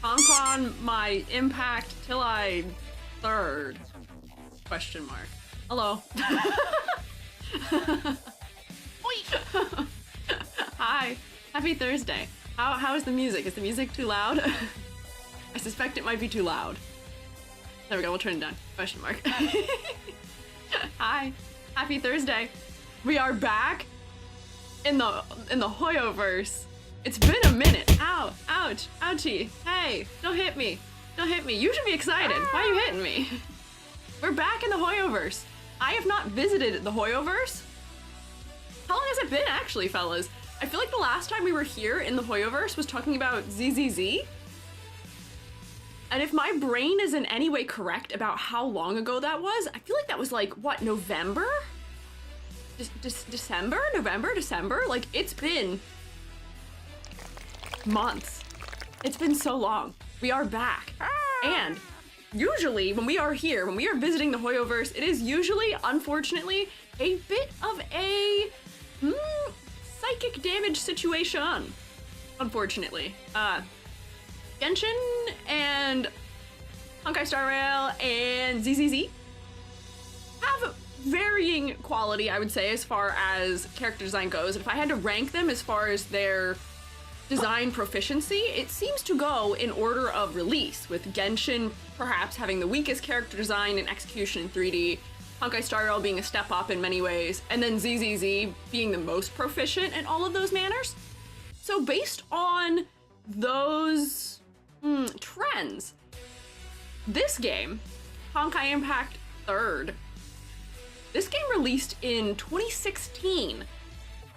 Honkai my Impact till I third? Question mark. Hello. Hi. Happy Thursday. How is the music? Is the music too loud? I suspect it might be too loud. There we go, we'll turn it down. Question mark. Hi. Happy Thursday. We are back in the hoyoverse. It's been a minute. Ow, ouch, ouchie. Hey, don't hit me. Don't hit me. You should be excited. Why are you hitting me? We're back in the hoyoverse. I have not visited the hoyoverse. How long has it been actually, fellas? I feel like the last time we were here in the hoyoverse was talking about ZZZ. And if my brain is in any way correct about how long ago that was, I feel like that was like, what, November? December? November? December? Like, it's been months. It's been so long. We are back. And usually when we are here, when we are visiting the hoyoverse, it is usually, unfortunately, a bit of a psychic damage situation. Unfortunately. Genshin and Honkai Star Rail and ZZZ have varying quality, I would say, as far as character design goes. And if I had to rank them as far as their design proficiency, it seems to go in order of release, with Genshin perhaps having the weakest character design and execution in 3D, Honkai Star Rail being a step up in many ways, and then ZZZ being the most proficient in all of those manners. So based on those trends, this game, Honkai Impact 3rd, this game released in 2016,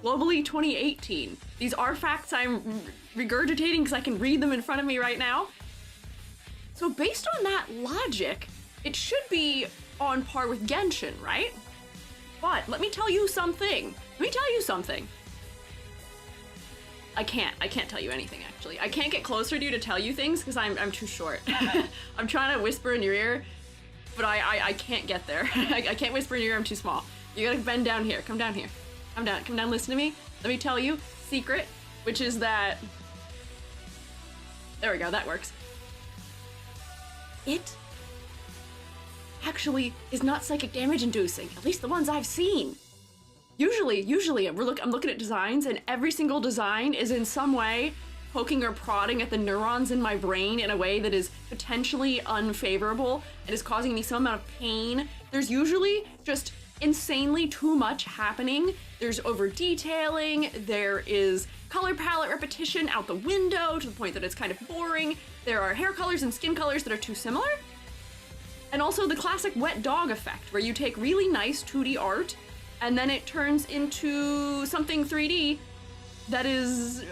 globally 2018. These are facts I'm regurgitating because I can read them in front of me right now. So based on that logic, it should be on par with Genshin, right? But let me tell you something. I can't tell you anything, actually. I can't get closer to you to tell you things because I'm too short. I'm trying to whisper in your ear, but I can't get there. I can't whisper in your ear, I'm too small. You gotta bend down here, come down here. Come down, listen to me. Let me tell you, secret, which is that, there we go, that works. It actually is not psychic damage inducing, at least the ones I've seen. Usually, I'm looking at designs, and every single design is in some way poking or prodding at the neurons in my brain in a way that is potentially unfavorable and is causing me some amount of pain. There's usually just insanely too much happening. There's over detailing, there is color palette repetition out the window to the point that it's kind of boring. There are hair colors and skin colors that are too similar. And also the classic wet dog effect, where you take really nice 2D art and then it turns into something 3D that is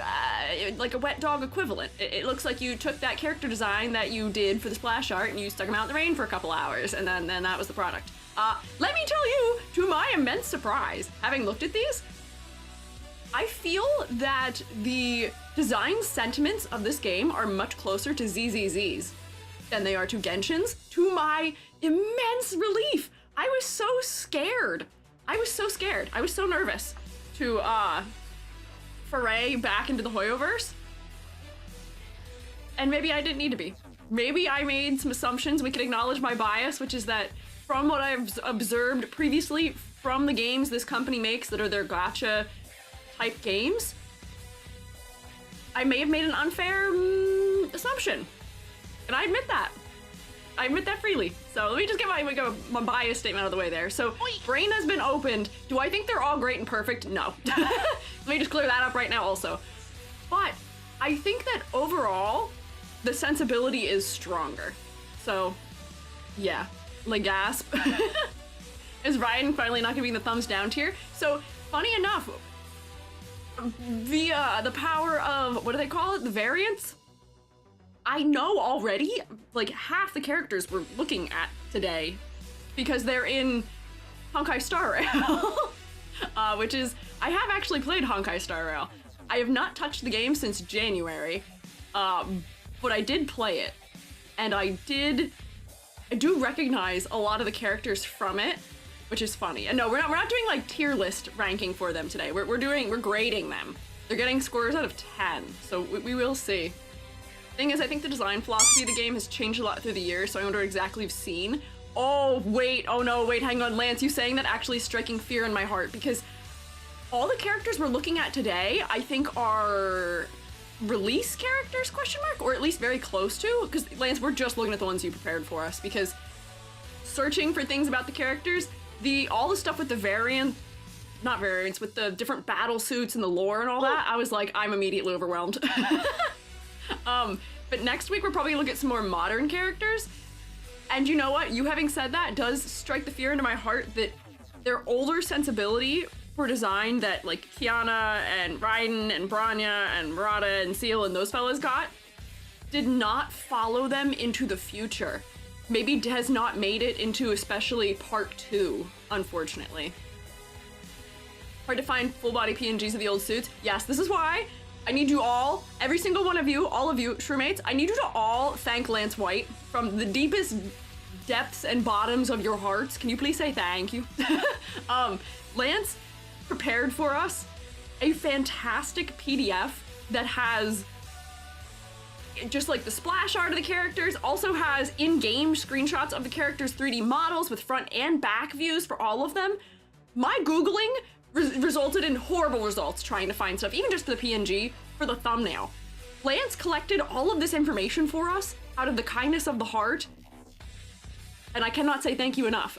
like a wet dog equivalent. It looks like you took that character design that you did for the splash art and you stuck them out in the rain for a couple hours, and then that was the product. Let me tell you, to my immense surprise, having looked at these, I feel that the design sentiments of this game are much closer to ZZZ's than they are to Genshin's, to my immense relief. I was so scared. I was so nervous to foray back into the hoyoverse. And maybe I didn't need to be. Maybe I made some assumptions. We could acknowledge my bias, which is that from what I've observed previously from the games this company makes that are their gacha type games, I may have made an unfair assumption. And I admit that. I admit that freely. So let me just get my bias statement out of the way there. So brain has been opened. Do I think they're all great and perfect? No. Let me just clear that up right now also. But I think that overall, the sensibility is stronger. So yeah, like gasp. Is Raiden finally not gonna be in the thumbs down tier? So funny enough, via the power of, what do they call it? The variants? I know already, like, half the characters we're looking at today because they're in Honkai Star Rail, which is, I have actually played Honkai Star Rail. I have not touched the game since January, but I did play it, and I do recognize a lot of the characters from it, which is funny. And no, we're not doing like tier list ranking for them today. We're grading them. They're getting scores out of 10, so we will see. Thing is, I think the design philosophy of the game has changed a lot through the years, so I wonder exactly what you've seen. Oh, wait, oh no, wait, hang on, Lance, you saying that actually is striking fear in my heart, because all the characters we're looking at today, I think are release characters, question mark, or at least very close to, because Lance, we're just looking at the ones you prepared for us, because searching for things about the characters, all the stuff with the not variants, with the different battle suits and the lore and all that, I was like, I'm immediately overwhelmed. But next week we're probably gonna look at some more modern characters. And you know what? You having said that does strike the fear into my heart that their older sensibility for design that like Kiana and Raiden and Bronya and Murata and Seele and those fellas got did not follow them into the future. Maybe has not made it into especially part 2, unfortunately. Hard to find full body PNGs of the old suits. Yes, this is why I need you all, every single one of you, all of you, shroommates, I need you to all thank Lance White from the deepest depths and bottoms of your hearts. Can you please say thank you? Lance prepared for us a fantastic PDF that has just like the splash art of the characters, also has in-game screenshots of the characters' 3D models with front and back views for all of them. My Googling resulted in horrible results trying to find stuff, even just for the PNG, for the thumbnail. Lance collected all of this information for us out of the kindness of the heart, and I cannot say thank you enough.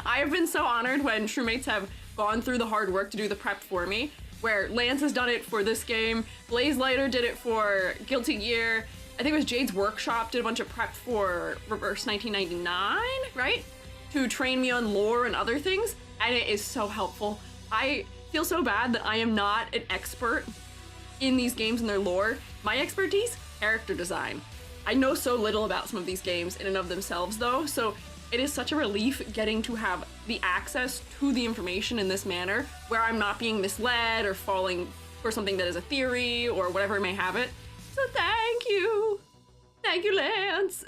I have been so honored when shroommates have gone through the hard work to do the prep for me, where Lance has done it for this game, Blaze Lighter did it for Guilty Gear, I think it was Jade's Workshop did a bunch of prep for Reverse 1999, right? To train me on lore and other things, and it is so helpful. I feel so bad that I am not an expert in these games and their lore. My expertise, character design. I know so little about some of these games in and of themselves though, so it is such a relief getting to have the access to the information in this manner, where I'm not being misled or falling for something that is a theory or whatever it may have it. So thank you. Thank you, Lance.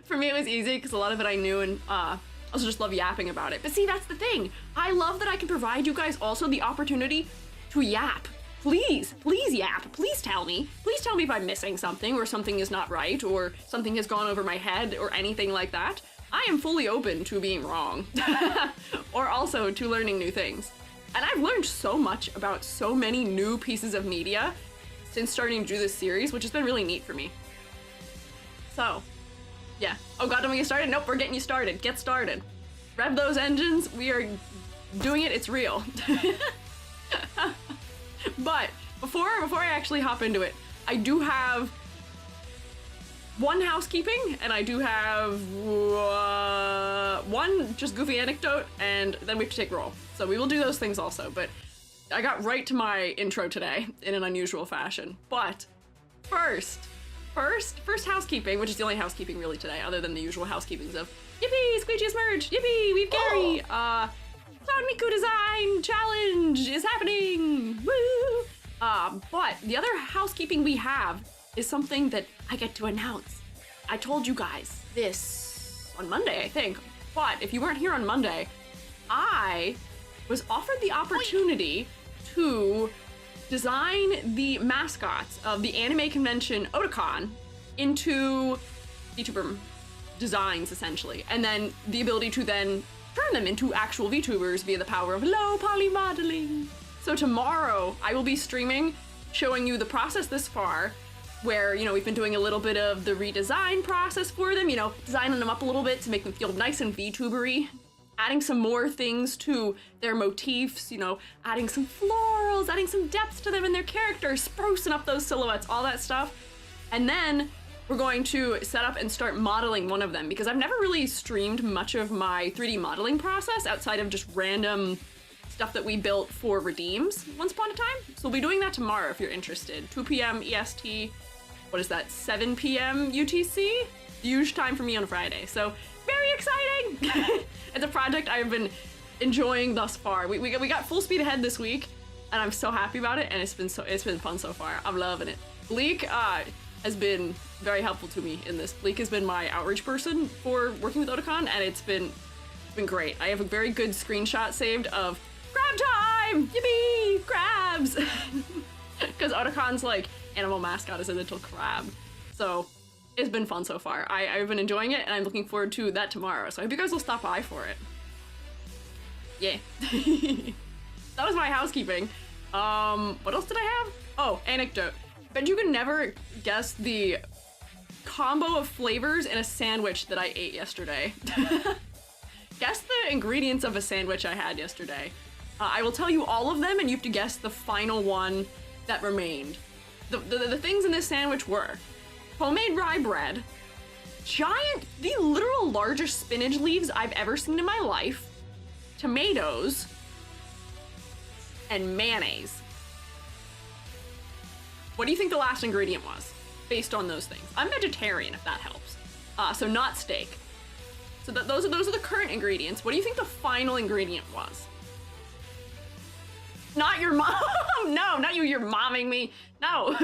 For me, it was easy because a lot of it I knew, and I also just love yapping about it. But see, that's the thing. I love that I can provide you guys also the opportunity to yap. Please, please yap. Please tell me. Please tell me if I'm missing something or something is not right or something has gone over my head or anything like that. I am fully open to being wrong or also to learning new things. And I've learned so much about so many new pieces of media since starting to do this series, which has been really neat for me. So, yeah. Oh god, don't we get started? Nope, we're getting you started. Get started. Rev those engines. We are doing it. It's real. But before I actually hop into it, I do have one housekeeping, and I do have one just goofy anecdote, and then we have to take roll. So we will do those things also, but I got right to my intro today in an unusual fashion. But first housekeeping, which is the only housekeeping really today, other than the usual housekeepings of yippee, Squiiji has merged, yippee, we've Gary, Cloud Miku design challenge is happening, woo! But the other housekeeping we have is something that I get to announce. I told you guys this on Monday, I think, but if you weren't here on Monday, I was offered the opportunity to design the mascots of the anime convention Otakon into VTuber designs, essentially, and then the ability to then turn them into actual VTubers via the power of low poly modeling. So tomorrow I will be streaming, showing you the process this far, where, you know, we've been doing a little bit of the redesign process for them, you know, designing them up a little bit to make them feel nice and VTubery, adding some more things to their motifs, you know, adding some florals, adding some depth to them and their characters, sprucing up those silhouettes, all that stuff. And then we're going to set up and start modeling one of them, because I've never really streamed much of my 3D modeling process outside of just random stuff that we built for redeems once upon a time. So we'll be doing that tomorrow if you're interested. 2 p.m. EST, what is that, 7 p.m. UTC? Huge time for me on a Friday, so very exciting! It's a project I've been enjoying thus far. We got full speed ahead this week, and I'm so happy about it, and it's been fun so far. I'm loving it. Bleak has been very helpful to me in this. Bleak has been my outreach person for working with Otakon, and it's been great. I have a very good screenshot saved of grab time! Yippee! Grabs! Because Otakon's like animal mascot is a little crab. So it's been fun so far. I've been enjoying it, and I'm looking forward to that tomorrow. So I hope you guys will stop by for it. Yeah. That was my housekeeping. What else did I have? Oh, anecdote. Bet you can never guess the combo of flavors in a sandwich that I ate yesterday. Guess the ingredients of a sandwich I had yesterday. I will tell you all of them, and you have to guess the final one that remained. The things in this sandwich were homemade rye bread, the literal largest spinach leaves I've ever seen in my life, tomatoes, and mayonnaise. What do you think the last ingredient was, based on those things? I'm vegetarian, if that helps. So not steak. So those are the current ingredients. What do you think the final ingredient was? Not your mom. No, not you. You're momming me. No.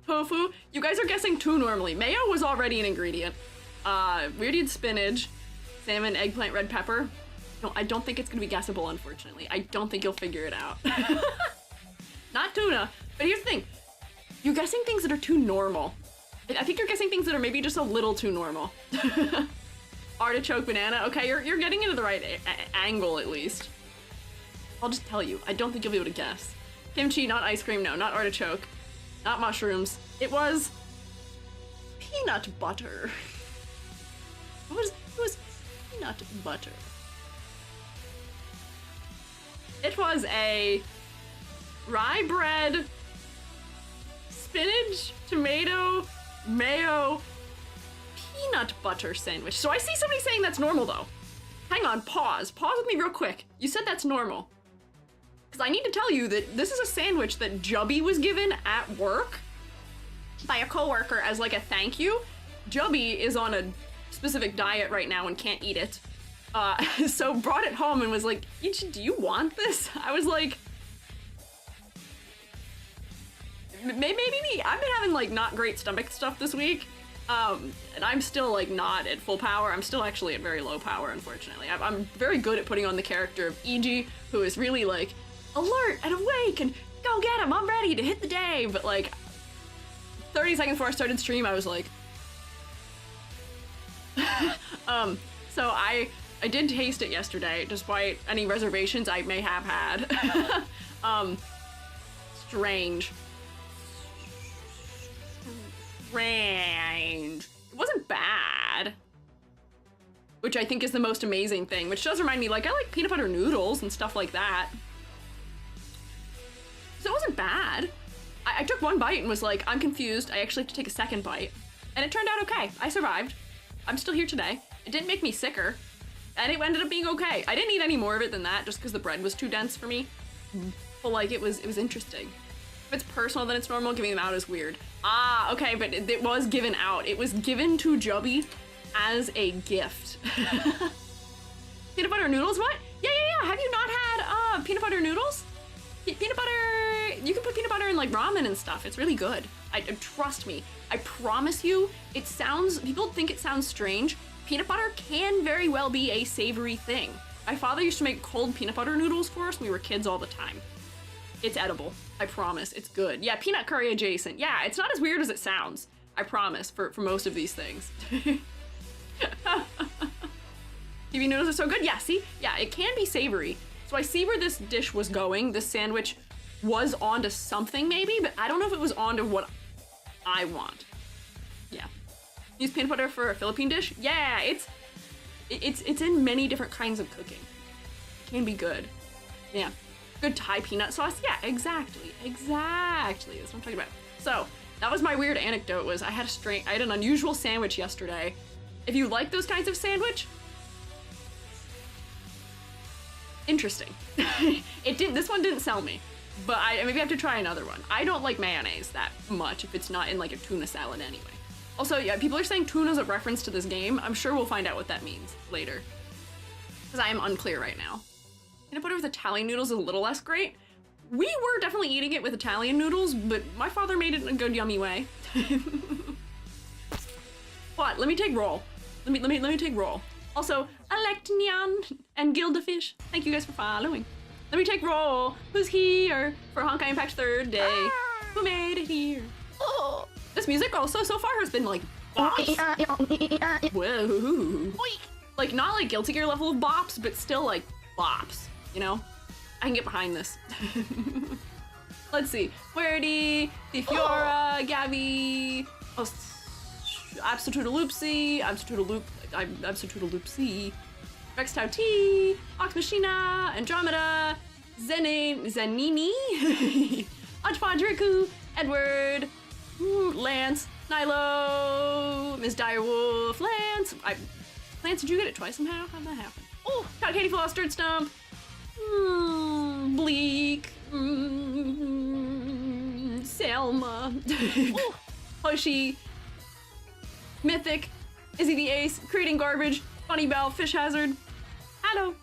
Tofu. You guys are guessing too normally. Mayo was already an ingredient. We did spinach, salmon, eggplant, red pepper. No, I don't think it's gonna be guessable, unfortunately. I don't think you'll figure it out. Not tuna. But here's the thing. You're guessing things that are too normal. I think you're guessing things that are maybe just a little too normal. Artichoke, banana. Okay, you're getting into the right angle, at least. I'll just tell you, I don't think you'll be able to guess. Kimchi, not ice cream, no, not artichoke, not mushrooms. It was peanut butter. It was peanut butter. It was a rye bread, spinach, tomato, mayo, peanut butter sandwich. So I see somebody saying that's normal though. Hang on, pause. Pause with me real quick. You said that's normal. Because I need to tell you that this is a sandwich that Jubby was given at work by a coworker as like a thank you. Jubby is on a specific diet right now and can't eat it. So brought it home and was like, do you want this? I was like, maybe me. I've been having like not great stomach stuff this week. And I'm still like not at full power. I'm still actually at very low power, unfortunately. I'm very good at putting on the character of EG, who is really like alert and awake and go get him. I'm ready to hit the day. But like 30 seconds before I started stream, I was like, so I did taste it yesterday, despite any reservations I may have had. Strange. It wasn't bad, which I think is the most amazing thing, which does remind me, like, I like peanut butter noodles and stuff like that. So it wasn't bad. I took one bite and was like, I'm confused. I actually have to take a second bite. And it turned out okay. I survived. I'm still here today. It didn't make me sicker. And it ended up being okay. I didn't eat any more of it than that just because the bread was too dense for me. But like, it was interesting. If it's personal, then it's normal. Giving them out is weird. Ah, okay, but it was given out. It was given to Jubby as a gift. Peanut butter noodles, what? Yeah. Have you not had peanut butter noodles? Peanut butter, you can put peanut butter in like ramen and stuff. It's really good. Trust me. I promise you, people think it sounds strange. Peanut butter can very well be a savory thing. My father used to make cold peanut butter noodles for us when we were kids all the time. It's edible. I promise. It's good. Yeah, peanut curry adjacent. Yeah, it's not as weird as it sounds. I promise, for most of these things. TV noodles are so good. Yeah, see? Yeah, it can be savory. So I see where this dish was going. This sandwich was onto something maybe, but I don't know if it was onto what I want. Yeah. Use peanut butter for a Philippine dish? Yeah, it's in many different kinds of cooking. It can be good. Yeah. Good Thai peanut sauce? Yeah, exactly. That's what I'm talking about. So, that was my weird anecdote, was I had an unusual sandwich yesterday. If you like those kinds of sandwich, interesting. This one didn't sell me, but I maybe have to try another one. I don't like mayonnaise that much if it's not in like a tuna salad anyway. Also, yeah, people are saying tuna's a reference to this game. I'm sure we'll find out what that means later, because I am unclear right now. Peanut butter with Italian noodles is a little less great. We were definitely eating it with Italian noodles, but my father made it in a good, yummy way. But let me take roll. Let me take roll. Also, Electnian and Gildafish, thank you guys for following. Let me take roll. Who's here for Honkai Impact 3rd day? Who made it here? Oh. This music also so far has been like bops. Whoa. Like not like Guilty Gear level of bops, but still like bops, you know? I can get behind this. Let's see. Werdy, the Fiora, Gabby, Absolutaloopsy, Absolutaloopsy, Rex Tau T, Ox Machina, Andromeda, Zenini, Ajpadriku, Edward, Lance, Nilo, Miss Direwolf, Lance. Lance, did you get it twice somehow? How'd that happen? Oh, got Katie Floss, Dirt Stump, Bleak, Selma, Hoshi, Mythic, Izzy the Ace, Creating Garbage, Bunny Bell, Fish Hazard, hello.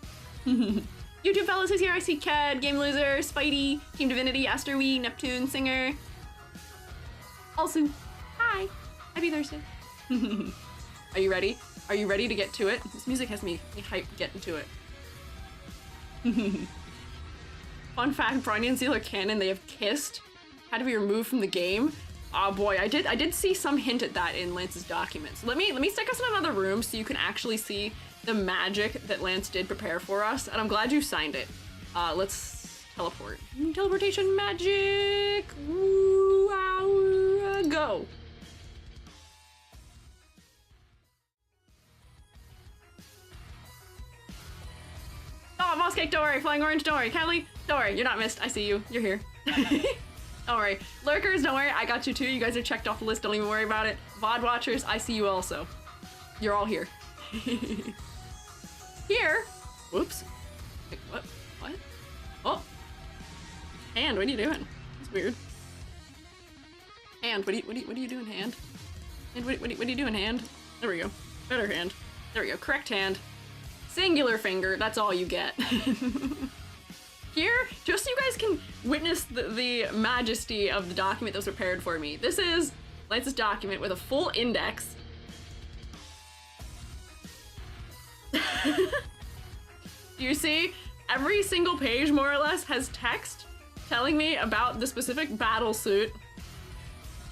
YouTube fellas is here. I see Cad, Game Loser, Spidey, Team Divinity, Asterwee, Neptune, Singer. Also, hi. Happy Thursday. Are you ready? Are you ready to get to it? This music has me hyped getting to it. Fun fact, Bronya and Zeal are canon. They have kissed. Had to be removed from the game. Oh boy, I did see some hint at that in Lance's documents. Let me stick us in another room so you can actually see the magic that Lance did prepare for us, and I'm glad you signed it. Let's teleport. Teleportation magic. Woo, go. Oh, Moss Cake, don't worry. Flying Orange, don't worry. Kelly, don't worry. You're not missed. I see you. You're here. Don't worry. Lurkers, don't worry. I got you too. You guys are checked off the list. Don't even worry about it. VOD watchers, I see you also. You're all here. Here. Whoops. Wait, what? What? Oh. Hand, what are you doing? That's weird. Hand, what are you doing, hand? And what are you doing, hand? There we go. Better hand. There we go. Correct hand. Singular finger. That's all you get. Here, just so you guys can witness the majesty of the document that was prepared for me. This is Lance's document with a full index. Do you see? Every single page, more or less, has text telling me about the specific battle suit.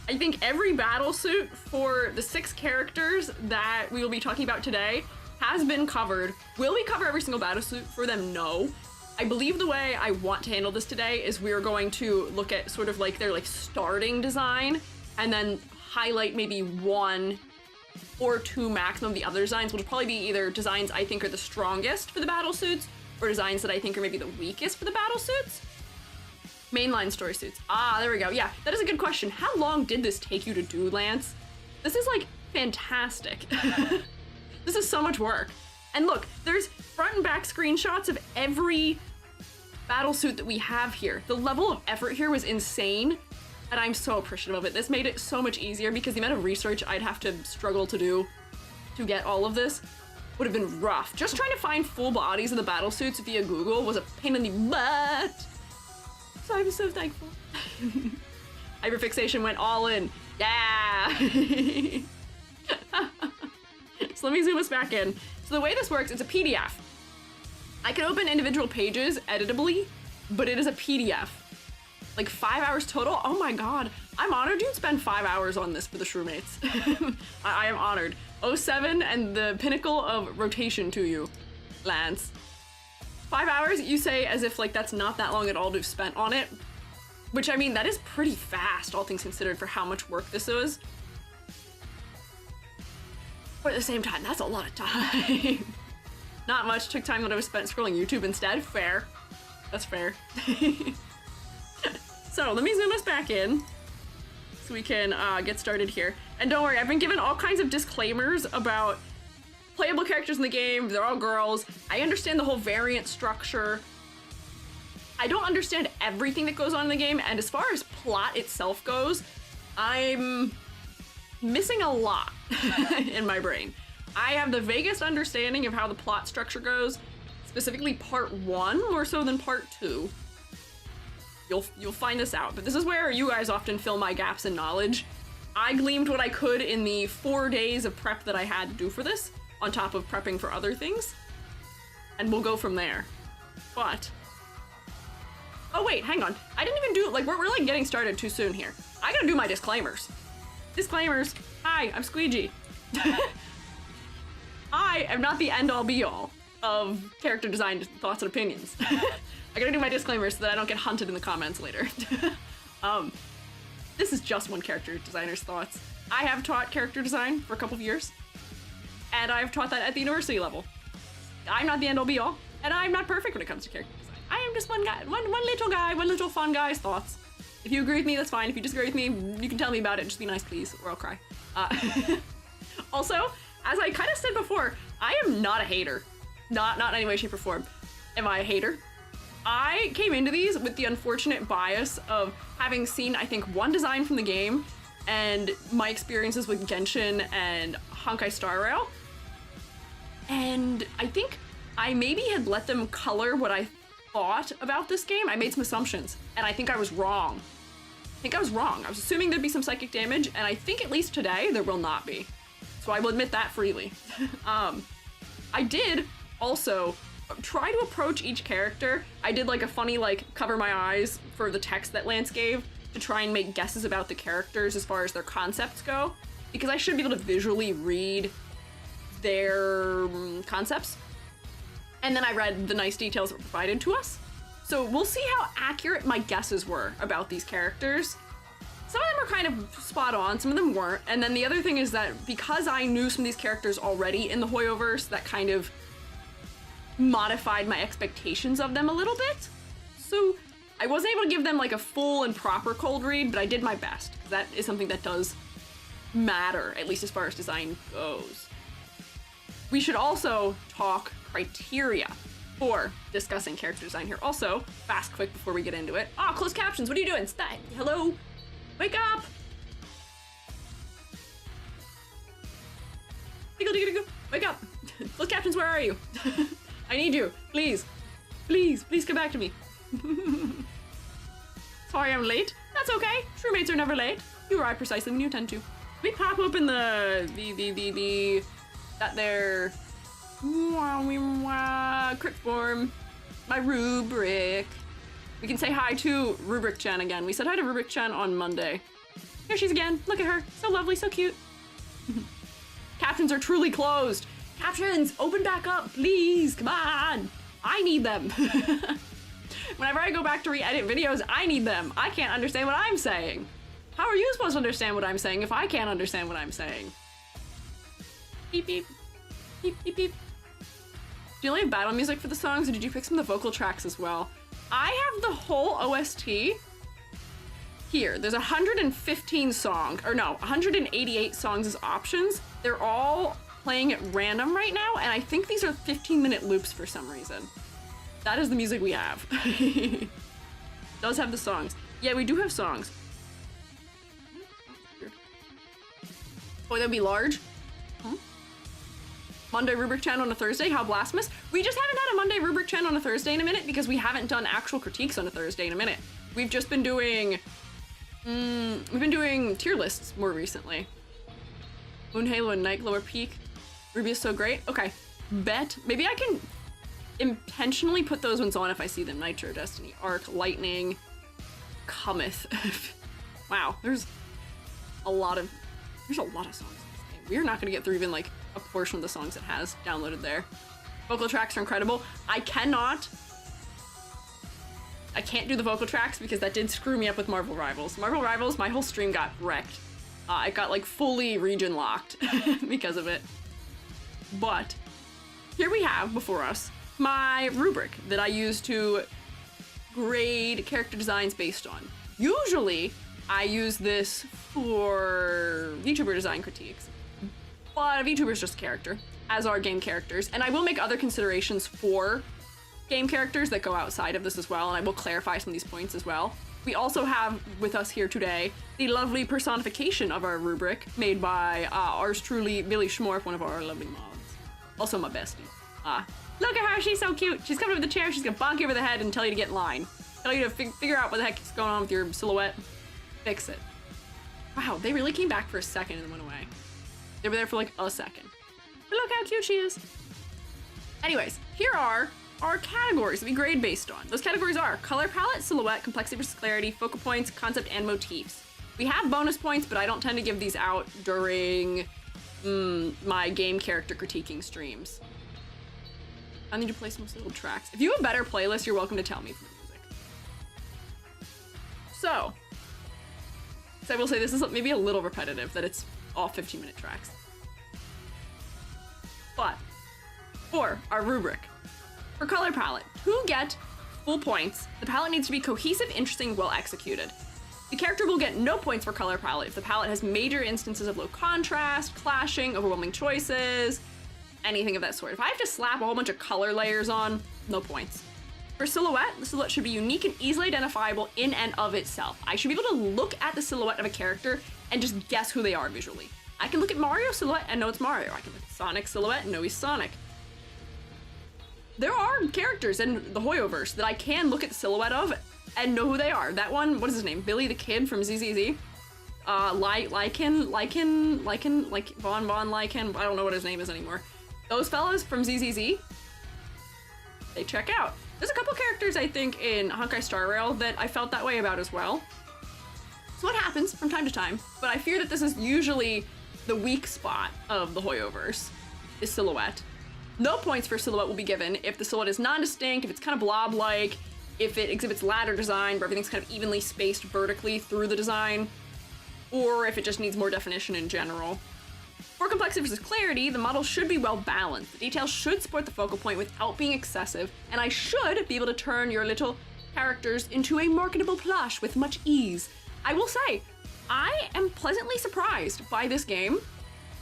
I think every battle suit for the 6 characters that we will be talking about today has been covered. Will we cover every single battle suit for them? No. I believe the way I want to handle this today is we're going to look at sort of like their like starting design and then highlight maybe 1 or 2 maximum of the other designs, which will probably be either designs I think are the strongest for the battle suits or designs that I think are maybe the weakest for the battle suits. Mainline story suits. Ah, there we go. Yeah, that is a good question. How long did this take you to do, Lance? This is like fantastic. This is so much work. And look, there's front and back screenshots of every battle suit that we have here. The level of effort here was insane, and I'm so appreciative of it. This made it so much easier because the amount of research I'd have to struggle to do to get all of this would have been rough. Just trying to find full bodies of the battle suits via Google was a pain in the butt. So I'm so thankful. Hyperfixation went all in. Yeah! So let me zoom us back in. So the way this works, it's a PDF. I can open individual pages editably, but it is a PDF. Like 5 hours total? Oh my god. I'm honored you'd spend 5 hours on this for the Shrewmates. I am honored. 07 and the pinnacle of rotation to you, Lance. 5 hours, you say as if like that's not that long at all to have spent on it. Which I mean, that is pretty fast, all things considered, for how much work this is. But at the same time, that's a lot of time. Not much, took time that I was spent scrolling YouTube instead. Fair. That's fair. So let me zoom us back in so we can get started here. And don't worry, I've been given all kinds of disclaimers about playable characters in the game. They're all girls. I understand the whole variant structure. I don't understand everything that goes on in the game, and as far as plot itself goes, I'm missing a lot in my brain. I have the vaguest understanding of how the plot structure goes, specifically part 1 more so than part 2. You'll find this out, but this is where you guys often fill my gaps in knowledge. I gleaned what I could in the 4 days of prep that I had to do for this, on top of prepping for other things, and we'll go from there. But Oh wait, hang on. I didn't even do, like, we're like getting started too soon here. I gotta do my disclaimers. Disclaimers. Hi, I'm Squiiji. I am not the end-all be-all of character design thoughts and opinions. I gotta do my disclaimers so that I don't get hunted in the comments later. This is just one character designer's thoughts. I have taught character design for a couple of years, and I've taught that at the university level. I'm not the end-all be-all, and I'm not perfect when it comes to character design. I am just one guy, one little fun guy's thoughts. If you agree with me, that's fine. If you disagree with me, you can tell me about it. Just be nice, please, or I'll cry. Also, as I kind of said before, I am not a hater. Not in any way, shape, or form. Am I a hater? I came into these with the unfortunate bias of having seen, I think, one design from the game and my experiences with Genshin and Honkai Star Rail. And I think I maybe had let them color what I thought about this game. I made some assumptions, and I think I was wrong. I was assuming there'd be some psychic damage, and I think at least today there will not be. So I will admit that freely. I did also try to approach each character. I did like a funny like cover my eyes for the text that Lance gave to try and make guesses about the characters as far as their concepts go, because I should be able to visually read their concepts. And then I read the nice details that were provided to us. So we'll see how accurate my guesses were about these characters. Some of them are kind of spot on, some of them weren't. And then the other thing is that because I knew some of these characters already in the hoyoverse, that kind of modified my expectations of them a little bit. So I wasn't able to give them like a full and proper cold read, but I did my best. That is something that does matter, at least as far as design goes. We should also talk criteria for discussing character design here. Also, fast, quick before we get into it. Oh, closed captions, what are you doing? Hello? Wake up! Wake up! Closed captions, where are you? I need you. Please. Please come back to me. Sorry I'm late. That's okay. True mates are never late. You arrive precisely when you intend to. We pop open that there crypt form, my rubric. We can say hi to Rubric-chan again. We said hi to Rubric-chan on Monday. Here she's again. Look at her. So lovely, so cute. Captions are truly closed. Captions, open back up, please. Come on. I need them. Whenever I go back to re-edit videos, I need them. I can't understand what I'm saying. How are you supposed to understand what I'm saying if I can't understand what I'm saying? Beep, beep. Beep, beep, beep. Do you only have battle music for the songs, or did you pick some of the vocal tracks as well? I have the whole OST here. There's 115 songs, or no, 188 songs as options. They're all playing at random right now, and I think these are 15-minute loops for some reason. That is the music we have. Does have the songs. Yeah, we do have songs. Oh, that'd be large. Huh? Monday Rubric-chan on a Thursday, how blasphemous. We just haven't had a Monday Rubric-chan on a Thursday in a minute because we haven't done actual critiques on a Thursday in a minute. We've just been doing, tier lists more recently. Moon Halo and Nightglower Peak. Ruby is so great. Okay, bet. Maybe I can intentionally put those ones on if I see them. Nitro, Destiny, Arc, Lightning, Cometh. Wow, there's a lot of songs in this game. We're not gonna get through even like a portion of the songs it has downloaded there. Vocal tracks are incredible. I can't do the vocal tracks because that did screw me up with Marvel Rivals. Marvel Rivals, my whole stream got wrecked. It got like fully region locked because of it. But here we have before us my rubric that I use to grade character designs based on. Usually I use this for VTuber design critiques, but a VTuber is just a character, as are game characters, and I will make other considerations for game characters that go outside of this as well, and I will clarify some of these points as well. We also have with us here today the lovely personification of our rubric made by ours truly, Billy Schmorf, one of our lovely mods. Also my bestie. Look at her, she's so cute. She's coming over the chair, she's gonna bonk you over the head and tell you to get in line. Tell you to figure out what the heck is going on with your silhouette. Fix it. Wow, they really came back for a second and then went away. They were there for like a second. But look how cute she is. Anyways, here are are categories that we grade based on. Those categories are color palette, silhouette, complexity versus clarity, focal points, concept, and motifs. We have bonus points, but I don't tend to give these out during my game character critiquing streams. I need to play some little tracks. If you have a better playlist, you're welcome to tell me for the music. So I will say this is maybe a little repetitive, that it's all 15-minute tracks. But for our rubric, for color palette, to get full points, the palette needs to be cohesive, interesting, well executed. The character will get no points for color palette if the palette has major instances of low contrast, clashing, overwhelming choices, anything of that sort. If I have to slap a whole bunch of color layers on, no points. For silhouette, the silhouette should be unique and easily identifiable in and of itself. I should be able to look at the silhouette of a character and just guess who they are visually. I can look at Mario's silhouette and know it's Mario. I can look at Sonic's silhouette and know he's Sonic. There are characters in the hoyoverse that I can look at the silhouette of and know who they are. That one, what is his name? Billy the Kid from ZZZ? Von Lycan, I don't know what his name is anymore. Those fellas from ZZZ, they check out. There's a couple characters, I think, in Honkai Star Rail that I felt that way about as well. So what happens from time to time, but I fear that this is usually the weak spot of the hoyoverse, is silhouette. No points for silhouette will be given if the silhouette is non-distinct, if it's kind of blob-like, if it exhibits ladder design where everything's kind of evenly spaced vertically through the design, or if it just needs more definition in general. For complexity versus clarity, the model should be well balanced. The details should support the focal point without being excessive, and I should be able to turn your little characters into a marketable plush with much ease. I will say, I am pleasantly surprised by this game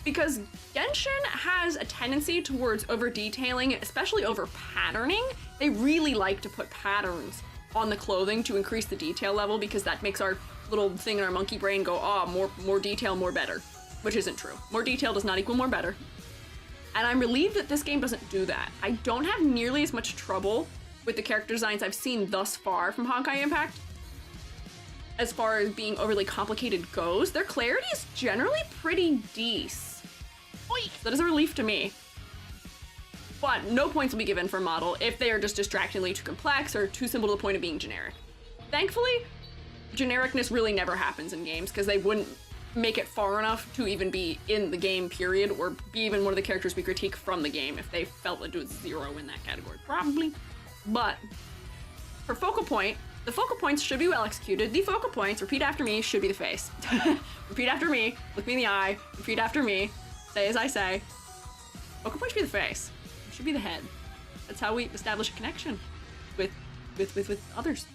because Genshin has a tendency towards over-detailing, especially over-patterning. They really like to put patterns on the clothing to increase the detail level because that makes our little thing in our monkey brain go, more detail, more better, which isn't true. More detail does not equal more better. And I'm relieved that this game doesn't do that. I don't have nearly as much trouble with the character designs I've seen thus far from Honkai Impact. As far as being overly complicated goes, their clarity is generally pretty decent. That is a relief to me. But no points will be given for model if they are just distractingly too complex or too simple to the point of being generic. Thankfully, genericness really never happens in games because they wouldn't make it far enough to even be in the game, period, or be even one of the characters we critique from the game if they felt that it was zero in that category. Probably. But for focal point, the focal points should be well executed. The focal points, repeat after me, should be the face. Repeat after me, look me in the eye, repeat after me, say as I say. Focal point should be the face. It should be the head. That's how we establish a connection with others.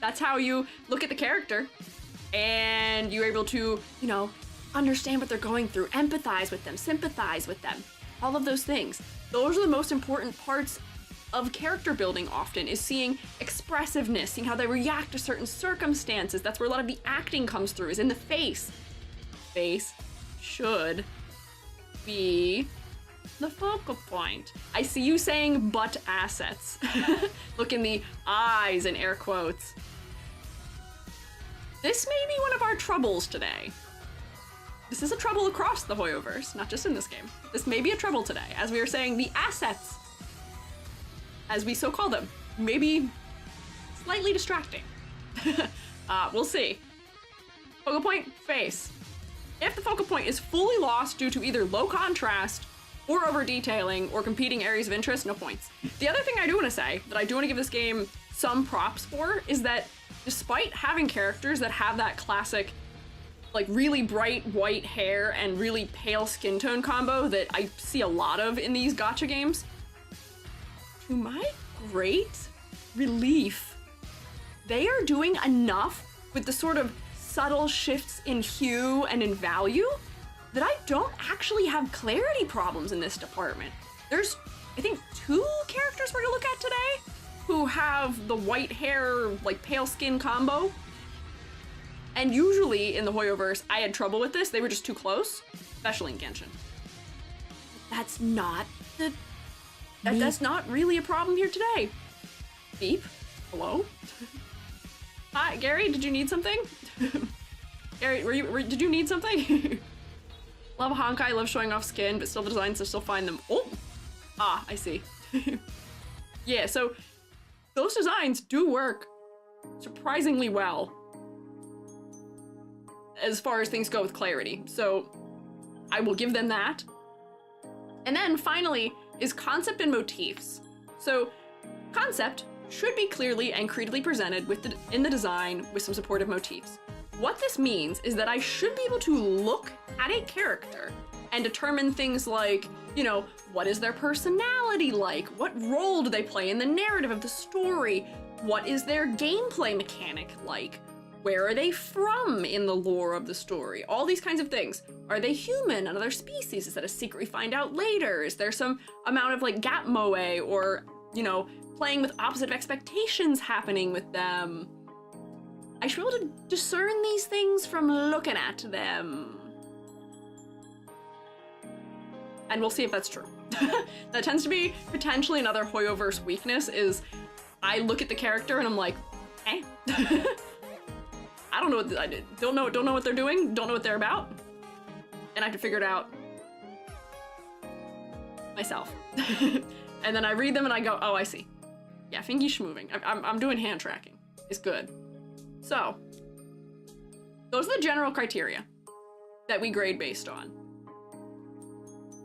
That's how you look at the character and you're able to, you know, understand what they're going through, empathize with them, sympathize with them, all of those things. Those are the most important parts of character building often, is seeing expressiveness, seeing how they react to certain circumstances. That's where a lot of the acting comes through, is in the face. Face should be the focal point. I see you saying but assets. Look in the eyes in air quotes. This may be one of our troubles today. This is a trouble across the hoyoverse, not just in this game. This may be a trouble today, as we are saying the assets, as we so call them, may be slightly distracting. We'll see. Focal point, face. If the focal point is fully lost due to either low contrast or over detailing or competing areas of interest, no points. The other thing I do want to say that I do want to give this game some props for is that despite having characters that have that classic, like really bright white hair and really pale skin tone combo that I see a lot of in these gacha games, to my great relief, they are doing enough with the sort of subtle shifts in hue and in value that I don't actually have clarity problems in this department. There's, I think, 2 characters we're gonna look at today who have the white hair, like pale skin combo. And usually in the hoyoverse, I had trouble with this. They were just too close, especially in Genshin. That's not the... That's not really a problem here today. Beep. Hello? Hi, Gary, did you need something? Gary, did you need something? Love Honkai, love showing off skin, but still the designs are still fine them. Oh! Ah, I see. Yeah, so those designs do work surprisingly well as far as things go with clarity. So I will give them that. And then finally is concept and motifs. So concept should be clearly and creatively presented in the design with some supportive motifs. What this means is that I should be able to look at a character and determine things like, you know, what is their personality like? What role do they play in the narrative of the story? What is their gameplay mechanic like? Where are they from in the lore of the story? All these kinds of things. Are they human, another species? Is that a secret we find out later? Is there some amount of like gap moe or, you know, playing with opposite expectations happening with them? I should be able to discern these things from looking at them. And we'll see if that's true. That tends to be potentially another hoyoverse weakness is I look at the character and I'm like, eh. I don't know what I don't know what they're doing, don't know what they're about, and I have to figure it out myself. And then I read them and I go, oh, I see. Yeah, fingy schmoving. I'm doing hand tracking. It's good. So those are the general criteria that we grade based on.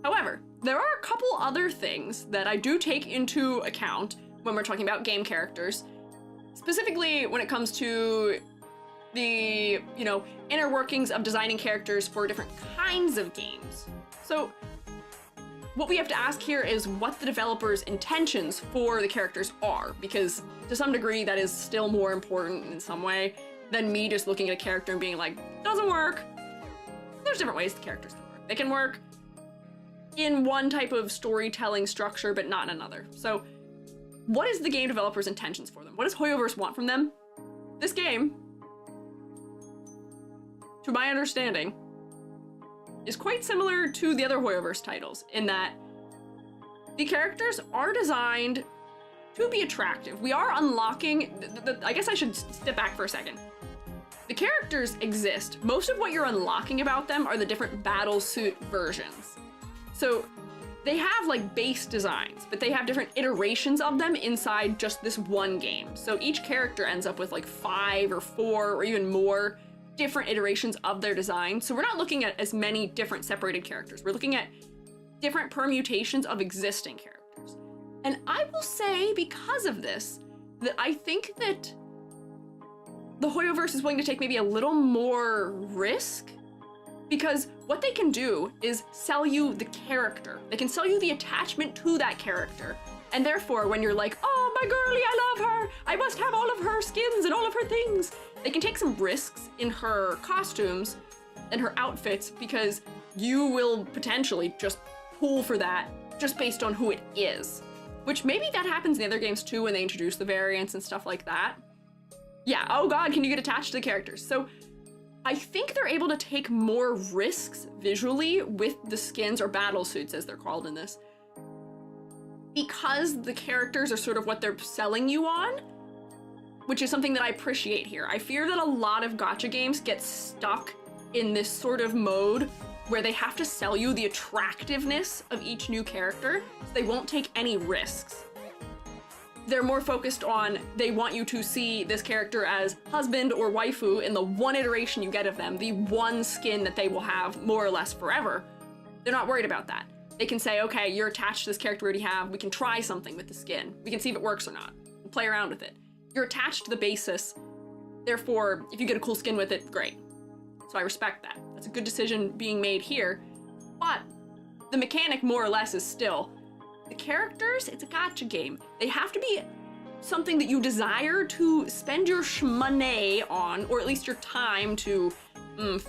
However, there are a couple other things that I do take into account when we're talking about game characters, specifically when it comes to the, you know, inner workings of designing characters for different kinds of games. So what we have to ask here is what the developer's intentions for the characters are, because to some degree that is still more important in some way than me just looking at a character and being like, doesn't work. There's different ways the characters can work. They can work in one type of storytelling structure, but not in another. So what is the game developer's intentions for them? What does hoyoverse want from them? This game, to my understanding, is quite similar to the other hoyoverse titles in that the characters are designed to be attractive. We are unlocking, I guess I should step back for a second. The characters exist. Most of what you're unlocking about them are the different battle suit versions. So they have like base designs, but they have different iterations of them inside just this one game. So each character ends up with like 5 or 4 or even more different iterations of their design. So we're not looking at as many different separated characters. We're looking at different permutations of existing characters. And I will say, because of this, that I think that the hoyoverse is willing to take maybe a little more risk, because what they can do is sell you the character. They can sell you the attachment to that character. And therefore, when you're like, oh, my girlie, I love her, I must have all of her skins and all of her things, they can take some risks in her costumes and her outfits because you will potentially just pull for that just based on who it is. Which maybe that happens in the other games too when they introduce the variants and stuff like that. Yeah, oh god, can you get attached to the characters? So I think they're able to take more risks visually with the skins or battle suits as they're called in this, because the characters are sort of what they're selling you on, which is something that I appreciate here. I fear that a lot of gacha games get stuck in this sort of mode where they have to sell you the attractiveness of each new character, so they won't take any risks. They're more focused on, they want you to see this character as husband or waifu in the one iteration you get of them, the one skin that they will have more or less forever. They're not worried about that. They can say, okay, you're attached to this character we already have, we can try something with the skin. We can see if it works or not. We'll play around with it. You're attached to the basis, therefore, if you get a cool skin with it, great. So I respect that. That's a good decision being made here. But the mechanic, more or less, is still, the characters, it's a gacha game. They have to be something that you desire to spend your shmoney on, or at least your time to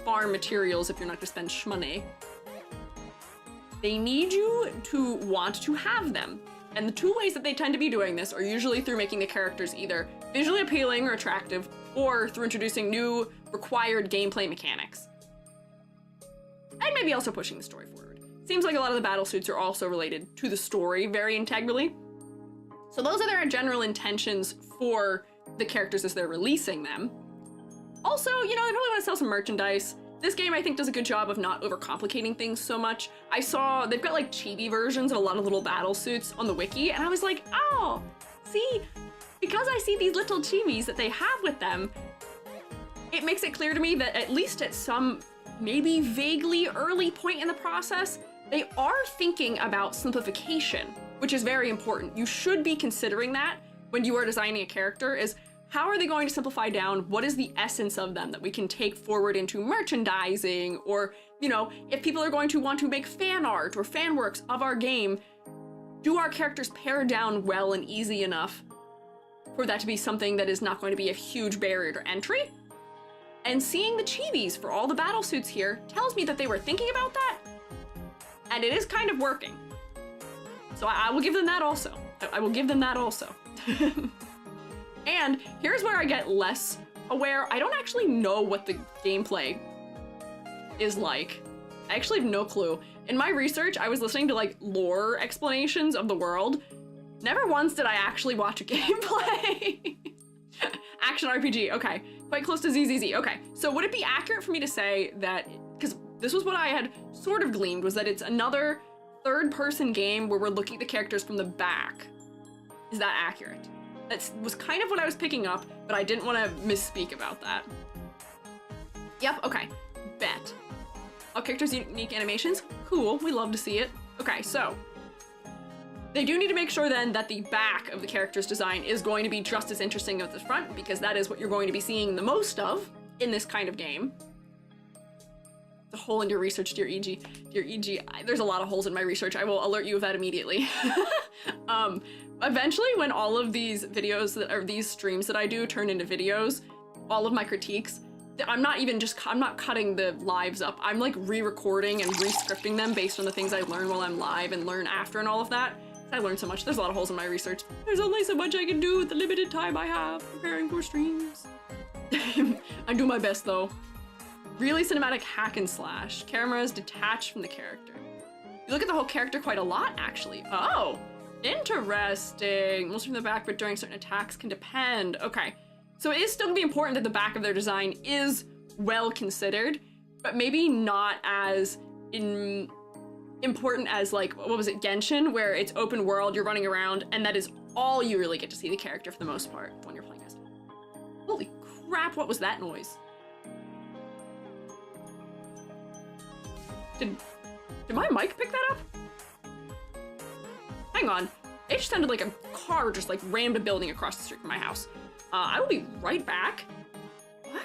farm materials if you're not to spend shmoney. They need you to want to have them. And the two ways that they tend to be doing this are usually through making the characters either visually appealing or attractive, or through introducing new required gameplay mechanics. And maybe also pushing the story forward. Seems like a lot of the battle suits are also related to the story very integrally. So those are their general intentions for the characters as they're releasing them. Also, you know, they probably want to sell some merchandise. This game, I think, does a good job of not overcomplicating things so much. I saw they've got like chibi versions of a lot of little battle suits on the wiki, and I was like, oh, see, because I see these little chibis that they have with them, it makes it clear to me that at least at some maybe vaguely early point in the process, they are thinking about simplification, which is very important. You should be considering that when you are designing a character, is how are they going to simplify down? What is the essence of them that we can take forward into merchandising? Or, you know, if people are going to want to make fan art or fan works of our game, do our characters pare down well and easy enough for that to be something that is not going to be a huge barrier to entry? And seeing the chibis for all the battle suits here tells me that they were thinking about that, and it is kind of working. So I will give them that also. I will give them that also. And here's where I get less aware. I don't actually know what the gameplay is like. I actually have no clue. In my research, I was listening to like lore explanations of the world. Never once did I actually watch a gameplay. Action RPG, okay. Quite close to ZZZ, okay. So would it be accurate for me to say that, because this was what I had sort of gleaned, was that it's another third-person game where we're looking at the characters from the back. Is that accurate? That was kind of what I was picking up, but I didn't want to misspeak about that. Yep, okay. Bet. All characters' unique animations? Cool, we love to see it. Okay, so they do need to make sure then that the back of the character's design is going to be just as interesting as the front, because that is what you're going to be seeing the most of in this kind of game. The hole in your research, dear EG. Dear EG, there's a lot of holes in my research. I will alert you of that immediately. Eventually, when all of these videos or these streams that I do turn into videos, all of my critiques, I'm not cutting the lives up. I'm like re-recording and re-scripting them based on the things I learn while I'm live and learn after and all of that. I learned so much. There's a lot of holes in my research. There's only so much I can do with the limited time I have preparing for streams. I do my best though. Really cinematic hack and slash. Cameras detached from the character. You look at the whole character quite a lot, actually. Oh, interesting. Mostly from the back, but during certain attacks can depend. Okay, so it is still gonna be important that the back of their design is well considered, but maybe not as important as like, what was it, Genshin, where it's open world, you're running around, and that is all you really get to see the character for the most part when you're playing as. Holy crap, what was that noise? Did my mic pick that up? Hang on. It just sounded like a car just like rammed a building across the street from my house. I will be right back. What?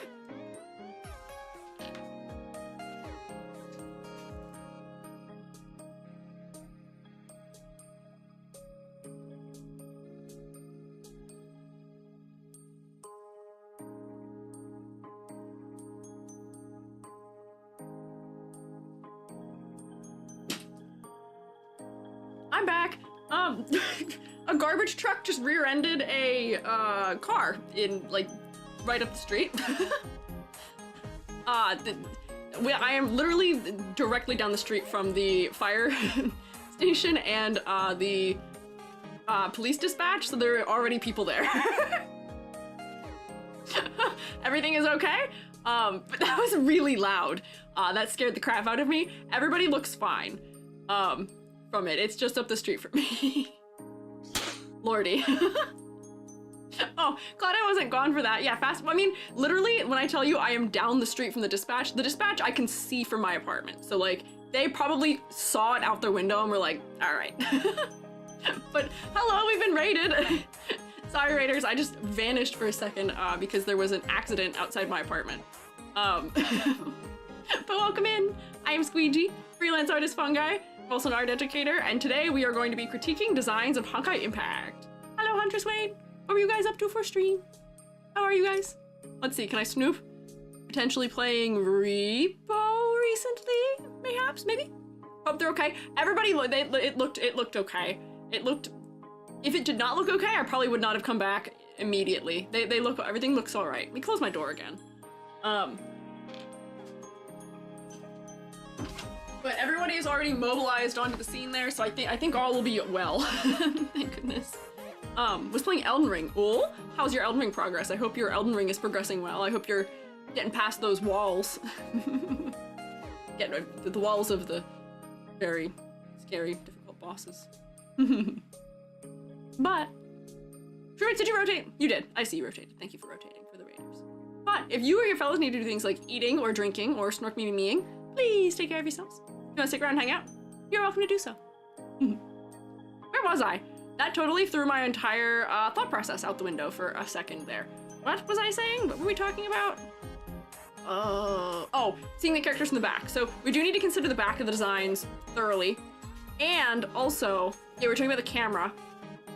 I'm back. A garbage truck just rear-ended a car in like right up the street. I am literally directly down the street from the fire station and the police dispatch, so there are already people there. Everything is okay, but that was really loud. That scared the crap out of me. Everybody looks fine from it. It's just up the street from me. Lordy. Oh, glad I wasn't gone for that. Yeah, fast. I mean, literally, when I tell you I am down the street from the dispatch I can see from my apartment. So, like, they probably saw it out their window and were like, all right. But, hello, we've been raided. Sorry, raiders, I just vanished for a second because there was an accident outside my apartment. But welcome in. I am Squiiji, freelance artist Fungi, also an art educator, and today we are going to be critiquing designs of Honkai Impact. Hello, Huntress Wade. What were you guys up to for stream? How are you guys? Let's see, can I snoop? Potentially playing Repo recently, mayhaps, maybe? Hope they're okay. Everybody, it looked okay. If it did not look okay, I probably would not have come back immediately. Everything looks all right. Let me close my door again. But everybody is already mobilized onto the scene there, so I think all will be well. Thank goodness. Was playing Elden Ring. Oh, how's your Elden Ring progress? I hope your Elden Ring is progressing well. I hope you're getting past those walls. Yeah, no, the walls of the very scary, difficult bosses. But, Druid, did you rotate? You did. I see you rotated. Thank you for rotating for the raiders. But if you or your fellows need to do things like eating or drinking or snork me meing, please take care of yourselves. If you want to stick around and hang out, you're welcome to do so. Where was I? That totally threw my entire thought process out the window for a second there. What was I saying? What were we talking about? Oh, seeing the characters in the back. So we do need to consider the back of the designs thoroughly. And also, yeah, we're talking about the camera.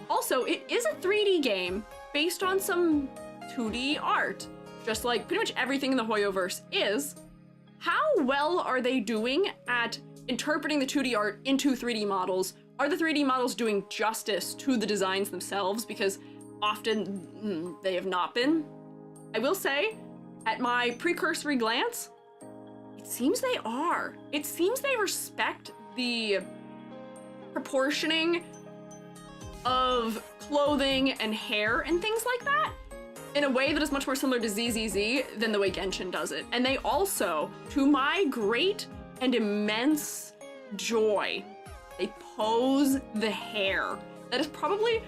Also, it is a 3D game based on some 2D art, just like pretty much everything in the hoyoverse is. How well are they doing at interpreting the 2D art into 3D models? Are the 3D models doing justice to the designs themselves? Because often they have not been. I will say, at my precursory glance, it seems they are. It seems they respect the proportioning of clothing and hair and things like that in a way that is much more similar to ZZZ than the way Genshin does it. And they also, to my great and immense joy, they pose the hair. That is probably,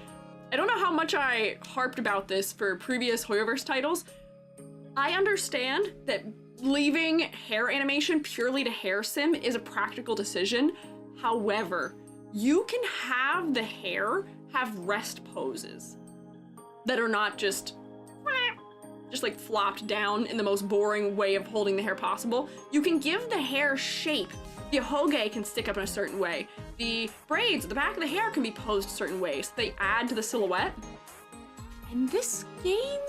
I don't know how much I harped about this for previous hoyoverse titles. I understand that leaving hair animation purely to hair sim is a practical decision. However, you can have the hair have rest poses that are not just like flopped down in the most boring way of holding the hair possible. You can give the hair shape. The hoge can stick up in a certain way. The braids at the back of the hair can be posed certain ways. They add to the silhouette. And this game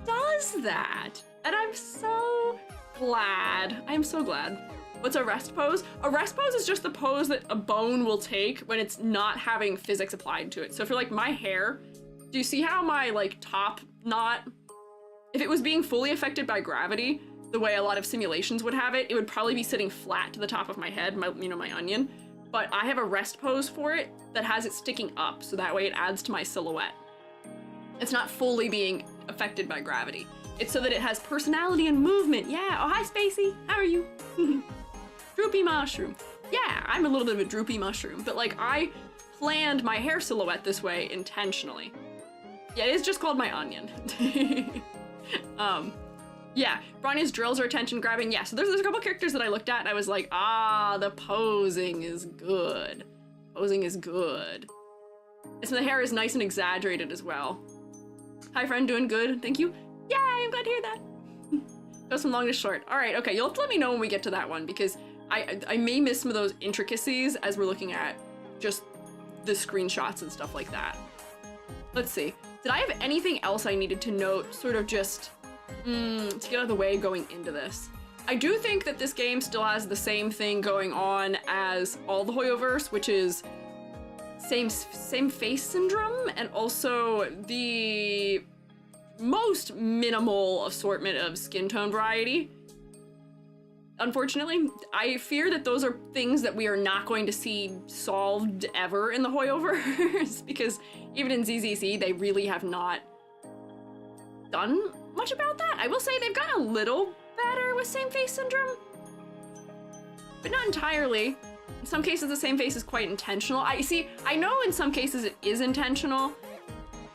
does that. And I'm so glad. I'm so glad. What's a rest pose? A rest pose is just the pose that a bone will take when it's not having physics applied to it. So for like my hair, do you see how my like top knot, if it was being fully affected by gravity, the way a lot of simulations would have it, it would probably be sitting flat to the top of my head, my onion. But I have a rest pose for it that has it sticking up, so that way it adds to my silhouette. It's not fully being affected by gravity. It's so that it has personality and movement. Yeah, oh hi Spacey, how are you? Droopy mushroom. Yeah, I'm a little bit of a droopy mushroom, but like I planned my hair silhouette this way intentionally. Yeah, it is just called my onion. Yeah, Bronya's drills are attention grabbing. Yeah, so there's a couple characters that I looked at and I was like, ah, the posing is good. Posing is good. And so the hair is nice and exaggerated as well. Hi friend, doing good, thank you. Yay, I'm glad to hear that. Goes from long to short. All right, okay, you'll have to let me know when we get to that one because I may miss some of those intricacies as we're looking at just the screenshots and stuff like that. Let's see. Did I have anything else I needed to note, sort of just to get out of the way going into this? I do think that this game still has the same thing going on as all the hoyoverse, which is same face syndrome and also the most minimal assortment of skin tone variety. Unfortunately, I fear that those are things that we are not going to see solved ever in the hoyoverse because even in ZZZ, they really have not done much about that. I will say they've gotten a little better with same face syndrome, but not entirely. In some cases, the same face is quite intentional. I know in some cases it is intentional,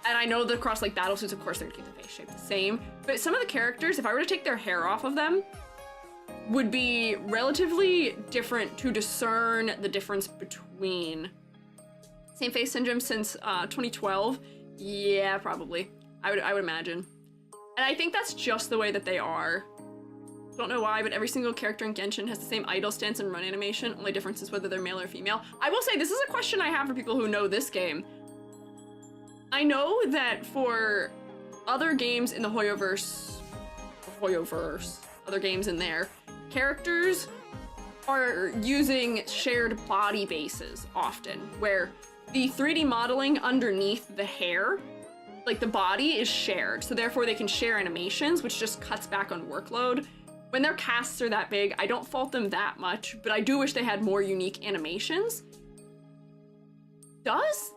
and I know that across like battlesuits, of course, they're gonna keep the face shape the same, but some of the characters, if I were to take their hair off of them, would be relatively different to discern the difference between. Same face syndrome since 2012? Yeah, probably. I would imagine. And I think that's just the way that they are. Don't know why, but every single character in Genshin has the same idle stance and run animation. Only difference is whether they're male or female. I will say, this is a question I have for people who know this game. I know that for other games in the hoyoverse, other games in there, characters are using shared body bases often, where the 3D modeling underneath the hair, like the body is shared, so therefore they can share animations, which just cuts back on workload. When their casts are that big, I don't fault them that much, but I do wish they had more unique animations. Does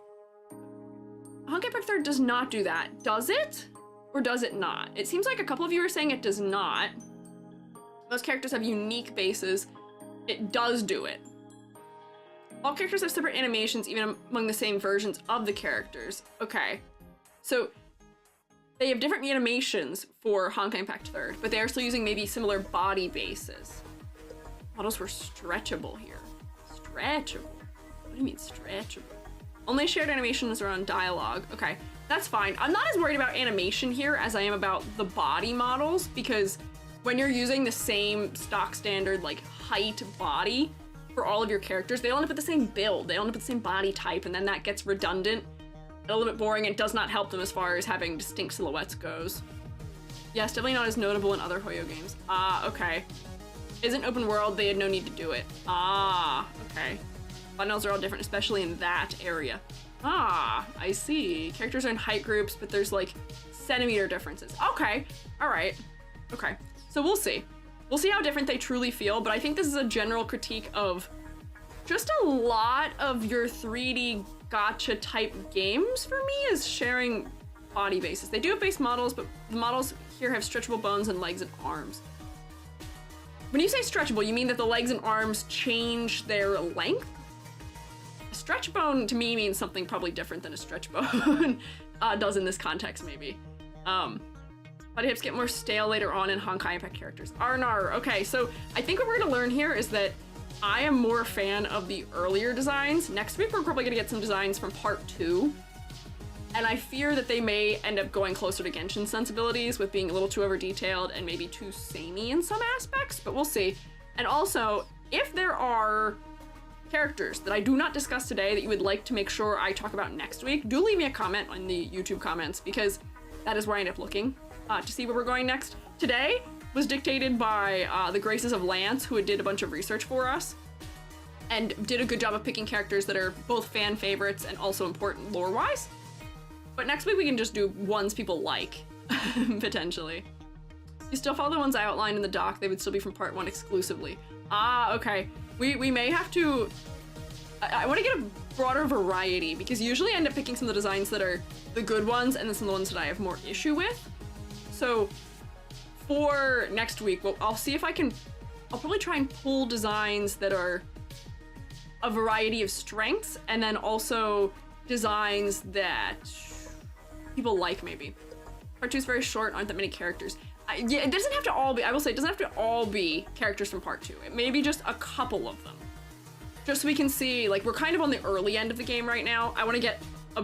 Honkai Impact 3 does not do that, does it? Or does it not? It seems like a couple of you are saying it does not. Most characters have unique bases. it does do it. All characters have separate animations, even among the same versions of the characters. Okay, so they have different animations for Honkai Impact 3rd, but they are still using maybe similar body bases. Models were stretchable here. Stretchable? What do you mean stretchable? Only shared animations are on dialogue. Okay, that's fine. I'm not as worried about animation here as I am about the body models, because when you're using the same stock standard, like, height body for all of your characters, they all end up with the same build, they all end up with the same body type, and then that gets redundant and a little bit boring, and does not help them as far as having distinct silhouettes goes. Yes, definitely not as notable in other Hoyo games. Okay. Isn't open world, they had no need to do it. Okay. Thumbnails are all different, especially in that area. I see. Characters are in height groups, but there's like centimeter differences. Okay, all right. Okay, so we'll see. We'll see how different they truly feel, but I think this is a general critique of just a lot of your 3D gacha type games for me is sharing body bases. They do have base models, but the models here have stretchable bones and legs and arms. When you say stretchable, you mean that the legs and arms change their length? A stretch bone to me means something probably different than a stretch bone does in this context, maybe. Body hips get more stale later on in Honkai Impact characters. Arnar, okay, so I think what we're gonna learn here is that I am more a fan of the earlier designs. Next week, we're probably gonna get some designs from part 2. And I fear that they may end up going closer to Genshin sensibilities with being a little too over-detailed and maybe too samey in some aspects, but we'll see. And also, if there are characters that I do not discuss today that you would like to make sure I talk about next week, do leave me a comment in the YouTube comments, because that is where I end up looking to see where we're going next. Today was dictated by the graces of Lance, who did a bunch of research for us and did a good job of picking characters that are both fan favorites and also important lore-wise. But next week we can just do ones people like, potentially. You still follow the ones I outlined in the doc, they would still be from part 1 exclusively. Okay. We may have to... I want to get a broader variety, because usually I end up picking some of the designs that are the good ones and then some of the ones that I have more issue with. So for next week, I'll see if I can... I'll probably try and pull designs that are a variety of strengths, and then also designs that people like, maybe. Part 2 is very short, aren't that many characters. Yeah, it doesn't have to all be, I will say, it doesn't have to all be characters from part 2. It may be just a couple of them. Just so we can see, like, we're kind of on the early end of the game right now. I want to get a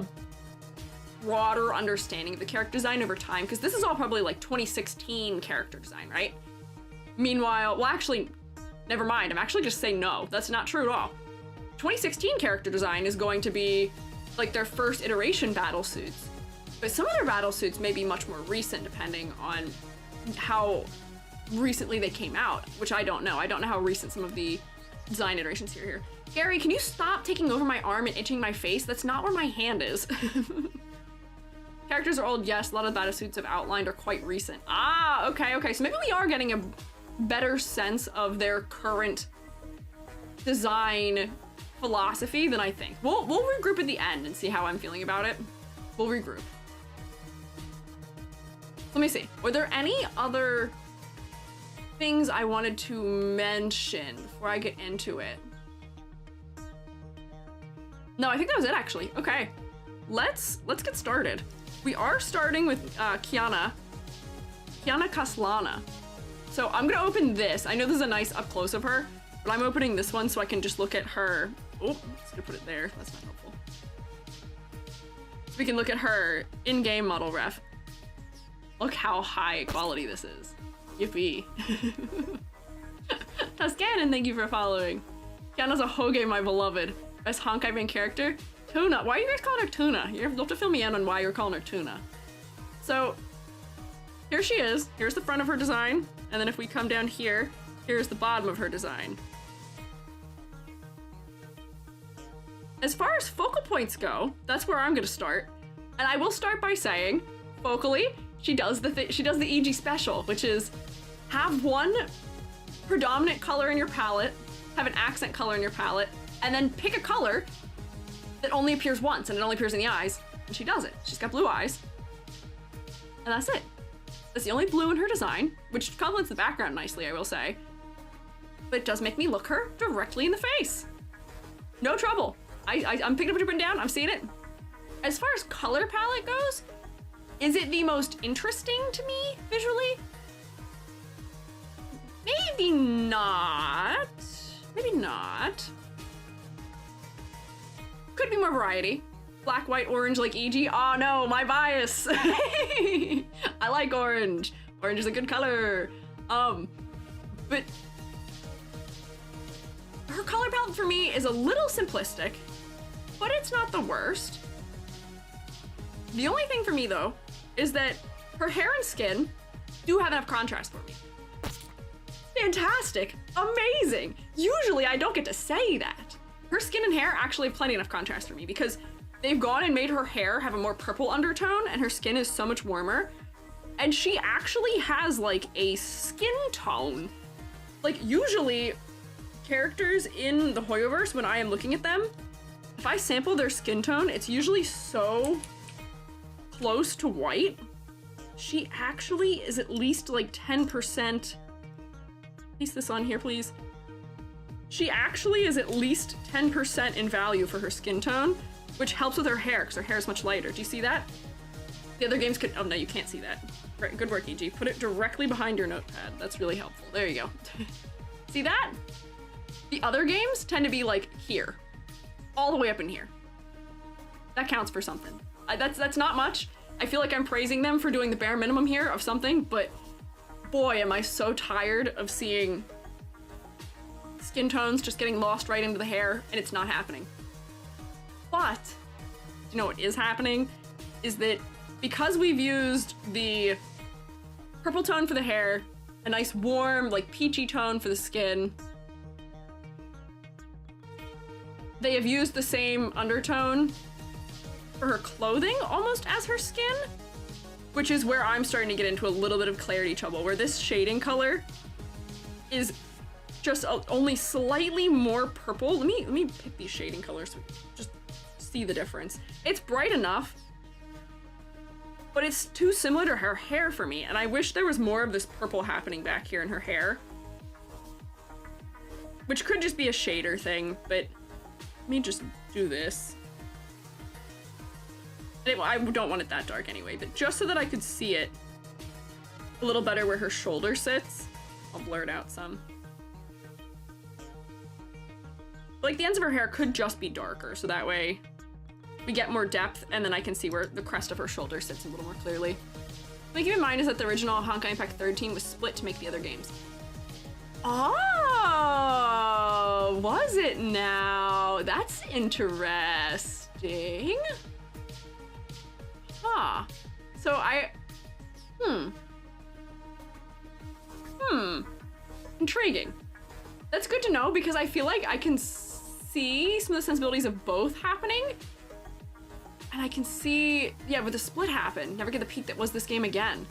broader understanding of the character design over time, because this is all probably like 2016 character design, right? Meanwhile, well, actually, never mind. I'm actually just saying no. That's not true at all. 2016 character design is going to be like their first iteration battle suits. But some of their battle suits may be much more recent, depending on how recently they came out, which I don't know. I don't know how recent some of the design iterations here. Gary, can you stop taking over my arm and itching my face? That's not where my hand is. Characters are old, yes. A lot of the battle suits I've outlined are quite recent. Okay. So maybe we are getting a better sense of their current design philosophy than I think. We'll regroup at the end and see how I'm feeling about it. We'll regroup. Let me see. Were there any other things I wanted to mention before I get into it? No, I think that was it, actually. Okay, let's get started. We are starting with Kiana Kaslana. So I'm gonna open this. I know there's a nice up close of her, but I'm opening this one so I can just look at her. Oh, I'm just gonna put it there. That's not helpful. So we can look at her in-game model ref. Look how high quality this is. Yippee. Tuscanon, thank you for following. Kiana's a Hoge, my beloved. Best Honkai main character? Tuna. Why are you guys calling her Tuna? You'll have to fill me in on why you're calling her Tuna. So, here she is. Here's the front of her design. And then if we come down here, here's the bottom of her design. As far as focal points go, that's where I'm gonna start. And I will start by saying, focally, she does the EG special, which is have one predominant color in your palette, have an accent color in your palette, and then pick a color that only appears once, and it only appears in the eyes, and she does it. She's got blue eyes, and that's it. That's the only blue in her design, which complements the background nicely, I will say. but it does make me look her directly in the face. No trouble. I'm picking up what you're putting down. I'm seeing it. As far as color palette goes, is it the most interesting to me visually? Maybe not. Maybe not. Could be more variety. Black, white, orange like EG. Oh no, my bias. I like orange. Orange is a good color. But her color palette for me is a little simplistic, but it's not the worst. The only thing for me though is that her hair and skin do have enough contrast for me. Fantastic, amazing. Usually I don't get to say that. Her skin and hair actually have plenty enough contrast for me because they've gone and made her hair have a more purple undertone and her skin is so much warmer. And she actually has like a skin tone. Like usually characters in the hoyoverse, when I am looking at them, if I sample their skin tone, it's usually so close to white. She actually is at least like 10%. Place this on here, please. She actually is at least 10% in value for her skin tone, which helps with her hair because her hair is much lighter. Do you see that? The other games could, oh no, you can't see that. Right, good work, EG. Put it directly behind your notepad. That's really helpful. There you go. See that? The other games tend to be like here, all the way up in here. That counts for something. That's not much. I feel like I'm praising them for doing the bare minimum here of something, but boy, am I so tired of seeing skin tones just getting lost right into the hair, and it's not happening. But, you know what is happening? Is that because we've used the purple tone for the hair, a nice warm, like peachy tone for the skin, they have used the same undertone for her clothing almost as her skin, which is where I'm starting to get into a little bit of clarity trouble, where this shading color is just only slightly more purple. Let me pick these shading colors so we just see the difference. It's bright enough, but it's too similar to her hair for me, and I wish there was more of this purple happening back here in her hair, which could just be a shader thing, but let me just do this. I don't want it that dark anyway, but just so that I could see it a little better where her shoulder sits, I'll blur it out some. Like the ends of her hair could just be darker, so that way we get more depth, and then I can see where the crest of her shoulder sits a little more clearly. What I keep in mind is that the original Honkai Impact 3rd team was split to make the other games. Oh, was it now? That's interesting. Huh. So intriguing. That's good to know because I feel like I can see some of the sensibilities of both happening. And I can see, yeah, with the split happen, never get the peak that was this game again.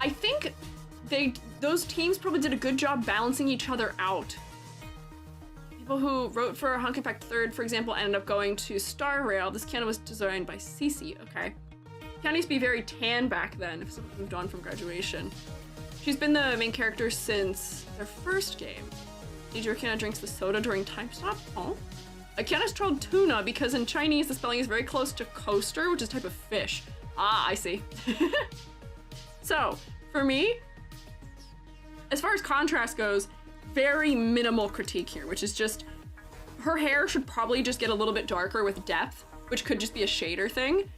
I think those teams probably did a good job balancing each other out. People who wrote for Honkai Impact 3rd, for example, ended up going to Star Rail. This Kiana was designed by Cici, okay? Kiana used to be very tan back then, if someone moved on from graduation. She's been the main character since their first game. Teacher Kiana drinks the soda during time stop. Oh. Kiana's trolled tuna because in Chinese the spelling is very close to coaster, which is a type of fish. Ah, I see. So, for me, as far as contrast goes, very minimal critique here, which is just her hair should probably just get a little bit darker with depth, which could just be a shader thing,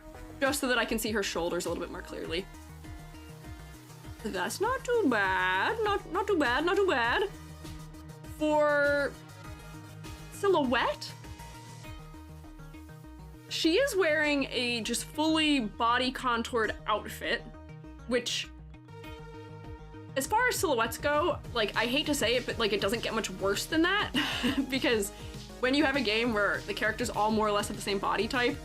just so that I can see her shoulders a little bit more clearly. That's not too bad. Not too bad, not too bad. For silhouette, she is wearing a just fully body contoured outfit, which, as far as silhouettes go, like, I hate to say it, but like it doesn't get much worse than that because when you have a game where the characters all more or less have the same body type,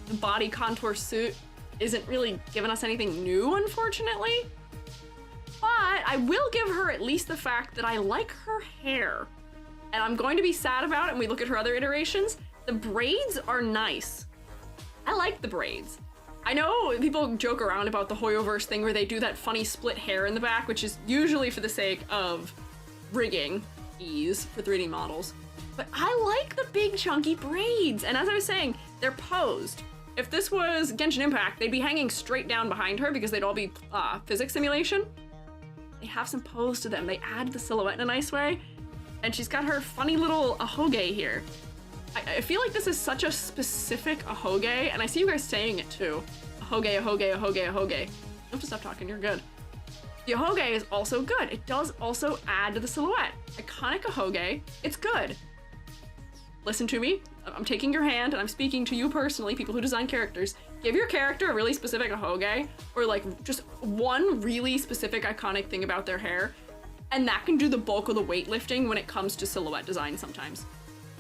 the body contour suit isn't really giving us anything new, unfortunately. But I will give her at least the fact that I like her hair, and I'm going to be sad about it when we look at her other iterations. The braids are nice. I like the braids. I know people joke around about the hoyoverse thing where they do that funny split hair in the back, which is usually for the sake of rigging ease for 3D models. But I like the big chunky braids, and as I was saying, they're posed. If this was Genshin Impact, they'd be hanging straight down behind her because they'd all be physics simulation. They have some pose to them. They add the silhouette in a nice way, and she's got her funny little ahoge here. I feel like this is such a specific ahoge, and I see you guys saying it too. Ahoge, ahoge, ahoge, ahoge. You have to stop talking, you're good. The ahoge is also good. It does also add to the silhouette. Iconic ahoge, it's good. Listen to me, I'm taking your hand and I'm speaking to you personally, people who design characters. Give your character a really specific ahoge, or like just one really specific iconic thing about their hair, and that can do the bulk of the weightlifting when it comes to silhouette design sometimes.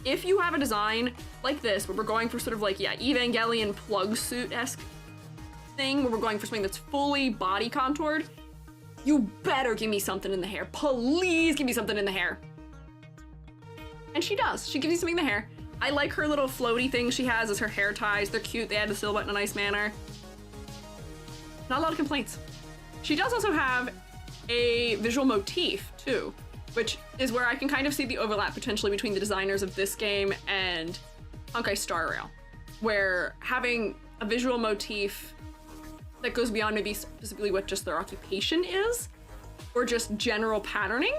If you have a design like this, where we're going for sort of like, yeah, Evangelion plug suit-esque thing, where we're going for something that's fully body contoured, you better give me something in the hair. Please give me something in the hair. And she does. She gives you something in the hair. I like her little floaty thing she has as her hair ties. They're cute. They add the silhouette in a nice manner. Not a lot of complaints. She does also have a visual motif too, which is where I can kind of see the overlap potentially between the designers of this game and Honkai Star Rail, where having a visual motif that goes beyond maybe specifically what just their occupation is, or just general patterning,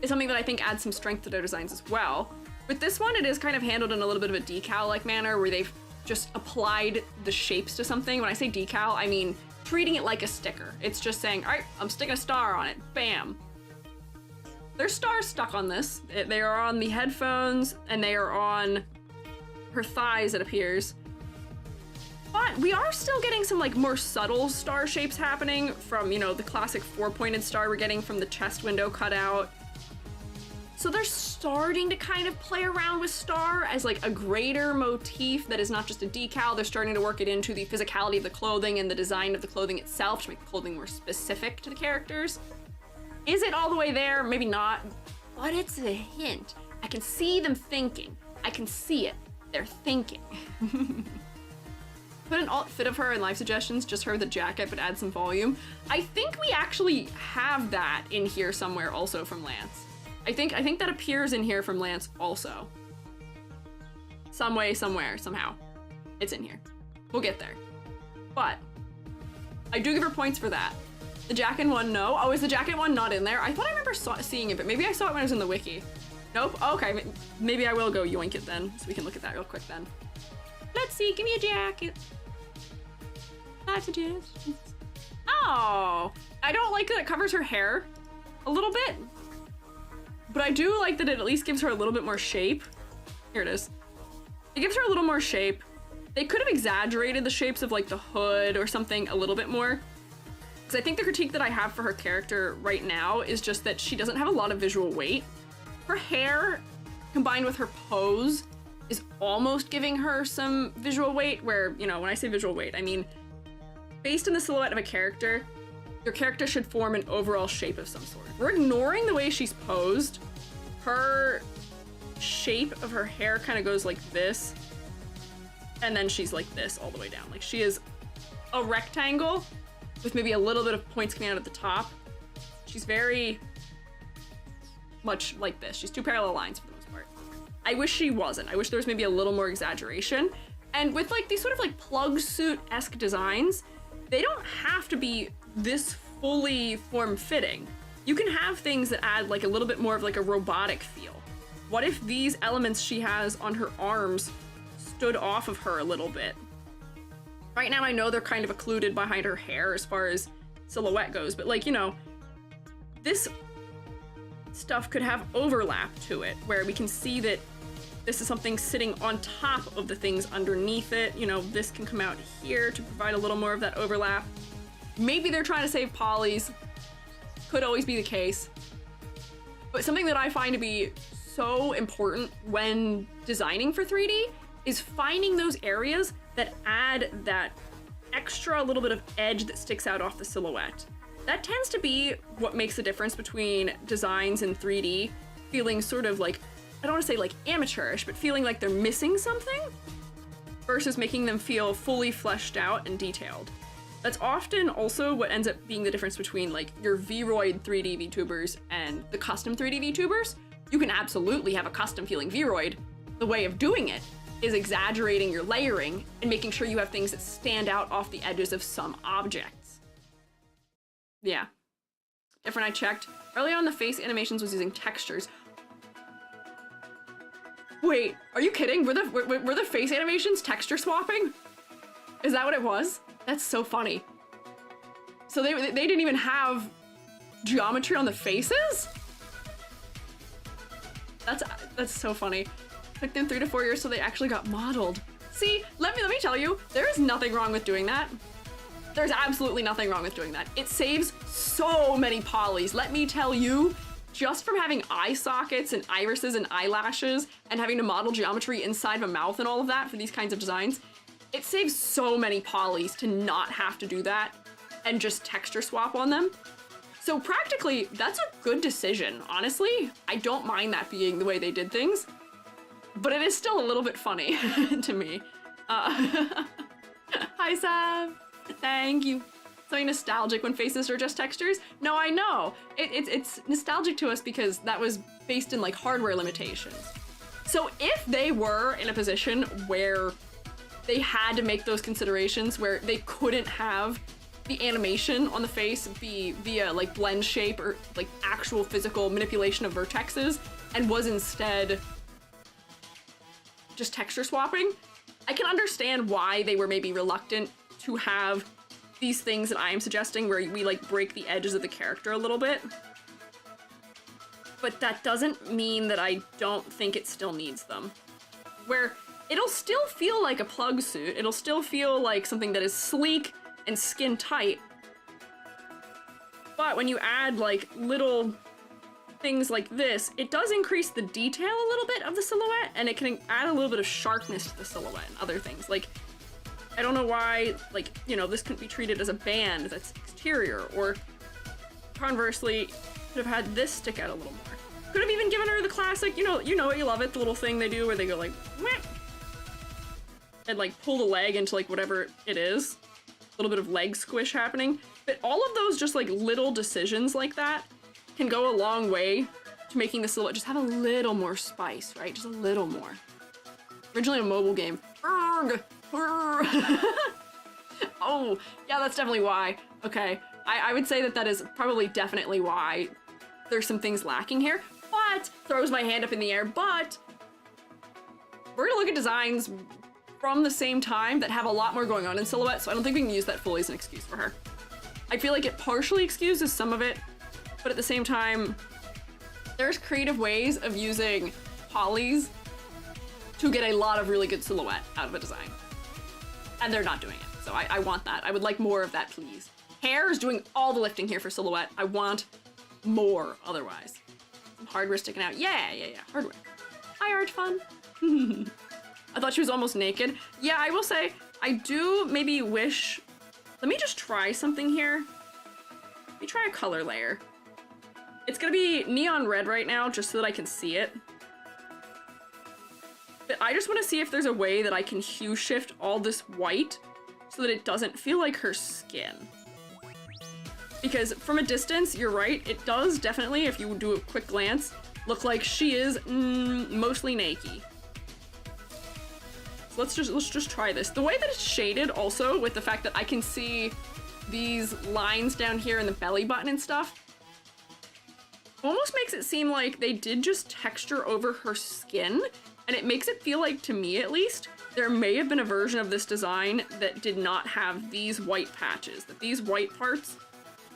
is something that I think adds some strength to their designs as well. With this one, it is kind of handled in a little bit of a decal-like manner where they've just applied the shapes to something. When I say decal, I mean treating it like a sticker. It's just saying, all right, I'm sticking a star on it, bam. There's stars stuck on this. They are on the headphones and they are on her thighs, it appears. But we are still getting some like more subtle star shapes happening from, you know, the classic 4-pointed star we're getting from the chest window cutout. So they're starting to kind of play around with star as like a greater motif that is not just a decal. They're starting to work it into the physicality of the clothing and the design of the clothing itself to make the clothing more specific to the characters. Is it all the way there? Maybe not, but it's a hint. I can see them thinking. I can see it. They're thinking. Put an alt fit of her in live suggestions, just her with a jacket, but add some volume. I think we actually have that in here somewhere also from Lance. I think that appears in here from Lance also. Some way, somewhere, somehow. It's in here. We'll get there. But I do give her points for that. The jacket one, no. Oh, is the jacket one not in there? I thought I remember seeing it, but maybe I saw it when I was in the wiki. Nope. Okay, maybe I will go yoink it then, so we can look at that real quick then. Let's see, give me a jacket. 5 suggestions. Oh, I don't like that it covers her hair a little bit, but I do like that it at least gives her a little bit more shape. Here it is. It gives her a little more shape. They could have exaggerated the shapes of like the hood or something a little bit more. Because I think the critique that I have for her character right now is just that she doesn't have a lot of visual weight. Her hair, combined with her pose, is almost giving her some visual weight where, you know, when I say visual weight, I mean, based on the silhouette of a character, your character should form an overall shape of some sort. We're ignoring the way she's posed. Her shape of her hair kind of goes like this, and then she's like this all the way down. Like she is a rectangle with maybe a little bit of points coming out at the top. She's very much like this. She's 2 parallel lines for the most part. I wish she wasn't. I wish there was maybe a little more exaggeration. And with like these sort of like plug suit-esque designs, they don't have to be this fully form-fitting. You can have things that add like a little bit more of like a robotic feel. What if these elements she has on her arms stood off of her a little bit? Right now I know they're kind of occluded behind her hair as far as silhouette goes, but like, you know, this stuff could have overlap to it where we can see that this is something sitting on top of the things underneath it. You know, this can come out here to provide a little more of that overlap. Maybe they're trying to save polys. Could always be the case. But something that I find to be so important when designing for 3D is finding those areas that add that extra little bit of edge that sticks out off the silhouette. That tends to be what makes the difference between designs in 3D feeling sort of like, I don't want to say like amateurish, but feeling like they're missing something, versus making them feel fully fleshed out and detailed. That's often also what ends up being the difference between like your Vroid 3D VTubers and the custom 3D VTubers. You can absolutely have a custom feeling Vroid. The way of doing it is exaggerating your layering and making sure you have things that stand out off the edges of some objects. Yeah. Different I checked. Early on, the face animations was using textures. Wait, are you kidding? Were the face animations texture swapping? Is that what it was? That's so funny. So they didn't even have geometry on the faces? That's so funny. Took them 3 to 4 years so they actually got modeled. See, let me tell you, there is nothing wrong with doing that. There's absolutely nothing wrong with doing that. It saves so many polys. Let me tell you, just from having eye sockets and irises and eyelashes and having to model geometry inside of a mouth and all of that for these kinds of designs, it saves so many polys to not have to do that and just texture swap on them. So practically, that's a good decision, honestly. I don't mind that being the way they did things, but it is still a little bit funny to me. Hi, Sav. Thank you. Something nostalgic when faces are just textures? No, I know. It's nostalgic to us because that was based in like hardware limitations. So if they were in a position where they had to make those considerations where they couldn't have the animation on the face be via like blend shape or like actual physical manipulation of vertexes and was instead just texture swapping, I can understand why they were maybe reluctant to have these things that I am suggesting where we like break the edges of the character a little bit. But that doesn't mean that I don't think it still needs them. Where it'll still feel like a plug suit, it'll still feel like something that is sleek and skin tight. But when you add like little things like this, it does increase the detail a little bit of the silhouette and it can add a little bit of sharpness to the silhouette and other things. Like, I don't know why, like, you know, this couldn't be treated as a band that's exterior, or conversely, could have had this stick out a little more. Could have even given her the classic, you know what, you love it, the little thing they do where they go like, whap, and like pull the leg into like whatever it is. A little bit of leg squish happening. But all of those just like little decisions like that can go a long way to making the silhouette just have a little more spice, right? Just a little more. Originally a mobile game. Urgh. Oh, yeah, that's definitely why. Okay, I would say that is probably definitely why there's some things lacking here, but throws my hand up in the air, but we're gonna look at designs from the same time that have a lot more going on in silhouette, so I don't think we can use that fully as an excuse for her. I feel like it partially excuses some of it, but at the same time, there's creative ways of using polys to get a lot of really good silhouette out of a design. And they're not doing it, so I want that. I would like more of that, please. Hair is doing all the lifting here for silhouette. I want more otherwise. Some hardware sticking out. Yeah, hardware. Hi, Arch Fun. I thought she was almost naked. Yeah, I will say, I do maybe wish... Let me just try something here. Let me try a color layer. It's gonna be neon red right now, just so that I can see it. But I just want to see if there's a way that I can hue shift all this white so that it doesn't feel like her skin. Because from a distance, you're right, it does definitely, if you do a quick glance, look like she is mostly naked. So let's just try this. The way that it's shaded also, with the fact that I can see these lines down here in the belly button and stuff, almost makes it seem like they did just texture over her skin. And it makes it feel like, to me at least, there may have been a version of this design that did not have these white patches, that these white parts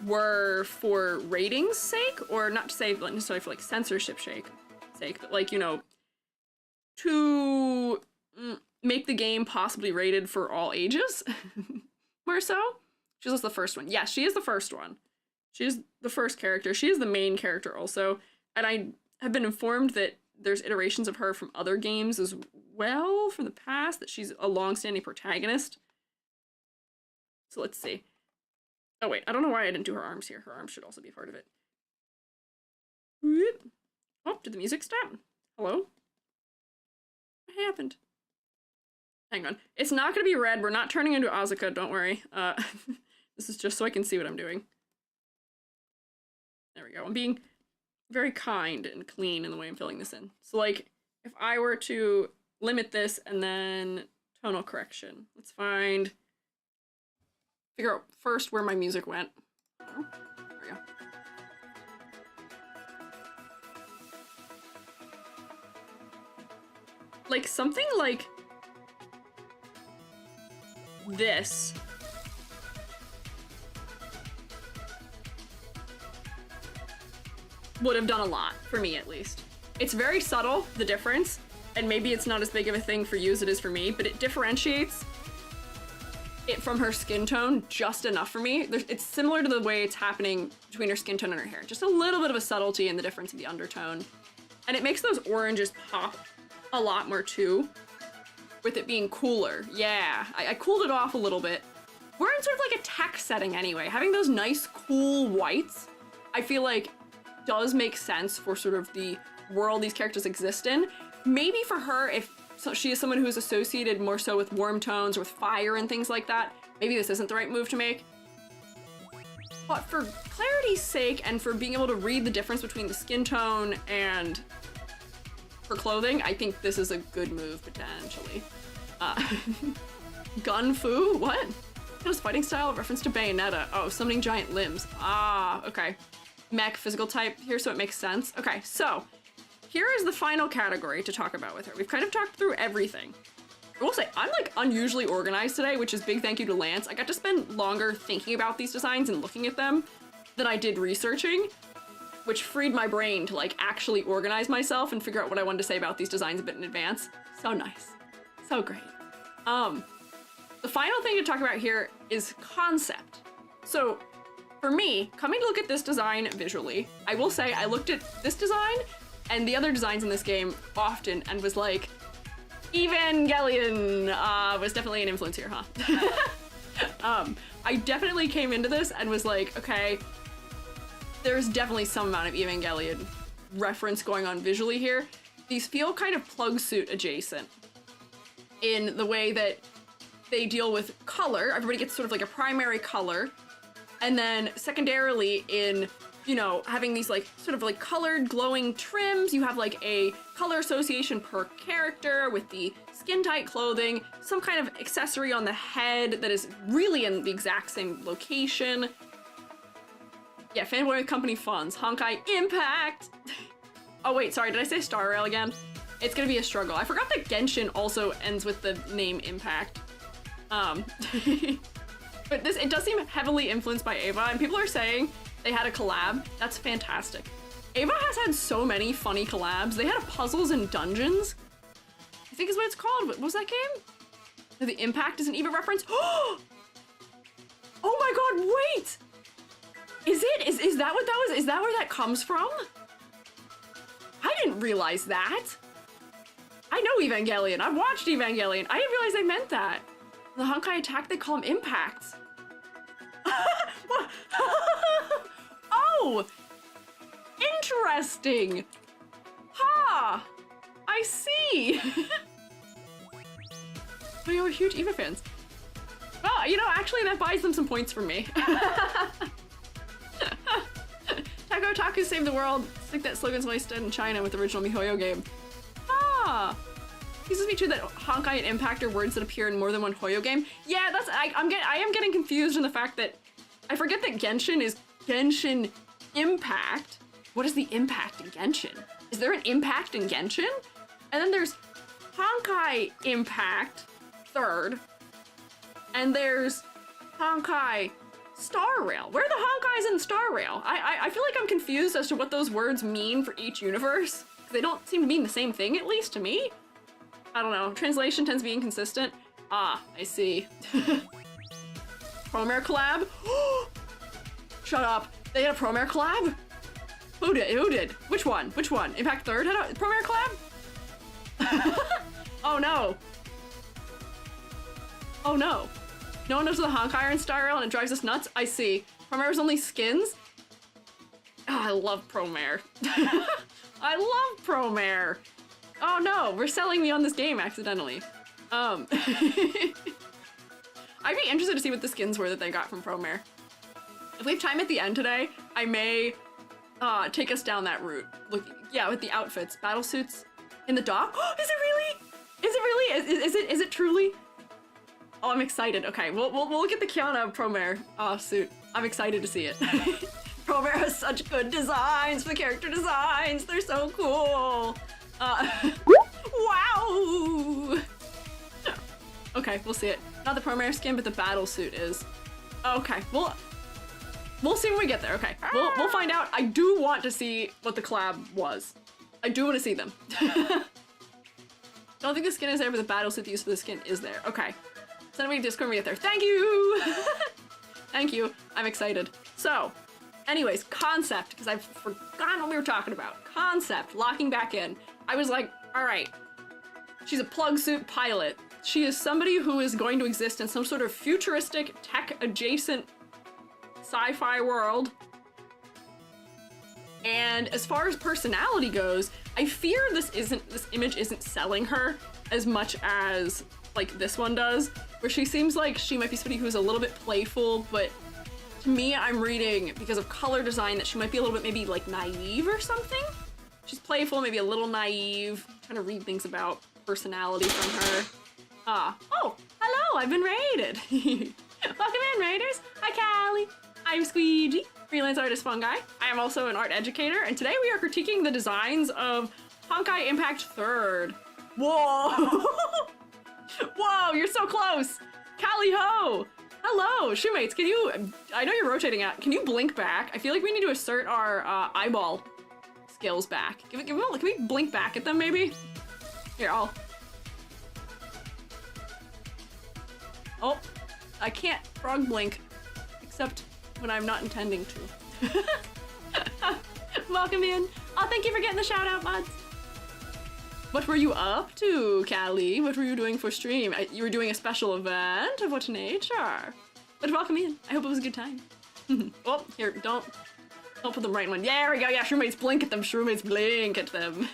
were for rating's sake, or not to say necessarily for like censorship sake, but like, you know, to make the game possibly rated for all ages, more so. She's also the first one. Yeah, she is the first one. She is the first character. She is the main character also. And I have been informed that there's iterations of her from other games as well from the past, that she's a long-standing protagonist. So let's see. Oh wait, I don't know why I didn't do her arms here. Her arms should also be a part of it. Oh, did the music stop? Hello? What happened? Hang on. It's not gonna be red. We're not turning into Asuka, don't worry. This is just so I can see what I'm doing. There we go. I'm being very kind and clean in the way I'm filling this in. So, like, if I were to limit this and then tonal correction, let's figure out first where my music went. Oh, there we go. Like, something like this would have done a lot, for me at least. It's very subtle, the difference, and maybe it's not as big of a thing for you as it is for me, but it differentiates it from her skin tone just enough for me. It's similar to the way it's happening between her skin tone and her hair. Just a little bit of a subtlety in the difference of the undertone. And it makes those oranges pop a lot more too, with it being cooler. Yeah, I cooled it off a little bit. We're in sort of like a tech setting anyway. Having those nice, cool whites, I feel like does make sense for sort of the world these characters exist in. Maybe for her, if she is someone who is associated more so with warm tones or with fire and things like that, maybe this isn't the right move to make. But for clarity's sake and for being able to read the difference between the skin tone and her clothing, I think this is a good move, potentially. Gun Fu? What? His fighting style, reference to Bayonetta. Oh, summoning giant limbs. Ah, okay. Mech physical type here, so it makes sense. Okay, so here is the final category to talk about with her. We've kind of talked through everything. I will say, I'm like unusually organized today, which is big thank you to Lance. I got to spend longer thinking about these designs and looking at them than I did researching, which freed my brain to like actually organize myself and figure out what I wanted to say about these designs a bit in advance. So nice. So great. The final thing to talk about here is concept. So for me, coming to look at this design visually, I will say I looked at this design and the other designs in this game often and was like, Evangelion was definitely an influence here, huh? I definitely came into this and was like, okay, there's definitely some amount of Evangelion reference going on visually here. These feel kind of plug suit adjacent in the way that they deal with color. Everybody gets sort of like a primary color. And then secondarily in, you know, having these like sort of like colored glowing trims, you have like a color association per character with the skin tight clothing, some kind of accessory on the head that is really in the exact same location. Yeah, Fanboy with Company funds, Honkai Impact. Oh wait, sorry, did I say Star Rail again? It's gonna be a struggle. I forgot that Genshin also ends with the name Impact. But it does seem heavily influenced by Ava, and people are saying they had a collab. That's fantastic. Ava has had so many funny collabs. They had a Puzzles and Dungeons, I think is what it's called. What was that game? The Impact is an Eva reference. Oh my god, wait! Is that what that was? Is that where that comes from? I didn't realize that. I know Evangelion. I've watched Evangelion. I didn't realize they meant that. The Honkai attack, they call them impacts. Oh! Interesting! Ha! I see! We are huge Eva fans. Well, you know, actually that buys them some points from me. Taco Taku saved the world. I think that slogan's only stood in China with the original MiHoYo game. Ah! This is me too that Honkai and Impact are words that appear in more than one Hoyo game. Yeah, that's I am getting confused in the fact that I forget that Genshin is Genshin Impact. What is the impact in Genshin? Is there an impact in Genshin? And then there's Honkai Impact 3rd. And there's Honkai Star Rail. Where are the Honkais in Star Rail? I feel like I'm confused as to what those words mean for each universe. They don't seem to mean the same thing, at least to me. I don't know. Translation tends to be inconsistent. Ah, I see. Promare collab? Shut up. They had a Promare collab? Who did? Who did? Which one? Which one? Impact 3rd had a Promare collab? Oh no. Oh no. No one knows what the Honkai are in Star Rail and it drives us nuts? I see. Promare's only skins? Oh, I love Promare. I love Promare. Oh no, we're selling me on this game accidentally. I'd be interested to see what the skins were that they got from Promare. If we have time at the end today, I may take us down that route. Look, yeah, with the outfits, battle suits in the dock. Is it really? Is it really? Is it truly? Oh, I'm excited. Okay, we'll look at the Kiana Promare suit. I'm excited to see it. Promare has such good designs, the character designs. They're so cool. Wow. Okay, we'll see it. Not the Promare skin, but the battle suit is. Okay, we'll see when we get there. Okay, we'll find out. I do want to see what the collab was. I do want to see them. Don't think the skin is there, but the battle suit, the use of the skin is there. Okay. Send me a Discord when we get there. Thank you! Thank you. I'm excited. So, anyways, concept, because I've forgotten what we were talking about. Concept, locking back in. I was like, all right, she's a plug suit pilot. She is somebody who is going to exist in some sort of futuristic, tech-adjacent sci-fi world. And as far as personality goes, I fear this image isn't selling her as much as like this one does, where she seems like she might be somebody who's a little bit playful, but to me, I'm reading, because of color design, that she might be a little bit maybe like naive or something. She's playful, maybe a little naive, trying to read things about personality from her. Oh, hello, I've been raided. Welcome in, raiders. Hi, Callie. I'm Squiiji, freelance artist Fungi. I am also an art educator, and today we are critiquing the designs of Honkai Impact 3rd. Whoa! Whoa, you're so close! Callie ho! Hello, shoemates, can you, I know you're rotating out, can you blink back? I feel like we need to assert our eyeball skills back. Can we blink back at them maybe? Here, Oh, I can't frog blink, except when I'm not intending to. Welcome in. Oh, thank you for getting the shout out, buds. What were you up to, Callie? What were you doing for stream? You were doing a special event? Of what nature? But welcome in. I hope it was a good time. Oh, here, don't put them right in one. There we go. Yeah, shroommates blink at them. Shroommates blink at them.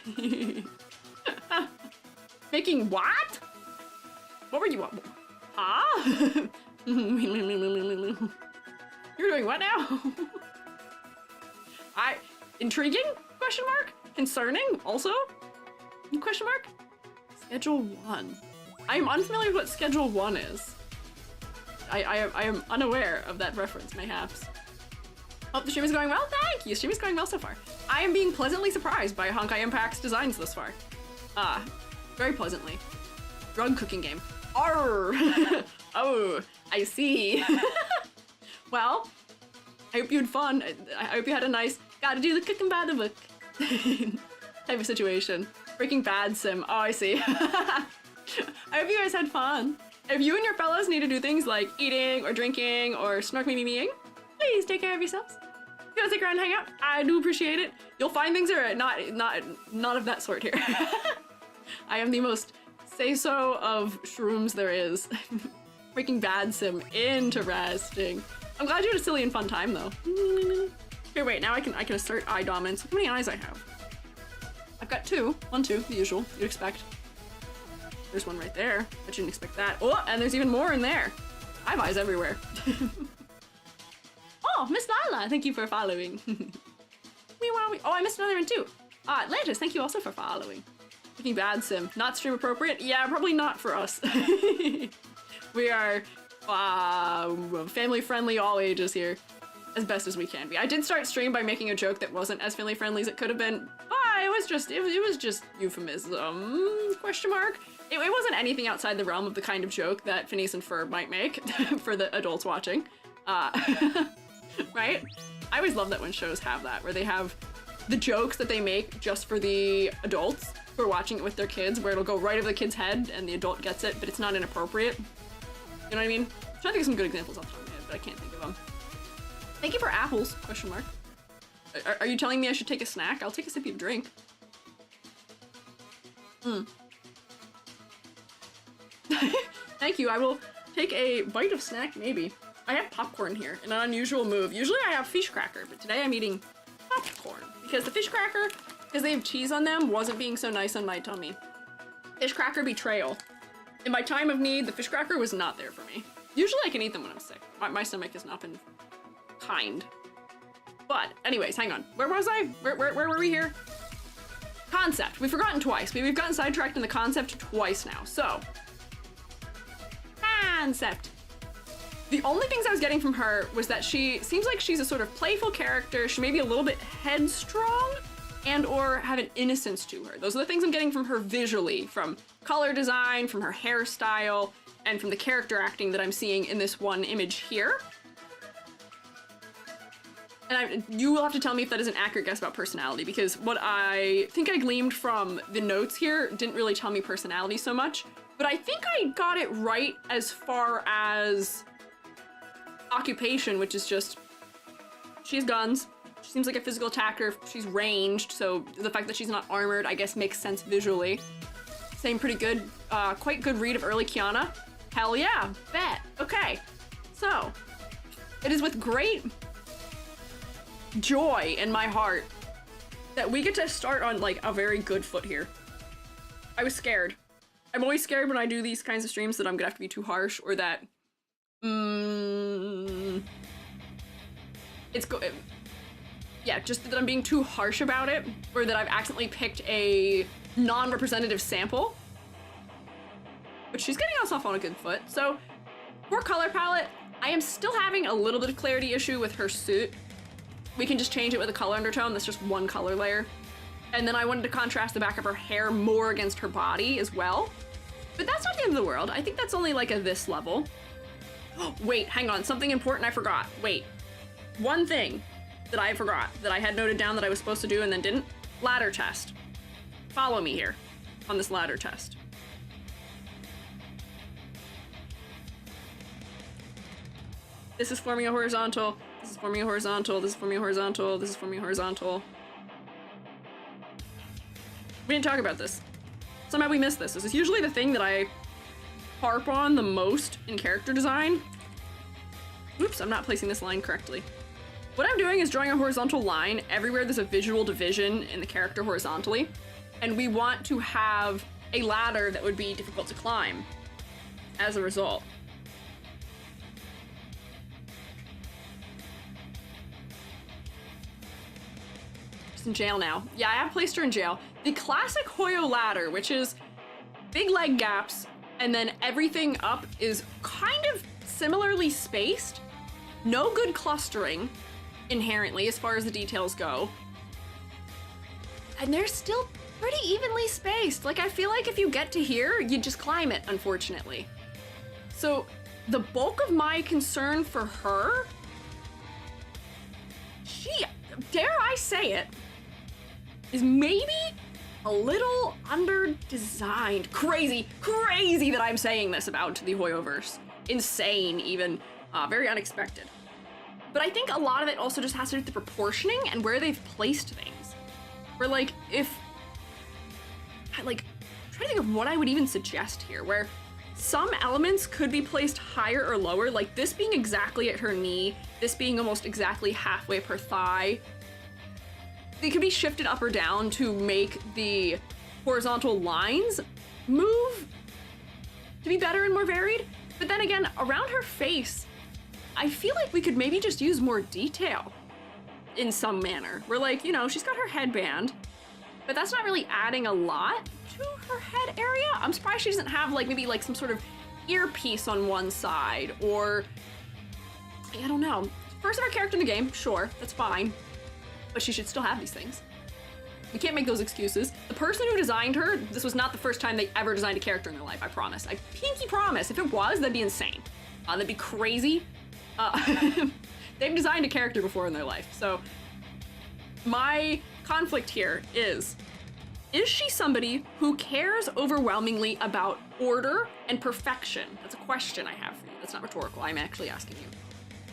Making what? What were you up? Huh? You're doing what now? Intriguing? Question mark? Concerning? Also? Question mark? Schedule 1. I am unfamiliar with what Schedule 1 is. I am unaware of that reference, mayhaps. Hope the stream is going well. Thank you. Stream is going well so far. I am being pleasantly surprised by Honkai Impact's designs thus far. Very pleasantly. Drug cooking game. Arr! Oh, I see. Well, I hope you had fun. I hope you had a nice, gotta do the cooking by the book type of situation. Breaking Bad sim. Oh, I see. I hope you guys had fun. If you and your fellows need to do things like eating or drinking or snark me-me-meing, please take care of yourselves. If you want to stick around and hang out, I do appreciate it. You'll find things that are not of that sort here. I am the most say-so of shrooms there is. Breaking Bad sim. Interesting. I'm glad you had a silly and fun time though. Here, wait, now I can assert eye dominance. How many eyes I have? I've got 2. 1, 2, the usual, you'd expect. There's one right there. I shouldn't expect that. Oh, and there's even more in there. I have eyes everywhere. Oh, Miss Lala, thank you for following. Oh, I missed another one too. Atlantis, thank you also for following. Breaking Bad sim. Not stream appropriate? Yeah, probably not for us. We are family friendly, all ages here. As best as we can be. I did start stream by making a joke that wasn't as family friendly as it could have been. It was just euphemism, question mark. It wasn't anything outside the realm of the kind of joke that Phineas and Ferb might make for the adults watching. Right? I always love that when shows have that, where they have the jokes that they make just for the adults who are watching it with their kids, where it'll go right over the kid's head and the adult gets it, but it's not inappropriate. You know what I mean? I'm trying to think of some good examples off the top of my head, but I can't think of them. Thank you for apples, question mark. Are you telling me I should take a snack? I'll take a sip of drink. Thank you, I will take a bite of snack, maybe. I have popcorn here, in an unusual move. Usually I have fish cracker, but today I'm eating popcorn. Because the fish cracker, because they have cheese on them, wasn't being so nice on my tummy. Fish cracker betrayal. In my time of need, the fish cracker was not there for me. Usually I can eat them when I'm sick. My stomach has not been kind. But anyways, hang on. Where was I? Where were we here? Concept. We've forgotten twice. We've gotten sidetracked in the concept twice now. So, concept. The only things I was getting from her was that she seems like she's a sort of playful character. She may be a little bit headstrong and or have an innocence to her. Those are the things I'm getting from her visually, from color design, from her hairstyle, and from the character acting that I'm seeing in this one image here. And you will have to tell me if that is an accurate guess about personality, because what I think I gleaned from the notes here didn't really tell me personality so much, but I think I got it right as far as occupation, which is just, she has guns. She seems like a physical attacker. She's ranged, so the fact that she's not armored, I guess, makes sense visually. Same pretty good, quite good read of early Kiana. Hell yeah, bet. Okay, so it is with great joy in my heart that we get to start on like a very good foot here. I was scared. I'm always scared when I do these kinds of streams that I'm gonna have to be too harsh, or that yeah, just that I'm being too harsh about it, or that I've accidentally picked a non-representative sample. But she's getting us off on a good foot. So for color palette, I am still having a little bit of clarity issue with her suit. We can just change it with a color undertone. That's just one color layer. And then I wanted to contrast the back of her hair more against her body as well. But that's not the end of the world. I think that's only like a this level. Wait, hang on, something important I forgot. Wait, one thing that I forgot that I had noted down that I was supposed to do and then didn't. Ladder test. Follow me here on this ladder test. This is forming a horizontal. This is forming a horizontal. This is forming a horizontal. This is forming a horizontal. We didn't talk about this. Somehow we missed this. This is usually the thing that I harp on the most in character design. Oops, I'm not placing this line correctly. What I'm doing is drawing a horizontal line everywhere there's a visual division in the character horizontally, and we want to have a ladder that would be difficult to climb as a result. She's in jail now. Yeah, I have placed her in jail. The classic Hoyo ladder, which is big leg gaps, and then everything up is kind of similarly spaced. No good clustering inherently as far as the details go. And they're still pretty evenly spaced. Like, I feel like if you get to here, you just climb it, unfortunately. So the bulk of my concern for her, she, dare I say it, is maybe a little under-designed. Crazy that I'm saying this about the hoyoverse. Insane, even. Very unexpected. But I think a lot of it also just has to do with the proportioning and where they've placed things. Where, like, if... Like, I'm trying to think of what I would even suggest here, where some elements could be placed higher or lower, like this being exactly at her knee, this being almost exactly halfway up her thigh. They could be shifted up or down to make the horizontal lines move to be better and more varied. But then again, around her face, I feel like we could maybe just use more detail in some manner. Where, like, you know, she's got her headband, but that's not really adding a lot to her head area. I'm surprised she doesn't have, like, maybe like some sort of earpiece on one side, or I don't know. First ever character in the game, sure, that's fine. But she should still have these things. We can't make those excuses. The person who designed her, this was not the first time they ever designed a character in their life, I promise. I pinky promise. If it was, that'd be insane. That'd be crazy. They've designed a character before in their life. So my conflict here is she somebody who cares overwhelmingly about order and perfection? That's a question I have for you. That's not rhetorical. I'm actually asking you.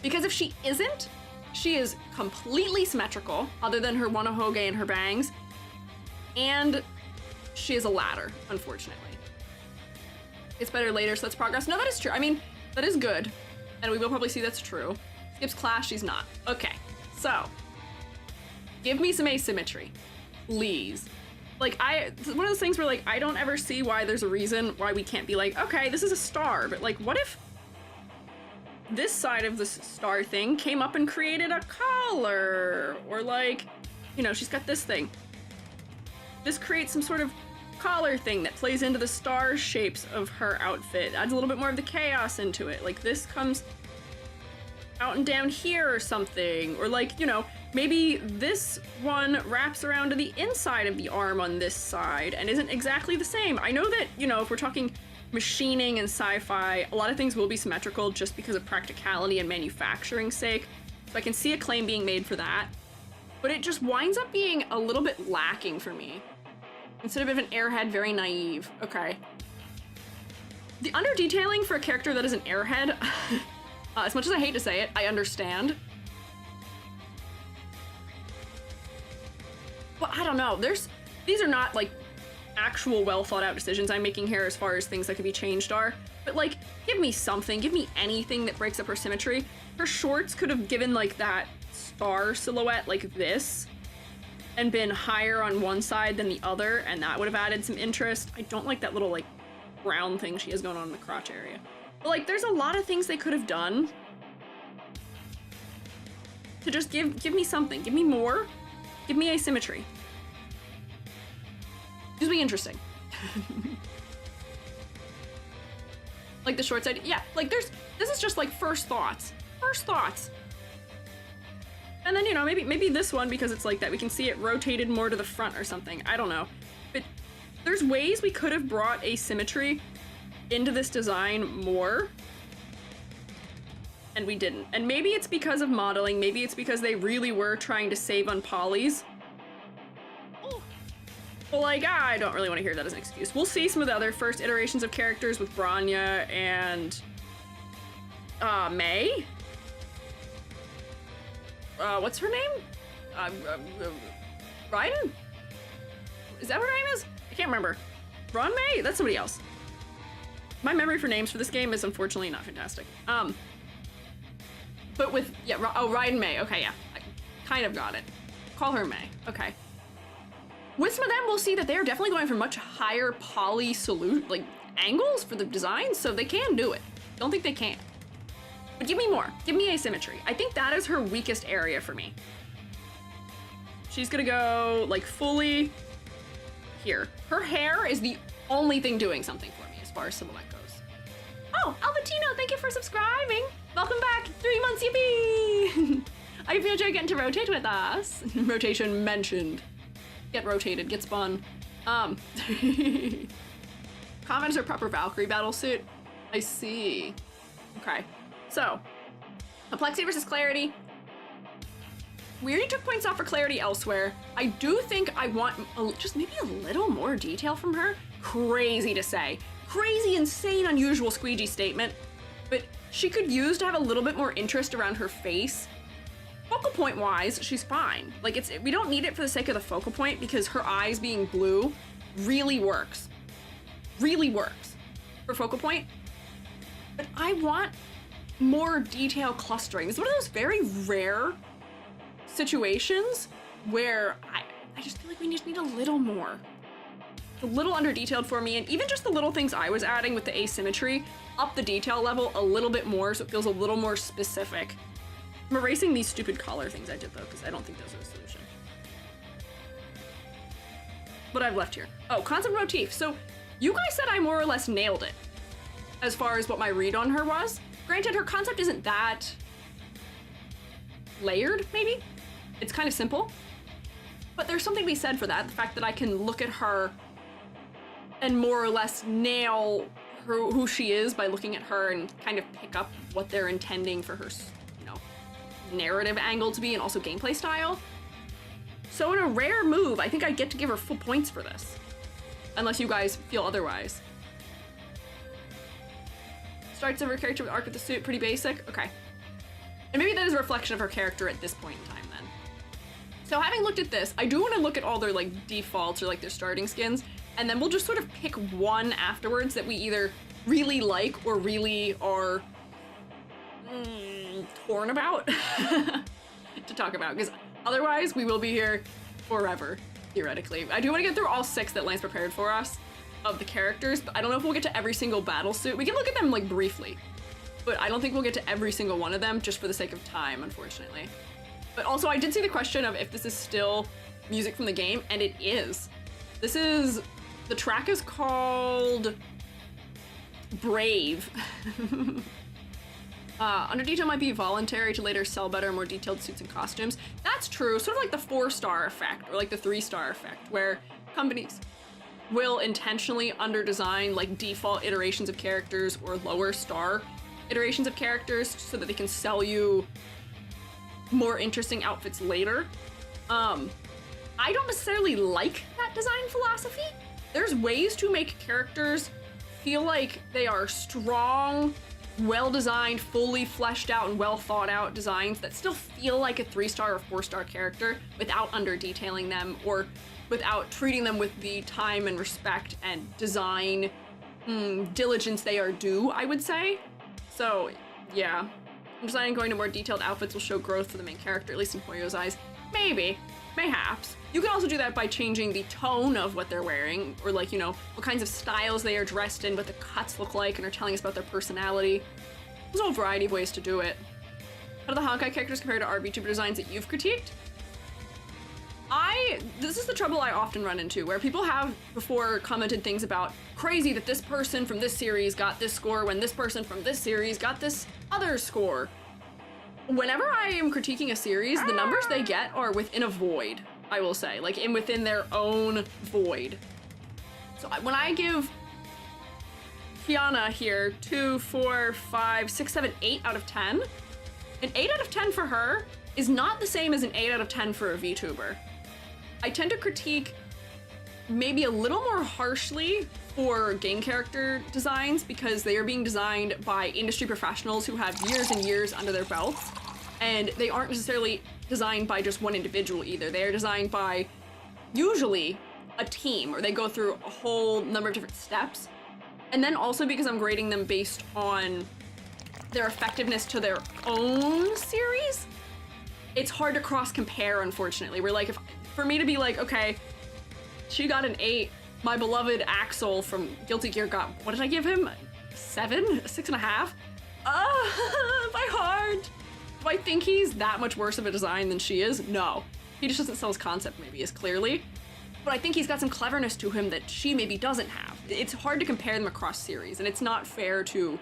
Because if she isn't, she is completely symmetrical, other than her Wanohoge and her bangs, and she is a ladder, unfortunately. It's better later, so that's progress. No, that is true. I mean, that is good, and we will probably see that's true. Skips class, she's not. Okay, so give me some asymmetry, please. Like, it's one of those things where, like, I don't ever see why there's a reason why we can't be like, okay, this is a star, but, like, what if this side of this star thing came up and created a collar? Or, like, you know, she's got this thing. This creates some sort of collar thing that plays into the star shapes of her outfit, adds a little bit more of the chaos into it. Like, this comes out and down here or something, or, like, you know, maybe this one wraps around to the inside of the arm on this side and isn't exactly the same. I know that, you know, if we're talking machining and sci-fi, a lot of things will be symmetrical just because of practicality and manufacturing's sake, so I can see a claim being made for that, but it just winds up being a little bit lacking for me. Instead of an airhead, very naive. Okay. The under-detailing for a character that is an airhead, as much as I hate to say it, I understand. Well, I don't know. These are not, like, actual well-thought-out decisions I'm making here as far as things that could be changed are. But, like, give me something. Give me anything that breaks up her symmetry. Her shorts could have given, like, that star silhouette like this and been higher on one side than the other, and that would have added some interest. I don't like that little, like, brown thing she has going on in the crotch area. But, like, there's a lot of things they could have done to just give me something. Give me more. Give me asymmetry. This will be interesting. Like the short side, yeah, like this is just like first thoughts. And then, you know, maybe this one, because it's like that, we can see it rotated more to the front or something. I don't know. But there's ways we could have brought asymmetry into this design more, and we didn't. And maybe it's because of modeling, maybe it's because they really were trying to save on polys. But, like, I don't really want to hear that as an excuse. We'll see some of the other first iterations of characters with Bronya and Mei. What's her name? Raiden? Is that what her name is? I can't remember. Ron Mei? That's somebody else. My memory for names for this game is unfortunately not fantastic. But with, yeah, Raiden Mei. Okay, yeah. I kind of got it. Call her Mei. Okay. With some of them, we'll see that they're definitely going for much higher poly angles for the design, so they can do it. Don't think they can't. But give me more. Give me asymmetry. I think that is her weakest area for me. She's gonna go, like, fully here. Her hair is the only thing doing something for me as far as silhouette goes. Oh, Albertino, thank you for subscribing. Welcome back. 3 months, yippee! I hope you enjoy getting to rotate with us. Rotation mentioned. Get rotated, get spun. Common is her proper Valkyrie battle suit. I see. Okay. So, complexity versus clarity. We already took points off for clarity elsewhere. I do think I want just maybe a little more detail from her. Crazy to say. Crazy, insane, unusual Squiiji statement. But she could use to have a little bit more interest around her face. Focal point wise, she's fine. Like, we don't need it for the sake of the focal point because her eyes being blue really works. Really works for focal point. But I want more detail clustering. It's one of those very rare situations where I just feel like we just need a little more. It's a little under detailed for me, and even just the little things I was adding with the asymmetry, up the detail level a little bit more so it feels a little more specific. I'm erasing these stupid collar things I did though, because I don't think those are the solution. What I've left here. Oh, concept motif. So you guys said I more or less nailed it as far as what my read on her was. Granted, her concept isn't that layered, maybe? It's kind of simple. But there's something to be said for that. The fact that I can look at her and more or less nail who she is by looking at her and kind of pick up what they're intending for her, you know, narrative angle to be and also gameplay style. So in a rare move, I think I get to give her full points for this. Unless you guys feel otherwise. Starts of her character with arc with the suit, pretty basic. Okay. And maybe that is a reflection of her character at this point in time then. So having looked at this, I do want to look at all their like defaults or like their starting skins, and then we'll just sort of pick one afterwards that we either really like or really are torn about to talk about, because otherwise we will be here forever. theoretically. I do want to get through all 6 that Lance prepared for us of the characters, but I don't know if we'll get to every single battle suit. We can look at them like briefly, but I don't think we'll get to every single one of them just for the sake of time, unfortunately. But also I did see the question of if this is still music from the game, and it is. This is, the track is called Brave. Under detail might be voluntary to later sell better, more detailed suits and costumes. That's true, sort of like the 4-star effect, or like the 3-star effect, where companies will intentionally under-design like default iterations of characters or lower star iterations of characters so that they can sell you more interesting outfits later. I don't necessarily like that design philosophy. There's ways to make characters feel like they are strong, well-designed, fully fleshed out, and well-thought-out designs that still feel like a 3-star or 4-star character without under-detailing them or without treating them with the time and respect and design diligence they are due, I would say. So, yeah. I'm deciding going to more detailed outfits will show growth for the main character, at least in Hoyo's eyes. Maybe. Mayhaps. You can also do that by changing the tone of what they're wearing, or like, you know, what kinds of styles they are dressed in, what the cuts look like, and are telling us about their personality. There's a whole variety of ways to do it. How do the Honkai characters compare to our VTuber designs that you've critiqued? This is the trouble I often run into, where people have before commented things about crazy that this person from this series got this score when this person from this series got this other score. Whenever I am critiquing a series, the numbers they get are within a void, I will say, like within their own void. So when I give Kiana here 2, 4, 5, 6, 7, 8 out of 10, an 8 out of 10 for her is not the same as an 8 out of 10 for a VTuber. I tend to critique maybe a little more harshly for game character designs because they are being designed by industry professionals who have years and years under their belts, and they aren't necessarily designed by just one individual either. They are designed by usually a team, or they go through a whole number of different steps. And then also because I'm grading them based on their effectiveness to their own series, it's hard to cross-compare, unfortunately. We're like, for me to be like, okay, she got an 8, my beloved Axel from Guilty Gear got, what did I give him? 7? 6.5? My heart! Do I think he's that much worse of a design than she is? No. He just doesn't sell his concept maybe as clearly. But I think he's got some cleverness to him that she maybe doesn't have. It's hard to compare them across series, and it's not fair to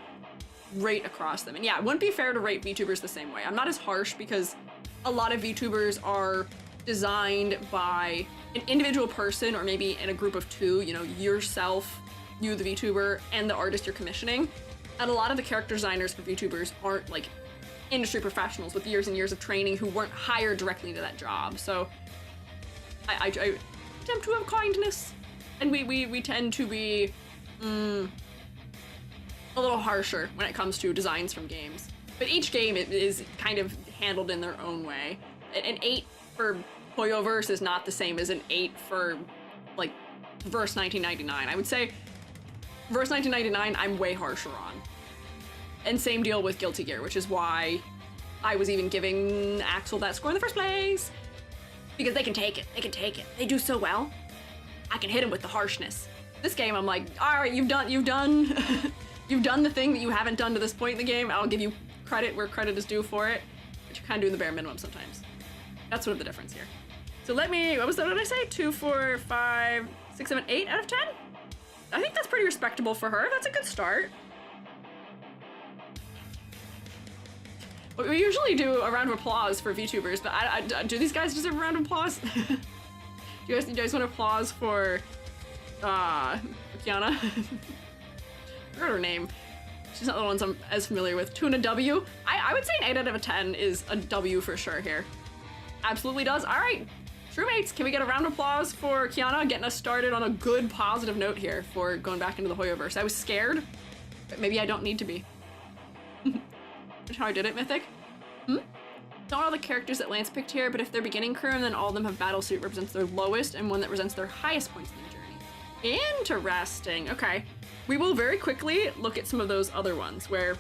rate across them. And yeah, it wouldn't be fair to rate VTubers the same way. I'm not as harsh because a lot of VTubers are designed by an individual person, or maybe in a group of 2, you know, yourself, you the VTuber, and the artist you're commissioning. And a lot of the character designers for VTubers aren't like industry professionals with years and years of training who weren't hired directly into that job. So I attempt to have kindness, and we tend to be a little harsher when it comes to designs from games. But each game is kind of handled in their own way. An 8 for hoyoverse is not the same as an 8 for like Verse 1999. I would say Verse 1999 I'm way harsher on. And same deal with Guilty Gear, which is why I was even giving Axel that score in the first place. Because they can take it. They can take it. They do so well. I can hit him with the harshness. This game, I'm like, all right, you've done you've done the thing that you haven't done to this point in the game. I'll give you credit where credit is due for it. But you're kind of doing the bare minimum sometimes. That's sort of the difference here. So let me, what did I say? 2, 4, 5, 6, 7, 8 out of 10? I think that's pretty respectable for her. That's a good start. We usually do a round of applause for VTubers, but do these guys deserve a round of applause? do you guys want applause for Kiana? I forgot her name. She's not the ones I'm as familiar with. Tuna W. I would say an 8 out of a 10 is a W for sure here. Absolutely does. All right, Truemates, can we get a round of applause for Kiana getting us started on a good positive note here for going back into the hoyoverse? I was scared, but maybe I don't need to be. That's how I did it, Mythic. Not all the characters that Lance picked here, but if they're beginning crew, and then all of them have battle suit represents their lowest and one that represents their highest points in their journey. Interesting. Okay. We will very quickly look at some of those other ones where,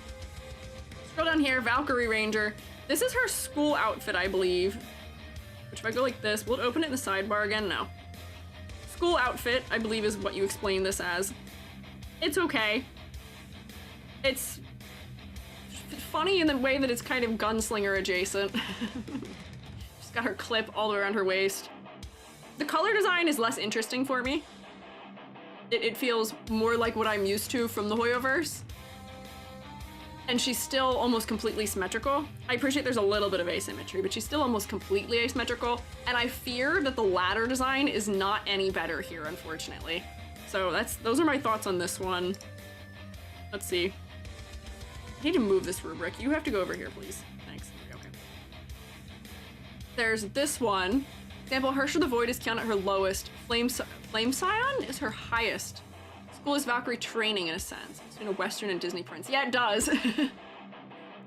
scroll down here, Valkyrie Ranger. This is her school outfit, I believe. Which if I go like this, will it open it in the sidebar again? No. school outfit, I believe is what you explain this as. It's okay. It's funny in the way that it's kind of gunslinger adjacent. She's got her clip all around her waist. The color design is less interesting for me. It feels more like what I'm used to from the hoyoverse. And she's still almost completely symmetrical. I appreciate there's a little bit of asymmetry, but she's still almost completely asymmetrical. And I fear that the ladder design is not any better here, unfortunately. So those are my thoughts on this one. Let's see. I need to move this rubric. You have to go over here, please. Thanks. Okay. There's this one. Example, Herrscher the Void is Kiana at her lowest. Flamescion is her highest. School is Valkyrie training in a sense. It's in a Western and Disney prince. Yeah, it does.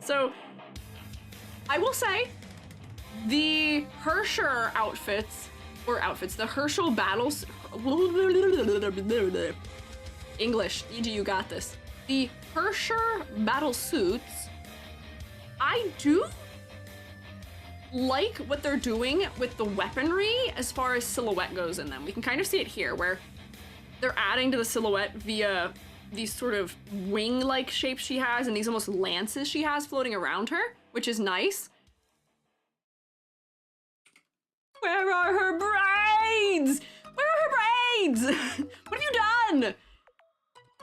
So, I will say, the Herrscher outfits, the Herschel battles, English, E.G. you got this. The Herrscher battle suits, I do like what they're doing with the weaponry as far as silhouette goes in them. We can kind of see it here where they're adding to the silhouette via these sort of wing-like shapes she has and these almost lances she has floating around her, which is nice. Where are her braids? Where are her braids? What have you done?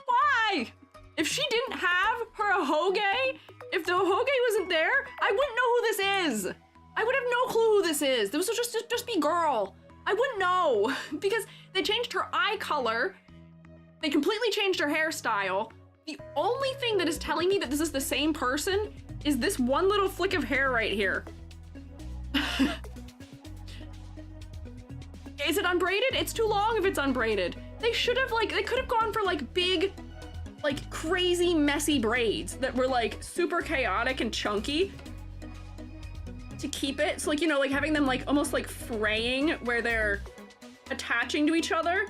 Why? If she didn't have her Hoge, if the Hoge wasn't there, I wouldn't know who this is. I would have no clue who this is. This would just be girl. I wouldn't know because they changed her eye color. They completely changed her hairstyle. The only thing that is telling me that this is the same person is this one little flick of hair right here. Is it unbraided? It's too long if it's unbraided. They should have they could have gone for big, crazy messy braids that were super chaotic and chunky to keep it. So having them almost fraying where they're attaching to each other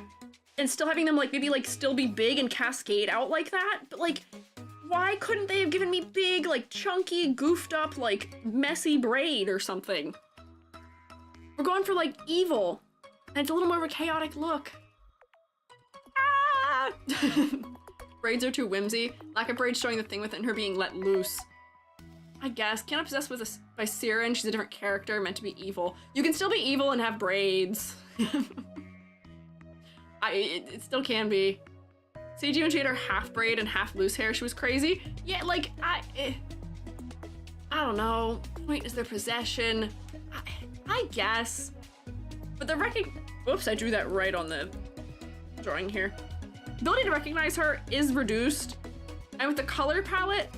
and still having them maybe still be big and cascade out like that. But why couldn't they have given me big, chunky, goofed up, messy braid or something? We're going for evil. And it's a little more of a chaotic look. Ah! Braids are too whimsy. Lack of braids showing the thing within her being let loose. I guess. Kiana possessed by Siren. She's a different character, meant to be evil. You can still be evil and have braids. It still can be. Squiiji, when she had her half braid and half loose hair, she was crazy. Yeah, I don't know. Point is their possession. I guess. But the whoops, I drew that right on the drawing here. Ability to recognize her is reduced. And with the color palette,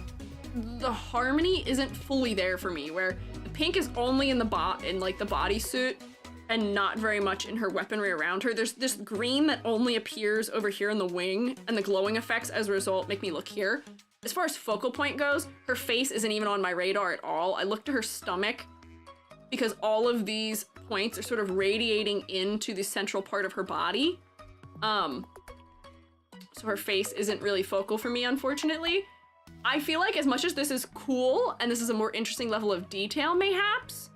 the harmony isn't fully there for me, where the pink is only in the bodysuit and not very much in her weaponry around her. There's this green that only appears over here in the wing, and the glowing effects as a result make me look here. As far as focal point goes, her face isn't even on my radar at all. I look to her stomach because all of these points are sort of radiating into the central part of her body. So her face isn't really focal for me, unfortunately. I feel like as much as this is cool and this is a more interesting level of detail, mayhaps,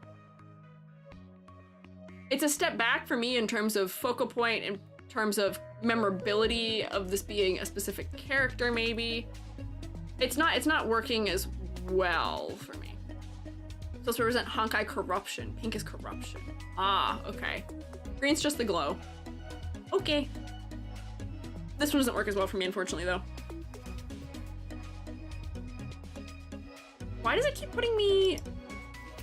it's a step back for me in terms of focal point, in terms of memorability of this being a specific character, maybe. It's not working as well for me. So to represent Honkai corruption. Pink is corruption. Ah, okay. Green's just the glow. Okay. This one doesn't work as well for me, unfortunately, though. Why does it keep putting me...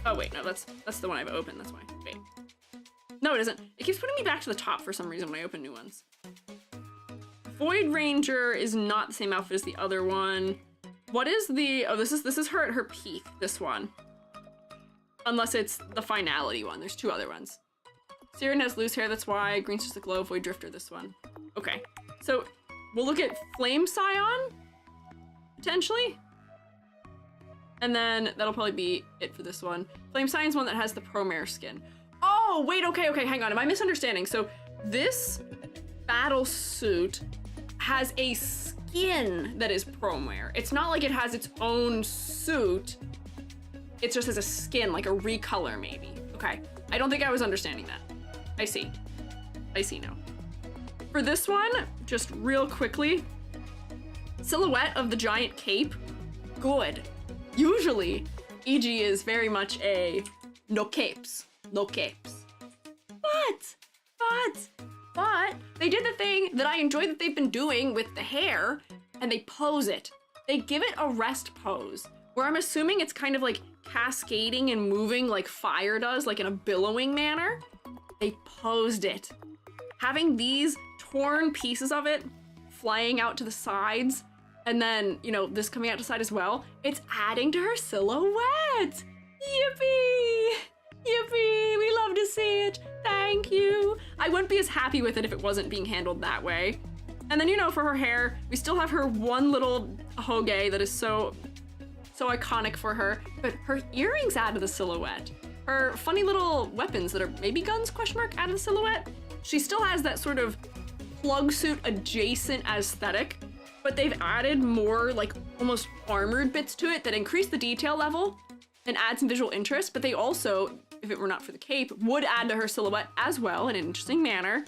Oh, wait, no, that's the one I've opened, that's why. Wait. No, it isn't. It keeps putting me back to the top for some reason when I open new ones. Void Ranger is not the same outfit as the other one. What is the... Oh, this is her at her peak, this one. Unless it's the Finality one. There's two other ones. Siren has loose hair, that's why. Green's just a glow. Void Drifter, this one. Okay. So, we'll look at Flamescion, potentially. And then that'll probably be it for this one. Flamescion's one that has the Promare skin. Oh, wait, okay, hang on. Am I misunderstanding? So, this battle suit has a skin that is Promare. It's not like it has its own suit. It just has a skin, like a recolor, maybe. Okay. I don't think I was understanding that. I see now. For this one, just real quickly, silhouette of the giant cape, good. Usually, EG is very much a no capes, no capes. But they did the thing that I enjoy that they've been doing with the hair, and they pose it. They give it a rest pose, where I'm assuming it's kind of like cascading and moving like fire does, like in a billowing manner. They posed it. Having these torn pieces of it flying out to the sides, and then, you know, this coming out to the side as well, it's adding to her silhouette. Yippee! Yippee! We love to see it. Thank you. I wouldn't be as happy with it if it wasn't being handled that way. And then, you know, for her hair, we still have her one little hoge that is so iconic for her, but her earrings add to the silhouette. Her funny little weapons that are maybe guns, question mark, add to the silhouette. She still has that sort of plug suit adjacent aesthetic, but they've added more like almost armored bits to it that increase the detail level and add some visual interest, but they also, if it were not for the cape, would add to her silhouette as well in an interesting manner.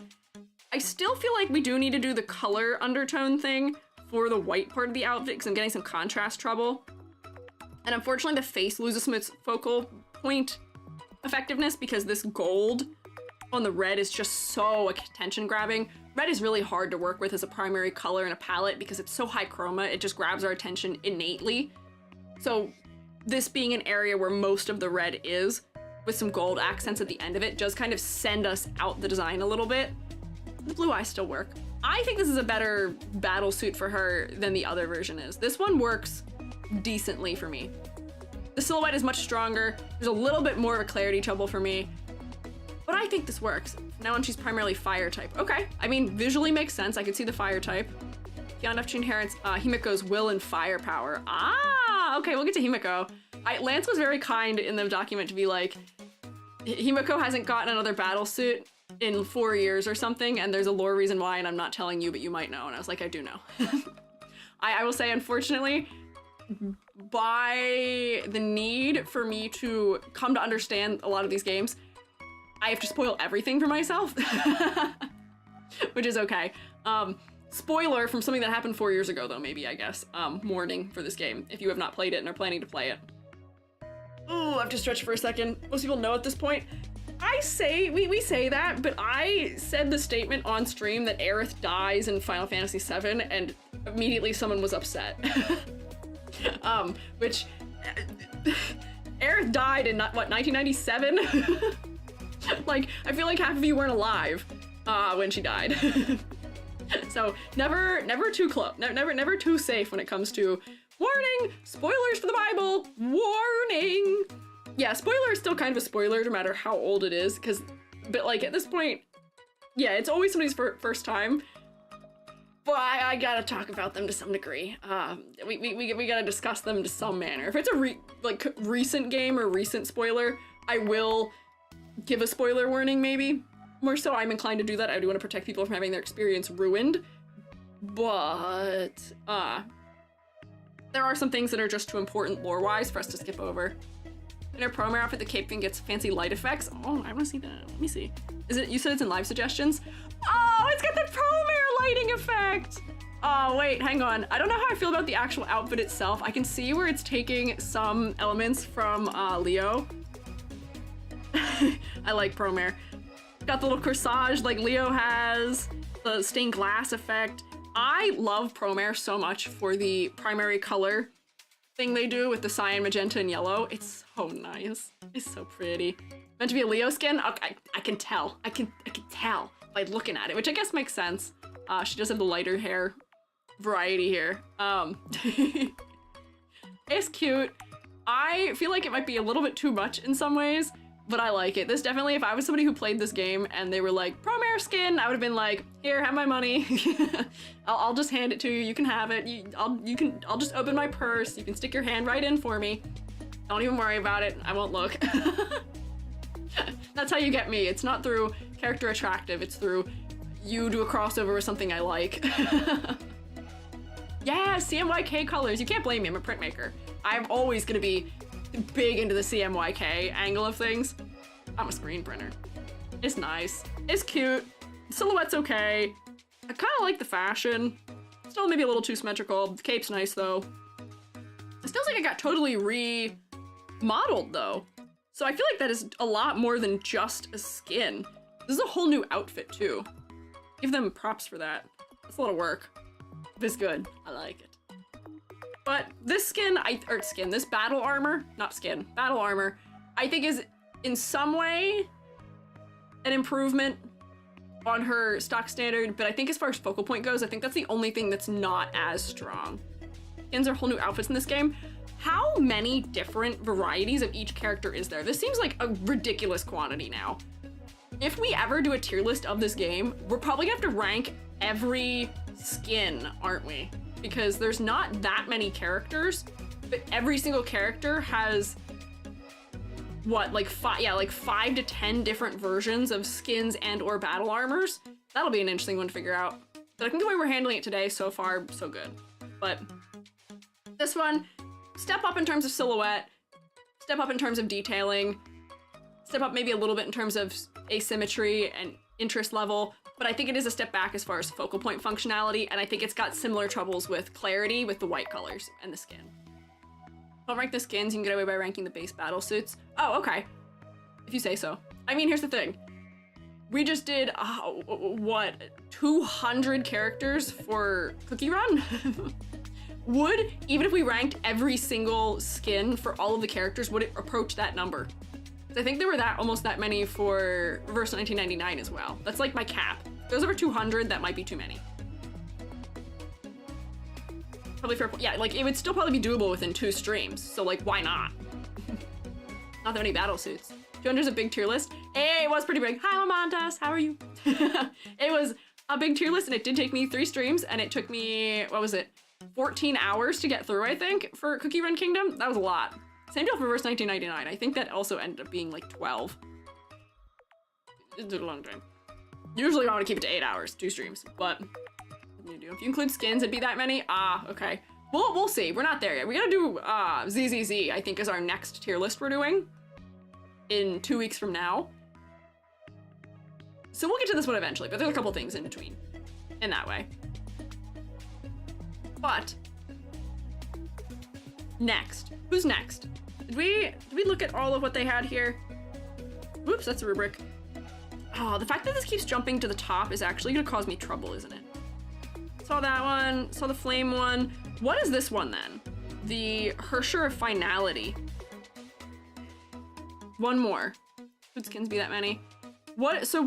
I still feel like we do need to do the color undertone thing for the white part of the outfit because I'm getting some contrast trouble. And unfortunately the face loses some of its focal point effectiveness because this gold on the red is just so attention grabbing. Red is really hard to work with as a primary color in a palette because it's so high chroma, it just grabs our attention innately. So this being an area where most of the red is, with some gold accents at the end of it, does kind of send us out the design a little bit. The blue eyes still work. I think this is a better battle suit for her than the other version is. This one works decently for me. The silhouette is much stronger. There's a little bit more of a clarity trouble for me, but I think this works. Now on she's primarily fire type. Okay, I mean, visually makes sense. I could see the fire type. Kiana inherits Himeko's will and firepower. Ah, okay, we'll get to Himeko. Lance was very kind in the document to be like, Himeko hasn't gotten another battle suit in 4 years or something, and there's a lore reason why, and I'm not telling you, but you might know. And I was like, I do know. I will say, unfortunately, by the need for me to come to understand a lot of these games, I have to spoil everything for myself, which is okay. Spoiler from something that happened 4 years ago, though, maybe, I guess. Warning for this game, if you have not played it and are planning to play it. Ooh, I have to stretch for a second. Most people know at this point. We say that, but I said the statement on stream that Aerith dies in Final Fantasy VII, and immediately someone was upset. Which, Aerith died in, what, 1997? Like, I feel like half of you weren't alive, when she died. So, never too close, never too safe when it comes to warning, spoilers for the Bible, warning! Yeah, spoiler is still kind of a spoiler no matter how old it is, but like at this point, yeah, it's always somebody's first time, but I gotta talk about them to some degree. We gotta discuss them to some manner. If it's a recent game or recent spoiler, I will give a spoiler warning maybe. More so, I'm inclined to do that. I do want to protect people from having their experience ruined, but there are some things that are just too important lore-wise for us to skip over. In her promo outfit, the cape thing gets fancy light effects. Oh, I want to see that. Let me see. Is it? You said it's in live suggestions? Oh, it's got the promare lighting effect! Oh, wait, hang on. I don't know how I feel about the actual outfit itself. I can see where it's taking some elements from Leo. I like promare. Got the little corsage like Leo has, the stained glass effect. I love promare so much for the primary color thing they do with the cyan, magenta, and yellow. It's so nice. It's so pretty. Meant to be a Leo skin? Okay, I can tell. I can tell by looking at it, which I guess makes sense. She does have the lighter hair variety here. It's cute. I feel like it might be a little bit too much in some ways, but I like it. This definitely, if I was somebody who played this game and they were like, promare skin, I would have been like, here, have my money. I'll just hand it to you. You can have it. I'll just open my purse. You can stick your hand right in for me. Don't even worry about it. I won't look. That's how you get me. It's not through character attractive. It's through you do a crossover with something I like. Yeah, CMYK colors. You can't blame me. I'm a printmaker. I'm always gonna be big into the CMYK angle of things. I'm a screen printer. It's nice. It's cute. Silhouette's okay. I kind of like the fashion. Still maybe a little too symmetrical. The cape's nice though. It feels like it got totally remodeled though. So I feel like that is a lot more than just a skin. This is a whole new outfit too. Give them props for that. It's a lot of work. It's good. I like it. But this skin, this battle armor, not skin, battle armor, I think is in some way an improvement on her stock standard, but I think as far as focal point goes, I think that's the only thing that's not as strong. Skins are whole new outfits in this game. How many different varieties of each character is there? This seems like a ridiculous quantity now. If we ever do a tier list of this game, we're probably gonna have to rank every skin, aren't we? Because there's not that many characters, but every single character has what, like 5 to 10 different versions of skins and or battle armors. That'll be an interesting one to figure out. But I think the way we're handling it today, so far, so good. But this one, step up in terms of silhouette, step up in terms of detailing, step up maybe a little bit in terms of asymmetry and interest level, but I think it is a step back as far as focal point functionality, and I think it's got similar troubles with clarity with the white colors and the skin. Don't rank the skins, you can get away by ranking the base battle suits. Oh, okay. If you say so. I mean, here's the thing. We just did, what, 200 characters for Cookie Run? Would, even if we ranked every single skin for all of the characters, would it approach that number? I think there were almost that many for Reverse 1999 as well. That's like my cap. If there's over 200, that might be too many. Probably fair point. Yeah, like it would still probably be doable within 2 streams. So like, why not? Not that many battle suits. 200 is a big tier list. Hey, it was pretty big. Hi, Lamontas, how are you? It was a big tier list and it did take me 3 streams and it took me, what was it? 14 hours to get through, I think, for Cookie Run Kingdom. That was a lot. Same deal for Reverse 1999. I think that also ended up being like 12. It took a long time. Usually I want to keep it to 8 hours, 2 streams, but if you include skins, it'd be that many? Ah, okay. We'll see. We're not there yet. We gotta do ZZZ, I think, is our next tier list we're doing in 2 weeks from now. So we'll get to this one eventually, but there's a couple things in between in that way. But next. Who's next? Did we look at all of what they had here? Whoops, that's a rubric. Oh, the fact that this keeps jumping to the top is actually gonna cause me trouble, isn't it? Saw that one, saw the flame one. What is this one then? The Herrscher of Finality. One more. Could skins be that many? So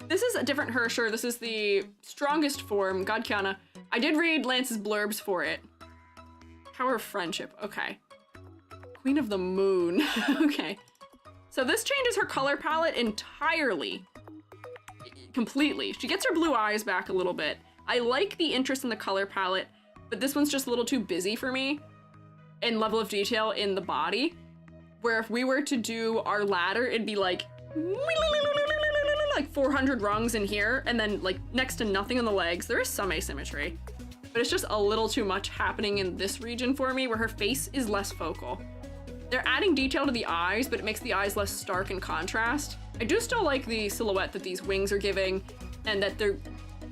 this is a different Herrscher. This is the strongest form, God Kiana. I did read Lance's blurbs for it. Power of Friendship, okay. Queen of the Moon, okay. So this changes her color palette entirely. Completely. She gets her blue eyes back a little bit. I like the interest in the color palette, but this one's just a little too busy for me in level of detail in the body, where if we were to do our ladder, it'd be like 400 rungs in here, and then like next to nothing on the legs. There is some asymmetry, but it's just a little too much happening in this region for me, where her face is less focal. They're adding detail to the eyes, but it makes the eyes less stark in contrast. I do still like the silhouette that these wings are giving, and that they're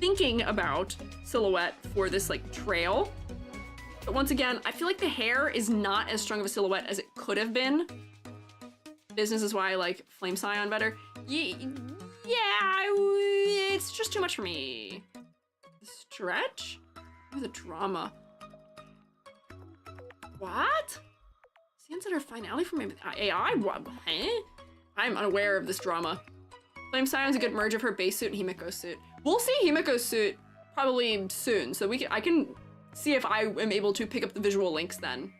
thinking about silhouette for this like trail. But once again, I feel like the hair is not as strong of a silhouette as it could have been. Business is why I like Flamescion better. Yeah, it's just too much for me. Stretch? Ooh, the drama. What? Skins that are finality from AI? What? Huh? I'm unaware of this drama. Flamescion's a good merge of her base suit and Himeko's suit. We'll see Himeko's suit probably soon, so I can see if I am able to pick up the visual links then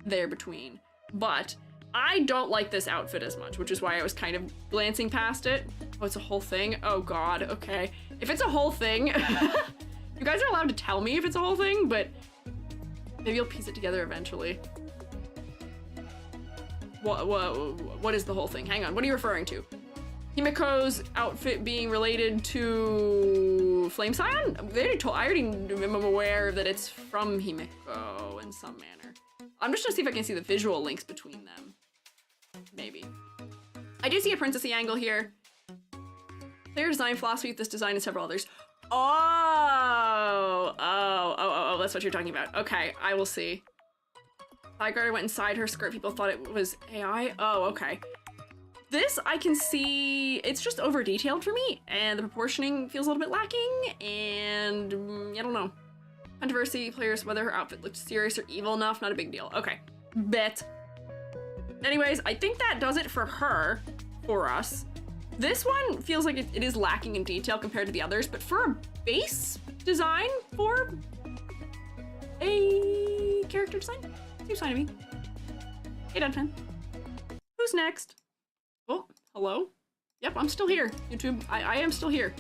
there between. But I don't like this outfit as much, which is why I was kind of glancing past it. Oh, it's a whole thing? Oh god, okay. If it's a whole thing, you guys are allowed to tell me if it's a whole thing, but maybe I'll piece it together eventually. What is the whole thing? Hang on, what are you referring to? Himeko's outfit being related to Flamescion? I already am aware that it's from Himeko in some manner. I'm just gonna see if I can see the visual links between them. Maybe. I do see a princessy angle here. Player design philosophy with this design and several others. That's what you're talking about. Okay, I will see. Valkyrie went inside her skirt. People thought it was AI. Oh, okay. This, I can see, it's just over-detailed for me, and the proportioning feels a little bit lacking, and I don't know. Controversy, players, whether her outfit looked serious or evil enough, not a big deal. Okay, bet. Anyways, I think that does it for her, for us. This one feels like it is lacking in detail compared to the others, but for a base design for a character design, seems fine to me. 8 out of 10. Who's next? Oh, hello? Yep, I'm still here, YouTube. I am still here.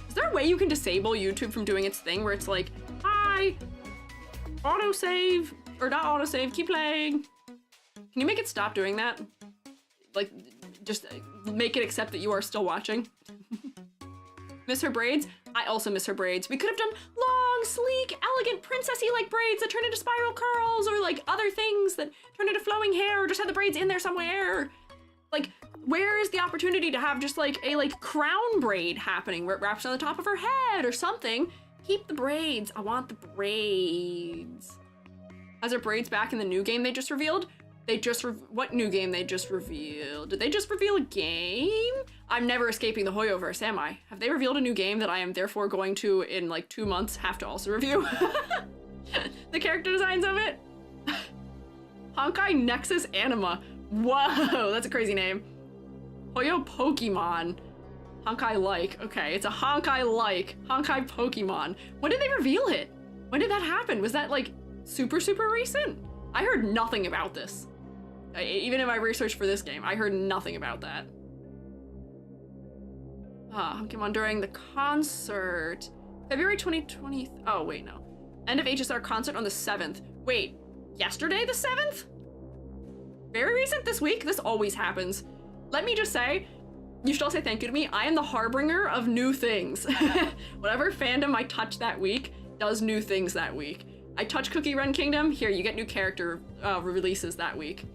Is there a way you can disable YouTube from doing its thing where it's like, hi, autosave, or not autosave, keep playing? Can you make it stop doing that? Like, just make it accept that you are still watching? Miss her braids? I also miss her braids. We could have done long, sleek, elegant, princessy-like braids that turn into spiral curls, or like other things that turn into flowing hair, or just have the braids in there somewhere. Like, where is the opportunity to have just like a crown braid happening where it wraps on the top of her head or something? Keep the braids. I want the braids. Has her braids back in the new game they just revealed? What new game they just revealed? Did they just reveal a game? I'm never escaping the hoyoverse, am I? Have they revealed a new game that I am therefore going to, in like 2 months, have to also review? The character designs of it? Honkai Nexus Anima. Whoa, that's a crazy name. Hoyo Pokemon. Honkai-like. Okay, it's a Honkai-like. Honkai Pokemon. When did they reveal it? When did that happen? Was that like super recent? I heard nothing about this. Even in my research for this game, I heard nothing about that. Pokemon during the concert. February 2020. Oh, wait, no. End of HSR concert on the 7th. Wait, yesterday the 7th? Very recent this week? This always happens. Let me just say, you should all say thank you to me. I am the harbinger of new things. Whatever fandom I touch that week does new things that week. I touch Cookie Run Kingdom, here, you get new character releases that week.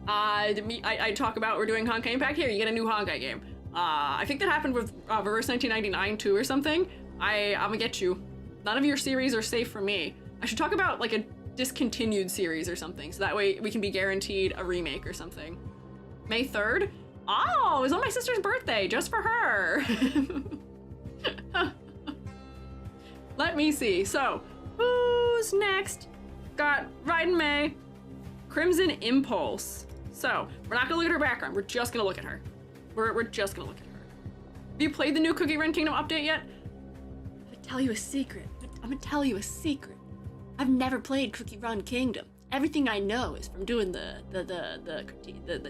I talk about we're doing Honkai Impact, here, you get a new Honkai game. I think that happened with Reverse 1999 too or something. I'm gonna get you. None of your series are safe for me. I should talk about like a discontinued series or something, so that way we can be guaranteed a remake or something. May 3rd? Oh, it was on my sister's birthday, just for her. Let me see. So, who's next? Got Raiden Mei, Crimson Impulse. So, we're not gonna look at her background, we're just gonna look at her. We're just gonna look at her. Have you played the new Cookie Run Kingdom update yet? I'm gonna tell you a secret. I've never played Cookie Run Kingdom. Everything I know is from doing the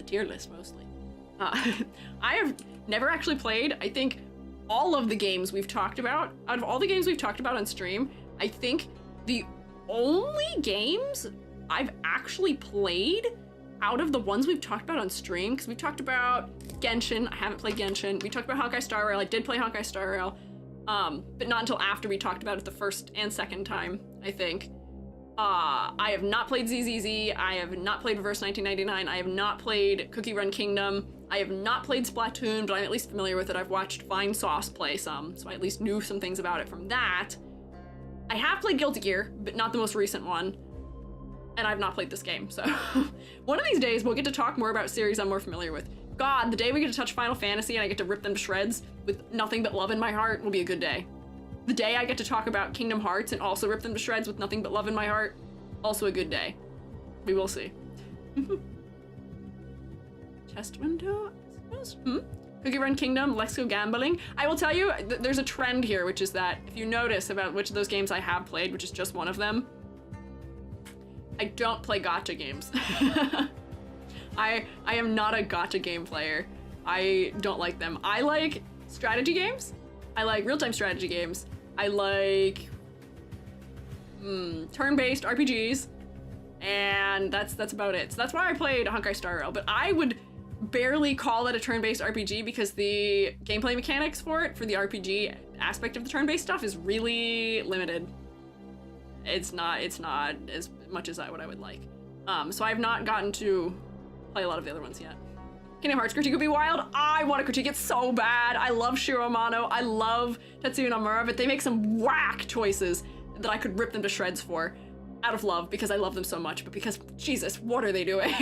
tier list mostly. I have never actually played, I think, all of the games we've talked about. Out of all the games we've talked about on stream, I think the only games I've actually played out of the ones we've talked about on stream, because we've talked about Genshin, I haven't played Genshin. We talked about Honkai Star Rail, I did play Honkai Star Rail, but not until after we talked about it the first and second time, I think. I have not played ZZZ, I have not played Reverse 1999, I have not played Cookie Run Kingdom, I have not played Splatoon, but I'm at least familiar with it. I've watched Fine Sauce play some, so I at least knew some things about it from that. I have played Guilty Gear, but not the most recent one, and I've not played this game, so one of these days we'll get to talk more about series I'm more familiar with. God, the day we get to touch Final Fantasy and I get to rip them to shreds with nothing but love in my heart will be a good day. The day I get to talk about Kingdom Hearts and also rip them to shreds with nothing but love in my heart, also a good day. We will see. Test window, I suppose? Cookie Run Kingdom, Let's Go Gambling. I will tell you, there's a trend here, which is that if you notice about which of those games I have played, which is just one of them, I don't play gacha games. I am not a gacha game player. I don't like them. I like strategy games. I like real-time strategy games. I like turn-based RPGs, and that's about it. So that's why I played Honkai Star Rail, but I would barely call it a turn-based RPG because the gameplay mechanics for it, for the RPG aspect of the turn-based stuff, is really limited. It's not as much as what I would like. So I've not gotten to play a lot of the other ones yet. Kingdom Hearts critique would be wild. I want to critique it so bad. I love Shiro Amano. I love Tetsuya Nomura, but they make some whack choices that I could rip them to shreds for. Out of love, because I love them so much, but because, Jesus, what are they doing?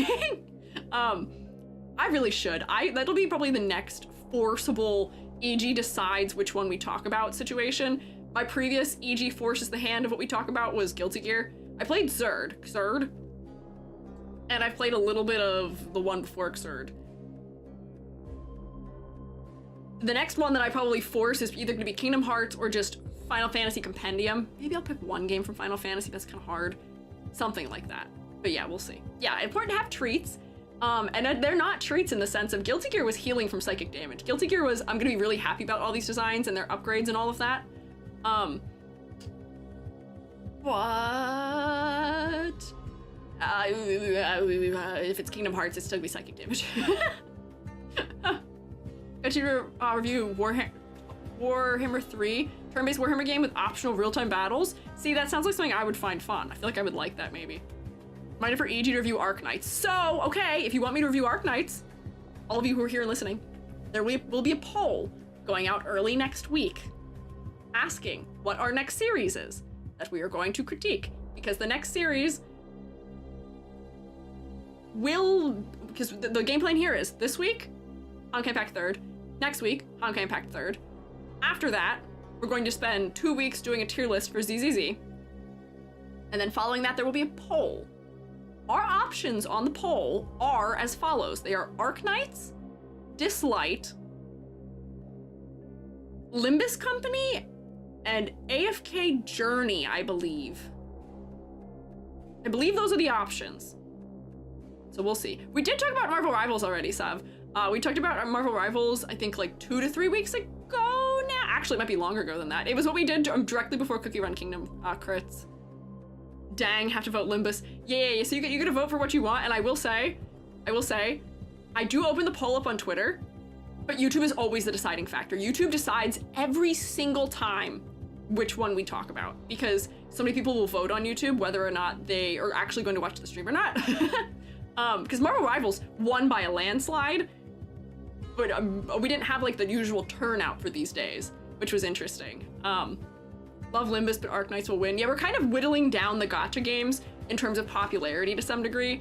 I really should. That'll be probably the next forcible EG decides which one we talk about situation. My previous EG forces the hand of what we talk about was Guilty Gear. I played Xrd, and I've played a little bit of the one before Xrd. The next one that I probably force is either gonna be Kingdom Hearts or just Final Fantasy Compendium. Maybe I'll pick one game from Final Fantasy, that's kind of hard. Something like that. But yeah, we'll see. Yeah, important to have treats. And they're not treats in the sense of Guilty Gear was healing from psychic damage. Guilty Gear was, I'm gonna be really happy about all these designs and their upgrades and all of that. What? If it's Kingdom Hearts, it's still gonna be psychic damage. Got you to review Warhammer 3, turn-based Warhammer game with optional real-time battles. See, that sounds like something I would find fun. I feel like I would like that, maybe. Minded for EG to review Arknights. So, okay, if you want me to review Arknights, all of you who are here and listening, there will be a poll going out early next week asking what our next series is that we are going to critique. Because the next series will, because the game plan here is this week, Honkai Impact 3rd, next week, Honkai Impact 3rd. After that, we're going to spend 2 weeks doing a tier list for ZZZ. And then following that, there will be a poll. Our options on the poll are as follows. They are Arknights, Dislight, Limbus Company, and AFK Journey, I believe. I believe those are the options. So we'll see. We did talk about Marvel Rivals already, Sav. We talked about Marvel Rivals, I think like 2 to 3 weeks ago now. Actually, it might be longer ago than that. It was what we did directly before Cookie Run Kingdom crits. Dang, have to vote Limbus. Yeah. So you get to vote for what you want, and I will say, I do open the poll up on Twitter, but YouTube is always the deciding factor. YouTube decides every single time which one we talk about, because so many people will vote on YouTube whether or not they are actually going to watch the stream or not. Because Marvel Rivals won by a landslide, but we didn't have like the usual turnout for these days, which was interesting. Love Limbus, but Arknights will win. Yeah, we're kind of whittling down the gacha games in terms of popularity to some degree,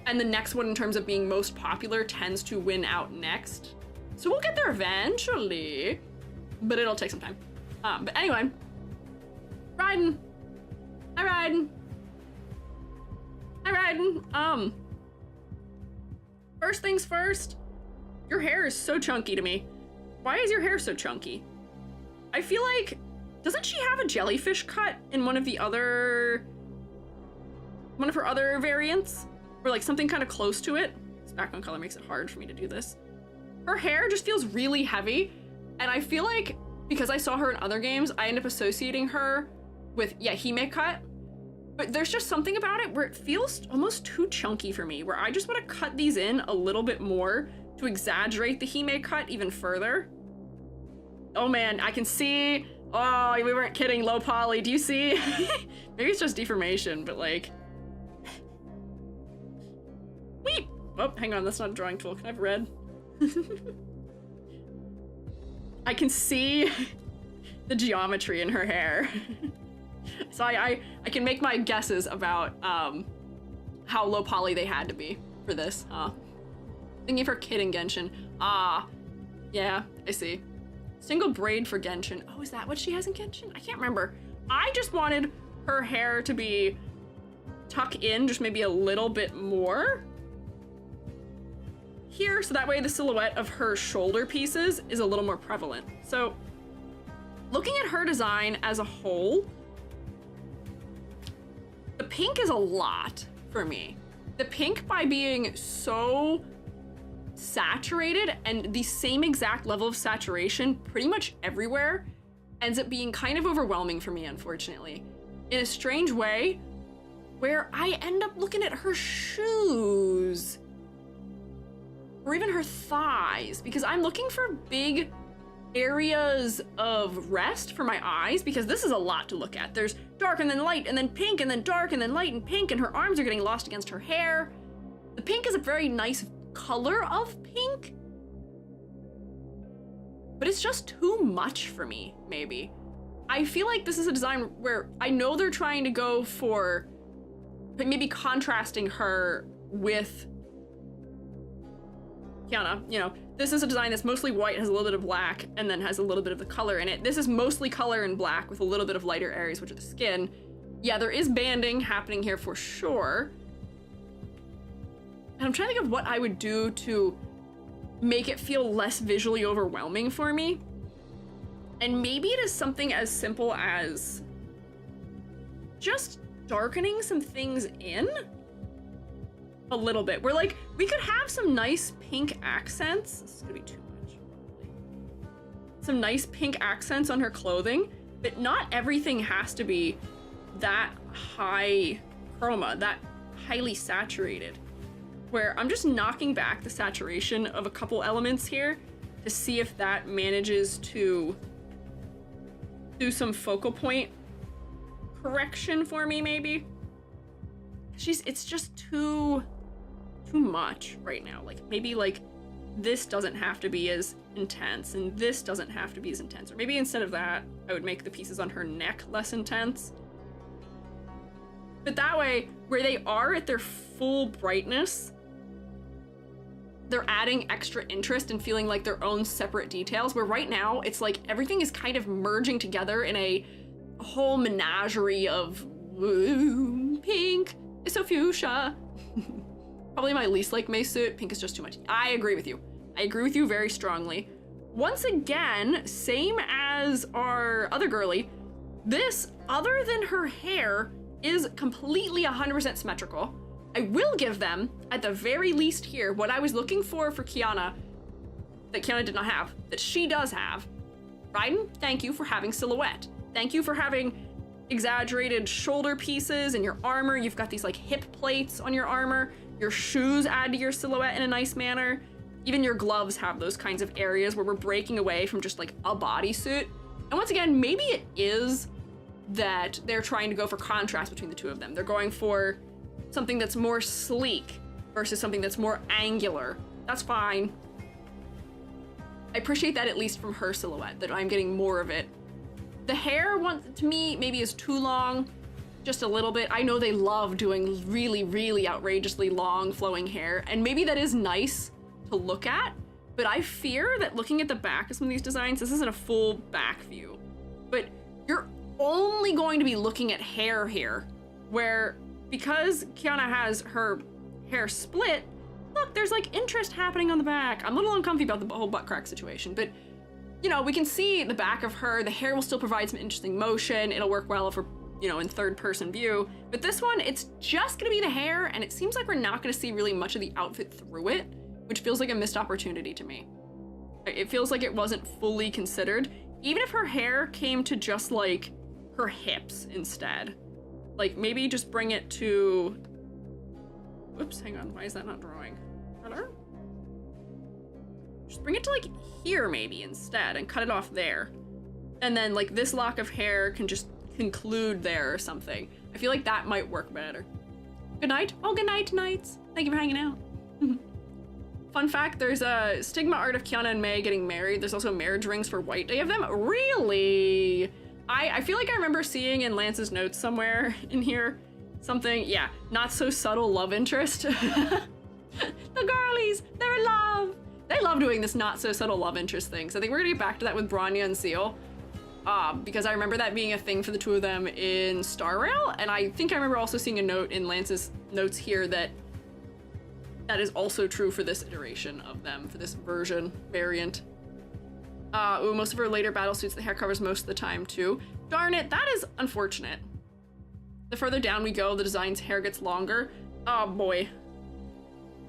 and the next one in terms of being most popular tends to win out next. So we'll get there eventually, but it'll take some time. But anyway, Raiden. Hi, Raiden. Hi, Raiden. First things first, your hair is so chunky to me. Why is your hair so chunky? I feel like, doesn't she have a jellyfish cut in one of her other variants? Or like something kind of close to it? This background color makes it hard for me to do this. Her hair just feels really heavy, and I feel like because I saw her in other games, I end up associating her with, yeah, Hime cut. But there's just something about it where it feels almost too chunky for me, where I just want to cut these in a little bit more to exaggerate the Hime cut even further. Oh man, I can see, oh, we weren't kidding, low poly, do you see? Maybe it's just deformation, but like, weep. Oh, hang on, that's not a drawing tool, can I have red? I can see the geometry in her hair. So I can make my guesses about how low poly they had to be for this. Thinking of her kid in Genshin. Yeah, I see. Single braid for Genshin. Oh, is that what she has in Genshin? I can't remember. I just wanted her hair to be tucked in just maybe a little bit more here, so that way the silhouette of her shoulder pieces is a little more prevalent. So looking at her design as a whole, the pink is a lot for me. The pink, by being so saturated and the same exact level of saturation pretty much everywhere, ends up being kind of overwhelming for me, unfortunately. In a strange way, where I end up looking at her shoes or even her thighs, because I'm looking for big areas of rest for my eyes, because this is a lot to look at. There's dark and then light and then pink and then dark and then light and pink, and her arms are getting lost against her hair. The pink is a very nice color of pink, but it's just too much for me, maybe. I feel like this is a design where I know they're trying to go for maybe contrasting her with Kiana. You know, this is a design that's mostly white, has a little bit of black, and then has a little bit of the color in it. This is mostly color and black with a little bit of lighter areas, which are the skin. Yeah, there is banding happening here for sure. And I'm trying to think of what I would do to make it feel less visually overwhelming for me. And maybe it is something as simple as just darkening some things in a little bit. We're like, we could have some nice pink accents. This is gonna be too much, probably. Some nice pink accents on her clothing, but not everything has to be that high chroma, that highly saturated. Where I'm just knocking back the saturation of a couple elements here to see if that manages to do some focal point correction for me, maybe. It's just too much right now. Like, maybe like this doesn't have to be as intense and this doesn't have to be as intense. Or maybe instead of that, I would make the pieces on her neck less intense. But that way, where they are at their full brightness, they're adding extra interest and feeling like their own separate details, where right now it's like everything is kind of merging together in a whole menagerie of pink. It's so fuchsia. Probably my least like Mei suit. Pink is just too much. I agree with you. I agree with you very strongly. Once again, same as our other girly, this, other than her hair, is completely 100% symmetrical. I will give them, at the very least here, what I was looking for Kiana, that Kiana did not have, that she does have. Raiden, thank you for having silhouette. Thank you for having exaggerated shoulder pieces and your armor. You've got these like hip plates on your armor. Your shoes add to your silhouette in a nice manner. Even your gloves have those kinds of areas where we're breaking away from just like a bodysuit. And once again, maybe it is that they're trying to go for contrast between the two of them. They're going for something that's more sleek versus something that's more angular. That's fine. I appreciate that, at least from her silhouette, that I'm getting more of it. The hair, to me, maybe is too long, just a little bit. I know they love doing really, really outrageously long flowing hair, and maybe that is nice to look at, but I fear that looking at the back of some of these designs, this isn't a full back view, but you're only going to be looking at hair here, where because Kiana has her hair split, look, there's like interest happening on the back. I'm a little uncomfy about the whole butt crack situation, but you know, we can see the back of her. The hair will still provide some interesting motion. It'll work well for, you know, in third person view. But this one, it's just gonna be the hair, and it seems like we're not gonna see really much of the outfit through it, which feels like a missed opportunity to me. It feels like it wasn't fully considered. Even if her hair came to just like her hips instead. Like maybe just bring it to, whoops, hang on, why is that not drawing? Hello? Just bring it to like here maybe instead and cut it off there. And then like this lock of hair can just conclude there or something. I feel like that might work better. Good night. Oh, good night, Knights. Thank you for hanging out. Fun fact, there's a stigma art of Kiana and Mei getting married. There's also marriage rings for White Day of them. Really? I feel like I remember seeing in Lance's notes somewhere in here something, yeah, not so subtle love interest. The girlies, they're in love. They love doing this not so subtle love interest thing. So I think we're gonna get back to that with Bronya and Seal. Because I remember that being a thing for the two of them in Star Rail, and I think I remember also seeing a note in Lance's notes here that that is also true for this iteration of them, for this variant. Ooh, most of her later battle suits, the hair covers most of the time too. Darn it, that is unfortunate. The further down we go, the design's hair gets longer. Oh boy.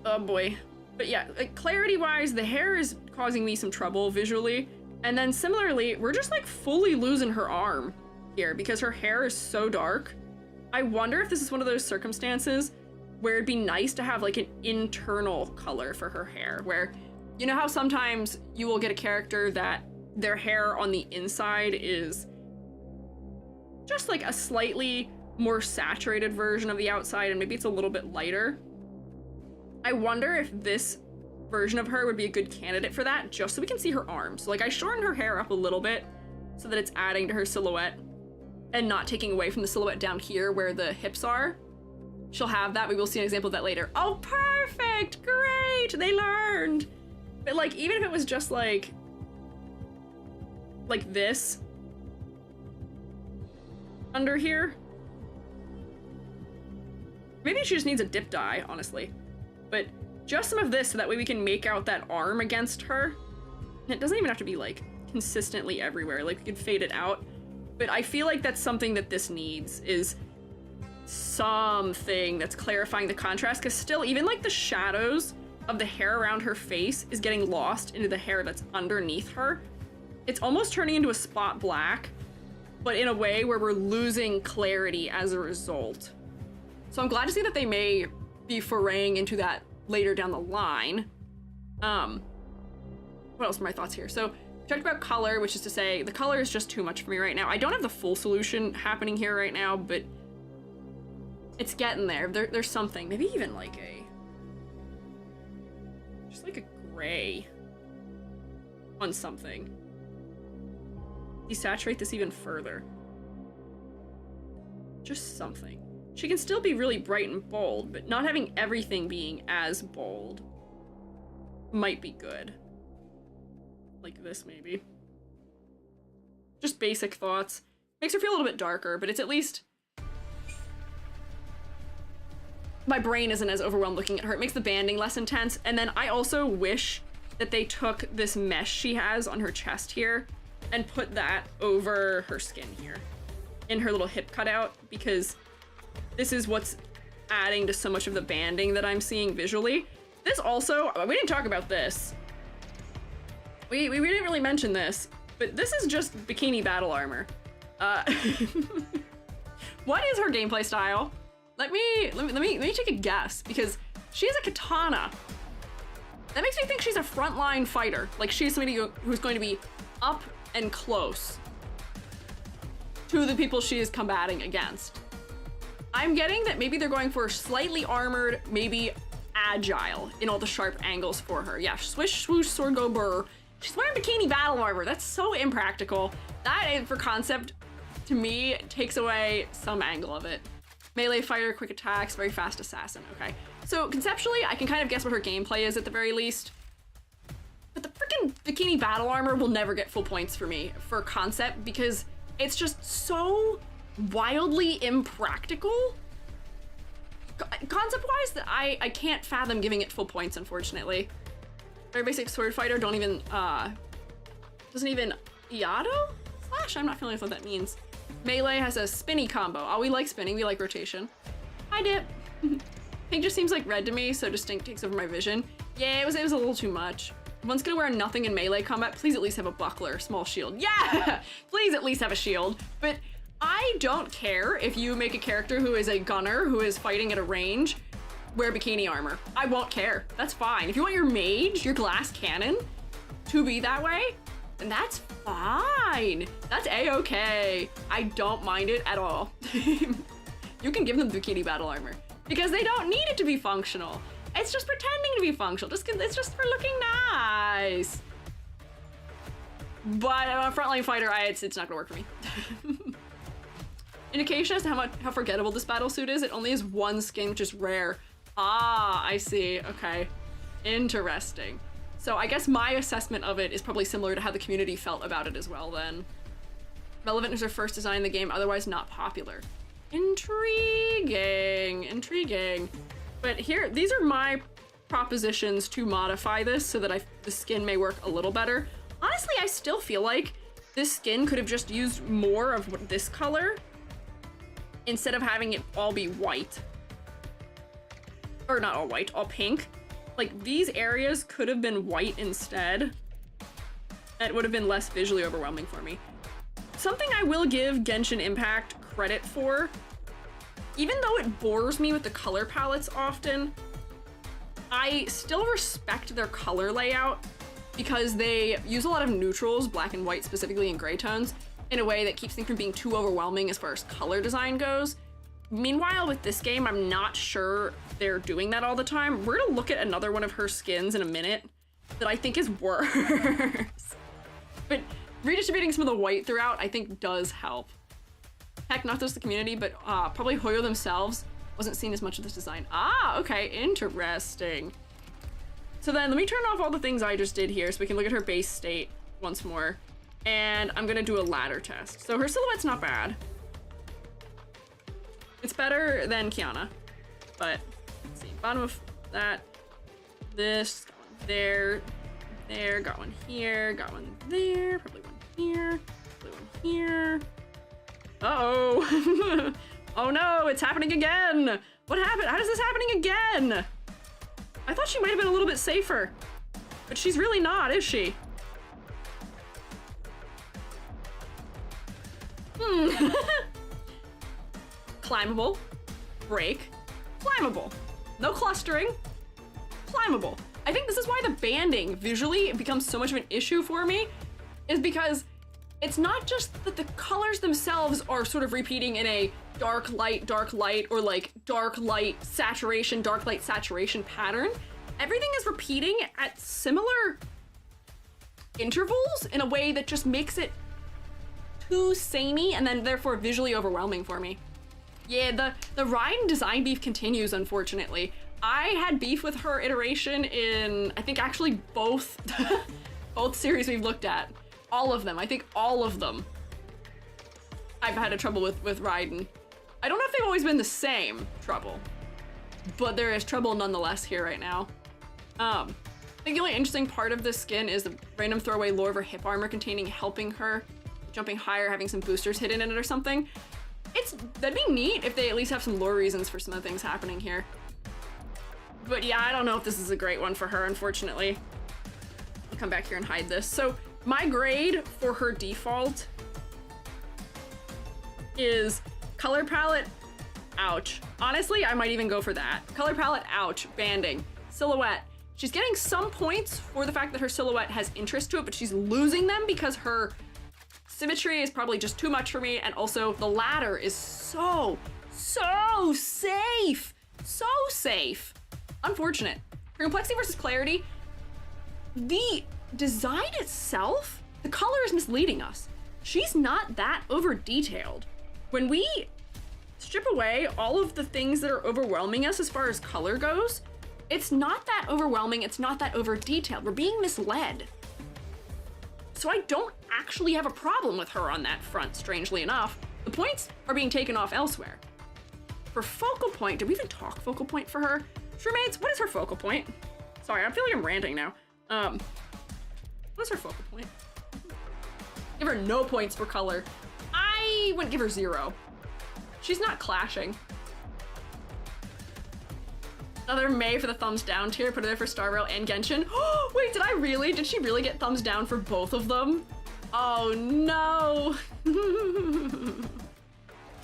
Oh boy. But yeah, like, clarity-wise, the hair is causing me some trouble visually. And then similarly, we're just like fully losing her arm here because her hair is so dark. I wonder if this is one of those circumstances where it'd be nice to have like an internal color for her hair, where, you know how sometimes you will get a character that their hair on the inside is just like a slightly more saturated version of the outside and maybe it's a little bit lighter. I wonder if this version of her would be a good candidate for that, just so we can see her arms. So like I shortened her hair up a little bit so that it's adding to her silhouette and not taking away from the silhouette down here where the hips are. She'll have that. We will see an example of that later. Oh, perfect! Great! They learned! But like, even if it was just like this under here. Maybe she just needs a dip dye, honestly. But just some of this so that way we can make out that arm against her. And it doesn't even have to be like consistently everywhere. Like we could fade it out. But I feel like that's something that this needs, is something that's clarifying the contrast, because still even like the shadows of the hair around her face is getting lost into the hair that's underneath her. It's almost turning into a spot black, but in a way where we're losing clarity as a result. So I'm glad to see that they may be foraying into that later down the line. What else are my thoughts here? So we talked about color, which is to say the color is just too much for me right now. I don't have the full solution happening here right now, but it's getting there. There's something, maybe even like just like a gray on something. Desaturate this even further. Just something. She can still be really bright and bold, but not having everything being as bold might be good. Like this, maybe. Just basic thoughts. Makes her feel a little bit darker, but it's at least... my brain isn't as overwhelmed looking at her. It makes the banding less intense. And then I also wish that they took this mesh she has on her chest here and put that over her skin here in her little hip cutout, because this is what's adding to so much of the banding that I'm seeing visually. This also, we didn't talk about this. We didn't really mention this, but this is just bikini battle armor. What is her gameplay style? Let me take a guess, because she has a katana. That makes me think she's a frontline fighter. Like she's somebody who's going to be up and close to the people she is combating against. I'm getting that maybe they're going for slightly armored, maybe agile in all the sharp angles for her. Yeah, swish, swoosh, sword, go, burr. She's wearing bikini battle armor. That's so impractical. That, for concept, to me, takes away some angle of it. Melee fighter, quick attacks, very fast assassin. Okay, so conceptually, I can kind of guess what her gameplay is at the very least. But the freaking bikini battle armor will never get full points for me for concept, because it's just so wildly impractical concept-wise that I can't fathom giving it full points, unfortunately. Very basic sword fighter, doesn't even Iato slash? I'm not familiar with what that means. Melee has a spinny combo. Oh, we like spinning, we like rotation. Hi, Dip. Pink just seems like red to me, so distinct takes over my vision. Yeah, it was a little too much. If one's gonna wear nothing in melee combat, please at least have a buckler, small shield. Yeah! Please at least have a shield. But I don't care if you make a character who is a gunner, who is fighting at a range, wear bikini armor. I won't care. That's fine. If you want your mage, your glass cannon, to be that way, then that's fine. That's a-okay. I don't mind it at all. You can give them bikini battle armor, because they don't need it to be functional. It's just pretending to be functional. It's just for looking nice. But a frontline fighter, it's not gonna work for me. Indication as to how forgettable this battle suit is. It only has one skin, which is rare. Ah, I see. Okay, interesting. So I guess my assessment of it is probably similar to how the community felt about it as well then. Relevant is her first design in the game, otherwise not popular. Intriguing, intriguing. But here, these are my propositions to modify this so that the skin may work a little better. Honestly, I still feel like this skin could have just used more of this color instead of having it all be white. Or not all white, all pink. Like, these areas could have been white instead. It would have been less visually overwhelming for me. Something I will give Genshin Impact credit for, even though it bores me with the color palettes often, I still respect their color layout because they use a lot of neutrals, black and white specifically, and gray tones, in a way that keeps things from being too overwhelming as far as color design goes. Meanwhile, with this game, I'm not sure they're doing that all the time. We're gonna look at another one of her skins in a minute that I think is worse. But redistributing some of the white throughout, I think, does help. Heck, not just the community, but probably Hoyo themselves wasn't seeing as much of this design. Ah, okay, interesting. So then let me turn off all the things I just did here so we can look at her base state once more. And I'm gonna do a ladder test. So her silhouette's not bad. It's better than Kiana, but let's see, bottom of that, this, got one there, got one here, got one there, probably one here, probably one here. Uh-oh. Oh no, it's happening again. What happened? How is this happening again? I thought she might have been a little bit safer, but she's really not, is she? Climbable, break, climbable. No clustering, climbable. I think this is why the banding visually becomes so much of an issue for me, is because it's not just that the colors themselves are sort of repeating in a dark light, or like dark light, saturation pattern. Everything is repeating at similar intervals in a way that just makes it too samey and then therefore visually overwhelming for me. Yeah, the Raiden design beef continues, unfortunately. I had beef with her iteration in, I think actually both, both series we've looked at. All of them, I think all of them. I've had a trouble with Raiden. I don't know if they've always been the same trouble, but there is trouble nonetheless here right now. I think the only interesting part of this skin is the random throwaway lore of her hip armor containing helping her, jumping higher, having some boosters hidden in it or something. That'd be neat if they at least have some lore reasons for some of the things happening here. But yeah, I don't know if this is a great one for her, unfortunately. I'll come back here and hide this. So my grade for her default is color palette, ouch. Honestly, I might even go for that. Color palette, ouch. Banding. Silhouette. She's getting some points for the fact that her silhouette has interest to it, but she's losing them because her symmetry is probably just too much for me, and also the ladder is so safe. So safe. Unfortunate. For complexity versus clarity, the design itself, the color is misleading us. She's not that over detailed. When we strip away all of the things that are overwhelming us as far as color goes, it's not that overwhelming, it's not that over detailed. We're being misled. So I don't actually have a problem with her on that front, strangely enough. The points are being taken off elsewhere. For focal point, did we even talk focal point for her? Shroommates, what is her focal point? Sorry, I feel like I'm ranting now. What's her focal point? Give her no points for color. I wouldn't give her 0. She's not clashing. Another Mei for the thumbs down tier, put her there for Star Rail and Genshin. Oh, wait, did she really get thumbs down for both of them? Oh no.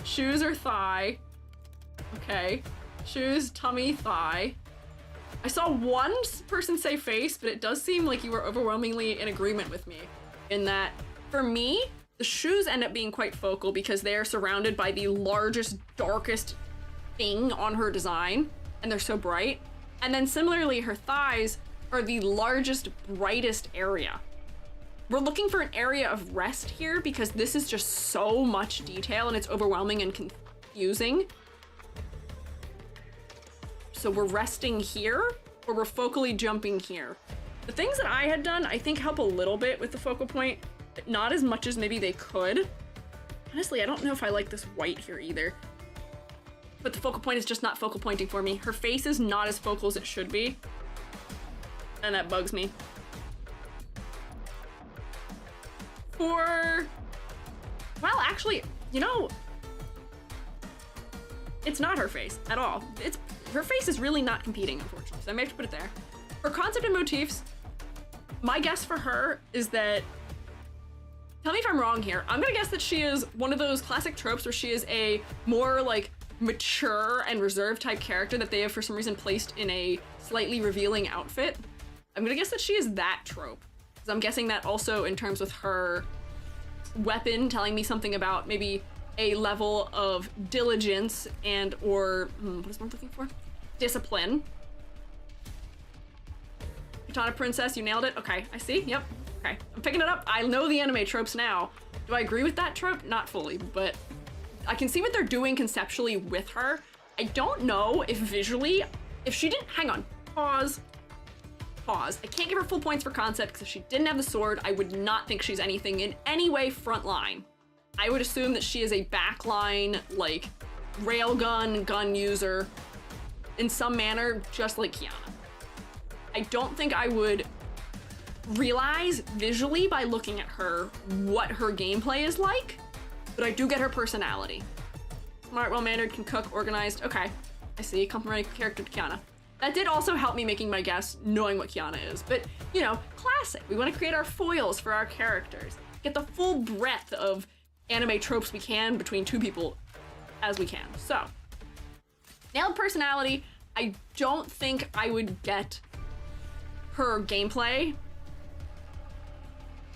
Shoes or thigh? Okay. Shoes, tummy, thigh. I saw one person say face, but it does seem like you were overwhelmingly in agreement with me in that, for me, the shoes end up being quite focal because they are surrounded by the largest, darkest thing on her design, and they're so bright. And then similarly, her thighs are the largest, brightest area. We're looking for an area of rest here because this is just so much detail and it's overwhelming and confusing. So we're resting here, or we're focally jumping here. The things that I had done, I think help a little bit with the focal point, but not as much as maybe they could. Honestly, I don't know if I like this white here either. But the focal point is just not focal pointing for me. Her face is not as focal as it should be. And that bugs me. Well, actually, you know, it's not her face at all. Her face is really not competing, unfortunately, so I may have to put it there. For concept and motifs, my guess for her is that, tell me if I'm wrong here, I'm gonna guess that she is one of those classic tropes where she is a more like mature and reserved type character that they have for some reason placed in a slightly revealing outfit. I'm gonna guess that she is that trope, because I'm guessing that also in terms with her weapon telling me something about maybe a level of diligence and or, what is one I'm looking for? Discipline. Katana Princess, you nailed it. Okay, I see, yep. Okay, I'm picking it up. I know the anime tropes now. Do I agree with that trope? Not fully, but I can see what they're doing conceptually with her. I don't know if visually, if she didn't, hang on, pause. I can't give her full points for concept because if she didn't have the sword, I would not think she's anything in any way frontline. I would assume that she is a backline, like, railgun, gun user in some manner, just like Kiana. I don't think I would realize visually by looking at her what her gameplay is like, but I do get her personality. Smart, well-mannered, can cook, organized. Okay, I see. Complimentary character to Kiana. That did also help me making my guess, knowing what Kiana is. But, you know, classic. We want to create our foils for our characters. Get the full breadth of anime tropes we can between two people as we can. So, nailed personality. I don't think I would get her gameplay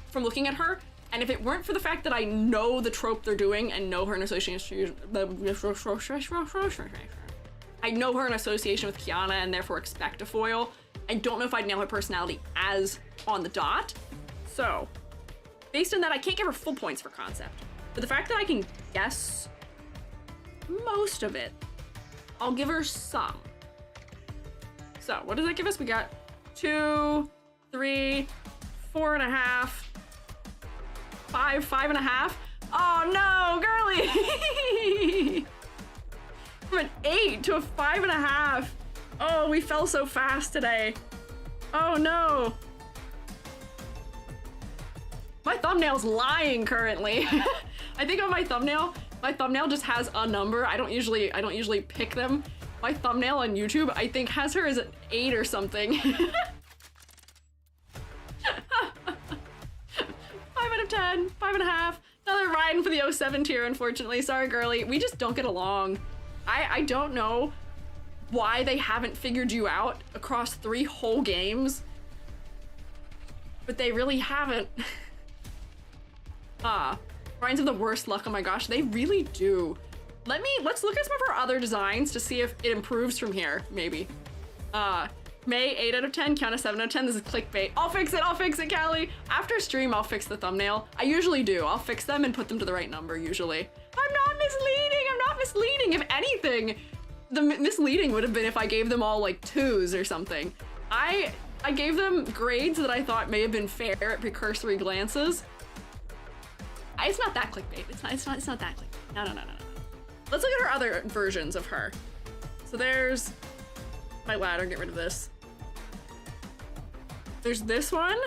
from looking at her. And if it weren't for the fact that I know the trope they're doing and know her in association, I know her in association with Kiana and therefore expect a foil. I don't know if I'd nail her personality as on the dot. So, based on that, I can't give her full points for concept. But the fact that I can guess most of it, I'll give her some. So, what does that give us? We got 2, 3, 4.5, 5, 5.5. Oh no, girly! From an 8 to a 5.5. Oh, we fell so fast today. Oh no. My thumbnail's lying currently. I think on my thumbnail just has a number. I don't usually pick them. My thumbnail on YouTube, I think, has her as an 8 or something. 5 out of 10, 5.5. Another Raiden for the 07 tier, unfortunately. Sorry, girly. We just don't get along. I don't know why they haven't figured you out across 3 whole games, but they really haven't. Raiden's have the worst luck. Oh my gosh, they really do. Let's look at some of her other designs to see if it improves from here, maybe. May 8 out of 10, Kiana 7 out of 10. This is clickbait. I'll fix it, Callie. After stream, I'll fix the thumbnail. I usually do. I'll fix them and put them to the right number, usually. I'm not misleading. If anything, the misleading would have been if I gave them all like 2s or something. I gave them grades that I thought may have been fair at precursory glances. It's not that clickbait. It's not that clickbait. No. Let's look at her other versions of her. So there's my ladder, get rid of this. There's this one.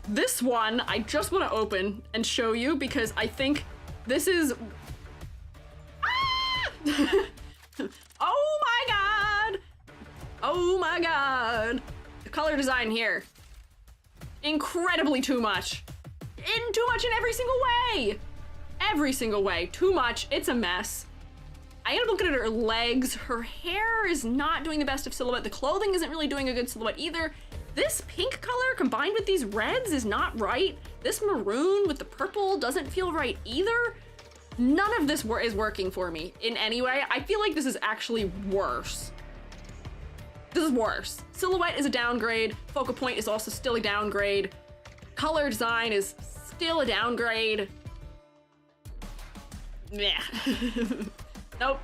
This one, I just want to open and show you because I think this is... Ah! Oh my god. The color design here. Incredibly too much. Too much in every single way. Every single way. Too much. It's a mess. I ended up looking at her legs. Her hair is not doing the best of silhouette. The clothing isn't really doing a good silhouette either. This pink color combined with these reds is not right. This maroon with the purple doesn't feel right either. None of this is working for me in any way. I feel like this is actually worse. This is worse. Silhouette is a downgrade. Focal point is also still a downgrade. Color design is still a downgrade. Yeah. Nope.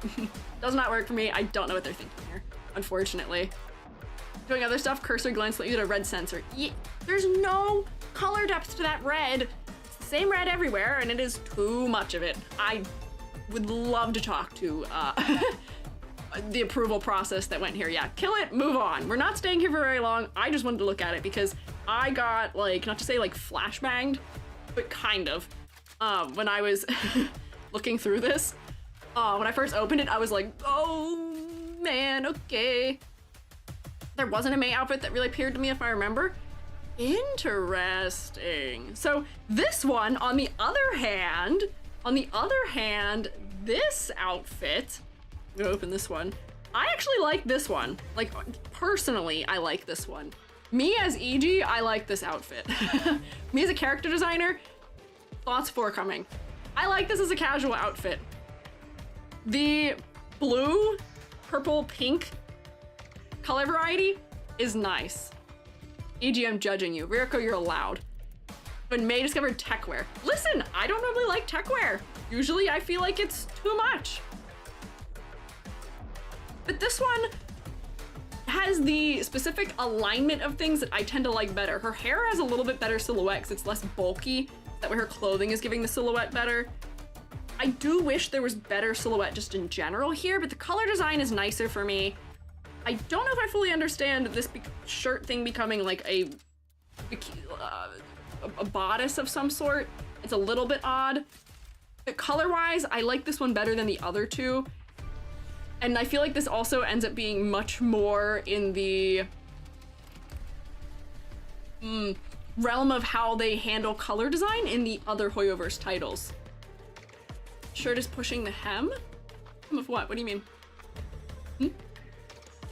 Does not work for me. I don't know what they're thinking here, unfortunately. Doing other stuff, cursor glance, let you get a red sensor. There's no color depth to that red. It's the same red everywhere, and it is too much of it. I would love to talk to the approval process that went here. Yeah, kill it, move on. We're not staying here for very long. I just wanted to look at it because I got, like, not to say like flashbanged, but kind of, when I was looking through this. When I first opened it, I was like, oh man, okay. There wasn't a Mei outfit that really appeared to me, if I remember. Interesting. So this one, on the other hand, this outfit, I'm gonna open this one. I actually like this one. Like, personally, I like this one. Me as EG, I like this outfit. Me as a character designer, thoughts forthcoming. I like this as a casual outfit. The blue, purple, pink color variety is nice. E.g., I'm judging you. Ririko, you're allowed. When Mei discovered techwear. Listen, I don't normally like techwear. Usually I feel like it's too much. But this one has the specific alignment of things that I tend to like better. Her hair has a little bit better silhouette because it's less bulky. That way her clothing is giving the silhouette better. I do wish there was better silhouette just in general here, but the color design is nicer for me. I don't know if I fully understand this shirt thing becoming like a bodice of some sort. It's a little bit odd. But color-wise, I like this one better than the other two. And I feel like this also ends up being much more in the realm of how they handle color design in the other hoyoverse titles. Shirt is pushing the hem? Hem of what? What do you mean?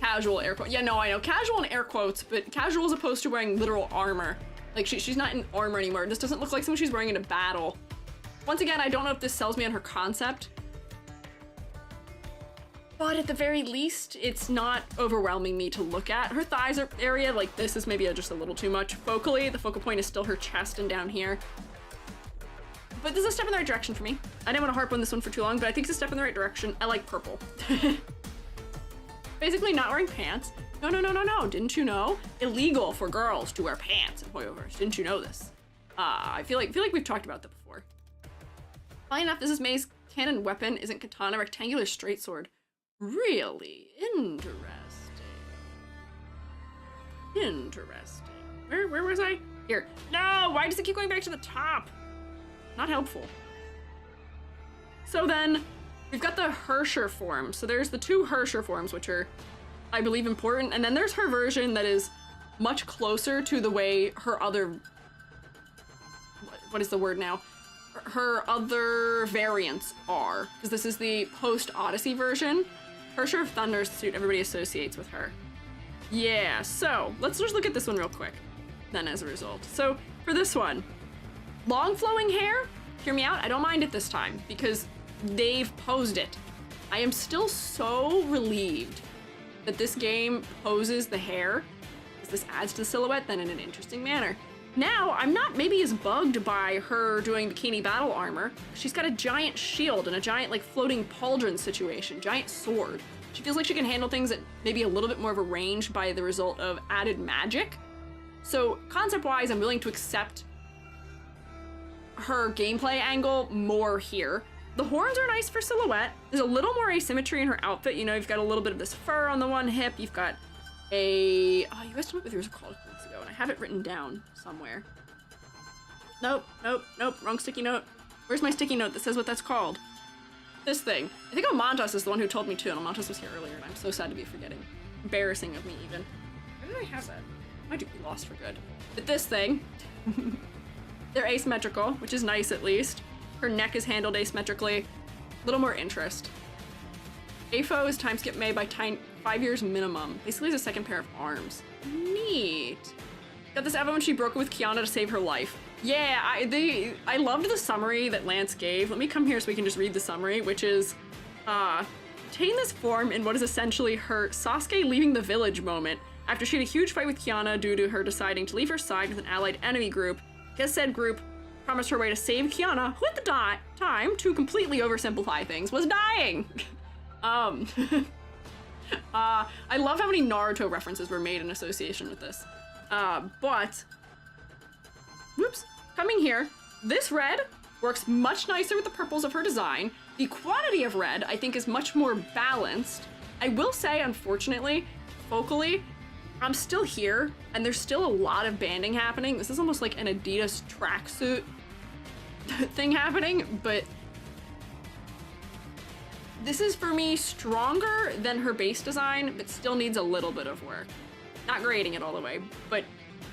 Casual air quotes. Yeah, no, I know. Casual and air quotes, but casual as opposed to wearing literal armor. Like, she's not in armor anymore. This doesn't look like something she's wearing in a battle. Once again, I don't know if this sells me on her concept. But at the very least, it's not overwhelming me to look at. Her thighs area, like this, is maybe just a little too much. Focally, the focal point is still her chest and down here. But this is a step in the right direction for me. I didn't want to harp on this one for too long, but I think it's a step in the right direction. I like purple. Basically not wearing pants. No, no, no, no, no. Didn't you know? Illegal for girls to wear pants in hoyoverse. Didn't you know this? I feel like we've talked about that before. Funny enough, this is Mei's canon weapon. Isn't katana rectangular straight sword? Really interesting. Interesting. Where was I? Here. No, why does it keep going back to the top? Not helpful. So then, we've got the Herrscher form. So there's the two Herrscher forms, which are, I believe, important. And then there's her version that is much closer to the way her other... What is the word now? Her other variants are. Because this is the post-Odyssey version. Herrscher of Thunder is the suit everybody associates with her. Yeah, so let's just look at this one real quick. Then as a result. So for this one, long flowing hair, hear me out, I don't mind it this time because they've posed it. I am still so relieved that this game poses the hair, because this adds to the silhouette then in an interesting manner. Now, I'm not maybe as bugged by her doing bikini battle armor. She's got a giant shield and a giant like floating pauldron situation, giant sword. She feels like she can handle things at maybe a little bit more of a range by the result of added magic. So concept-wise, I'm willing to accept her gameplay angle more here. The horns are nice for silhouette. There's a little more asymmetry in her outfit. You know, you've got a little bit of this fur on the one hip. You've got a... Oh, you guys told me what yours were called weeks ago, and I have it written down somewhere. Nope, nope, nope, wrong sticky note. Where's my sticky note that says what that's called? This thing. I think Amantas is the one who told me too, and Amantas was here earlier, and I'm so sad to be forgetting. Embarrassing of me, even. Where did I have that? I might be lost for good. But this thing, they're asymmetrical, which is nice at least. Her neck is handled asymmetrically. A little more interest. AFO is time skip Mei by 5 years minimum. Basically it's a second pair of arms. Neat. Got this evo when she broke it with Kiana to save her life. Yeah, I loved the summary that Lance gave. Let me come here so we can just read the summary, which is, obtain this form in what is essentially her Sasuke leaving the village moment after she had a huge fight with Kiana due to her deciding to leave her side with an allied enemy group. Guess said group promised her way to save Kiana, who at the time, to completely oversimplify things, was dying. I love how many Naruto references were made in association with this. But, whoops, coming here, this red works much nicer with the purples of her design. The quantity of red, I think, is much more balanced. I will say, unfortunately, focally, I'm still here, and there's still a lot of banding happening. This is almost like an Adidas tracksuit thing happening, but this is, for me, stronger than her base design, but still needs a little bit of work. Not grading it all the way, but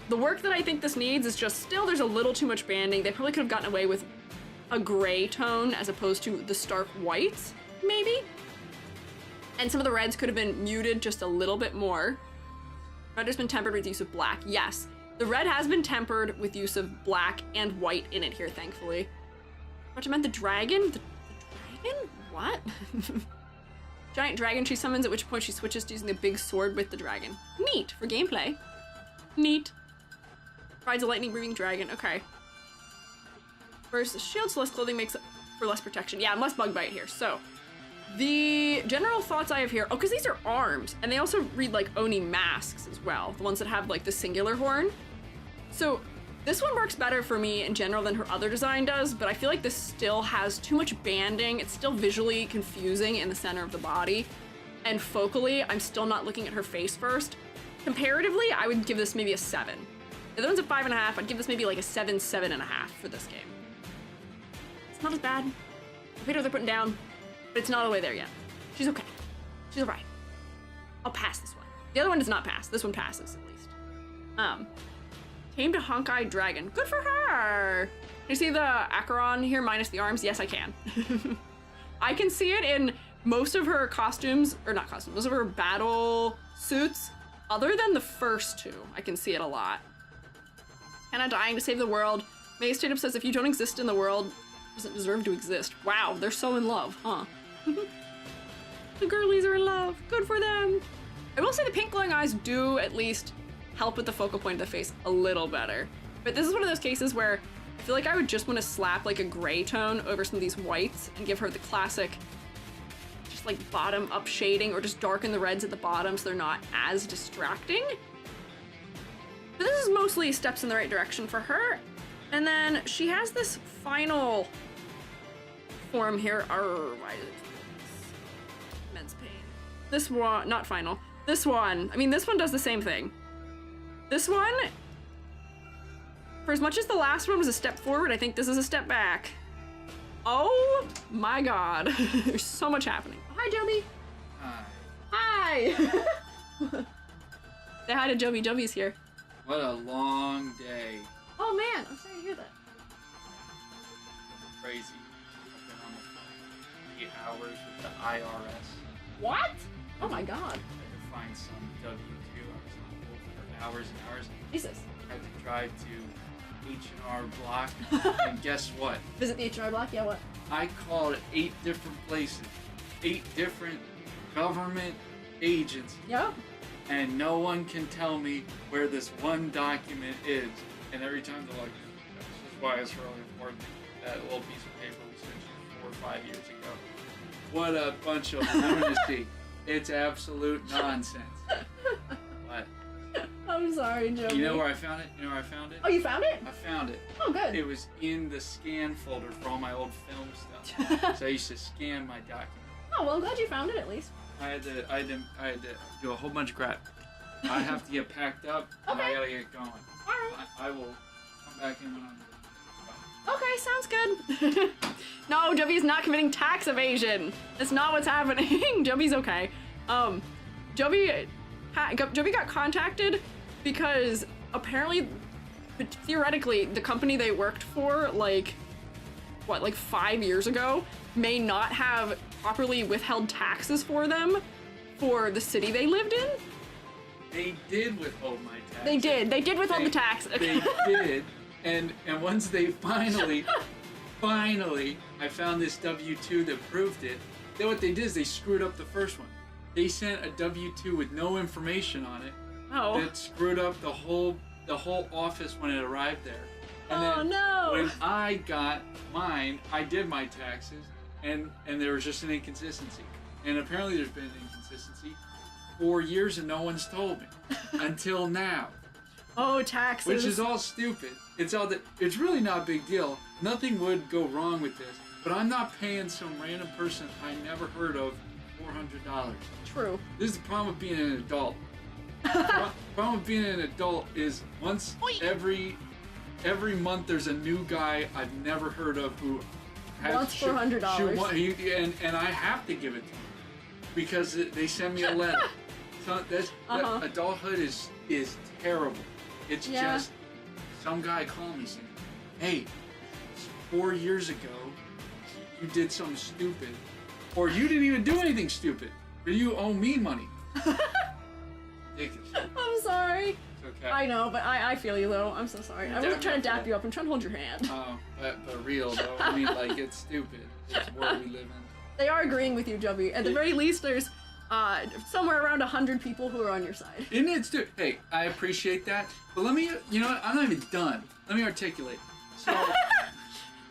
the work that I think this needs is just still there's a little too much banding. They probably could have gotten away with a gray tone as opposed to the stark whites, maybe? And some of the reds could have been muted just a little bit more. Red has been tempered with use of black. Yes, the red has been tempered with use of black and white in it here, thankfully. What, I meant the dragon? The Raiden? What? Giant dragon she summons, at which point she switches to using the big sword with the dragon. Neat for gameplay. Neat. Rides a lightning-breathing dragon. Okay. First, shield, so less clothing makes for less protection. Yeah, and less bug bite here. So, the general thoughts I have here. Oh, because these are arms, and they also read like Oni masks as well. The ones that have like the singular horn. So, this one works better for me in general than her other design does, but I feel like this still has too much banding. It's still visually confusing in the center of the body. And focally, I'm still not looking at her face first. Comparatively, I would give this maybe a 7. The other one's a 5.5, I'd give this maybe like a 7, 7.5 for this game. It's not as bad. The potatoes are putting down, but it's not all the way there yet. She's okay. She's alright. I'll pass this one. The other one does not pass. This one passes, at least. Tamed a Honkai dragon. Good for her! Can you see the Acheron here minus the arms? Yes, I can. I can see it in most of her costumes, or not costumes, most of her battle suits, other than the first two. I can see it a lot. Kiana dying to save the world. Mei straight up says if you don't exist in the world, it doesn't deserve to exist. Wow, they're so in love, huh? The girlies are in love. Good for them. I will say the pink glowing eyes do at least help with the focal point of the face a little better. But this is one of those cases where I feel like I would just want to slap like a gray tone over some of these whites and give her the classic just like bottom up shading, or just darken the reds at the bottom so they're not as distracting. But this is mostly steps in the right direction for her. And then she has this final form here. Why is it immense pain? This one, not final. This one, I mean, this one does the same thing. This one, for as much as the last one was a step forward, I think this is a step back. Oh my god. There's so much happening. Hi, Joby. Hi. Hi. Say hi to Joby. Joby's here. What a long day. Oh man, I'm sorry to hear that. Crazy. I've been on the phone 8 hours with the IRS. What? Oh my god. I had to find some W-2. I was on hold for hours and hours. Jesus. I had to drive to H&R Block, and guess what? Visit the H&R Block? Yeah, what? I called 8 different places, 8 different government agencies. Yep. And no one can tell me where this one document is. And every time they're like, this is why it's really important. That little piece of paper we sent you 4 or 5 years ago. What a bunch of lunacy. It's absolute nonsense. But I'm sorry, Joey. you know where I found it? You know where I found it? Oh, you found it? I found it. Oh, good. It was in the scan folder for all my old film stuff. So I used to scan my documents. Oh, well, I'm glad you found it at least. I had to do a whole bunch of crap. I have to get packed up, and I gotta get going. Alright. I will come back in when I'm... Okay, sounds good. No, Joby's not committing tax evasion. That's not what's happening. Joby's okay. Joby got contacted because apparently, theoretically, the company they worked for, like 5 years ago, may not have properly withheld taxes for them for the city they lived in. They did withhold my tax. They did withhold the tax. They did, and once they finally, I found this W-2 that proved it. Then what they did is they screwed up the first one. They sent a W-2 with no information on it. Oh. That screwed up the whole office when it arrived there. And oh then no! When I got mine, I did my taxes, and there was just an inconsistency. And apparently there's been an inconsistency 4 years and no one's told me until now. Oh, taxes. Which is all stupid. It's really not a big deal. Nothing would go wrong with this. But I'm not paying some random person I never heard of $400. True. This is the problem with being an adult. The problem with being an adult is once every month there's a new guy I've never heard of who wants $400. And I have to give it to him because they send me a letter. So adulthood is terrible. It's just some guy calling me saying, "Hey, 4 years ago you did something stupid, or you didn't even do anything stupid, but you owe me money." Ridiculous. I'm sorry. So okay. I know, but I feel you though. I'm so sorry. I wasn't trying to dap you up. I'm trying to hold your hand. Oh, but real though. I mean, like, it's stupid. It's the world we live in. They are agreeing with you, Joby. At the very least, there's somewhere around 100 people who are on your side. Isn't it stupid? Hey, I appreciate that. But let me, you know what? I'm not even done. Let me articulate. So,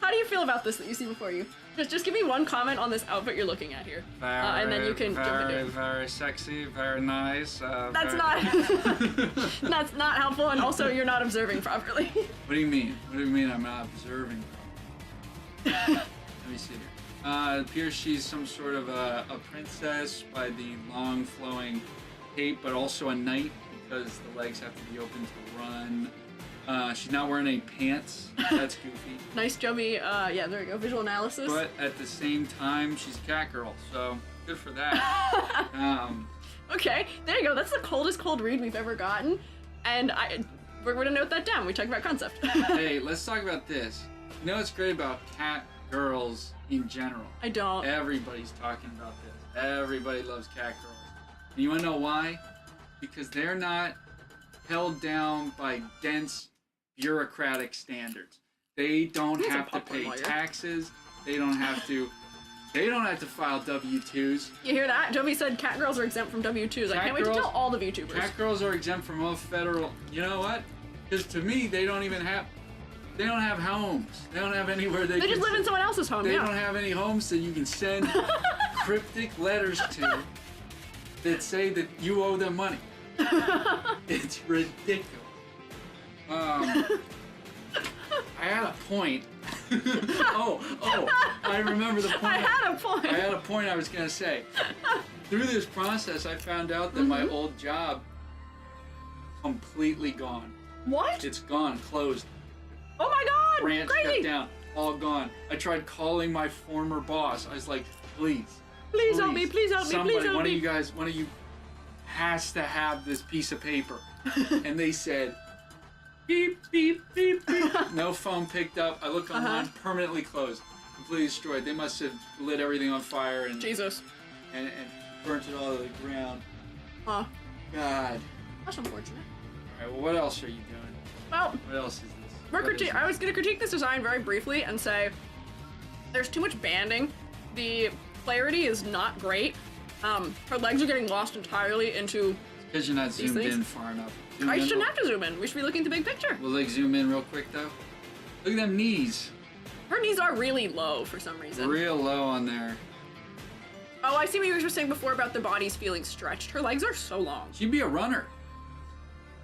how do you feel about this that you see before you? Just give me one comment on this outfit you're looking at here, and then you can jump into it. Very sexy, very nice. That's not. That's not helpful, and also you're not observing properly. What do you mean? What do you mean I'm not observing properly? Let me see here. It appears she's some sort of a princess by the long flowing cape, but also a knight because the legs have to be open to run. She's not wearing any pants. That's goofy. Nice, Joby. Yeah, there you go. Visual analysis. But at the same time, she's a cat girl, so good for that. Okay, there you go. That's the coldest cold read we've ever gotten, and we're going to note that down. We talk about concept. Hey, let's talk about this. You know what's great about cat girls in general? I don't. Everybody's talking about this. Everybody loves cat girls. And you want to know why? Because they're not held down by dense bureaucratic standards. They don't have to pay taxes. They don't have to file W-2s. You hear that? Joby said cat girls are exempt from W-2s. I can't wait to tell all the VTubers. Cat girls are exempt from all federal. You know what? Because to me, they don't have homes. They don't have anywhere they just live in someone else's home. They don't have any homes that you can send cryptic letters to that say that you owe them money. It's ridiculous. I had a point. I remember the point. I had a point I was gonna say. Through this process, I found out that my old job completely gone. What? It's gone, closed. Oh my God! Branch crazy. shut down, all gone. I tried calling my former boss. I was like, please help me, please help me, somebody, please help me. One of you has to have this piece of paper. And they said, beep, beep, beep, beep. No phone picked up. I looked online, permanently closed, completely destroyed. They must have lit everything on fire and Jesus. And burnt it all to the ground. Huh. God. That's unfortunate. All right, well, what else are you doing? Well, what else is this? I was going to critique this design very briefly and say there's too much banding. The clarity is not great. Her legs are getting lost entirely into. Because you're not zoomed in far enough. I shouldn't have to zoom in. We should be looking at the big picture. Will they zoom in real quick though? Look at them knees. Her knees are really low for some reason. Real low on there. Oh, I see what you were saying before about the bodies feeling stretched. Her legs are so long. She'd be a runner.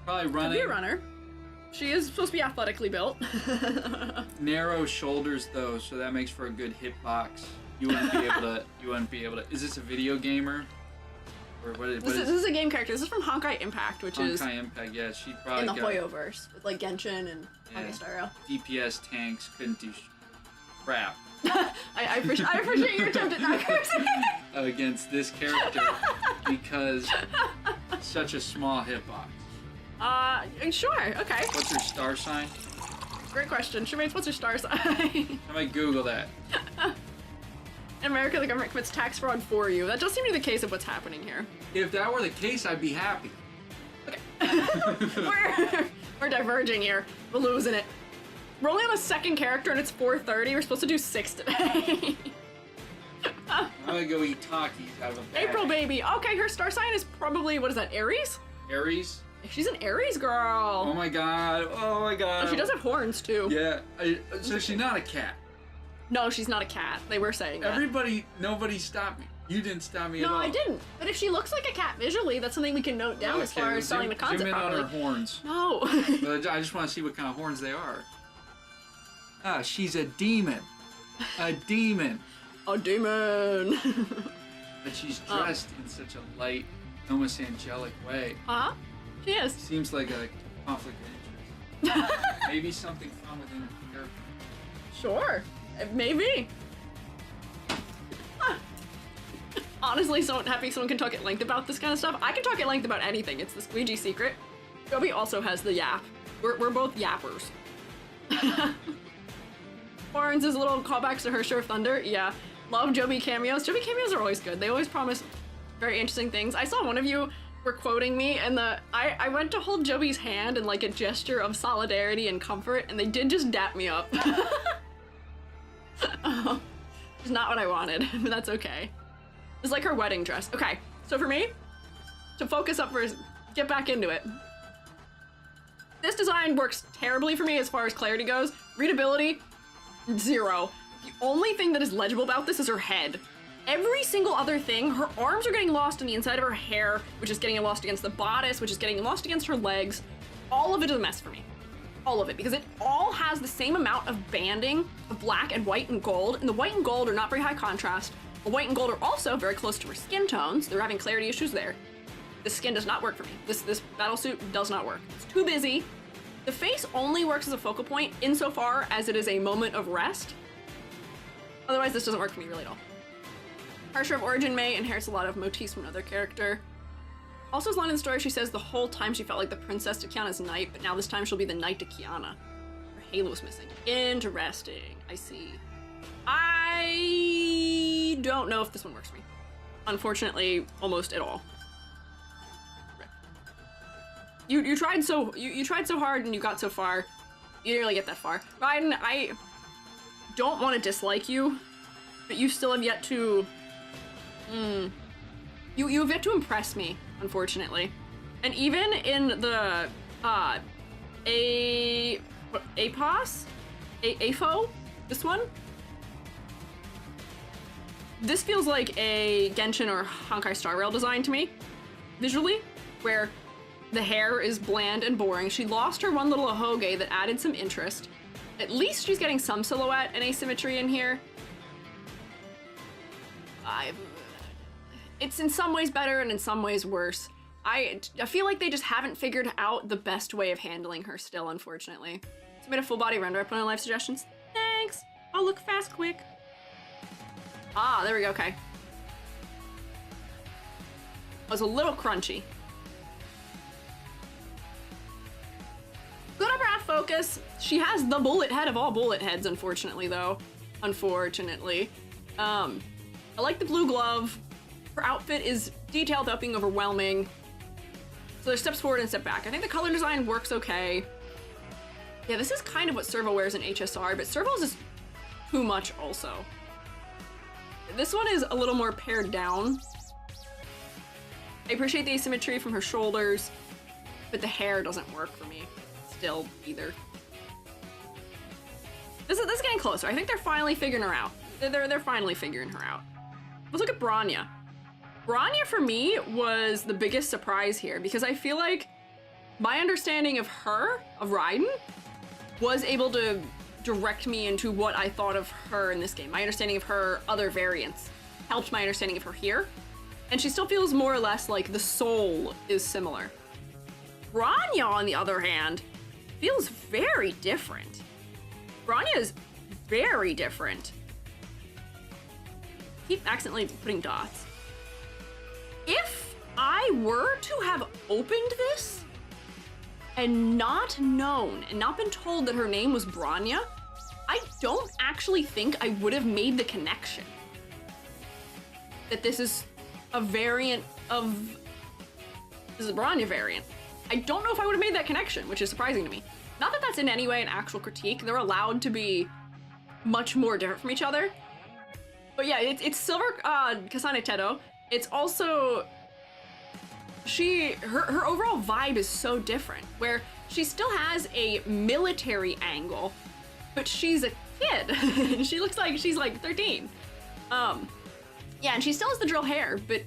Probably running. She'd be a runner. She is supposed to be athletically built. Narrow shoulders though, so that makes for a good hitbox. You wouldn't be able to. Is this a video gamer? Or this is a game character. This is from Honkai Impact, which is Honkai Impact. Yeah, she'd probably in the hoyoverse with like Genshin and Honkai Star Rail. DPS tanks couldn't do crap. I appreciate your attempt at not cursing. Against this character because such a small hitbox. Sure, okay. What's her star sign? Great question. Shemaine, what's her star sign? I might Google that. In America, the government commits tax fraud for you. That does seem to be the case of what's happening here. If that were the case, I'd be happy. Okay. We're diverging here. We're losing it. We're only on a second character and it's 4:30. We're supposed to do 6 today. I'm gonna go eat Takis out of a bag. April baby. Okay, her star sign is probably, what is that, Aries? Aries? She's an Aries girl. Oh my god. Oh my god. Oh, she does have horns too. Yeah. So she's not a cat. No, she's not a cat. They were saying that. Nobody stopped me. You didn't stop me at all. No, I didn't. But if she looks like a cat visually, that's something we can note down as far as selling the concept zoom in properly. on her horns. No. But I just want to see what kind of horns they are. Ah, she's a demon. A demon. A demon. But she's dressed in such a light, almost angelic way. Huh? She is. Seems like a conflict of interest. Maybe something from within her character. Sure. Maybe. Honestly, so happy someone can talk at length about this kind of stuff. I can talk at length about anything. It's the Squiiji secret. Joby also has the yap. We're both yappers. Horns is a little callbacks to Herrscher of Thunder. Yeah. Love Joby cameos. Joby cameos are always good. They always promise very interesting things. I saw one of you were quoting me, and I went to hold Joey's hand in like a gesture of solidarity and comfort, and they did just dap me up. It's not what I wanted, but that's okay. It's like her wedding dress. Okay, so for me, to focus up first, get back into it. This design works terribly for me as far as clarity goes. Readability, 0. The only thing that is legible about this is her head. Every single other thing, her arms are getting lost on the inside of her hair, which is getting lost against the bodice, which is getting lost against her legs. All of it is a mess for me. All of it, because it all has the same amount of banding of black and white and gold, and the white and gold are not very high contrast. The white and gold are also very close to her skin tones. They're having clarity issues there. The skin does not work for me. This battle suit does not work. It's too busy. The face only works as a focal point insofar as it is a moment of rest. Otherwise, this doesn't work for me really at all. Herrscher of Origin Mei inherits a lot of motifs from another character. Also, as long in the story, she says the whole time she felt like the princess to Kiana's knight, but now this time she'll be the knight to Kiana. Her halo's missing. Interesting. I see. I don't know if this one works for me. Unfortunately, almost at all. You tried so hard and you got so far. You didn't really get that far. Raiden, I don't want to dislike you, but you still have yet to. You have yet to impress me, unfortunately. And even in the AFO, this one. This feels like a Genshin or Honkai Star Rail design to me, visually, where the hair is bland and boring. She lost her one little ahoge that added some interest. At least she's getting some silhouette and asymmetry in here. It's in some ways better and in some ways worse. I feel like they just haven't figured out the best way of handling her still, unfortunately. Submit a full body render. I put in live suggestions. Thanks. I'll look fast quick. Ah, there we go, okay. It was a little crunchy. Good upper half focus. She has the bullet head of all bullet heads, unfortunately, though. Unfortunately. I like the blue glove. Her outfit is detailed without being overwhelming. So there's steps forward and step back. I think the color design works okay. Yeah, this is kind of what Servo wears in HSR, but Servo's is too much also. This one is a little more pared down. I appreciate the asymmetry from her shoulders, but the hair doesn't work for me still either. This is getting closer. I think they're finally figuring her out. They're finally figuring her out. Let's look at Bronya. Bronya for me was the biggest surprise here because I feel like my understanding of her, of Raiden, was able to direct me into what I thought of her in this game. My understanding of her other variants helped my understanding of her here. And she still feels more or less like the soul is similar. Bronya, on the other hand, feels very different. Bronya is very different. I keep accidentally putting dots. If I were to have opened this and not known and not been told that her name was Bronya, I don't actually think I would have made the connection that this is a variant of, this is a Bronya variant. I don't know if I would have made that connection, which is surprising to me. Not that that's in any way an actual critique. They're allowed to be much more different from each other. But yeah, it's Silver Kasane Tedo. It's also, her overall vibe is so different, where she still has a military angle, but she's a kid. She looks like she's like 13. Yeah, and she still has the drill hair, but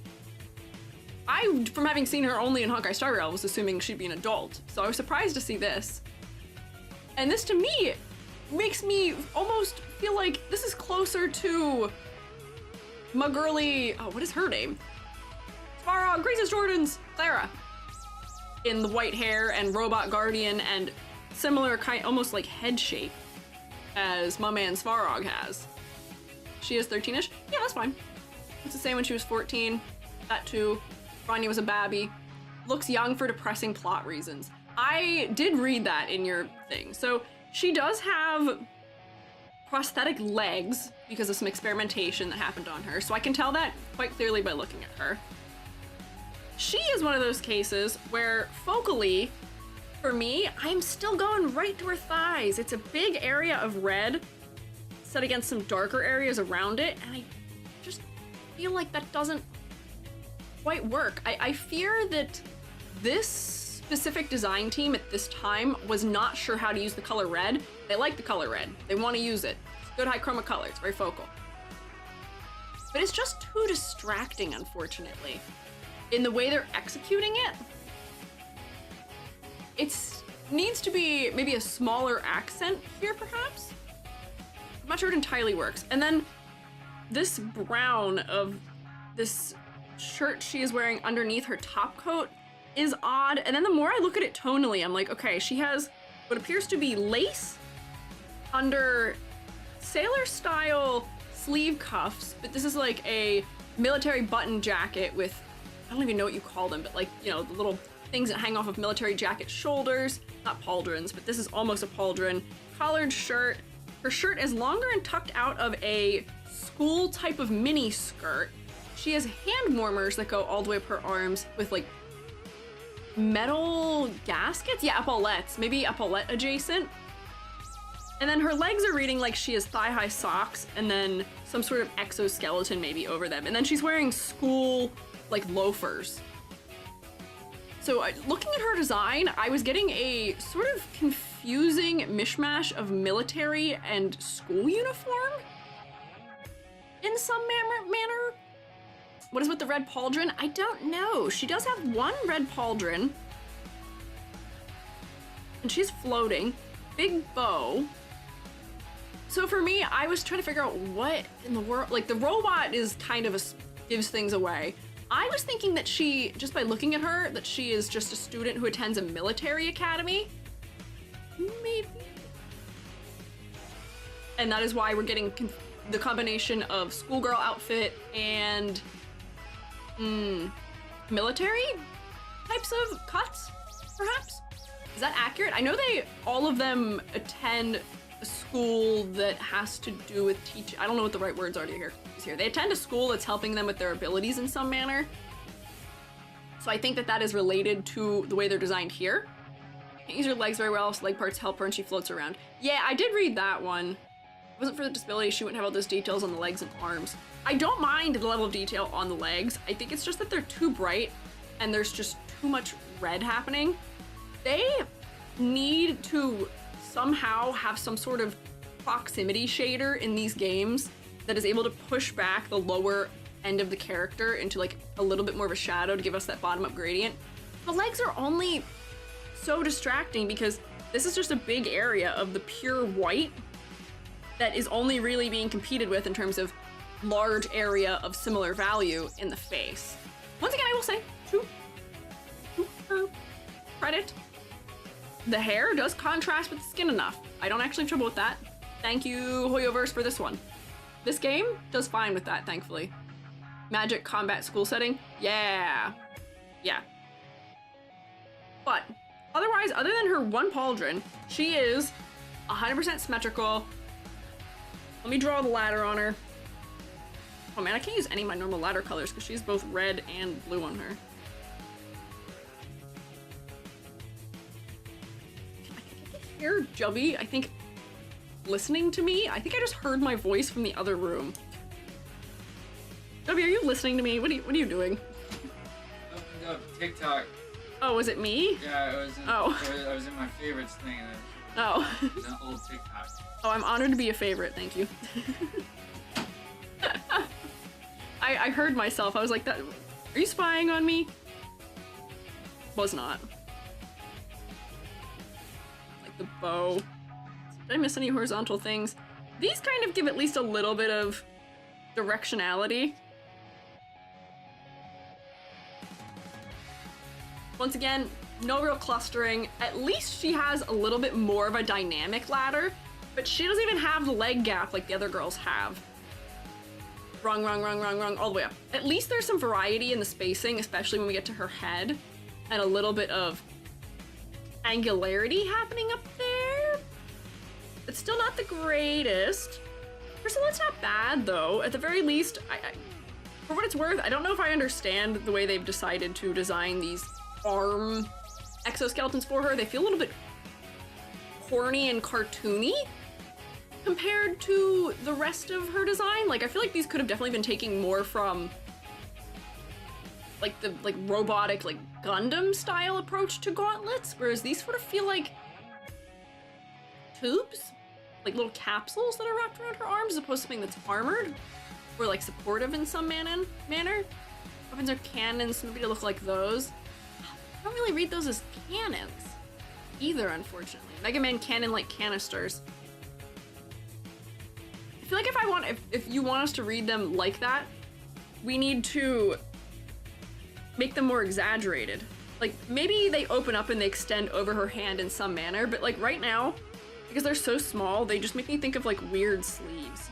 I, from having seen her only in Honkai Star Rail, was assuming she'd be an adult. So I was surprised to see this. And this, to me, makes me almost feel like this is closer to my girly, oh, what is her name? Svarog, Grace's Jordan's Clara. In the white hair and robot guardian and similar kind, almost like head shape as my man Svarog has. She is 13-ish? Yeah, that's fine. It's the same when she was 14. That too. Bronya was a babby. Looks young for depressing plot reasons. I did read that in your thing. So she does have prosthetic legs because of some experimentation that happened on her. So I can tell that quite clearly by looking at her. she is one of those cases where focally, for me, I'm still going right to her thighs. It's a big area of red set against some darker areas around it, and I just feel like that doesn't quite work. I fear that this specific design team at this time was not sure how to use the color red. They like the color red. They want to use it. It's good high chroma color. It's very focal. But it's just too distracting, unfortunately. In the way they're executing it, it needs to be maybe a smaller accent here, perhaps? I'm not sure it entirely works. And then this brown of this shirt she is wearing underneath her top coat is odd. And then the more I look at it tonally, I'm like, okay, she has what appears to be lace under sailor style sleeve cuffs, but this is like a military button jacket with, I don't even know what you call them, but like, you know, the little things that hang off of military jacket shoulders, not pauldrons, but this is almost a pauldron. Collared shirt. Her shirt is longer and tucked out of a school type of mini skirt. She has hand warmers that go all the way up her arms with like metal gaskets? Yeah, epaulettes, maybe epaulette adjacent. And then her legs are reading like she has thigh-high socks and then some sort of exoskeleton maybe over them. And then she's wearing school like loafers. So looking at her design, I was getting a sort of confusing mishmash of military and school uniform in some manner. What is with the red pauldron? I don't know. She does have one red pauldron and she's floating. Big bow. So for me, I was trying to figure out what in the world, like the robot is kind of gives things away. I was thinking that she, just by looking at her, that she is just a student who attends a military academy. Maybe. And that is why we're getting the combination of schoolgirl outfit and military types of cuts, perhaps? Is that accurate? I know all of them attend a school that has to do with teaching. I don't know what the right words are to hear. They attend a school that's helping them with their abilities in some manner. So I think that is related to the way they're designed here. Can't use her legs very well, so leg parts help her and she floats around. Yeah, I did read that one. If it wasn't for the disability, she wouldn't have all those details on the legs and arms. I don't mind the level of detail on the legs. I think it's just that they're too bright and there's just too much red happening. They need to somehow have some sort of proximity shader in these games that is able to push back the lower end of the character into like a little bit more of a shadow to give us that bottom up gradient. The legs are only so distracting because this is just a big area of the pure white that is only really being competed with in terms of large area of similar value in the face. Once again, I will say, to her credit, the hair does contrast with the skin enough. I don't actually have trouble with that. Thank you, hoyoverse, for this one. This game does fine with that, thankfully. Magic combat school setting, yeah. But otherwise, other than her one pauldron, she is 100% symmetrical. Let me draw the ladder on her. Oh man, I can't use any of my normal ladder colors because she's both red and blue on her. Hair Jubby, I think, listening to me? I think I just heard my voice from the other room. Jubby, are you listening to me? What are you doing? Opened up TikTok. Oh, was it me? Yeah, it was in, I was in my favorites thing. Oh. It was an old TikTok. Oh, I'm honored to be a favorite, thank you. I heard myself, I was like, "That, are you spying on me?" Was not. The bow. Did I miss any horizontal things? These kind of give at least a little bit of directionality. Once again, no real clustering. At least she has a little bit more of a dynamic ladder, but she doesn't even have the leg gap like the other girls have. Wrong, all the way up. At least there's some variety in the spacing, especially when we get to her head, and a little bit of angularity happening up there. It's still not the greatest. Her silhouette's not bad though. At the very least, For what it's worth, I don't know if I understand the way they've decided to design these arm exoskeletons for her. They feel a little bit corny and cartoony compared to the rest of her design. Like, I feel like these could have definitely been taking more from like the robotic, like Gundam style approach to gauntlets, whereas these sort of feel like tubes, like little capsules that are wrapped around her arms, as opposed to something that's armored or like supportive in some manner. Weapons are cannons, so maybe to look like those. I don't really read those as cannons either, unfortunately. Mega Man cannon like canisters. I feel like if you want us to read them like that, we need to make them more exaggerated. Like, maybe they open up and they extend over her hand in some manner, but like right now, because they're so small, they just make me think of like weird sleeves.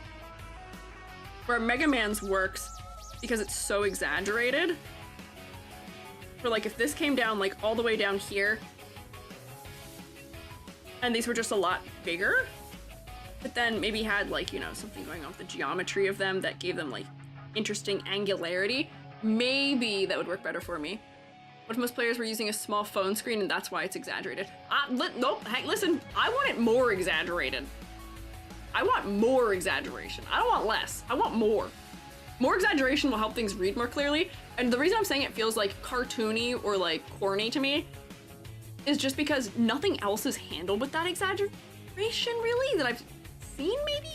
Where Mega Man's works because it's so exaggerated. For like, if this came down like all the way down here, and these were just a lot bigger, but then maybe had like, you know, something going on with the geometry of them that gave them like interesting angularity, maybe that would work better for me. What if most players were using a small phone screen and that's why it's exaggerated? Nope, hey, listen, I want it more exaggerated. I want more exaggeration. I don't want less, I want more. More exaggeration will help things read more clearly, and the reason I'm saying it feels like cartoony or like corny to me is just because nothing else is handled with that exaggeration really that I've seen, maybe?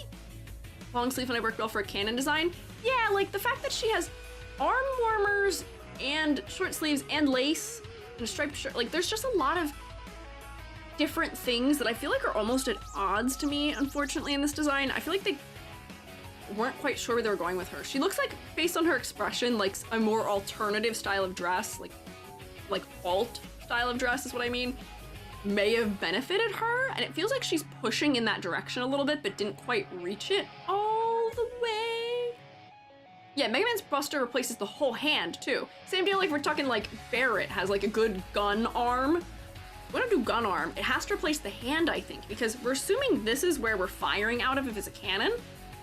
Long sleeve when I worked well for a canon design. Yeah, like the fact that she has arm warmers and short sleeves and lace and a striped shirt, like there's just a lot of different things that I feel like are almost at odds to me, unfortunately, in this design. I feel like they weren't quite sure where they were going with her. She looks like, based on her expression, like a more alternative style of dress, like alt style of dress is what I mean, may have benefited her, and it feels like she's pushing in that direction a little bit, but didn't quite reach it all the way. Yeah, Mega Man's Buster replaces the whole hand, too. Same deal, like we're talking like Barrett has like a good gun arm. We don't do gun arm, it has to replace the hand, I think, because we're assuming this is where we're firing out of if it's a cannon,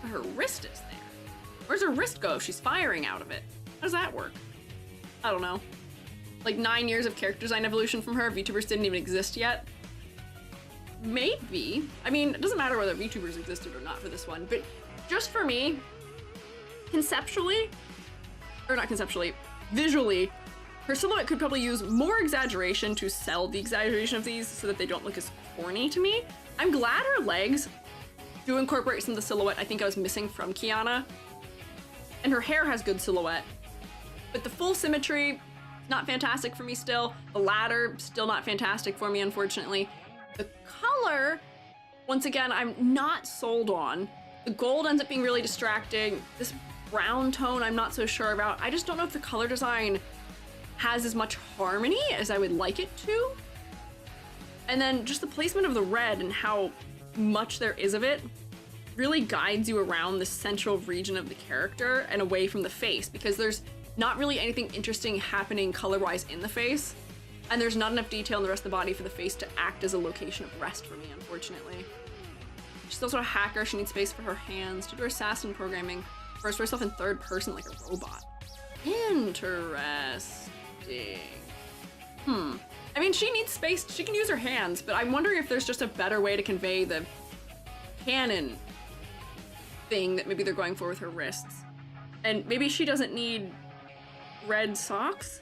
but her wrist is there. Where's her wrist go if she's firing out of it? How does that work? I don't know. Like 9 years of character design evolution from her, VTubers didn't even exist yet. Maybe. I mean, it doesn't matter whether VTubers existed or not for this one, but just for me, conceptually, or not conceptually, visually, her silhouette could probably use more exaggeration to sell the exaggeration of these so that they don't look as corny to me. I'm glad her legs do incorporate some of the silhouette I think I was missing from Kiana. And her hair has good silhouette. But the full symmetry, not fantastic for me still. The ladder, still not fantastic for me, unfortunately. The color, once again, I'm not sold on. The gold ends up being really distracting. This brown tone, I'm not so sure about. I just don't know if the color design has as much harmony as I would like it to. And then just the placement of the red and how much there is of it really guides you around the central region of the character and away from the face, because there's not really anything interesting happening color-wise in the face, and there's not enough detail in the rest of the body for the face to act as a location of rest for me, unfortunately. She's also a hacker, she needs space for her hands to do her assassin programming, first for herself in third person like a robot. Interesting. I mean, she needs space, she can use her hands, but I'm wondering if there's just a better way to convey the cannon thing that maybe they're going for with her wrists. And maybe she doesn't need red socks?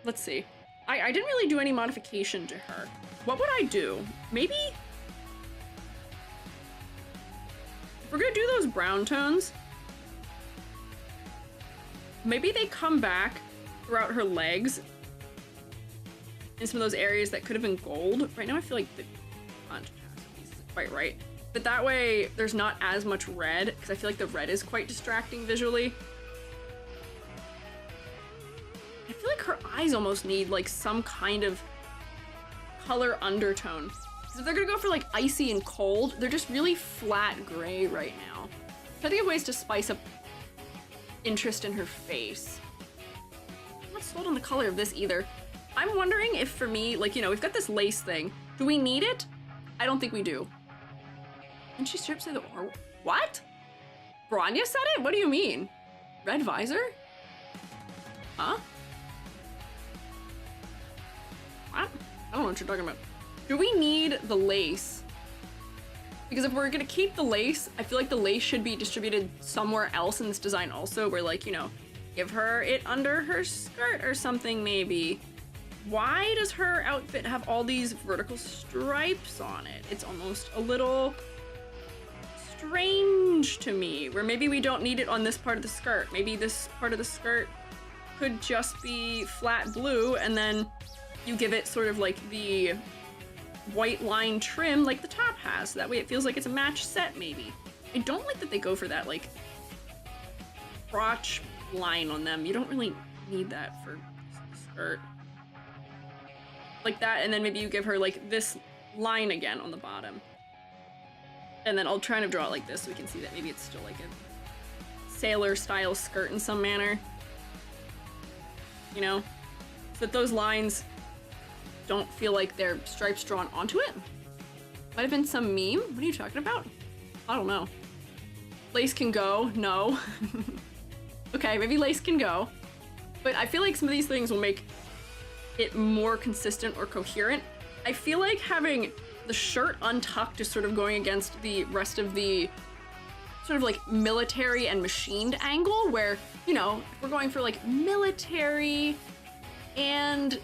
Let's see. I didn't really do any modification to her. What would I do? Maybe? If we're gonna do those brown tones, maybe they come back throughout her legs in some of those areas that could have been gold. Right now I feel like the contrast piece isn't quite right. But that way there's not as much red, because I feel like the red is quite distracting visually. I feel like her eyes almost need like some kind of color undertone. Because if they're gonna go for like icy and cold, they're just really flat gray right now. So I think of ways to spice up interest in her face. I'm not sold on the color of this either. I'm wondering if for me, like, you know, we've got this lace thing. Do we need it? I don't think we do. And she strips it, or what? Bronya said it? What do you mean? Red visor? Huh? What? I don't know what you're talking about. Do we need the lace? Because if we're gonna keep the lace, I feel like the lace should be distributed somewhere else in this design also, where like, you know, give her it under her skirt or something maybe. Why does her outfit have all these vertical stripes on it? It's almost a little strange to me, where maybe we don't need it on this part of the skirt. Maybe this part of the skirt could just be flat blue, and then you give it sort of like the white line trim like the top has. That way it feels like it's a match set, maybe. I don't like that they go for that, like, crotch line on them. You don't really need that for skirt. Like that, and then maybe you give her, like, this line again on the bottom. And then I'll try to draw it like this so we can see that maybe it's still like a sailor-style skirt in some manner. You know? So that those lines don't feel like they're stripes drawn onto it. Might have been some meme. What are you talking about? I don't know. Lace can go. No. Okay, maybe lace can go. But I feel like some of these things will make it more consistent or coherent. I feel like having the shirt untucked is sort of going against the rest of the sort of like military and machined angle, where, you know, if we're going for like military and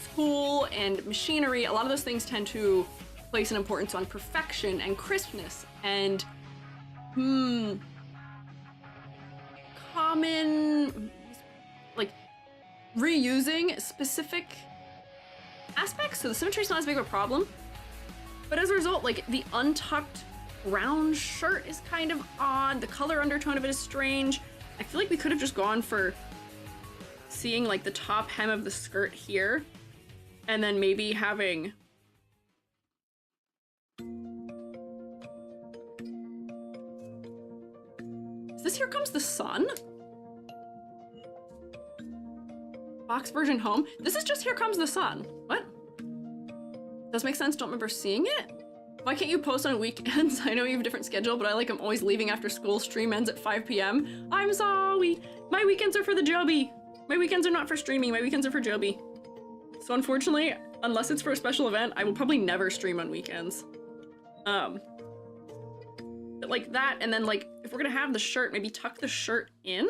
school and machinery, a lot of those things tend to place an importance on perfection and crispness and common, like, reusing specific aspects, so the symmetry's not as big of a problem. But as a result, like, the untucked brown shirt is kind of odd, the color undertone of it is strange. I feel like we could have just gone for seeing like the top hem of the skirt here, and then maybe having is this Here Comes the Sun? Box version home? This is just Here Comes the Sun. What? Does make sense, don't remember seeing it? Why can't you post on weekends? I know you have a different schedule, but I like I'm always leaving after school. Stream ends at 5 p.m. I'm sorry. My weekends are for the Joby. My weekends are not for streaming. My weekends are for Joby. So unfortunately, unless it's for a special event, I will probably never stream on weekends. But like that, and then like, if we're gonna have the shirt, maybe tuck the shirt in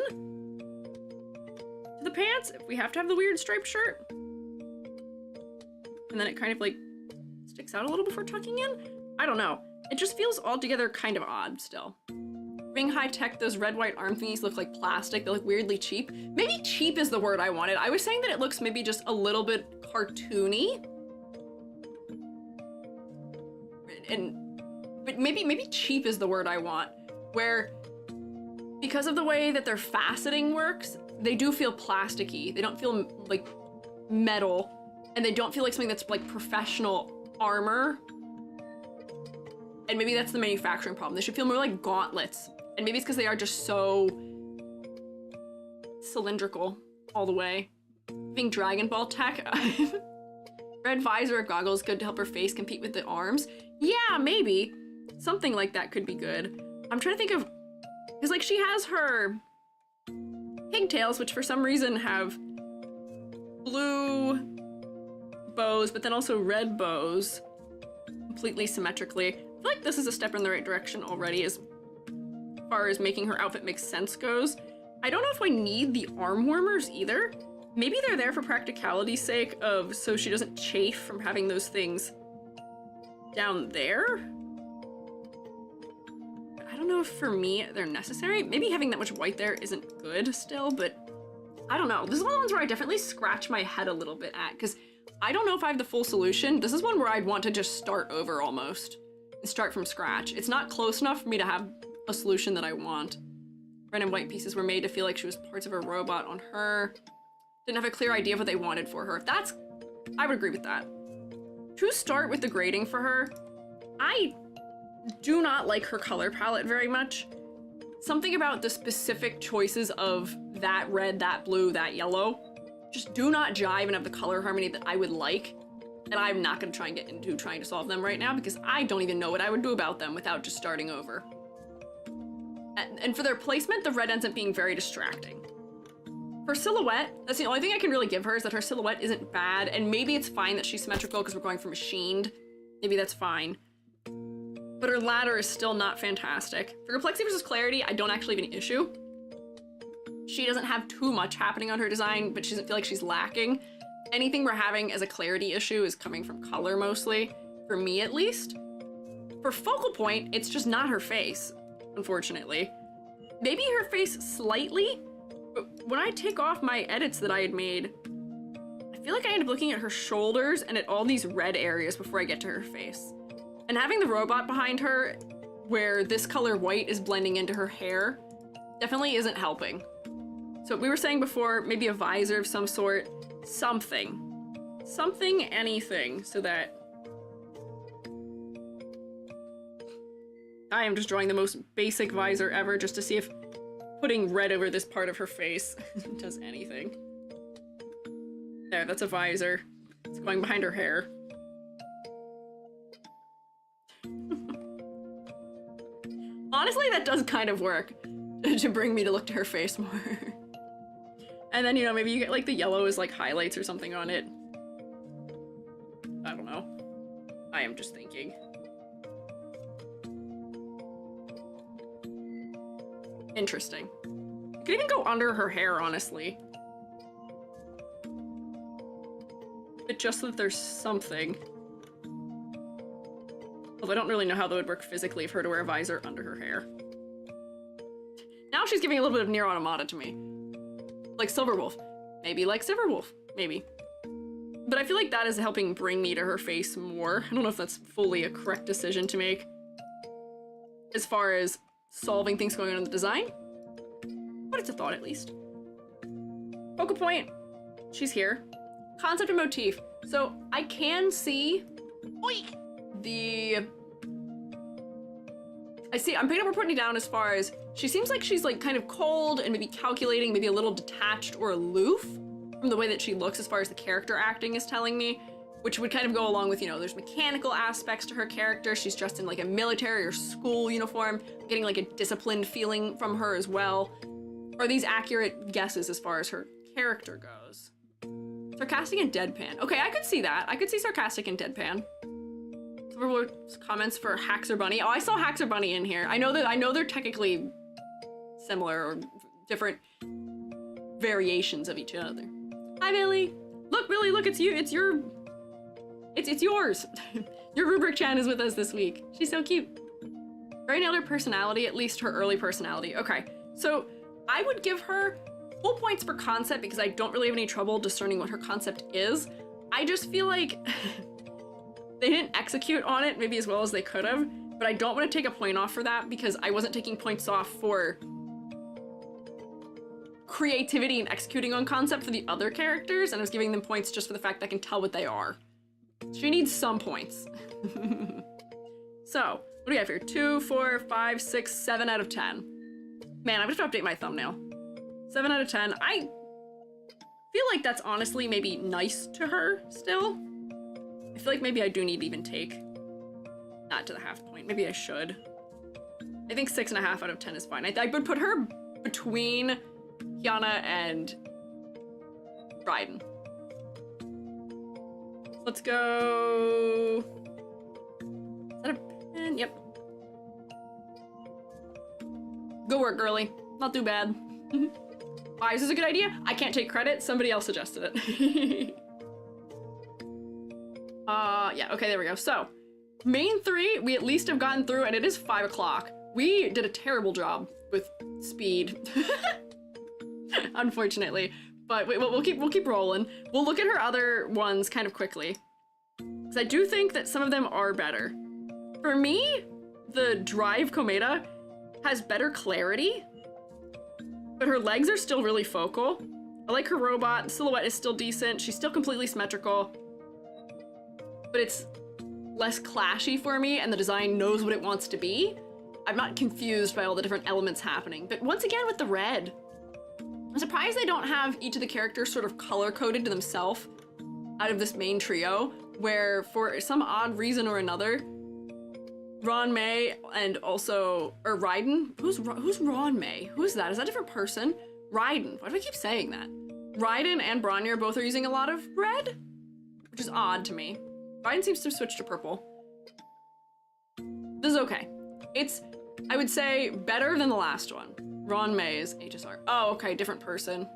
to the pants, if we have to have the weird striped shirt. And then it kind of like sticks out a little before tucking in. I don't know. It just feels altogether kind of odd still. Being high tech, those red white arm thingies look like plastic. They look weirdly cheap. Maybe cheap is the word I wanted. I was saying that it looks maybe just a little bit cartoony. But maybe cheap is the word I want. Where, because of the way that their faceting works, they do feel plasticky. They don't feel like metal, and they don't feel like something that's like professional armor. And maybe that's the manufacturing problem. They should feel more like gauntlets. And maybe it's because they are just so cylindrical all the way. Being Dragon Ball tech. Red visor or goggles, good to help her face compete with the arms. Yeah, maybe. Something like that could be good. I'm trying to think of, because like she has her pigtails, which for some reason have blue bows, but then also red bows, completely symmetrically. I feel like this is a step in the right direction already as far as making her outfit make sense goes. I don't know if I need the arm warmers either. Maybe they're there for practicality's sake of so she doesn't chafe from having those things down there. I don't know if for me they're necessary. Maybe having that much white there isn't good still, but I don't know. This is one of the ones where I definitely scratch my head a little bit at, because I don't know if I have the full solution. This is one where I'd want to just start over almost and start from scratch. It's not close enough for me to have a solution that I want. Red and white pieces were made to feel like she was parts of a robot on her. Didn't have a clear idea of what they wanted for her. If that's, I would agree with that. To start with the grading for her, I do not like her color palette very much. Something about the specific choices of that red, that blue, that yellow just do not jive and have the color harmony that I would like. And I'm not gonna try and get into trying to solve them right now because I don't even know what I would do about them without just starting over. And for their placement, the red ends up being very distracting. For silhouette, that's the only thing I can really give her, is that her silhouette isn't bad, and maybe it's fine that she's symmetrical because we're going for machined. Maybe that's fine. But her ladder is still not fantastic. For complexity versus clarity, I don't actually have any issue. She doesn't have too much happening on her design, but she doesn't feel like she's lacking. Anything we're having as a clarity issue is coming from color mostly, for me at least. For focal point, it's just not her face, unfortunately. Maybe her face slightly, but when I take off my edits that I had made, I feel like I end up looking at her shoulders and at all these red areas before I get to her face. And having the robot behind her, where this color white is blending into her hair, definitely isn't helping. So we were saying before, maybe a visor of some sort, something, anything, so that I am just drawing the most basic visor ever just to see if putting red over this part of her face does anything. There, that's a visor. It's going behind her hair. Honestly, that does kind of work to bring me to look to her face more. And then, you know, maybe you get like the yellow as like highlights or something on it. I don't know. I am just thinking. Interesting. You could even go under her hair, honestly. But just so that there's something. Although I don't really know how that would work physically for her to wear a visor under her hair. Now she's giving a little bit of Nier Automata to me. Like Silverwolf. Maybe like Silverwolf. Maybe. But I feel like that is helping bring me to her face more. I don't know if that's fully a correct decision to make. As far as solving things going on in the design. But it's a thought at least. Focal point. She's here. Concept and motif. So I can see I'm picking up or putting it down as far as she seems like she's like kind of cold and maybe calculating, maybe a little detached or aloof from the way that she looks as far as the character acting is telling me, which would kind of go along with, you know, there's mechanical aspects to her character. She's dressed in like a military or school uniform, getting like a disciplined feeling from her as well. Are these accurate guesses as far as her character goes? Sarcastic and deadpan. Okay, I could see that. I could see sarcastic and deadpan. Comments for Haxxor Bunny. Oh, I saw Haxxor Bunny in here. I know they're technically similar or different variations of each other. Hi, Billy. Look, Billy, look, it's you. It's yours. Your Rubric-chan is with us this week. She's so cute. Very nailed her personality, at least her early personality. Okay, so I would give her full points for concept because I don't really have any trouble discerning what her concept is. I just feel like they didn't execute on it maybe as well as they could have, but I don't want to take a point off for that because I wasn't taking points off for creativity and executing on concept for the other characters, and I was giving them points just for the fact that I can tell what they are. She needs some points. So, what do we have here? 2, 4, 5, 6, 7 out of 10. Man, I'm gonna have to update my thumbnail. 7 out of 10. I feel like that's honestly maybe nice to her still. I feel like maybe I do need to even take not to the half point. Maybe I should. I think 6.5 out of 10 is fine. I would put her between Kiana and Raiden. Let's go. Is that a pen? Yep. Good work, girly. Not too bad. Why is this a good idea? I can't take credit. Somebody else suggested it. Yeah, okay, there we go. So, main 3, we at least have gotten through, and it is 5 o'clock. We did a terrible job with speed. Unfortunately. But we'll keep rolling. We'll look at her other ones kind of quickly. Because I do think that some of them are better. For me, the Drive Kometa has better clarity, but her legs are still really focal. I like her robot. The silhouette is still decent. She's still completely symmetrical. But it's less clashy for me, and the design knows what it wants to be. I'm not confused by all the different elements happening. But once again, with the red, I'm surprised they don't have each of the characters sort of color-coded to themselves out of this main trio, where for some odd reason or another, Ron Mei and also, or Raiden. Who's Ron Mei? Who's that? Is that a different person? Raiden. Why do I keep saying that? Raiden and Bronya both are using a lot of red, which is odd to me. Raiden seems to switch to purple. This is okay. It's, I would say, better than the last one. Ron Mei's HSR. Oh, okay, different person.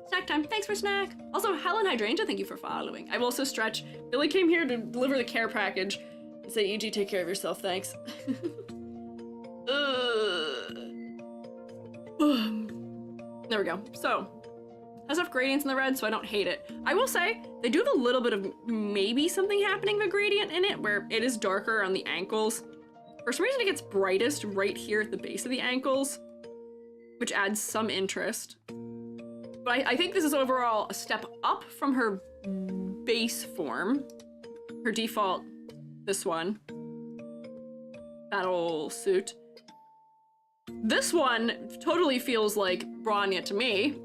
Snack time. Thanks for snack. Also, Helen Hydrangea, thank you for following. I will also stretch. Billy came here to deliver the care package and say, EG, take care of yourself, thanks. There we go. So, has enough gradients in the red, so I don't hate it. I will say, they do have a little bit of maybe something happening with a gradient in it, where it is darker on the ankles. For some reason, it gets brightest right here at the base of the ankles, which adds some interest. But I think this is overall a step up from her base form. Her default, this one. Battle suit. This one totally feels like Bronya to me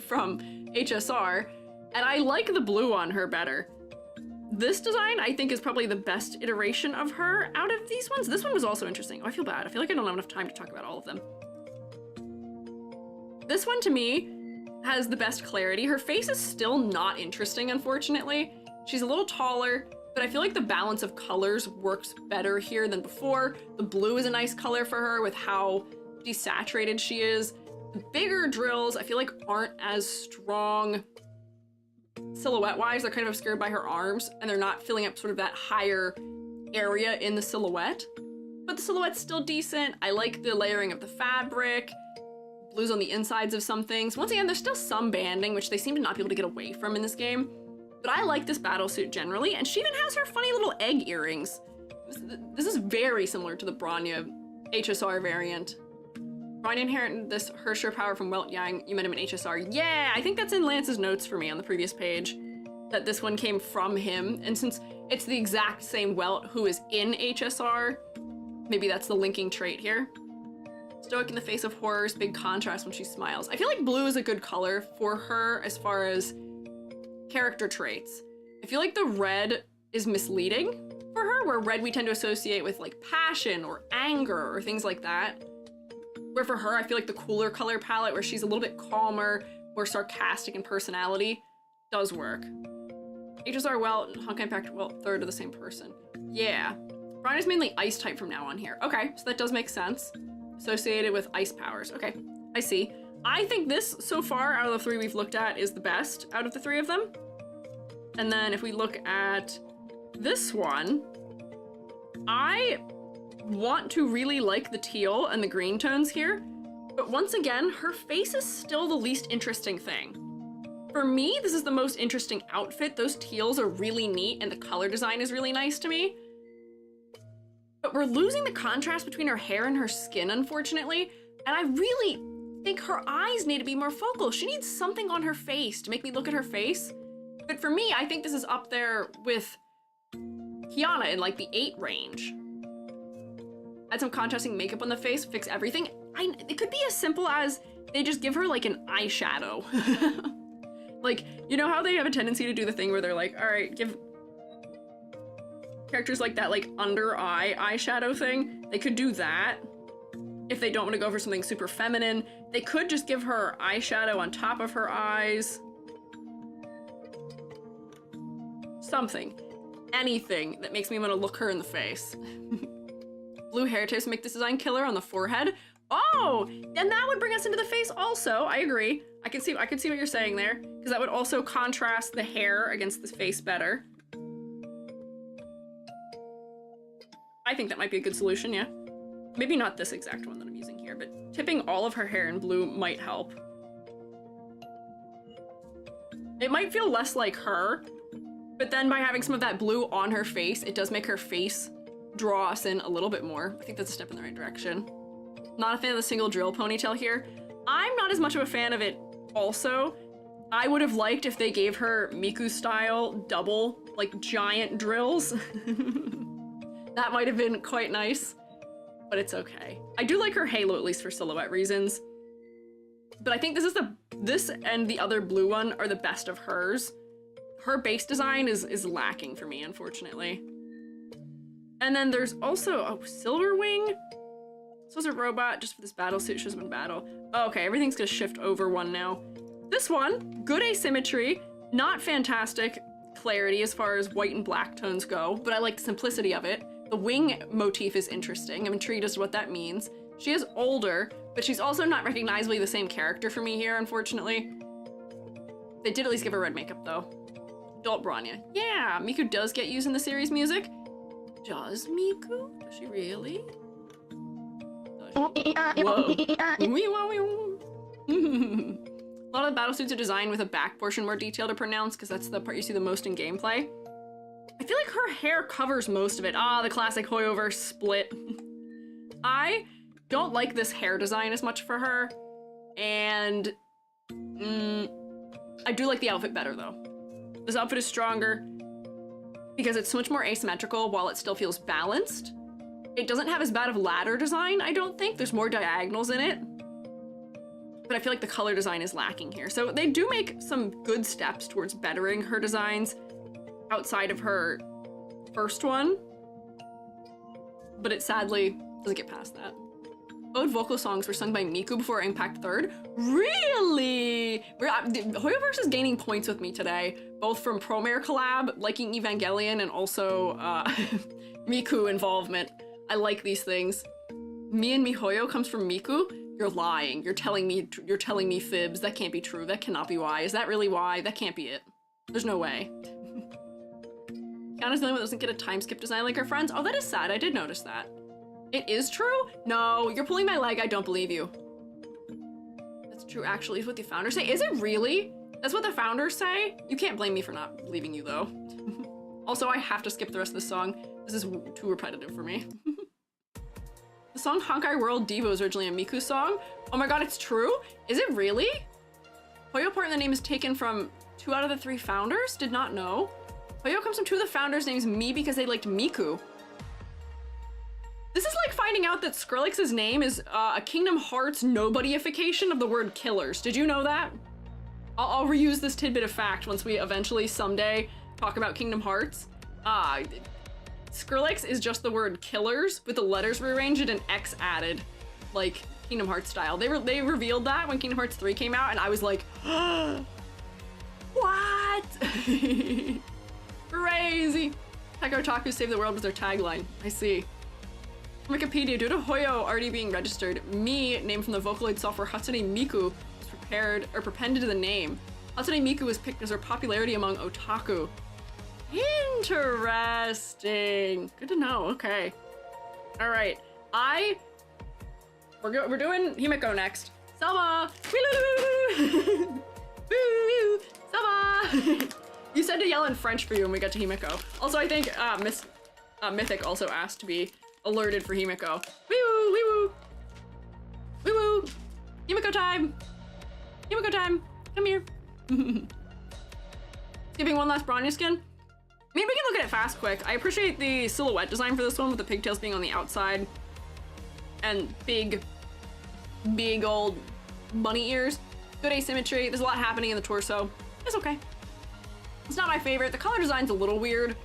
from HSR, and I like the blue on her better. This design, I think, is probably the best iteration of her out of these ones. This one was also interesting. Oh, I feel bad. I feel like I don't have enough time to talk about all of them. This one, to me, has the best clarity. Her face is still not interesting, unfortunately. She's a little taller, but I feel like the balance of colors works better here than before. The blue is a nice color for her with how desaturated she is. The bigger drills, I feel like, aren't as strong silhouette-wise. They're kind of obscured by her arms, and they're not filling up sort of that higher area in the silhouette. But the silhouette's still decent. I like the layering of the fabric. Blues on the insides of some things. Once again, there's still some banding, which they seem to not be able to get away from in this game. But I like this battlesuit generally, and she even has her funny little egg earrings. This is very similar to the Bronya HSR variant. Bronya inherited this Herrscher power from Welt Yang. You met him in HSR. Yeah, I think that's in Lance's notes for me on the previous page, that this one came from him. And since it's the exact same Welt who is in HSR, maybe that's the linking trait here. Stoic in the face of horrors, big contrast when she smiles. I feel like blue is a good color for her as far as character traits. I feel like the red is misleading for her, where red we tend to associate with like passion or anger or things like that. Where for her, I feel like the cooler color palette, where she's a little bit calmer, more sarcastic in personality, does work. HSR Welt and Honkai Impact Welt third are the same person. Yeah. Brian is mainly ice type from now on here. Okay, so that does make sense. Associated with ice powers. Okay, I see. I think this, so far, out of the three we've looked at, is the best out of the three of them. And then if we look at this one, I want to really like the teal and the green tones here, but once again, her face is still the least interesting thing. For me, this is the most interesting outfit. Those teals are really neat, and the color design is really nice to me. But we're losing the contrast between her hair and her skin, unfortunately, and I really think her eyes need to be more focal. She needs something on her face to make me look at her face. But for me, I think this is up there with Kiana in like the 8 range. Add some contrasting makeup on the face, fix everything. It could be as simple as they just give her like an eyeshadow. Like, you know how they have a tendency to do the thing where they're like, all right, give characters like that like under eye eyeshadow thing. They could do that. If they don't want to go for something super feminine, they could just give her eyeshadow on top of her eyes. Something. Anything that makes me want to look her in the face. Blue hair tips make this design killer on the forehead. Oh, and that would bring us into the face also. I agree. I can see what you're saying there, because that would also contrast the hair against the face better. I think that might be a good solution, yeah. Maybe not this exact one that I'm using here, but tipping all of her hair in blue might help. It might feel less like her, but then by having some of that blue on her face, it does make her face draw us in a little bit more. I think that's a step in the right direction. Not a fan of the single drill ponytail here. I'm not as much of a fan of it also. I would have liked if they gave her Miku style double, like giant drills. That might have been quite nice, but it's okay. I do like her halo, at least for silhouette reasons. But I think this and the other blue one are the best of hers. Her base design is lacking for me, unfortunately. And then there's also a Silver Wing. So it's a robot just for this battle suit. Shows them in battle. Oh, okay, everything's gonna shift over one now. This one, good asymmetry, not fantastic clarity as far as white and black tones go, but I like the simplicity of it. The wing motif is interesting. I'm intrigued as to what that means. She is older, but she's also not recognizably the same character for me here, unfortunately. They did at least give her red makeup, though. Adult Bronya. Yeah, Miku does get used in the series music. Does Miku? Does she really? Does she? Whoa. A lot of the battlesuits are designed with a back portion more detailed to pronounce, because that's the part you see the most in gameplay. I feel like her hair covers most of it. Ah, the classic hoyoverse split. I don't like this hair design as much for her, and I do like the outfit better, though. This outfit is stronger because it's so much more asymmetrical while it still feels balanced. It doesn't have as bad of ladder design, I don't think. There's more diagonals in it. But I feel like the color design is lacking here. So they do make some good steps towards bettering her designs outside of her first one. But it sadly doesn't get past that. Ode vocal songs were sung by Miku before Impact 3rd. Really? hoyoverse is gaining points with me today, both from Promare collab, liking Evangelion, and also Miku involvement. I like these things. Me and Mihoyo comes from Miku. You're lying. You're telling me fibs. That can't be true. That cannot be why. Is that really why? That can't be it. There's no way. Kiana's the only one that doesn't get a time skip design like her friends. Oh, that is sad. I did notice that. It is true? No, you're pulling my leg. I don't believe you. That's true, actually, is what the founders say. Is it really? That's what the founders say? You can't blame me for not believing you, though. Also, I have to skip the rest of this song. This is too repetitive for me. The song Honkai World Devo is originally a Miku song. Oh my god, it's true? Is it really? Hoyo part in the name is taken from 2 out of the 3 founders? Did not know. Hoyo comes from 2 of the founders' names Me because they liked Miku. This is like finding out that Skrillex's name is a Kingdom Hearts nobodyification of the word killers. Did you know that? I'll reuse this tidbit of fact once we eventually someday talk about Kingdom Hearts. Skrillex is just the word killers with the letters rearranged and X added, like Kingdom Hearts style. They revealed that when Kingdom Hearts 3 came out, and I was like, what? Crazy. Tech Otaku Save the World was their tagline. I see. Wikipedia, due to Hoyo already being registered, Me, named from the Vocaloid software Hatsune Miku, was prepended to the name. Hatsune Miku was picked as her popularity among otaku. Interesting. Good to know. Okay. All right. We're doing Himeko next. Sama. Sama. You said to yell in French for you when we got to Himeko. Also, I think Mythic also asked to be alerted for Himeko. Wee-woo, wee-woo. Wee-woo. Himeko time. Himeko time. Come here. Skipping one last Bronya skin. I mean, we can look at it fast quick. I appreciate the silhouette design for this one with the pigtails being on the outside and big old bunny ears. Good asymmetry. There's a lot happening in the torso. It's okay. It's not my favorite. The color design's a little weird.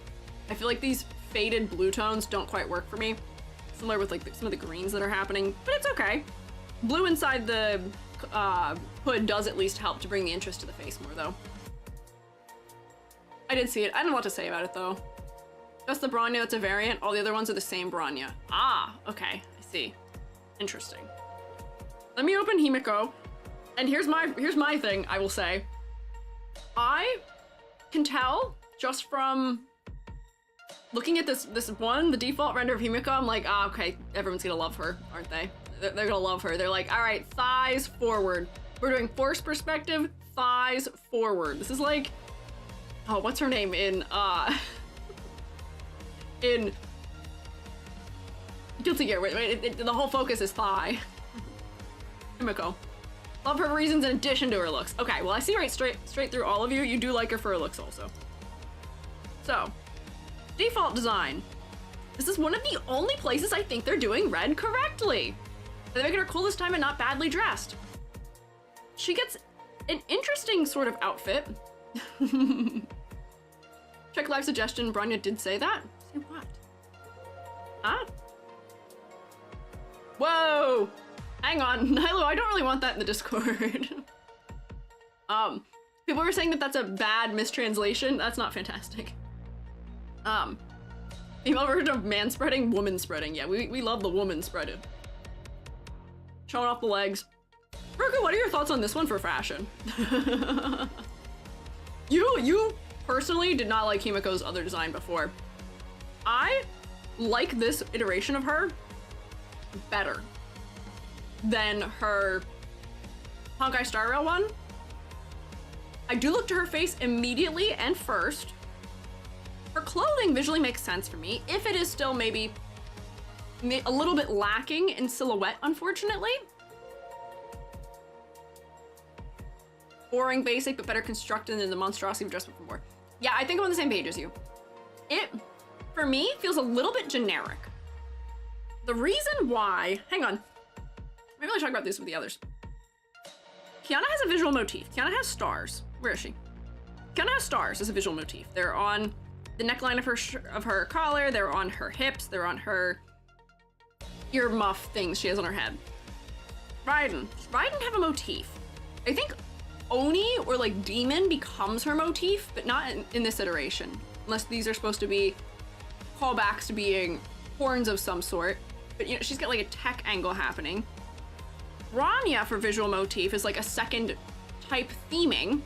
I feel like these faded blue tones don't quite work for me. Similar with like some of the greens that are happening, but it's okay. Blue inside the hood does at least help to bring the interest to the face more, though. I did see it. I don't know what to say about it, though. Just the Bronya that's a variant. All the other ones are the same Bronya. Ah, okay. I see. Interesting. Let me open Himeko. And here's my thing, I will say. I can tell just from looking at this one, the default render of Himeko, I'm like, ah, okay, everyone's gonna love her, aren't they? They're gonna love her. They're like, all right, thighs forward. We're doing force perspective, thighs forward. This is like, oh, what's her name in Guilty Gear? Wait, the whole focus is thigh. Himeko. Love her reasons in addition to her looks. Okay, well, I see right straight through all of you. You do like her for her looks also. So, default design. This is one of the only places I think they're doing red correctly. They're making her cool this time and not badly dressed. She gets an interesting sort of outfit. Check live suggestion. Bronya did say that. Say what? Ah. Whoa! Hang on, Nilo, I don't really want that in the Discord. People were saying that that's a bad mistranslation. That's not fantastic. Female version of man spreading, woman spreading. Yeah, we love the woman spreaded. Showing off the legs. Ruka, what are your thoughts on this one for fashion? You personally did not like Himeko's other design before. I like this iteration of her better than her Honkai Star Rail one. I do look to her face immediately and first. Her clothing visually makes sense for me, if it is still maybe a little bit lacking in silhouette, unfortunately. Boring, basic, but better constructed than the monstrosity we've dressed before. Yeah, I think I'm on the same page as you. It, for me, feels a little bit generic. The reason why, hang on, maybe I'll talk about this with the others. Kiana has a visual motif. Kiana has stars. Where is she? Kiana has stars as a visual motif. They're on the neckline of her collar, they're on her hips, they're on her ear muff things she has on her head. Raiden. Does Raiden have a motif? I think Oni or like Demon becomes her motif, but not in this iteration. Unless these are supposed to be callbacks to being horns of some sort. But you know, she's got like a tech angle happening. Bronya for visual motif is like a second type theming.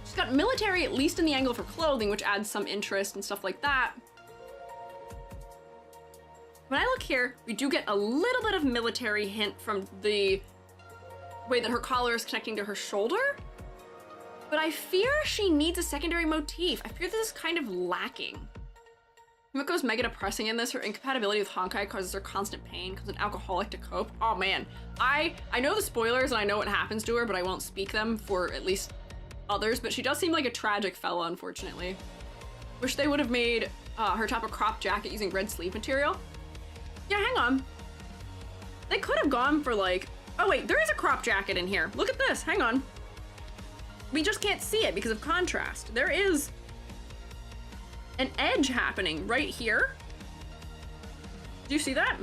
She's got military, at least in the angle of her clothing, which adds some interest and stuff like that. When I look here, we do get a little bit of military hint from the way that her collar is connecting to her shoulder. But I fear she needs a secondary motif. I fear this is kind of lacking. Himeko's mega depressing in this. Her incompatibility with Honkai causes her constant pain, causes an alcoholic to cope. Oh man, I know the spoilers and I know what happens to her, but I won't speak them for at least others, but she does seem like a tragic fella, unfortunately. Wish they would have made her top a crop jacket using red sleeve material. Yeah, hang on. They could have gone for like, oh wait, there is a crop jacket in here. Look at this, hang on. We just can't see it because of contrast. There is an edge happening right here. Do you see that?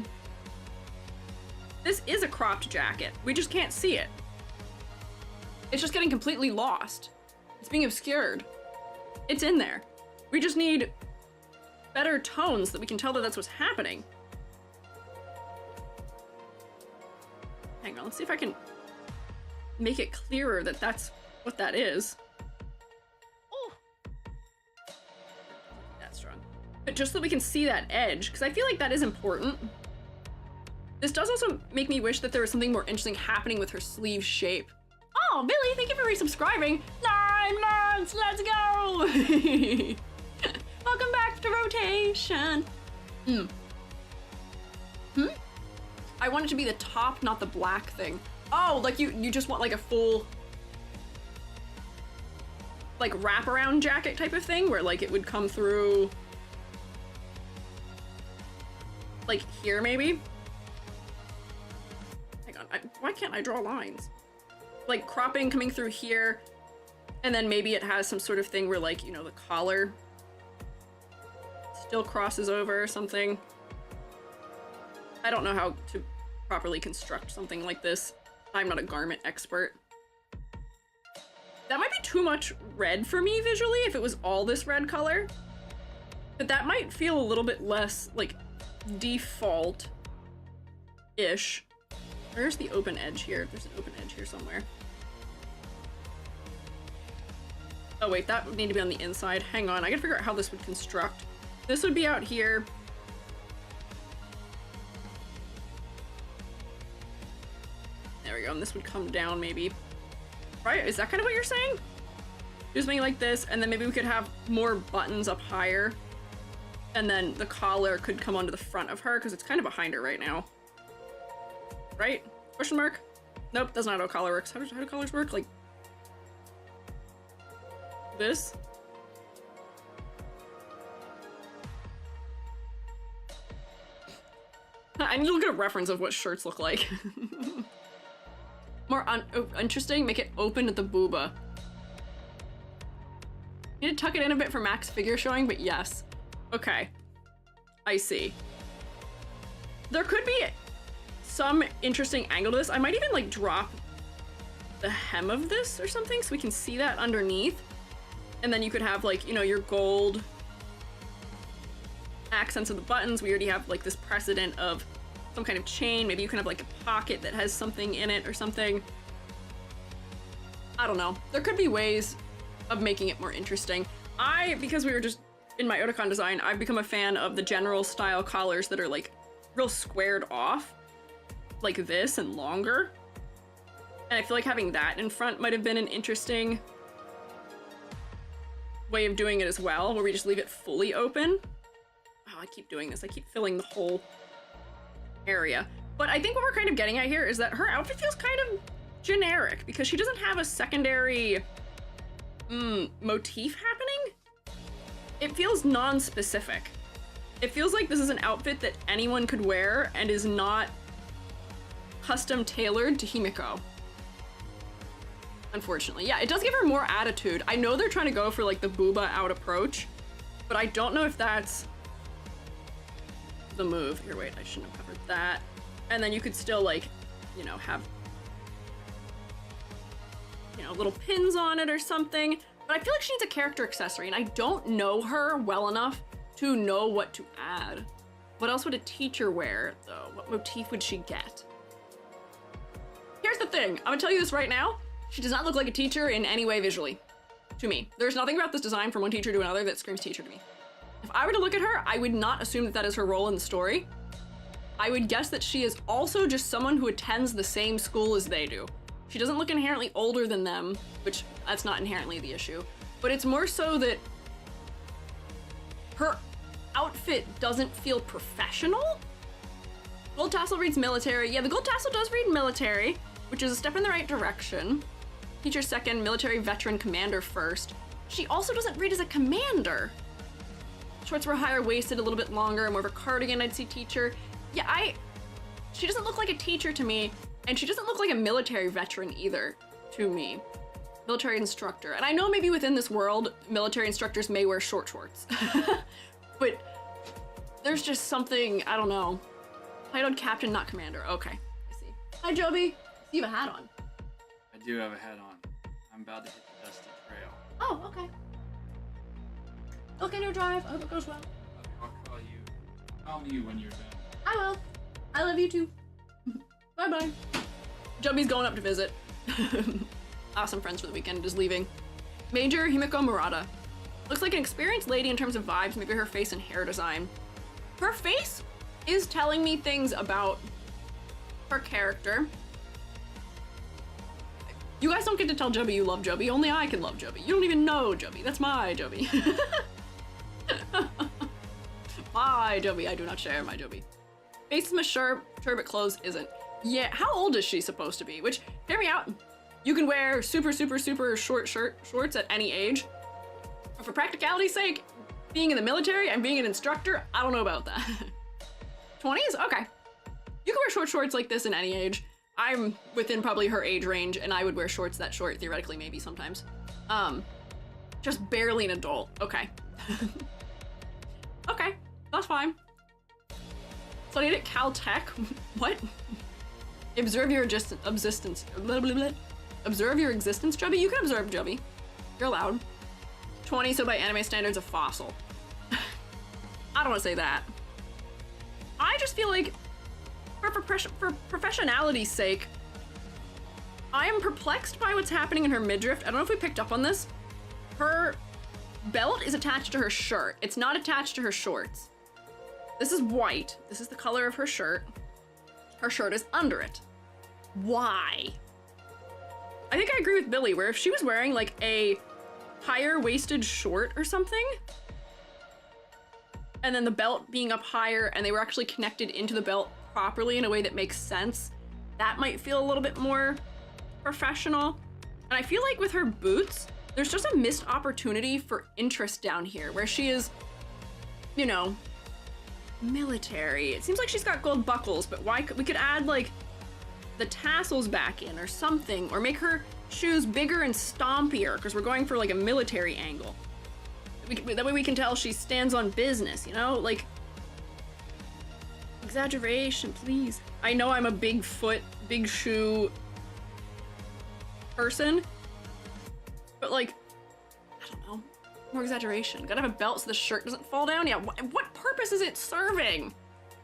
This is a cropped jacket. We just can't see it. It's just getting completely lost. It's being obscured. It's in there. We just need better tones that we can tell that that's what's happening. Hang on, let's see if I can make it clearer that that's what that is. Oh, that's strong. But just so that we can see that edge, because I feel like that is important. This does also make me wish that there was something more interesting happening with her sleeve shape. Oh, Billy, thank you for resubscribing. 9 months, let's go! Welcome back to rotation. I want it to be the top, not the black thing. Oh, like you just want like a full, like wraparound jacket type of thing where like it would come through like here maybe? Hang on, why can't I draw lines? Like cropping coming through here, and then maybe it has some sort of thing where like, you know, the collar still crosses over or something. I don't know how to properly construct something like this. I'm not a garment expert. That might be too much red for me visually if it was all this red color, but that might feel a little bit less like default-ish. Where's the open edge here? There's an open edge here somewhere. Oh wait, that would need to be on the inside. Hang on, I gotta figure out how this would construct. This would be out here. There we go, and this would come down maybe. Right, is that kind of what you're saying? Do something like this, and then maybe we could have more buttons up higher. And then the collar could come onto the front of her, because it's kind of behind her right now. Right? Question mark? Nope, that's not how a collar works. How do collars work? Like this? I need to look at a reference of what shirts look like. More interesting, make it open at the booba. Need to tuck it in a bit for max figure showing, but yes. Okay. I see. There could be some interesting angle to this. I might even like drop the hem of this or something so we can see that underneath. And then you could have like, you know, your gold accents of the buttons. We already have like this precedent of some kind of chain. Maybe you can have like a pocket that has something in it or something. I don't know. There could be ways of making it more interesting. Because we were just in my Otakon design, I've become a fan of the general style collars that are like real squared off, like this and longer. And I feel like having that in front might have been an interesting way of doing it as well, where we just leave it fully open. Oh, I keep doing this. I keep filling the whole area. But I think what we're kind of getting at here is that her outfit feels kind of generic because she doesn't have a secondary motif happening. It feels non-specific. It feels like this is an outfit that anyone could wear and is not custom tailored to Himeko. Unfortunately. Yeah, it does give her more attitude. I know they're trying to go for like the booba out approach, but I don't know if that's the move. Here, wait, I shouldn't have covered that. And then you could still like, you know, have, you know, little pins on it or something. But I feel like she needs a character accessory and I don't know her well enough to know what to add. What else would a teacher wear though? What motif would she get? Here's the thing, I'm gonna tell you this right now. She does not look like a teacher in any way visually, to me. There's nothing about this design from one teacher to another that screams teacher to me. If I were to look at her, I would not assume that that is her role in the story. I would guess that she is also just someone who attends the same school as they do. She doesn't look inherently older than them, which that's not inherently the issue, but it's more so that her outfit doesn't feel professional. Gold tassel reads military. Yeah, the gold tassel does read military, which is a step in the right direction. Teacher second, military veteran, commander first. She also doesn't read as a commander. Shorts were higher waisted, a little bit longer, more of a cardigan, I'd see teacher. Yeah, she doesn't look like a teacher to me, and she doesn't look like a military veteran either to me. Military instructor. And I know maybe within this world, military instructors may wear short shorts, but there's just something, I don't know. Titled captain, not commander. Okay, I see. Hi, Joby. You have a hat on. I do have a hat on. I'm about to hit the dusty trail. Oh, okay. Look in your drive. I hope it goes well. I'll call you. Call me when you're done. I will. I love you too. Bye-bye. Joby's going up to visit. Awesome friends for the weekend, just leaving. Major Himeko Murata. Looks like an experienced lady in terms of vibes, maybe her face and hair design. Her face is telling me things about her character. You guys don't get to tell Joby you love Joby, only I can love Joby. You don't even know Joby, that's my Joby. My Joby, I do not share my Joby. Face is mature, but clothes isn't. Yeah, how old is she supposed to be? Which, hear me out. You can wear super short shorts at any age. But for practicality's sake, being in the military and being an instructor, I don't know about that. 20s? Okay. You can wear short shorts like this in any age. I'm within probably her age range, and I would wear shorts that short, theoretically, maybe sometimes. Just barely an adult. Okay. Okay, that's fine. Studied at Caltech. What? Observe your existence. Blah, blah, blah. Observe your existence, Joby? You can observe, Joby. You're allowed. 20, so by anime standards, a fossil. I don't want to say that. I just feel like, for professionality's sake, I am perplexed by what's happening in her midriff. I don't know if we picked up on this. Her belt is attached to her shirt. It's not attached to her shorts. This is white. This is the color of her shirt. Her shirt is under it. Why? I think I agree with Billy, where if she was wearing like a higher waisted short or something, and then the belt being up higher and they were actually connected into the belt properly in a way that makes sense, that might feel a little bit more professional. And I feel like with her boots, there's just a missed opportunity for interest down here, where she is, you know, military. It seems like she's got gold buckles, but why we could add like the tassels back in or something, or make her shoes bigger and stompier because we're going for like a military angle. That way we can tell she stands on business, you know? Like, exaggeration, please. I know I'm a big foot, big shoe person, but like, I don't know, more exaggeration. Gotta have a belt so the shirt doesn't fall down. Yeah, what purpose is it serving?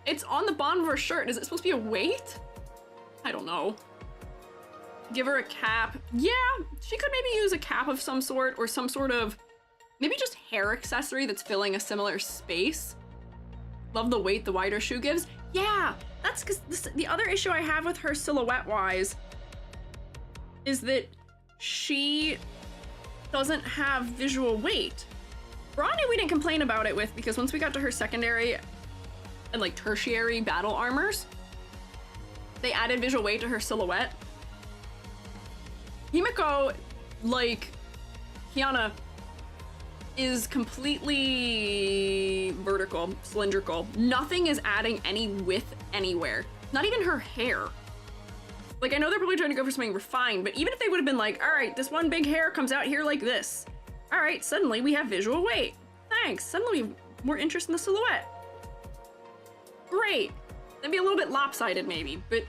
It's on the bottom of her shirt. Is it supposed to be a weight? I don't know. Give her a cap. Yeah, she could maybe use a cap of some sort, or some sort of, maybe just hair accessory that's filling a similar space. Love the weight the wider shoe gives. Yeah, that's because the other issue I have with her silhouette-wise is that she doesn't have visual weight. Bronya we didn't complain about it with, because once we got to her secondary and like tertiary battle armors, they added visual weight to her silhouette. Himeko, like Kiana, is completely vertical, cylindrical. Nothing is adding any width anywhere. Not even her hair. Like, I know they're probably trying to go for something refined, but even if they would have been like, all right, this one big hair comes out here like this. All right, suddenly we have visual weight. Thanks, suddenly we have more interest in the silhouette. Great. That'd be a little bit lopsided maybe, but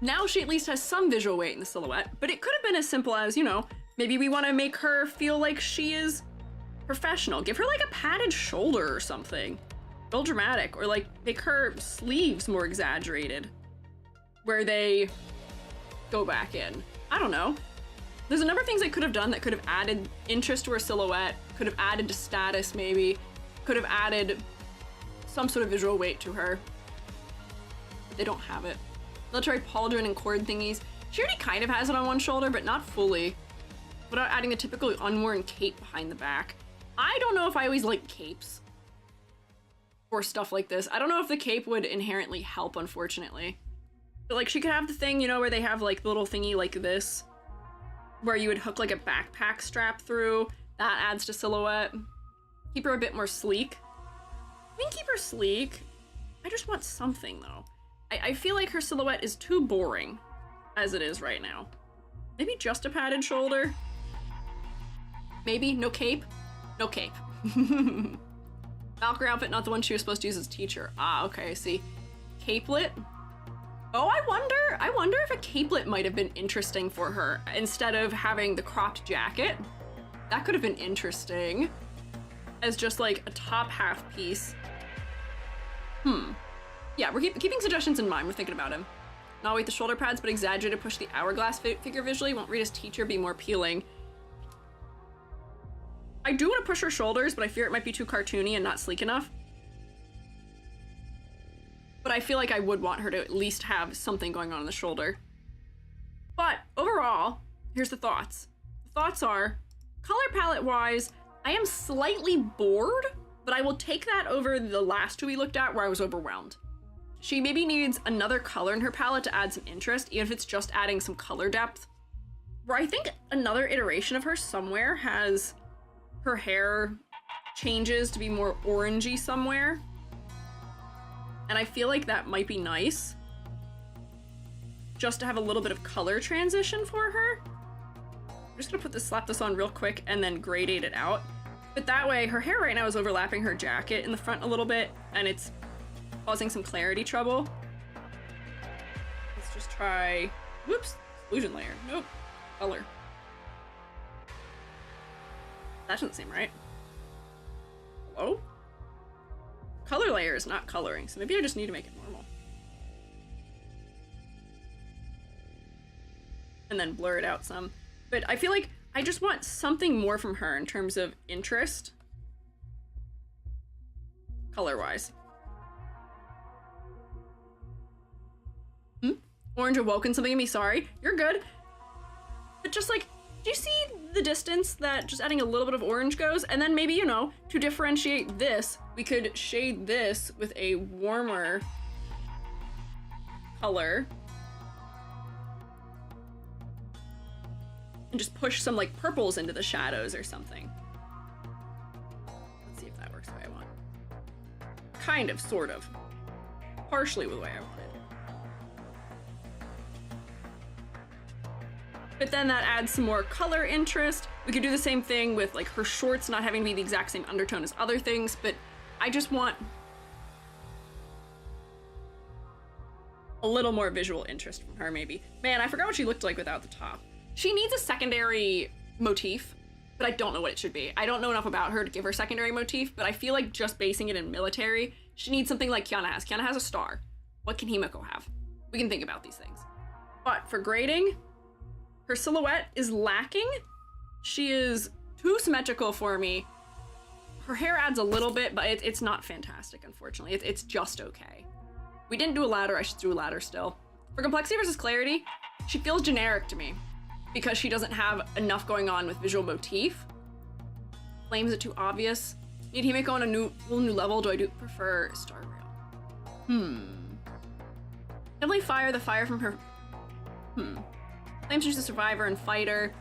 now she at least has some visual weight in the silhouette. But it could have been as simple as, you know, maybe we want to make her feel like she is professional. Give her like a padded shoulder or something. Real dramatic. Or like make her sleeves more exaggerated, where they go back in. I don't know. There's a number of things they could have done that could have added interest to her silhouette, could have added to status maybe, could have added some sort of visual weight to her. But they don't have it. Military pauldron and cord thingies. She already kind of has it on one shoulder, but not fully. Without adding a typical unworn cape behind the back. I don't know if I always like capes for stuff like this. I don't know if the cape would inherently help, unfortunately. But like, she could have the thing, you know, where they have like the little thingy like this, where you would hook like a backpack strap through. That adds to silhouette. Keep her a bit more sleek. We can keep her sleek. I just want something though. I feel like her silhouette is too boring as it is right now. Maybe just a padded shoulder. Maybe no cape. No cape. Valkyrie outfit, not the one she was supposed to use as teacher. Ah, okay, I see. Capelet. Oh, I wonder if a capelet might have been interesting for her instead of having the cropped jacket. That could have been interesting as just like a top half piece. Yeah, we're keeping suggestions in mind. We're thinking about him. Not weight the shoulder pads, but exaggerate to push the hourglass figure visually. Won't read as teacher, be more appealing. I do want to push her shoulders, but I fear it might be too cartoony and not sleek enough. But I feel like I would want her to at least have something going on the shoulder. But overall, here's the thoughts. The thoughts are, color palette wise, I am slightly bored, but I will take that over the last two we looked at where I was overwhelmed. She maybe needs another color in her palette to add some interest, even if it's just adding some color depth. Where I think another iteration of her somewhere has her hair changes to be more orangey somewhere. And I feel like that might be nice. Just to have a little bit of color transition for her. I'm just gonna slap this on real quick and then gradate it out. But that way, her hair right now is overlapping her jacket in the front a little bit, and it's causing some clarity trouble. Let's just try, whoops, exclusion layer. Nope, color. That doesn't seem right. Hello? Color layer is not coloring, so maybe I just need to make it normal. And then blur it out some. But I feel like I just want something more from her in terms of interest. Color-wise. Orange awoken something in me, sorry. You're good. But just like, do you see the distance that just adding a little bit of orange goes? And then maybe, you know, to differentiate this, we could shade this with a warmer color. And just push some like purples into the shadows or something. Let's see if that works the way I want. Kind of, sort of. Partially the way I wanted. but then that adds some more color interest. We could do the same thing with like her shorts not having to be the exact same undertone as other things, but I just want a little more visual interest from her, maybe. Man, I forgot what she looked like without the top. She needs a secondary motif, but I don't know what it should be. I don't know enough about her to give her secondary motif, but I feel like just basing it in military, she needs something like Kiana has. Kiana has a star. What can Himeko have? We can think about these things. But for grading, her silhouette is lacking. She is too symmetrical for me. Her hair adds a little bit, but it's not fantastic, unfortunately. It's just okay. We didn't do a ladder, I should do a ladder still. For complexity versus clarity, she feels generic to me because she doesn't have enough going on with visual motif. Flames are too obvious. Need Himeko on a whole new level? Do I prefer Star Rail? Definitely fire, the fire from her. Flames, she's a survivor and fighter.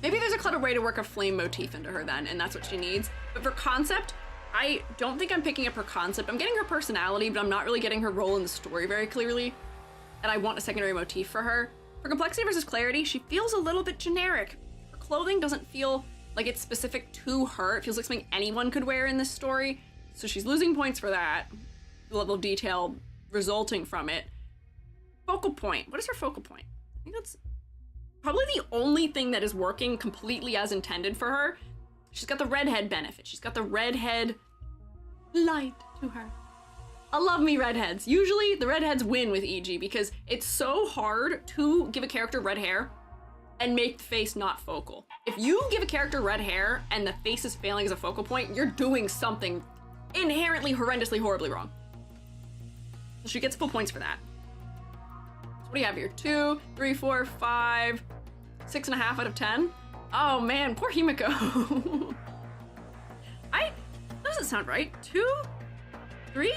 Maybe there's a clever way to work a flame motif into her then, and that's what she needs. But for concept, I don't think I'm picking up her concept. I'm getting her personality, but I'm not really getting her role in the story very clearly. And I want a secondary motif for her. For complexity versus clarity, she feels a little bit generic. Her clothing doesn't feel like it's specific to her. It feels like something anyone could wear in this story. So she's losing points for that. The level of detail resulting from it. Focal point. What is her focal point? I think that's probably the only thing that is working completely as intended for her. She's got the redhead benefit. She's got the redhead light to her. I love me redheads. Usually the redheads win with EG because it's so hard to give a character red hair and make the face not focal. If you give a character red hair and the face is failing as a focal point, you're doing something inherently horrendously horribly wrong. So she gets full points for that. So what do you have here? 2, 3, 4, 5, 6.5 out of 10. Oh man, poor Himeko. That doesn't sound right. 2, 3,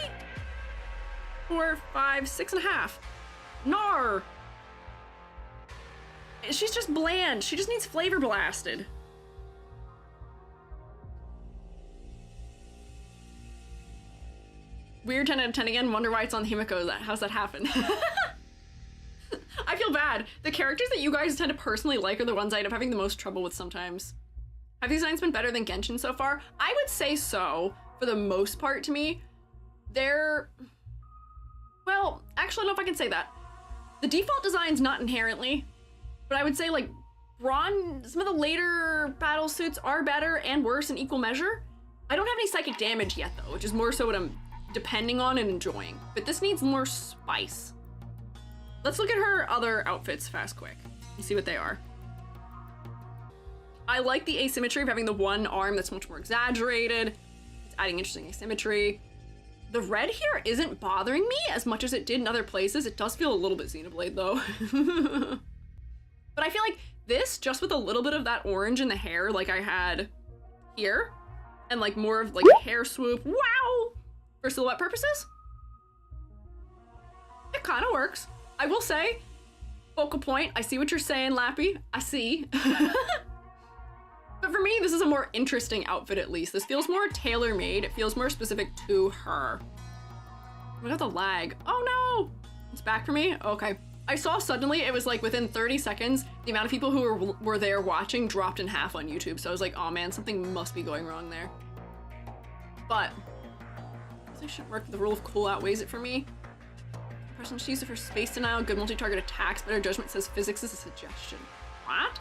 4, 5, 6.5. Nar. She's just bland. She just needs flavor blasted. Weird 10 out of 10 again. Wonder why it's on Himeko. How's that happen? I feel bad. The characters that you guys tend to personally like are the ones I end up having the most trouble with sometimes. Have these designs been better than Genshin so far? I would say so, for the most part to me. Well, actually I don't know if I can say that. The default design's not inherently, but I would say like some of the later battle suits are better and worse in equal measure. I don't have any psychic damage yet though, which is more so what I'm depending on and enjoying. But this needs more spice. Let's look at her other outfits fast quick and see what they are. I like the asymmetry of having the one arm that's much more exaggerated. It's adding interesting asymmetry. The red here isn't bothering me as much as it did in other places. It does feel a little bit Xenoblade though. But I feel like this, just with a little bit of that orange in the hair like I had here, and like more of like a hair swoop, wow! For silhouette purposes, it kind of works. I will say, focal point, I see what you're saying, Lappy. I see. But for me, this is a more interesting outfit at least. This feels more tailor-made. It feels more specific to her. We got the lag. Oh no! It's back for me? Okay. I saw suddenly, it was like within 30 seconds, the amount of people who were there watching dropped in half on YouTube. So I was like, oh man, something must be going wrong there. But I should work. The rule of cool outweighs it for me. Person she used it for space denial, good multi-target attacks, better judgment says physics is a suggestion. What?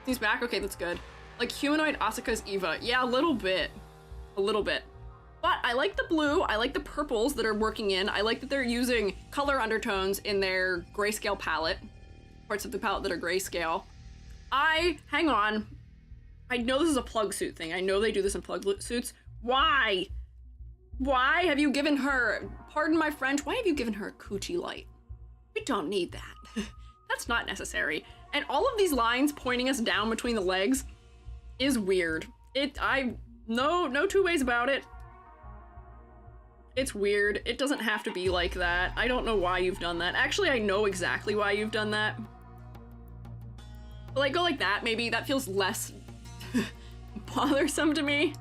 He's back? Okay, that's good. Like humanoid Asuka's Eva. Yeah, a little bit. A little bit. But I like the blue, I like the purples that are working in, I like that they're using color undertones in their grayscale palette. Parts of the palette that are grayscale. Hang on. I know this is a plug suit thing. I know they do this in plug suits. Why? Why have you given her, pardon my French, why have you given her a coochie light? We don't need that. That's not necessary. And all of these lines pointing us down between the legs is weird. No two ways about it. It's weird. It doesn't have to be like that. I don't know why you've done that. Actually, I know exactly why you've done that. But like, go like that, maybe. That feels less bothersome to me.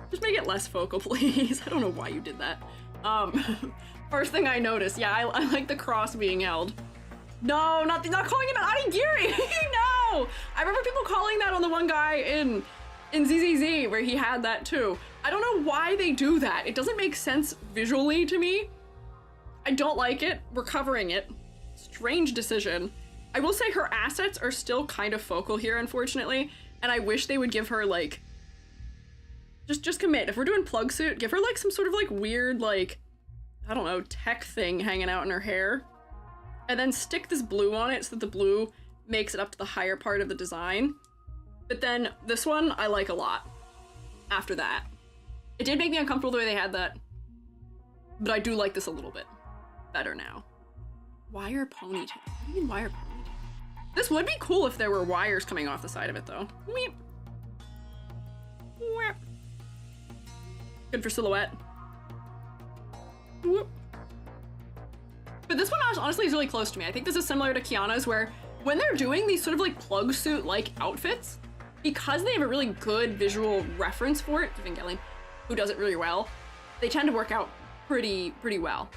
Just make it less focal, please. I don't know why you did that. First thing I noticed, yeah, I like the cross being held. No, not calling it Anigiri. No, I remember people calling that on the one guy in ZZZ where he had that too. I don't know why they do that. It doesn't make sense visually to me. I don't like it. We're covering it. Strange decision. I will say her assets are still kind of focal here, unfortunately, and I wish they would give her like just commit. If we're doing plug suit, give her like some sort of like weird like, I don't know, tech thing hanging out in her hair. And then stick this blue on it so that the blue makes it up to the higher part of the design. But then this one I like a lot after that. It did make me uncomfortable the way they had that, but I do like this a little bit better now. Wire ponytail. What do you mean wire ponytail? This would be cool if there were wires coming off the side of it though. Weep. Weep. Good for silhouette. Whoop. But this one honestly is really close to me. I think this is similar to Kiana's, where when they're doing these sort of like plug suit like outfits, because they have a really good visual reference for it, Evangelion, who does it really well, they tend to work out pretty well.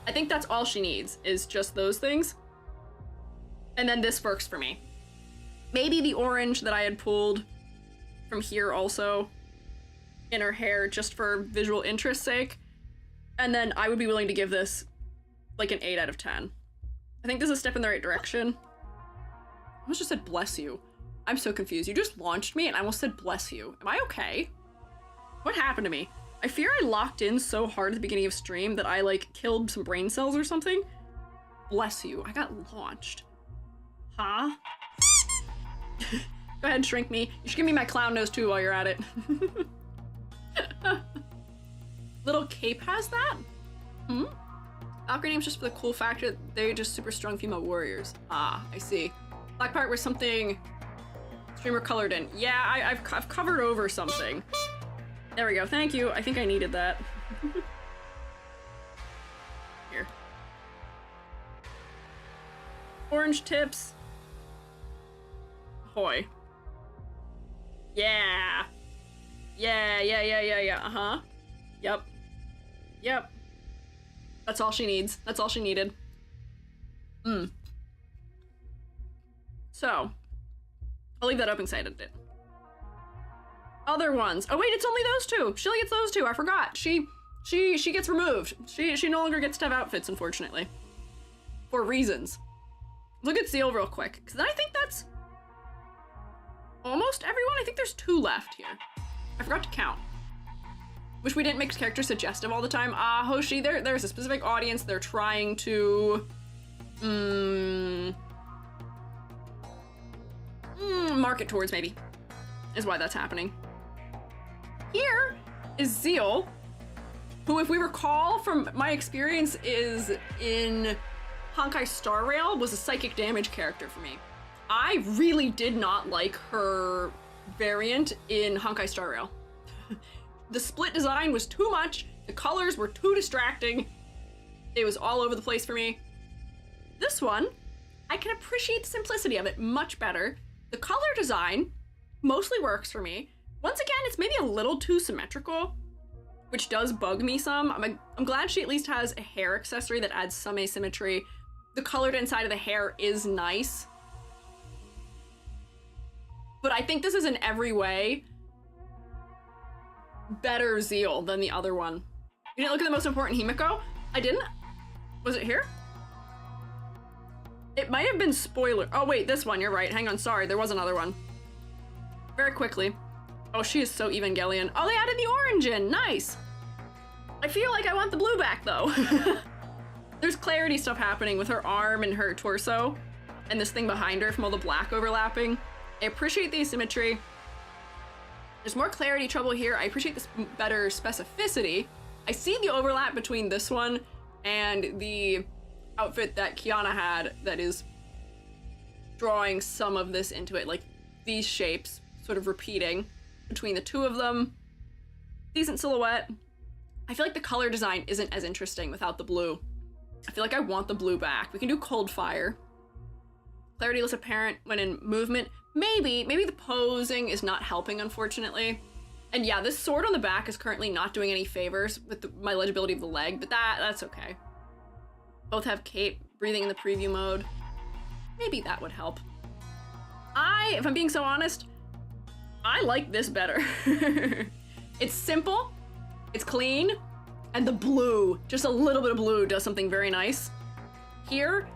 I think that's all she needs, is just those things. And then this works for me. Maybe the orange that I had pulled from here also in her hair, just for visual interest's sake. And then I would be willing to give this like an 8 out of 10. I think this is a step in the right direction. I almost just said bless you. I'm so confused. You just launched me and I almost said bless you. Am I okay? What happened to me? I fear I locked in so hard at the beginning of stream that I like killed some brain cells or something. Bless you. I got launched. Huh? Go ahead and shrink me. You should give me my clown nose too while you're at it. Little Cape has that? Hmm? Valkyrie name's just for the cool factor that they're just super strong female warriors. Ah, I see. Black part was something streamer colored in. Yeah, I've covered over something. There we go, thank you. I think I needed that. Here. Orange tips. Hoy. Yeah. Yeah, uh-huh. Yep. That's all she needs. That's all she needed. So, I'll leave that open side of it. Other ones. Oh wait, it's only those two. She only gets those two. I forgot. She gets removed. She no longer gets to have outfits, unfortunately. For reasons. Look at Zeal real quick, because then I think that's almost everyone. I think there's 2 left here. I forgot to count. Wish we didn't make characters suggestive all the time. Hoshi, there's a specific audience they're trying to market towards, maybe, is why that's happening. Here is Zeal, who, if we recall from my experience, is in Honkai Star Rail, was a psychic damage character for me. I really did not like her variant in Honkai Star Rail. The split design was too much, the colors were too distracting, it was all over the place for me. This one, I can appreciate the simplicity of it much better. The color design mostly works for me. Once again, it's maybe a little too symmetrical, which does bug me some. I'm glad she at least has a hair accessory that adds some asymmetry. The colored inside of the hair is nice. But I think this is in every way better Zeal than the other one. You didn't look at the most important Himeko? I didn't? Was it here? It might have been spoiler. Oh wait, this one, you're right. Hang on, sorry, there was another one. Very quickly. Oh, she is so Evangelion. Oh, they added the orange in, nice. I feel like I want the blue back though. There's clarity stuff happening with her arm and her torso and this thing behind her from all the black overlapping. I appreciate the asymmetry. There's more clarity trouble here. I appreciate this better specificity. I see the overlap between this one and the outfit that Kiana had that is drawing some of this into it, like these shapes sort of repeating between the two of them. Decent silhouette. I feel like the color design isn't as interesting without the blue. I feel like I want the blue back. We can do cold fire. Clarity less apparent when in movement. Maybe the posing is not helping, unfortunately. And yeah, this sword on the back is currently not doing any favors with my legibility of the leg, but that's okay. Both have cape, breathing in the preview mode. Maybe that would help. If I'm being so honest, I like this better. It's simple, it's clean, and the blue, just a little bit of blue does something very nice. Here,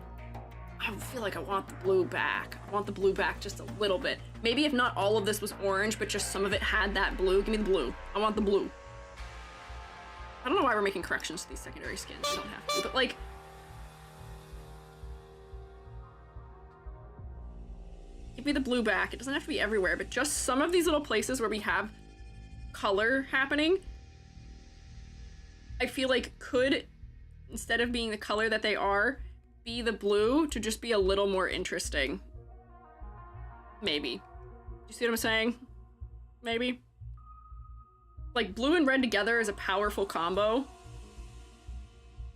I feel like I want the blue back. I want the blue back just a little bit. Maybe if not all of this was orange, but just some of it had that blue. Give me the blue. I want the blue. I don't know why we're making corrections to these secondary skins. We don't have to, but like... Give me the blue back. It doesn't have to be everywhere, but just some of these little places where we have color happening, I feel like could, instead of being the color that they are, be the blue to just be a little more interesting. Maybe. You see what I'm saying? Maybe. Like, blue and red together is a powerful combo.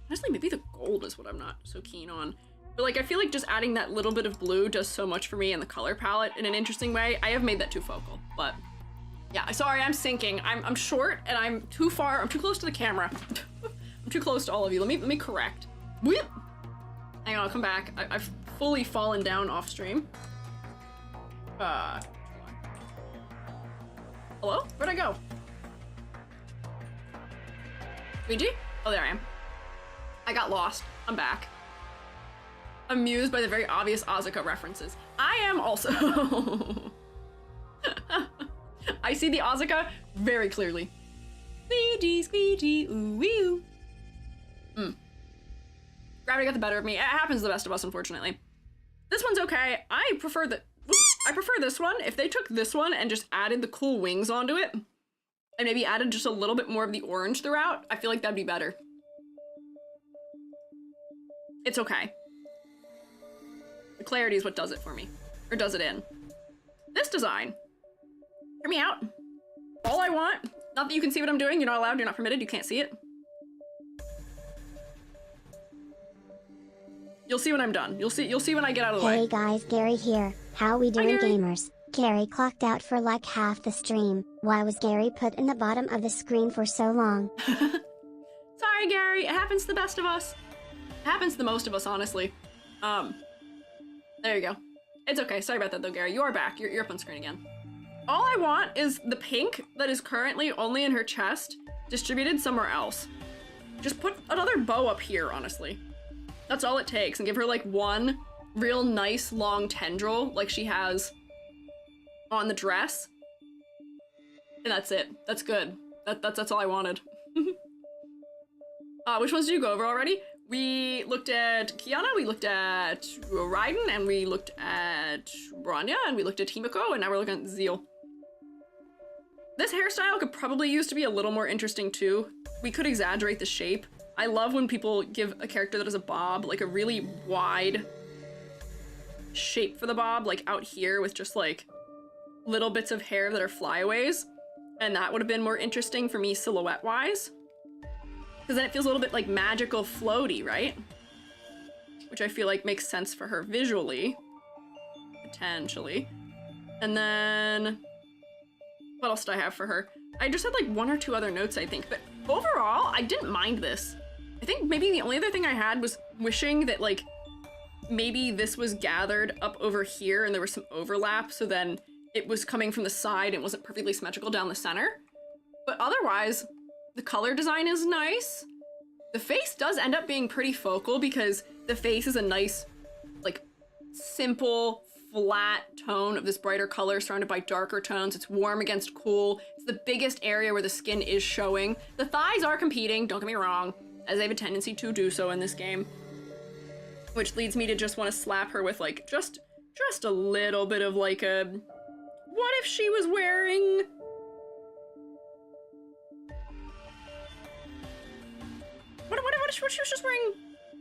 Honestly, maybe the gold is what I'm not so keen on. But like, I feel like just adding that little bit of blue does so much for me in the color palette in an interesting way. I have made that too focal, but yeah, sorry, I'm sinking. I'm short and I'm too far. I'm too close to the camera. I'm too close to all of you. Let me correct. Whoop. Hang on, I'll come back. I've fully fallen down off stream. Hello? Where'd I go? Squiiji? Oh, there I am. I got lost. I'm back. Amused by the very obvious Asuka references. I am also. I see the Asuka very clearly. Squeegee, squeegee, ooh wee ooh. Gravity got the better of me. It happens to the best of us, unfortunately. This one's okay. I prefer this one. If they took this one and just added the cool wings onto it, and maybe added just a little bit more of the orange throughout, I feel like that'd be better. It's okay. The clarity is what does it for me. Or does it in. This design. Hear me out. All I want, not that you can see what I'm doing, you're not allowed, you're not permitted, you can't see it. You'll see when I'm done. You'll see when I get out of the way. Hey guys, Gary here. How we doing, gamers? Gary clocked out for like half the stream. Why was Gary put in the bottom of the screen for so long? Sorry, Gary. It happens to the best of us. It happens to the most of us, honestly. There you go. It's okay. Sorry about that, though, Gary. You are back. You're up on screen again. All I want is the pink that is currently only in her chest distributed somewhere else. Just put another bow up here, honestly. That's all it takes, and give her like one real nice long tendril like she has on the dress. And that's it. That's good. That's all I wanted. Which ones did you go over already? We looked at Kiana, we looked at Raiden, and we looked at Bronya, and we looked at Himeko, and now we're looking at Zeal. This hairstyle could probably use to be a little more interesting too. We could exaggerate the shape. I love when people give a character that is a bob, like a really wide shape for the bob, like out here with just like little bits of hair that are flyaways. And that would have been more interesting for me silhouette-wise. Because then it feels a little bit like magical floaty, right? Which I feel like makes sense for her visually. Potentially. And then... what else did I have for her? I just had like one or two other notes, I think. But overall, I didn't mind this. I think maybe the only other thing I had was wishing that like maybe this was gathered up over here and there was some overlap, so then it was coming from the side and wasn't perfectly symmetrical down the center. But otherwise, the color design is nice. The face does end up being pretty focal because the face is a nice, like, simple, flat tone of this brighter color surrounded by darker tones. It's warm against cool. It's the biggest area where the skin is showing. The thighs are competing, don't get me wrong, as they have a tendency to do so in this game. Which leads me to just want to slap her with, like, just a little bit of, like, a... what if she was wearing... What if she was just wearing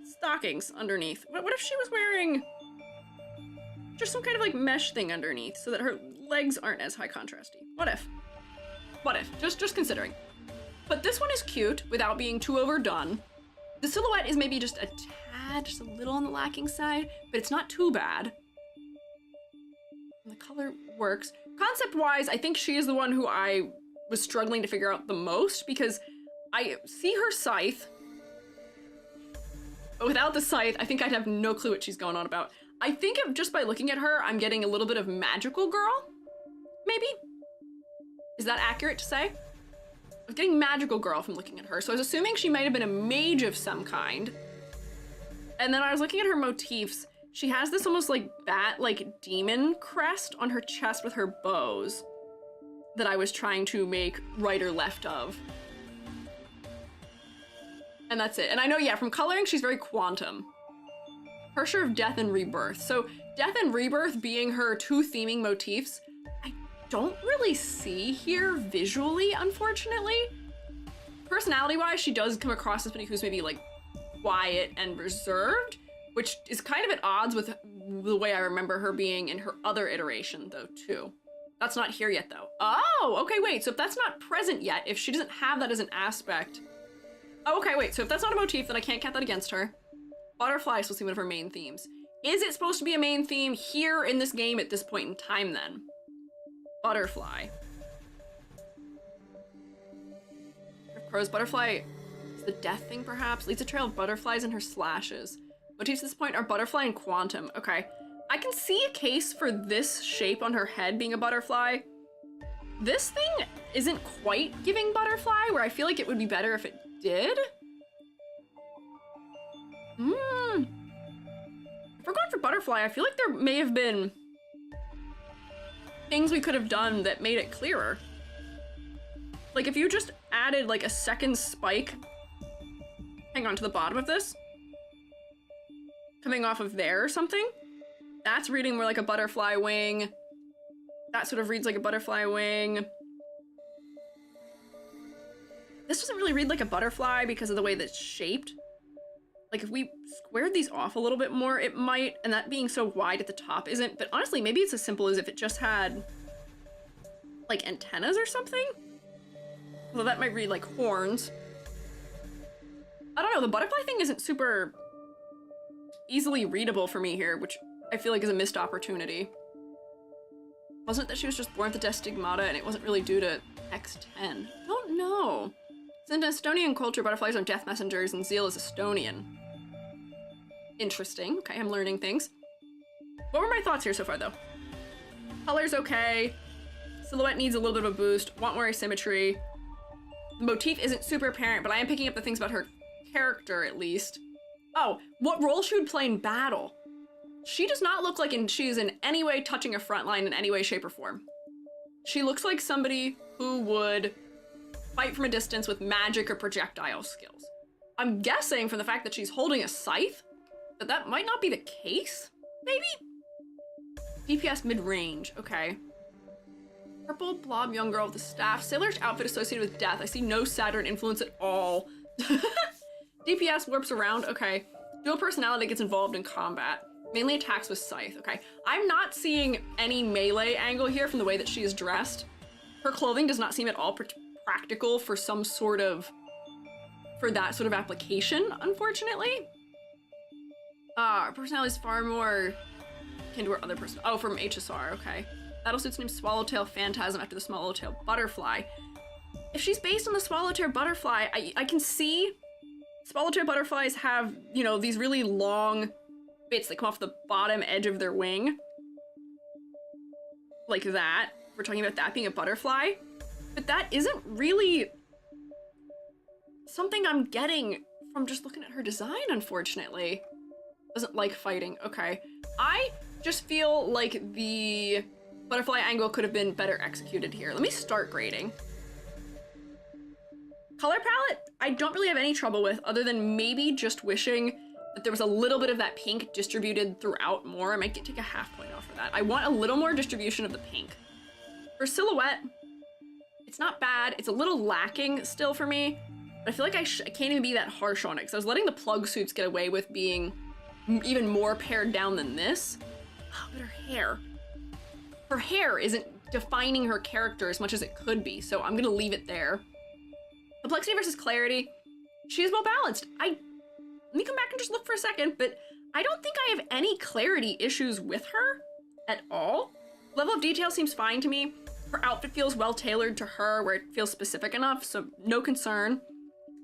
stockings underneath? What if she was wearing just some kind of like mesh thing underneath so that her legs aren't as high contrasty? What if? What if? Just considering. But this one is cute without being too overdone. The silhouette is maybe just a tad, just a little on the lacking side, but it's not too bad. And the color works. Concept-wise, I think she is the one who I was struggling to figure out the most because I see her scythe. But without the scythe, I think I'd have no clue what she's going on about. I think if just by looking at her, I'm getting a little bit of magical girl, maybe? Is that accurate to say? I was getting magical girl from looking at her, so I was assuming she might have been a mage of some kind. And then I was looking at her motifs. She has this almost like bat, like demon crest on her chest with her bows that I was trying to make right or left of. And that's it. And I know, yeah, from coloring, she's very quantum. Herrscher of Death and Rebirth. So Death and Rebirth being her two theming motifs, I don't really see here visually, unfortunately. Personality-wise, she does come across as somebody who's maybe like quiet and reserved, which is kind of at odds with the way I remember her being in her other iteration, though, too. That's not here yet, though. Oh, okay, wait, so if that's not present yet, if she doesn't have that as an aspect... Oh, okay, wait, so if that's not a motif, then I can't count that against her. Butterfly is supposed to be one of her main themes. Is it supposed to be a main theme here in this game at this point in time, then? Butterfly. Crow's Butterfly is the death thing, perhaps? Leads a trail of butterflies in her slashes. Motifs at this point are butterfly and quantum. Okay. I can see a case for this shape on her head being a butterfly. This thing isn't quite giving butterfly, where I feel like it would be better if it did. If we're going for butterfly, I feel like there may have been things we could have done that made it clearer. Like if you just added like a second spike, hang on, to the bottom of this, coming off of there or something, that's reading more like a butterfly wing. That sort of reads like a butterfly wing. This doesn't really read like a butterfly because of the way that it's shaped. Like if we squared these off a little bit more, it might, and that being so wide at the top isn't, but honestly, maybe it's as simple as if it just had like antennas or something. Well, that might read like horns. I don't know, the butterfly thing isn't super easily readable for me here, which I feel like is a missed opportunity. Wasn't it that she was just born with the Destigmata and it wasn't really due to X10? Don't know. In Estonian culture, butterflies are death messengers and Zeal is Estonian. Interesting. Okay, I'm learning things. What were my thoughts here so far, though? Color's okay. Silhouette needs a little bit of a boost. Want more asymmetry. The motif isn't super apparent, but I am picking up the things about her character, at least. Oh, what role she would play in battle. She does not look like she is in any way touching a front line in any way, shape, or form. She looks like somebody who would fight from a distance with magic or projectile skills. I'm guessing from the fact that she's holding a scythe that might not be the case, maybe? DPS mid-range, okay. Purple blob young girl with the staff. Sailor's outfit associated with death. I see no Saturn influence at all. DPS warps around, okay. Dual personality gets involved in combat. Mainly attacks with scythe, okay. I'm not seeing any melee angle here from the way that she is dressed. Her clothing does not seem at all practical for some sort of, for that sort of application, unfortunately. Her personality is far more akin to her other person. Oh, from HSR, okay. Battlesuit's named Swallowtail Phantasm after the Swallowtail Butterfly. If she's based on the Swallowtail Butterfly, I can see Swallowtail Butterflies have, you know, these really long bits that come off the bottom edge of their wing. Like that. We're talking about that being a butterfly. But that isn't really something I'm getting from just looking at her design, unfortunately. Doesn't like fighting. Okay. I just feel like the butterfly angle could have been better executed here. Let me start grading. Color palette, I don't really have any trouble with, other than maybe just wishing that there was a little bit of that pink distributed throughout more. I might take a half point off for that. I want a little more distribution of the pink. For silhouette, it's not bad. It's a little lacking still for me, but I feel like I can't even be that harsh on it, because I was letting the plug suits get away with being even more pared down than this. Oh, but her hair isn't defining her character as much as it could be, so I'm gonna leave it there. Complexity versus clarity, she is well balanced. Let me come back and just look for a second, but I don't think I have any clarity issues with her at all. Level of detail seems fine to me. Her outfit feels well tailored to her where it feels specific enough, so no concern.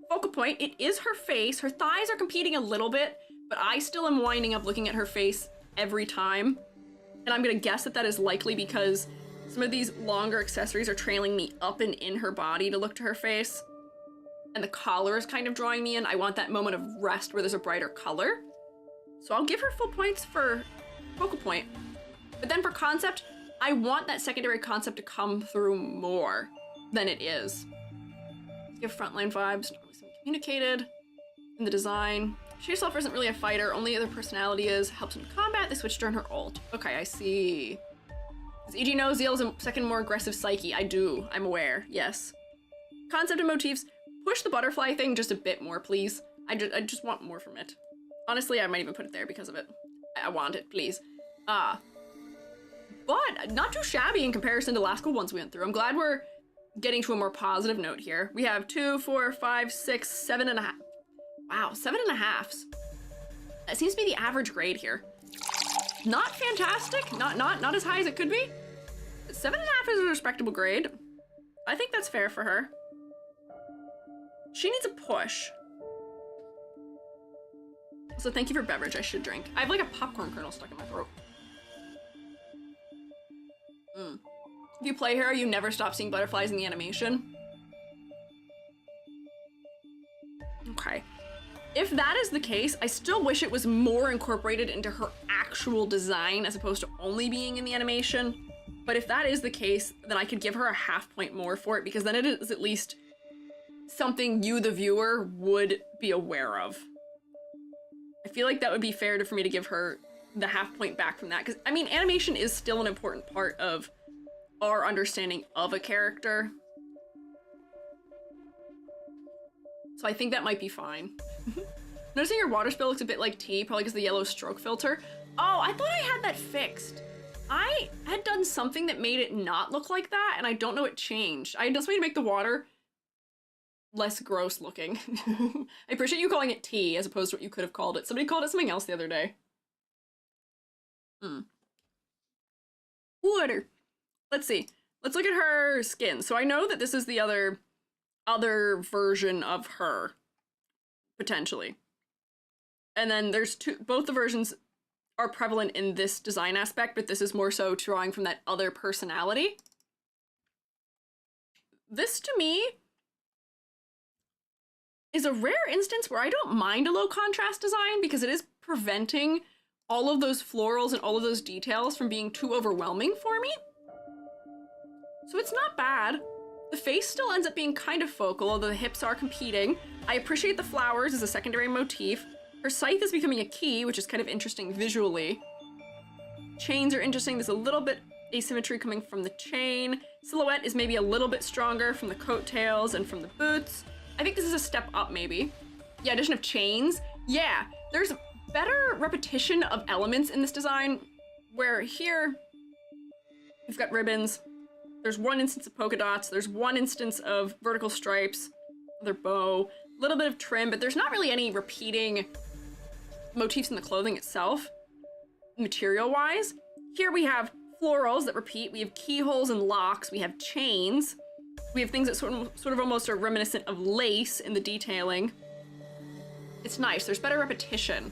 Focal point, it is her face. Her thighs are competing a little bit but I still am winding up looking at her face every time. And I'm gonna guess that that is likely because some of these longer accessories are trailing me up and in her body to look to her face. And the collar is kind of drawing me in. I want that moment of rest where there's a brighter color. So I'll give her full points for focal point. But then for concept, I want that secondary concept to come through more than it is. Give frontline vibes, not really communicated in the design. She herself isn't really a fighter, only other personality is. Helps in combat, they switched during her ult. Okay, I see. Does EG know Zeal is a second more aggressive psyche? I do, I'm aware, yes. Concept and motifs, push the butterfly thing just a bit more, please. I just want more from it. Honestly, I might even put it there because of it. I want it, please. But not too shabby in comparison to the last couple ones we went through. I'm glad we're getting to a more positive note here. We have 2, 4, 5, 6, 7.5. Wow, 7.5s. That seems to be the average grade here. Not fantastic, not as high as it could be. 7.5 is a respectable grade. I think that's fair for her. She needs a push. So thank you for beverage I should drink. I have like a popcorn kernel stuck in my throat. If you play her, you never stop seeing butterflies in the animation. Okay. If that is the case, I still wish it was more incorporated into her actual design as opposed to only being in the animation. But if that is the case, then I could give her a half point more for it because then it is at least something you, the viewer, would be aware of. I feel like that would be fair for me to give her the half point back from that because, I mean, animation is still an important part of our understanding of a character. So I think that might be fine. Noticing your water spill looks a bit like tea, probably because of the yellow stroke filter. Oh, I thought I had that fixed. I had done something that made it not look like that, and I don't know what changed. I had done something to make the water less gross looking. I appreciate you calling it tea as opposed to what you could have called it. Somebody called it something else the other day. Water. Let's see. Let's look at her skin. So I know that this is the other version of her, potentially. And then there's both the versions are prevalent in this design aspect, but this is more so drawing from that other personality. This, to me, is a rare instance where I don't mind a low contrast design because it is preventing all of those florals and all of those details from being too overwhelming for me. So it's not bad. The face still ends up being kind of focal, although the hips are competing. I appreciate the flowers as a secondary motif. Her scythe is becoming a key, which is kind of interesting visually. Chains are interesting. There's a little bit asymmetry coming from the chain. Silhouette is maybe a little bit stronger from the coattails and from the boots. I think this is a step up, maybe. Yeah, addition of chains. Yeah, there's better repetition of elements in this design, where here we've got ribbons. There's one instance of polka dots. There's one instance of vertical stripes, another bow, a little bit of trim, but there's not really any repeating motifs in the clothing itself, material-wise. Here we have florals that repeat. We have keyholes and locks. We have chains. We have things that sort of almost are reminiscent of lace in the detailing. It's nice. There's better repetition.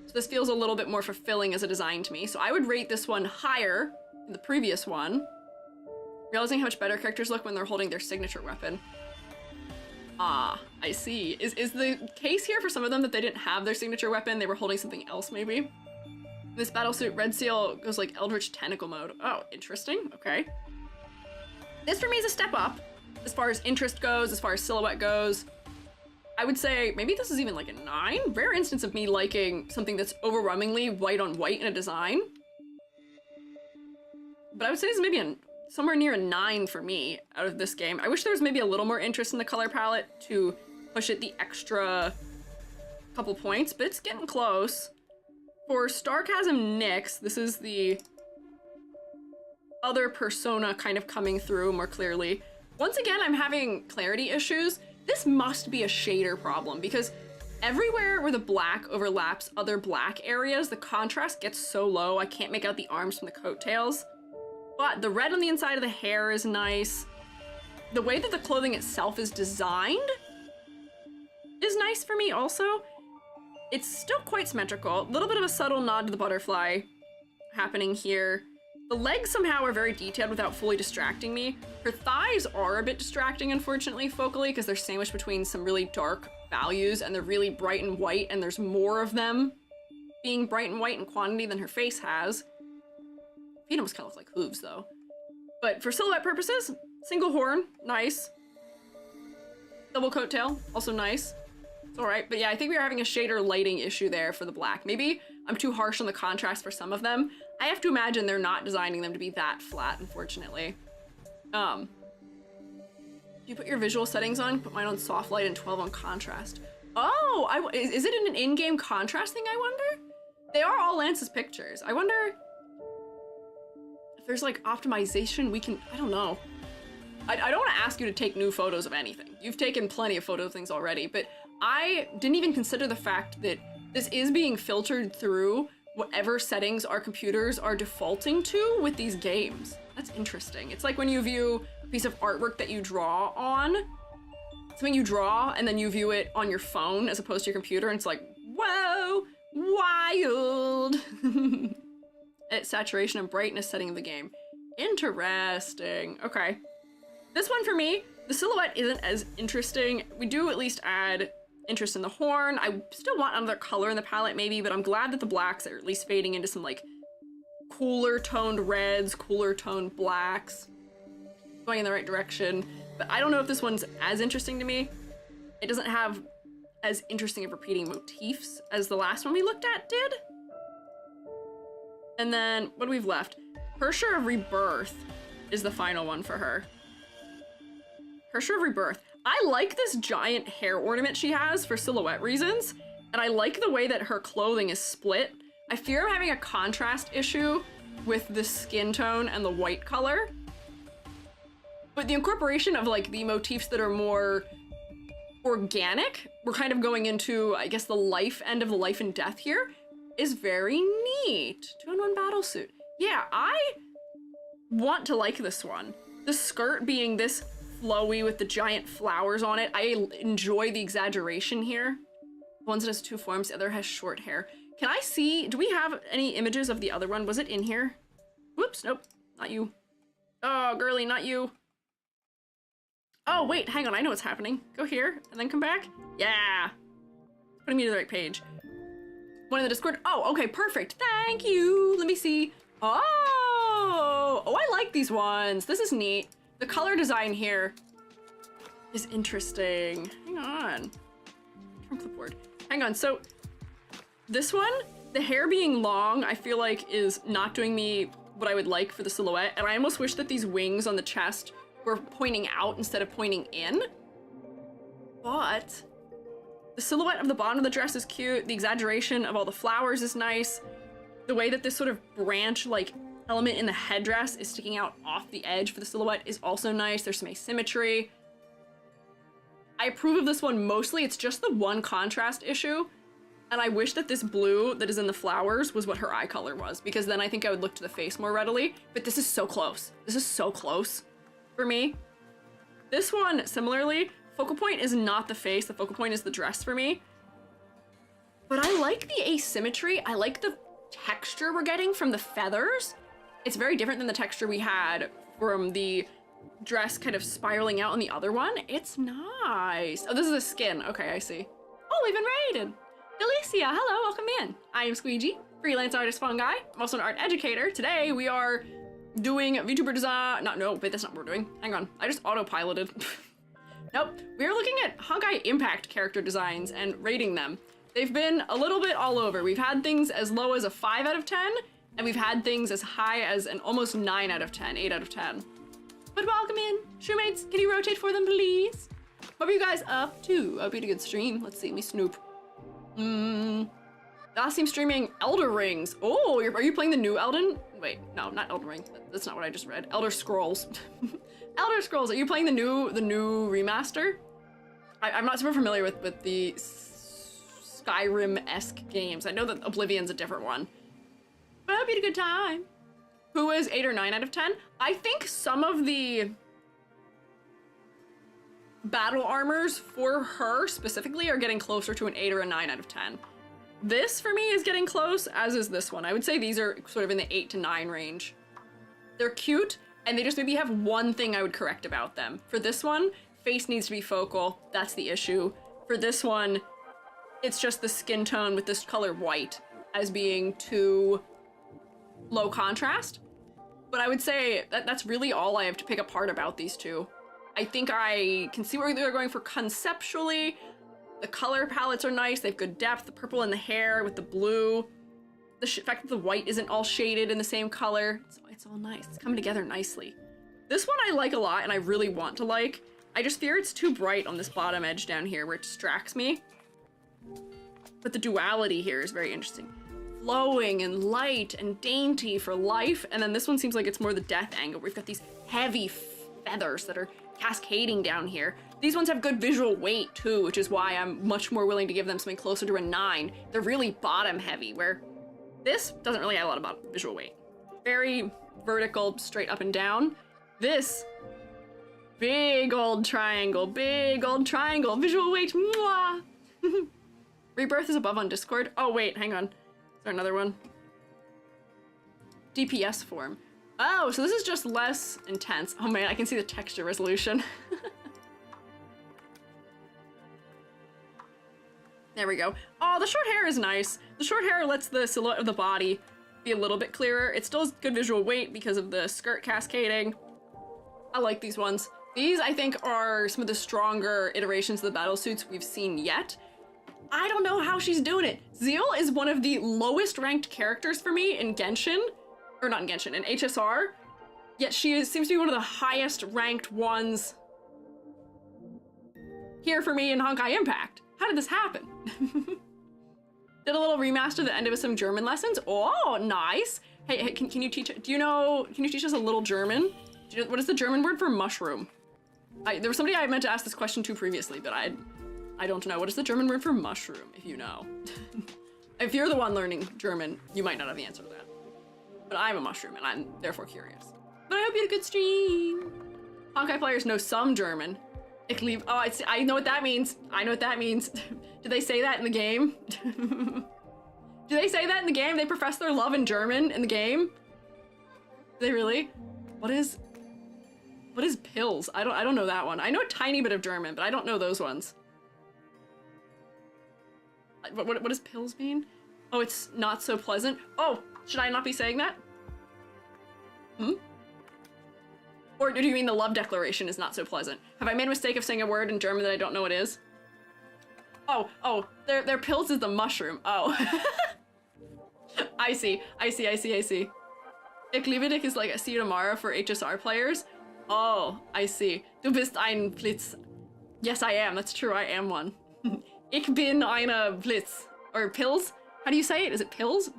So this feels a little bit more fulfilling as a design to me. So I would rate this one higher than the previous one. Realizing how much better characters look when they're holding their signature weapon. Ah, I see. Is the case here for some of them that they didn't have their signature weapon, they were holding something else maybe? This battlesuit Red Seal goes like Eldritch Tentacle mode. Oh, interesting, okay. This for me is a step up, as far as interest goes, as far as silhouette goes. I would say maybe this is even like a 9. Rare instance of me liking something that's overwhelmingly white on white in a design. But I would say this is maybe somewhere near a 9 for me out of this game. I wish there was maybe a little more interest in the color palette to push it the extra couple points, but it's getting close. For Starchasm Nyx, this is the other persona kind of coming through more clearly. Once again, I'm having clarity issues. This must be a shader problem because everywhere where the black overlaps other black areas, the contrast gets so low I can't make out the arms from the coattails. But the red on the inside of the hair is nice. The way that the clothing itself is designed is nice for me also. It's still quite symmetrical. A little bit of a subtle nod to the butterfly happening here. The legs somehow are very detailed without fully distracting me. Her thighs are a bit distracting, unfortunately, focally, because they're sandwiched between some really dark values, and they're really bright and white, and there's more of them being bright and white in quantity than her face has. Feet almost kind of look like hooves, though. But for silhouette purposes, single horn, nice. Double coattail, also nice. It's all right, but yeah, I think we are having a shader lighting issue there for the black. Maybe I'm too harsh on the contrast for some of them. I have to imagine they're not designing them to be that flat, unfortunately. Do you put your visual settings on? Put mine on soft light and 12 on contrast. Oh, is it an in-game contrast thing, I wonder? They are all Lance's pictures. I wonder if there's like optimization we can, I don't know. I don't want to ask you to take new photos of anything. You've taken plenty of photo of things already, but I didn't even consider the fact that this is being filtered through whatever settings our computers are defaulting to with these games. That's interesting. It's like when you view a piece of artwork that you draw on, something you draw and then you view it on your phone as opposed to your computer, and it's like, whoa, wild. At saturation and brightness setting of the game. Interesting. Okay. This one for me, the silhouette isn't as interesting. We do at least add interest in the horn. I still want another color in the palette maybe, but I'm glad that the blacks are at least fading into some like cooler toned reds, cooler toned blacks. Going in the right direction. But I don't know if this one's as interesting to me. It doesn't have as interesting of repeating motifs as the last one we looked at did. And then what do we've left? Herrscher of Rebirth is the final one for her. Herrscher of Rebirth. I like this giant hair ornament she has for silhouette reasons, and I like the way that her clothing is split. I fear I'm having a contrast issue with the skin tone and the white color. But the incorporation of like the motifs that are more organic, we're kind of going into, I guess, the life end of the life and death here, is very neat. 2-in-1 battle suit. Yeah, I want to like this one. The skirt being this flowy with the giant flowers on it. I enjoy the exaggeration here. One has 2 forms, the other has short hair. Can I see, do we have any images of the other one? Was it in here? Whoops, nope, not you. Oh, girly, not you. Oh, wait, hang on, I know what's happening. Go here, and then come back. Yeah. Putting me to the right page. One in the Discord. Oh, okay, perfect. Thank you. Let me see. Oh, I like these ones. This is neat. The color design here is interesting. Hang on. Turn clipboard. Hang on, so this one, the hair being long, I feel like is not doing me what I would like for the silhouette, and I almost wish that these wings on the chest were pointing out instead of pointing in. But the silhouette of the bottom of the dress is cute. The exaggeration of all the flowers is nice. The way that this sort of branch-like element in the headdress is sticking out off the edge for the silhouette is also nice. There's some asymmetry. I approve of this one mostly. It's just the one contrast issue. And I wish that this blue that is in the flowers was what her eye color was, because then I think I would look to the face more readily. But this is so close. This is so close for me. This one, similarly, focal point is not the face. The focal point is the dress for me. But I like the asymmetry. I like the texture we're getting from the feathers. It's very different than the texture we had from the dress kind of spiraling out on the other one. It's nice. Oh, this is a skin. Okay, I see. Oh, we've been raided. Delicia, hello, welcome in. I am Squiiji, freelance artist fungi. I'm also an art educator. Today we are doing VTuber design. No, but that's not what we're doing. Hang on, I just autopiloted. Nope, we are looking at Honkai Impact character designs and rating them. They've been a little bit all over. We've had things as low as a 5 out of 10, and we've had things as high as an almost 9 out of 10, 8 out of 10. But welcome in. Showmates, can you rotate for them, please? What are you guys up to? I hope you had a good stream. Let's see, me snoop. Last team streaming Elder Rings. Oh, are you playing the new Elden? Wait, no, not Elden Ring. That's not what I just read. Elder Scrolls. Elder Scrolls, are you playing the new remaster? I'm not super familiar with the Skyrim-esque games. I know that Oblivion's a different one. But I hope you had a good time. Who is 8 or 9 out of 10? I think some of the battle armors for her specifically are getting closer to an 8 or a 9 out of 10. This, for me, is getting close, as is this one. I would say these are sort of in the 8 to 9 range. They're cute, and they just maybe have one thing I would correct about them. For this one, face needs to be focal. That's the issue. For this one, it's just the skin tone with this color white as being too low contrast. But I would say that's really all I have to pick apart about these two. I think I can see where they're going for conceptually. The color palettes are nice. They have good depth. The purple in the hair with the blue. The fact that the white isn't all shaded in the same color. It's all nice. It's coming together nicely. This one I like a lot and I really want to like. I just fear it's too bright on this bottom edge down here where it distracts me. But the duality here is very interesting. Flowing and light and dainty for life. And then this one seems like it's more the death angle. We've got these heavy feathers that are cascading down here. These ones have good visual weight too, which is why I'm much more willing to give them something closer to a 9. They're really bottom heavy, where this doesn't really add a lot of visual weight. Very vertical, straight up and down. This, big old triangle, visual weight, mwah. Rebirth is above on Discord. Oh wait, hang on. Is there another one? DPS form. Oh, so this is just less intense. Oh man, I can see the texture resolution. There we go. Oh, the short hair is nice. The short hair lets the silhouette of the body be a little bit clearer. It still has good visual weight because of the skirt cascading. I like these ones. These, I think, are some of the stronger iterations of the battle suits we've seen yet. I don't know how she's doing it. Zeal is one of the lowest ranked characters for me in Genshin. Or not in Genshin, in HSR. Yet she seems to be one of the highest ranked ones here for me in Honkai Impact. How did this happen? Did a little remaster at the end of some German lessons. Oh, nice. Hey, can you teach, can you teach us a little German? What is the German word for mushroom? There was somebody I meant to ask this question to previously, but I don't know. What is the German word for mushroom, if you know? If you're the one learning German, you might not have the answer to that. But I'm a mushroom, and I'm therefore curious. But I hope you had a good stream. Honkai players know some German. I know what that means. I know what that means. Do they say that in the game? Do they say that in the game? They profess their love in German in the game? Do they really? What is pills? I don't know that one. I know a tiny bit of German, but I don't know those ones. What does pills mean? Oh, it's not so pleasant. Oh, should I not be saying that? Or do you mean the love declaration is not so pleasant? Have I made a mistake of saying a word in German that I don't know what it is? Oh, their pills is the mushroom. Oh. I see. Ich liebe dich is like a see you tomorrow for HSR players. Oh, I see. Du bist ein Blitz. Yes, I am. That's true. I am one. Ich bin eine Blitz. Or pills? How do you say it? Is it pills?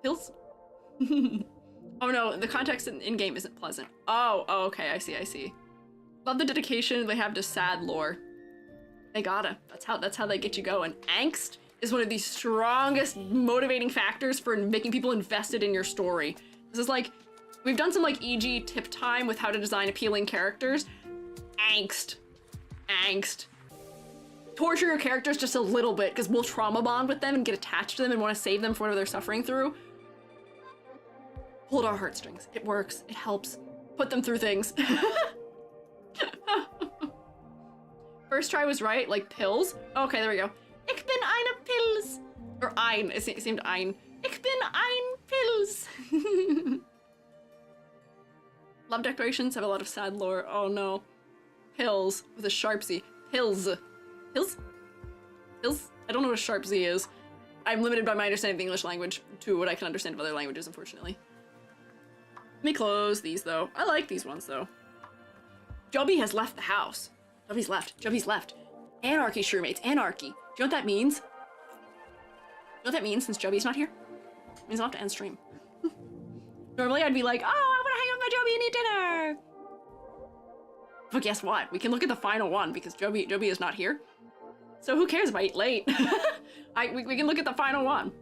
Pills? Oh no, the context in-game isn't pleasant. Oh, okay, I see. Love the dedication they have to sad lore. They gotta. That's how they get you going. Angst is one of the strongest motivating factors for making people invested in your story. This is like, we've done some like EG tip time with how to design appealing characters. Angst. Torture your characters just a little bit, because we'll trauma bond with them and get attached to them and want to save them from whatever they're suffering through. Hold our heartstrings. It works. It helps. Put them through things. First try was right, like pills. Okay, there we go. Ich bin eine Pills. Or ein. It seemed ein. Ich bin ein Pills. Love declarations have a lot of sad lore. Oh no. Pills with a sharp Z. Pills. I don't know what a sharp Z is. I'm limited by my understanding of the English language to what I can understand of other languages, unfortunately. Let me close these, though. I like these ones, though. Joby has left the house. Joby's left. Anarchy, shrewmates. Anarchy. Do you know what that means? Do you know what that means since Joby's not here? It means I'll have to end stream. Normally I'd be like, oh, I want to hang out with my Joby and eat dinner. But guess what? We can look at the final one because Joby is not here. So who cares if I eat late? We can look at the final one.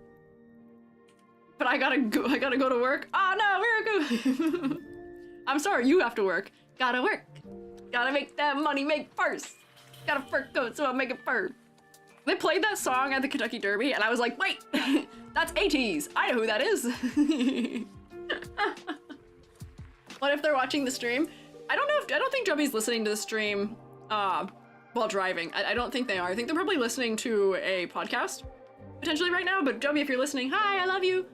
But I gotta go to work. Oh no, Miracle! I'm sorry, you have to work. Gotta work. Gotta make that money make first. Got a fur coat, so I'll make it fur. They played that song at the Kentucky Derby, and I was like, wait, that's ATEEZ. I know who that is. What if they're watching the stream? I don't think Joby's listening to the stream while driving. I don't think they are. I think they're probably listening to a podcast potentially right now, but Joby, if you're listening, hi, I love you.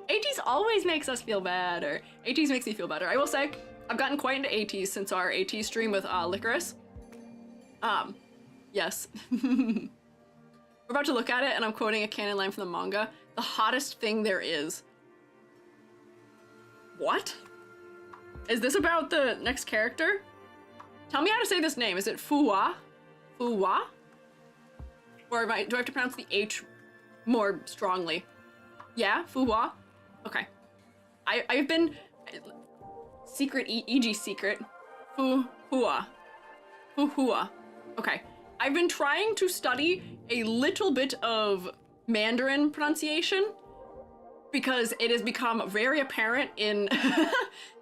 ATEEZ always makes us feel better. ATEEZ makes me feel better. I will say, I've gotten quite into ATEEZ since our ATEEZ stream with Licorice. Yes. We're about to look at it, and I'm quoting a canon line from the manga. The hottest thing there is. What? Is this about the next character? Tell me how to say this name. Is it Fu Hua? Fu Hua? Or do I have to pronounce the H more strongly? Yeah, Fu Hua? Okay. I've been... Secret, e.g. secret. Fu Hua. Fu Hua. Okay. I've been trying to study a little bit of Mandarin pronunciation because it has become very apparent in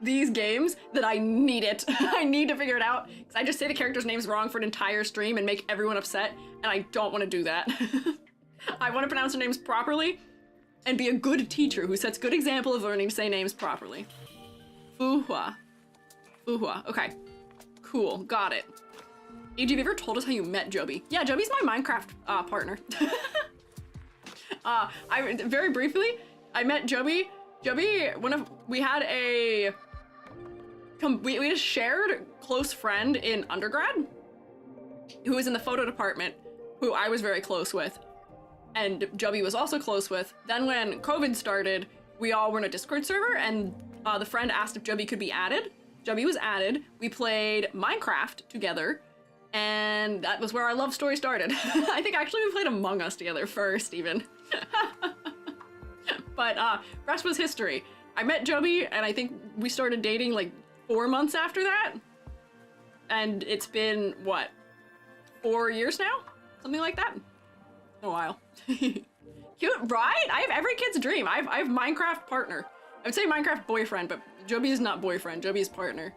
these games that I need it. I need to figure it out because I just say the characters' names wrong for an entire stream and make everyone upset, and I don't want to do that. I want to pronounce their names properly and be a good teacher who sets good example of learning to say names properly. Fu Hua. Fu Hua. Okay. Cool. Got it. AG, have you ever told us how you met Joby? Yeah, Joby's my Minecraft partner. Very briefly, I met Joby. Joby, we had a shared close friend in undergrad who was in the photo department, who I was very close with, and Joby was also close with. Then when COVID started, we all were in a Discord server, and the friend asked if Joby could be added. Joby was added. We played Minecraft together. And that was where our love story started. I think actually we played Among Us together first, even. But rest was history. I met Joby, and I think we started dating like 4 months after that. And it's been, what, 4 years now? Something like that? In a while. Cute, right? I have every kid's dream. I have Minecraft partner. I would say Minecraft boyfriend, but Joby is not boyfriend. Joby is partner.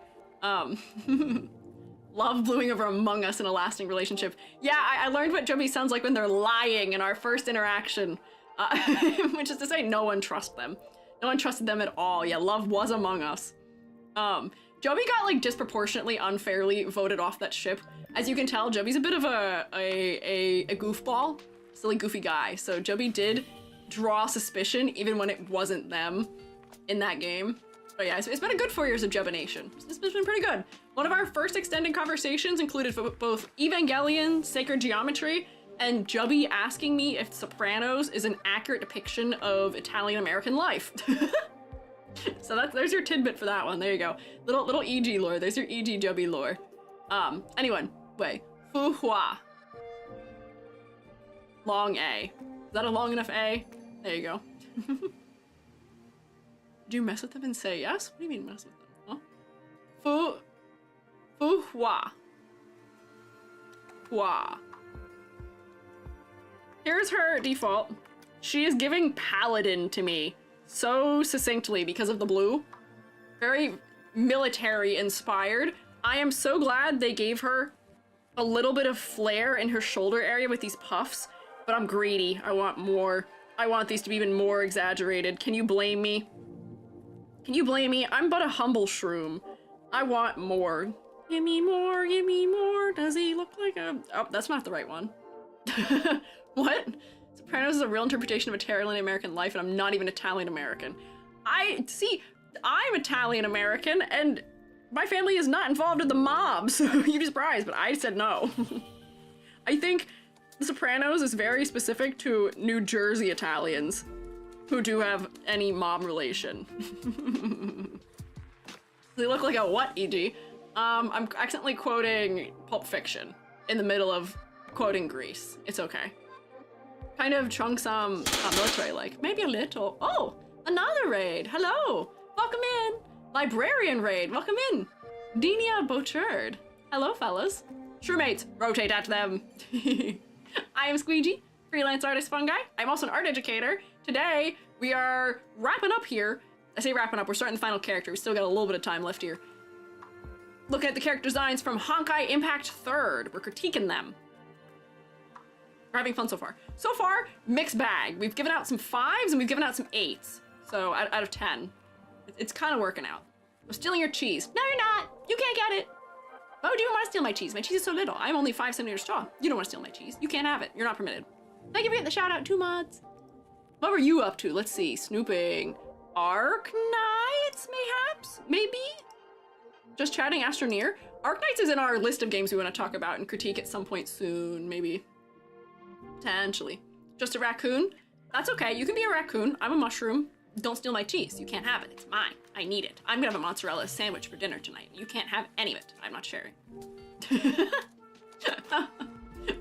Love blooming over Among Us in a lasting relationship. Yeah, I learned what Joby sounds like when they're lying in our first interaction. Which is to say, no one trusts them. No one trusted them at all. Yeah, love was Among Us. Joby got like disproportionately unfairly voted off that ship. As you can tell, Joby's a bit of a goofball, silly goofy guy. So Joby did draw suspicion even when it wasn't them in that game. But yeah, it's been a good 4 years of Jobination. It's been pretty good. One of our first extended conversations included both Evangelion, Sacred Geometry, and Joby asking me if Sopranos is an accurate depiction of Italian-American life. So there's your tidbit for that one. There you go. Little EG lore. There's your EG Joby lore. Anyway, Fu Hua. Long A. Is that a long enough A? There you go. Did you mess with them and say yes? What do you mean mess with them? Huh? Fu Hua. Hua. Here's her default. She is giving Paladin to me so succinctly because of the blue. Very military inspired. I am so glad they gave her a little bit of flair in her shoulder area with these puffs, but I'm greedy. I want more. I want these to be even more exaggerated. Can you blame me? Can you blame me? I'm but a humble shroom. I want more. Give me more, give me more. Does he look like a... Oh, that's not the right one. What? Sopranos is a real interpretation of Italian-American life, and I'm not even Italian-American. I'm Italian-American, and my family is not involved in the mob, so you'd be surprised, but I said no. I think The Sopranos is very specific to New Jersey Italians who do have any mob relation. They look like a what, e.g.? I'm accidentally quoting Pulp Fiction in the middle of quoting Grease. It's okay. Kind of chunks military-like. Maybe a little. Oh, another raid. Hello. Welcome in. Librarian raid. Welcome in. Denia Bouchard. Hello, fellas. Shroommates, rotate at them. I am Squiiji, freelance artist fungi. I'm also an art educator. Today, we are wrapping up here. I say wrapping up, we're starting the final character. We still got a little bit of time left here. Looking at the character designs from Honkai Impact 3rd. We're critiquing them. We're having fun so far. So far, mixed bag. We've given out some 5s and we've given out some 8s. So out of 10. It's kind of working out. I'm stealing your cheese. No, you're not. You can't get it. Why would you want to steal my cheese? My cheese is so little. I'm only 5 centimeters tall. You don't want to steal my cheese. You can't have it. You're not permitted. Thank you for getting the shout out, 2 mods. What were you up to? Let's see. Snooping. Arknights, mayhaps? Maybe? Just chatting Astroneer? Arknights is in our list of games we want to talk about and critique at some point soon, maybe. Potentially. Just a raccoon? That's okay. You can be a raccoon. I'm a mushroom. Don't steal my cheese. You can't have it. It's mine. I need it. I'm gonna have a mozzarella sandwich for dinner tonight. You can't have any of it. I'm not sharing. But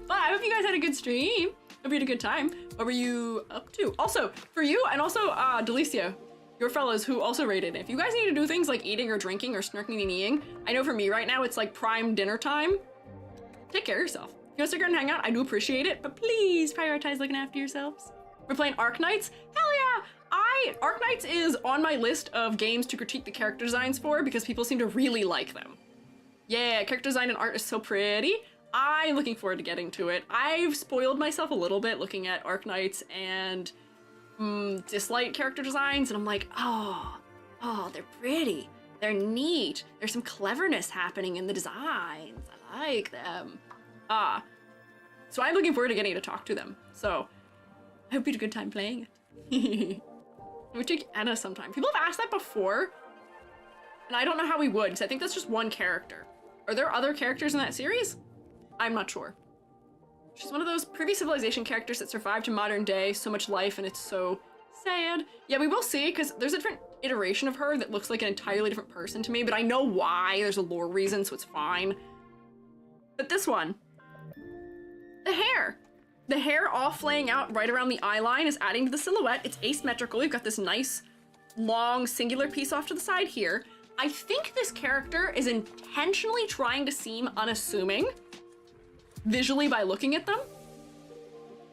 I hope you guys had a good stream. Hope you had a good time. What were you up to? Also, for you, and also Delicia, your fellows who also rated. If you guys need to do things like eating or drinking or snarking and eating, I know for me right now it's like prime dinner time. Take care of yourself. If you want to stick around and hang out, I do appreciate it, but please prioritize looking after yourselves. We're playing Arknights? Hell yeah! Arknights is on my list of games to critique the character designs for because people seem to really like them. Yeah, character design and art is so pretty. I'm looking forward to getting to it. I've spoiled myself a little bit looking at Arknights and Dislight character designs, and I'm like, oh, they're pretty. They're neat. There's some cleverness happening in the designs. I like them. So I'm looking forward to getting to talk to them. So I hope you had a good time playing it. We take Anna sometime. People have asked that before, and I don't know how we would, because I think that's just one character. Are there other characters in that series? I'm not sure. She's one of those previous civilization characters that survived to modern day, so much life, and it's so sad. Yeah, we will see, because there's a different iteration of her that looks like an entirely different person to me, but I know why. There's a lore reason, so it's fine. But this one, the hair. The hair all flaying out right around the eye line is adding to the silhouette. It's asymmetrical. We've got this nice, long, singular piece off to the side here. I think this character is intentionally trying to seem unassuming visually by looking at them.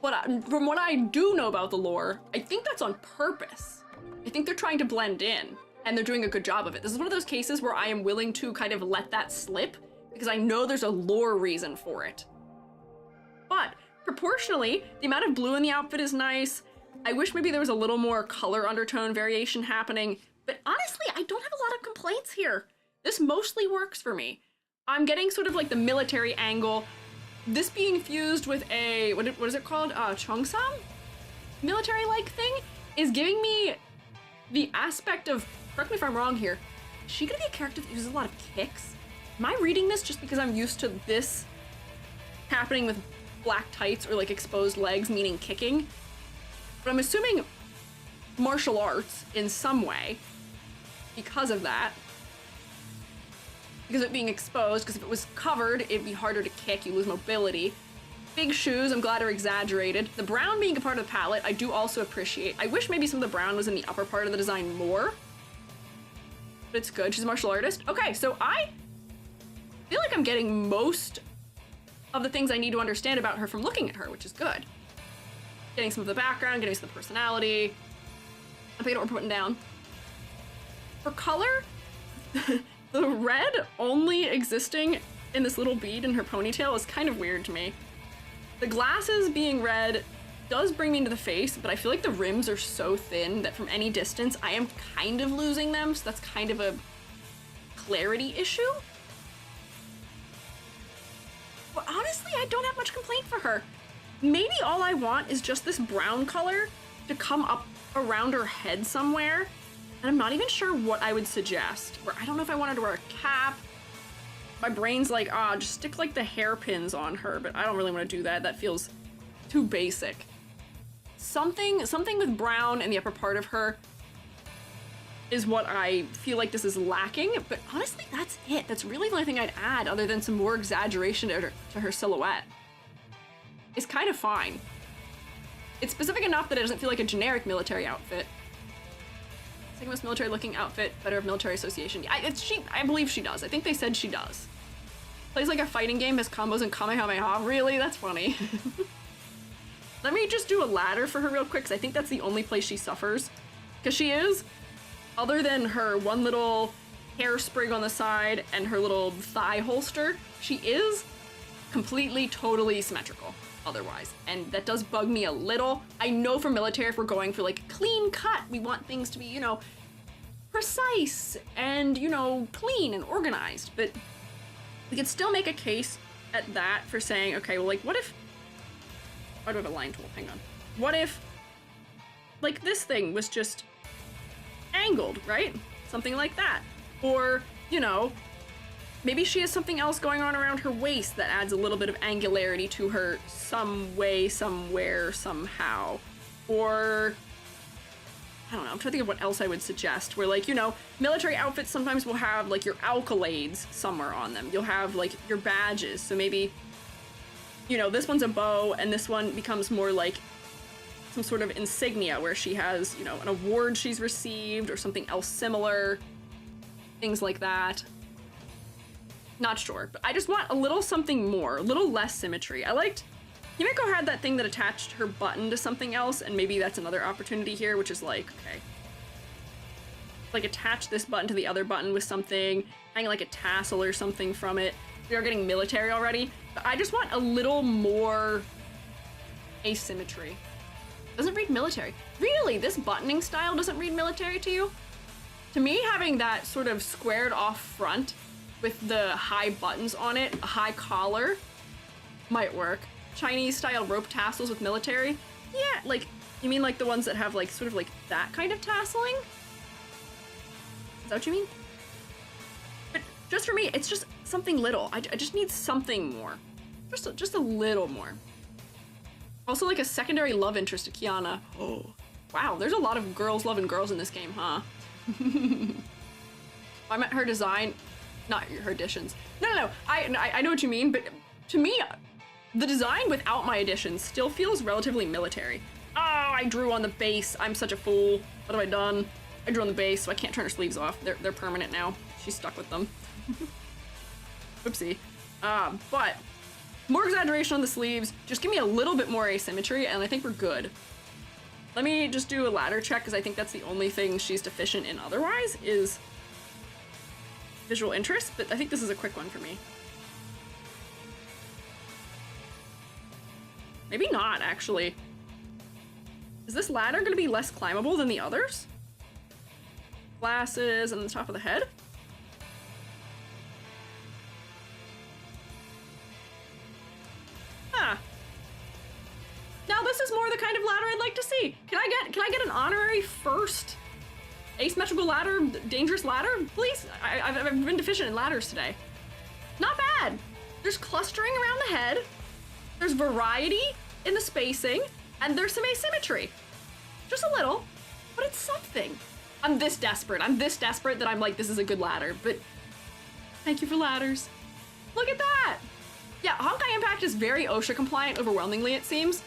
But from what I do know about the lore, I think that's on purpose. I think they're trying to blend in, and they're doing a good job of it. This is one of those cases where I am willing to kind of let that slip, because I know there's a lore reason for it. But proportionally, the amount of blue in the outfit is nice. I wish maybe there was a little more color undertone variation happening, but honestly, I don't have a lot of complaints here. This mostly works for me. I'm getting sort of like the military angle. This being fused with a, what is it called? Cheongsam? Military-like thing is giving me the aspect of, correct me if I'm wrong here, is she gonna be a character that uses a lot of kicks? Am I reading this just because I'm used to this happening with black tights or like exposed legs, meaning kicking? But I'm assuming martial arts in some way because of that. Because of it being exposed, because if it was covered, it'd be harder to kick, you lose mobility. Big shoes, I'm glad are exaggerated. The brown being a part of the palette, I do also appreciate. I wish maybe some of the brown was in the upper part of the design more. But it's good, she's a martial artist. Okay, so I feel like I'm getting most of the things I need to understand about her from looking at her, which is good. Getting some of the background, getting some of the personality. I'm picking up what we're putting down. For color, the red only existing in this little bead in her ponytail is kind of weird to me. The glasses being red does bring me into the face, but I feel like the rims are so thin that from any distance, I am kind of losing them, so that's kind of a clarity issue. But honestly, I don't have much complaint for her. Maybe all I want is just this brown color to come up around her head somewhere. And I'm not even sure what I would suggest. Or I don't know if I wanted to wear a cap. My brain's like, just stick like the hairpins on her, but I don't really want to do that. That feels too basic. Something with brown in the upper part of her is what I feel like this is lacking, but honestly, that's it. That's really the only thing I'd add other than some more exaggeration to her silhouette. It's kind of fine. It's specific enough that it doesn't feel like a generic military outfit. Second most military looking outfit, better of military association. I believe she does. I think they said she does. Plays like a fighting game, has combos and Kamehameha. Really? That's funny. Let me just do a ladder for her real quick, because I think that's the only place she suffers. Because she is, other than her one little hair sprig on the side and her little thigh holster, she is completely, totally symmetrical. otherwise. And that does bug me a little. I know for military, if we're going for like clean cut, we want things to be, you know, precise and, you know, clean and organized. But we could still make a case at that for saying, okay, well, like, what if, why do I have a line tool? Hang on. What if, like, this thing was just angled, right? Something like that. Or, you know, maybe she has something else going on around her waist that adds a little bit of angularity to her some way, somewhere, somehow. Or, I don't know, I'm trying to think of what else I would suggest, where, like, you know, military outfits sometimes will have, like, your accolades somewhere on them. You'll have, like, your badges, so maybe, you know, this one's a bow, and this one becomes more like some sort of insignia where she has, you know, an award she's received or something else similar, things like that. Not sure, but I just want a little something more, a little less symmetry. I liked, Himeko had that thing that attached her button to something else, and maybe that's another opportunity here, which is like, okay, like attach this button to the other button with something, hang like a tassel or something from it. We are getting military already, but I just want a little more asymmetry. Doesn't read military. Really, this buttoning style doesn't read military to you? To me, having that sort of squared off front with the high buttons on it, a high collar, might work. Chinese style rope tassels with military? Yeah, like, you mean like the ones that have like sort of like that kind of tasseling? Is that what you mean? But just for me, it's just something little. I just need something more. Just a little more. Also like a secondary love interest to Kiana. Oh, wow, there's a lot of girls loving girls in this game, huh? I meant her design, not her additions. No, I know what you mean, but to me, the design without my additions still feels relatively military. Oh, I drew on the base. I'm such a fool. What have I done? I drew on the base, so I can't turn her sleeves off. They're permanent now. She's stuck with them. Oopsie. But more exaggeration on the sleeves. Just give me a little bit more asymmetry, and I think we're good. Let me just do a ladder check, because I think that's the only thing she's deficient in otherwise, is visual interest, but I think this is a quick one for me. Maybe not, actually. Is this ladder going to be less climbable than the others? Glasses and the top of the head? Huh. Now this is more the kind of ladder I'd like to see. Can I get an honorary first asymmetrical ladder, dangerous ladder, please? I've been deficient in ladders today. Not bad. There's clustering around the head. There's variety in the spacing, and there's some asymmetry. Just a little, but it's something. I'm this desperate that I'm like, this is a good ladder, but thank you for ladders. Look at that. Yeah, Honkai Impact is very OSHA compliant, overwhelmingly it seems.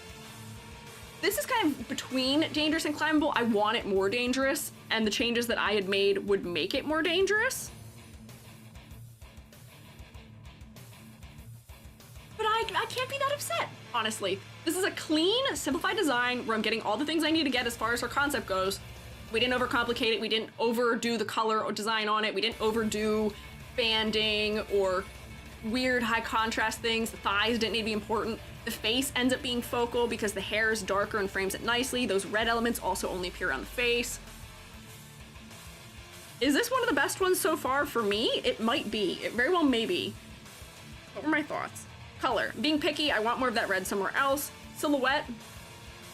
This is kind of between dangerous and climbable. I want it more dangerous, and the changes that I had made would make it more dangerous. But I can't be that upset, honestly. This is a clean, simplified design where I'm getting all the things I need to get as far as her concept goes. We didn't overcomplicate it. We didn't overdo the color or design on it. We didn't overdo banding or weird high contrast things. The thighs didn't need to be important. The face ends up being focal because the hair is darker and frames it nicely. Those red elements also only appear on the face. Is this one of the best ones so far for me? It might be. It very well may be. What were my thoughts? Color. Being picky, I want more of that red somewhere else. Silhouette.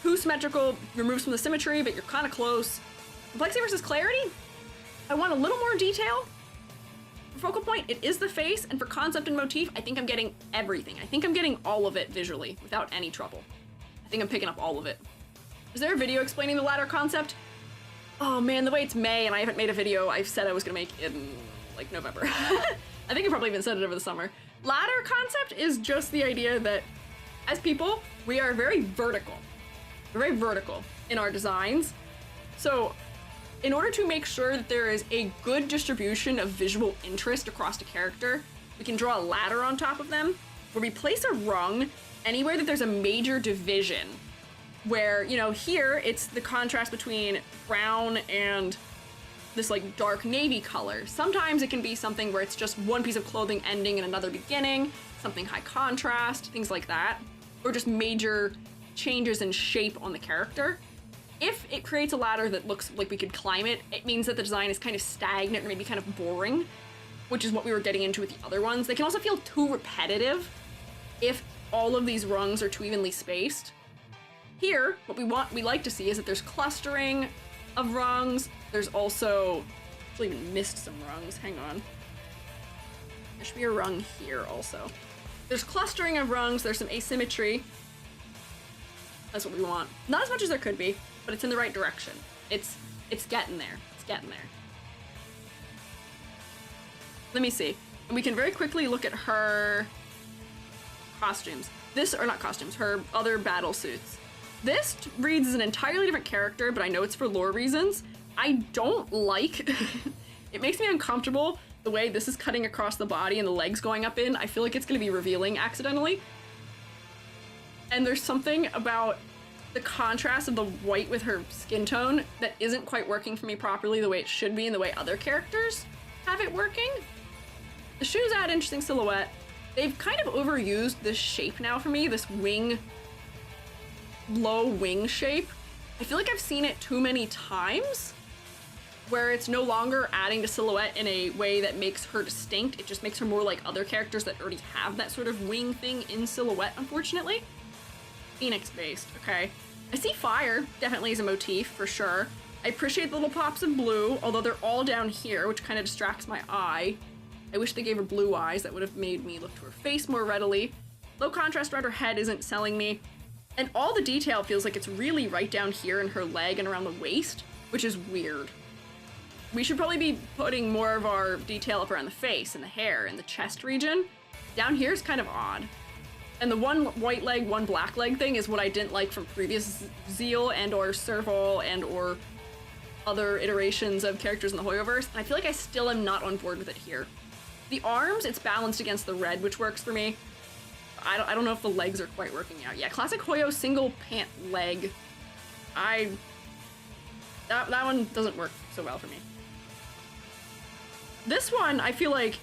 Too symmetrical, removes from the symmetry, but you're kind of close. Complexity versus clarity. I want a little more detail. For focal point, it is the face, and for concept and motif, I think I'm getting everything. I think I'm getting all of it visually without any trouble. I think I'm picking up all of it. Is there a video explaining the ladder concept? Oh man, the way it's May and I haven't made a video I've said I was gonna make in like November. I think I probably even said it over the summer. Ladder concept is just the idea that as people, we are very vertical. We're very vertical in our designs. So in order to make sure that there is a good distribution of visual interest across a character, we can draw a ladder on top of them where we place a rung anywhere that there's a major division. Where, you know, here it's the contrast between brown and this like dark navy color. Sometimes it can be something where it's just one piece of clothing ending and another beginning, something high contrast, things like that. or just major changes in shape on the character. If it creates a ladder that looks like we could climb it, it means that the design is kind of stagnant or maybe kind of boring, which is what we were getting into with the other ones. They can also feel too repetitive if all of these rungs are too evenly spaced. Here, what we like to see is that there's clustering of rungs. There's also, actually even missed some rungs, hang on. There should be a rung here also. There's clustering of rungs, there's some asymmetry. That's what we want. Not as much as there could be, but it's in the right direction. It's getting there, it's getting there. Let me see. And we can very quickly look at her costumes. Or not costumes, her other battle suits. This reads as an entirely different character, but I know it's for lore reasons. I don't like, it makes me uncomfortable the way this is cutting across the body and the legs going up in. I feel like it's gonna be revealing accidentally. And there's something about the contrast of the white with her skin tone that isn't quite working for me properly the way it should be and the way other characters have it working. The shoes add interesting silhouette. They've kind of overused this shape now for me, this wing, low wing shape. I feel like I've seen it too many times where it's no longer adding to silhouette in a way that makes her distinct. It just makes her more like other characters that already have that sort of wing thing in silhouette, unfortunately. Phoenix based, okay. I see fire, definitely as a motif, for sure. I appreciate the little pops of blue, although they're all down here, which kind of distracts my eye. I wish they gave her blue eyes. That would have made me look to her face more readily. Low contrast around her head isn't selling me. And all the detail feels like it's really right down here in her leg and around the waist, which is weird. We should probably be putting more of our detail up around the face and the hair and the chest region. Down here is kind of odd. And the one white leg, one black leg thing is what I didn't like from previous Zeal and or Serval and or other iterations of characters in the hoyoverse. And I feel like I still am not on board with it here. The arms, it's balanced against the red, which works for me. I don't know if the legs are quite working out. Yeah, classic Hoyo single pant leg. That one doesn't work so well for me. This one, I feel like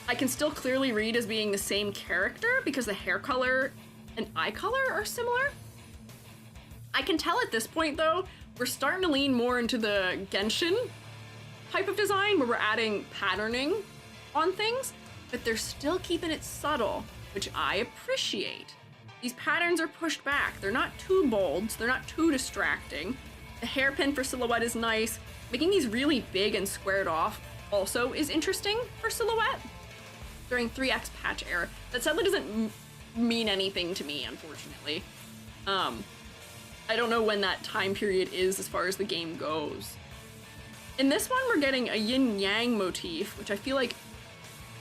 I can still clearly read as being the same character because the hair color and eye color are similar. I can tell at this point though, we're starting to lean more into the Genshin type of design where we're adding patterning on things, but they're still keeping it subtle, which I appreciate. These patterns are pushed back. They're not too bold, so they're not too distracting. The hairpin for silhouette is nice. Making these really big and squared off also is interesting for silhouette during 3X patch era. That sadly doesn't mean anything to me, unfortunately. I don't know when that time period is as far as the game goes. In this one, we're getting a yin-yang motif, which I feel like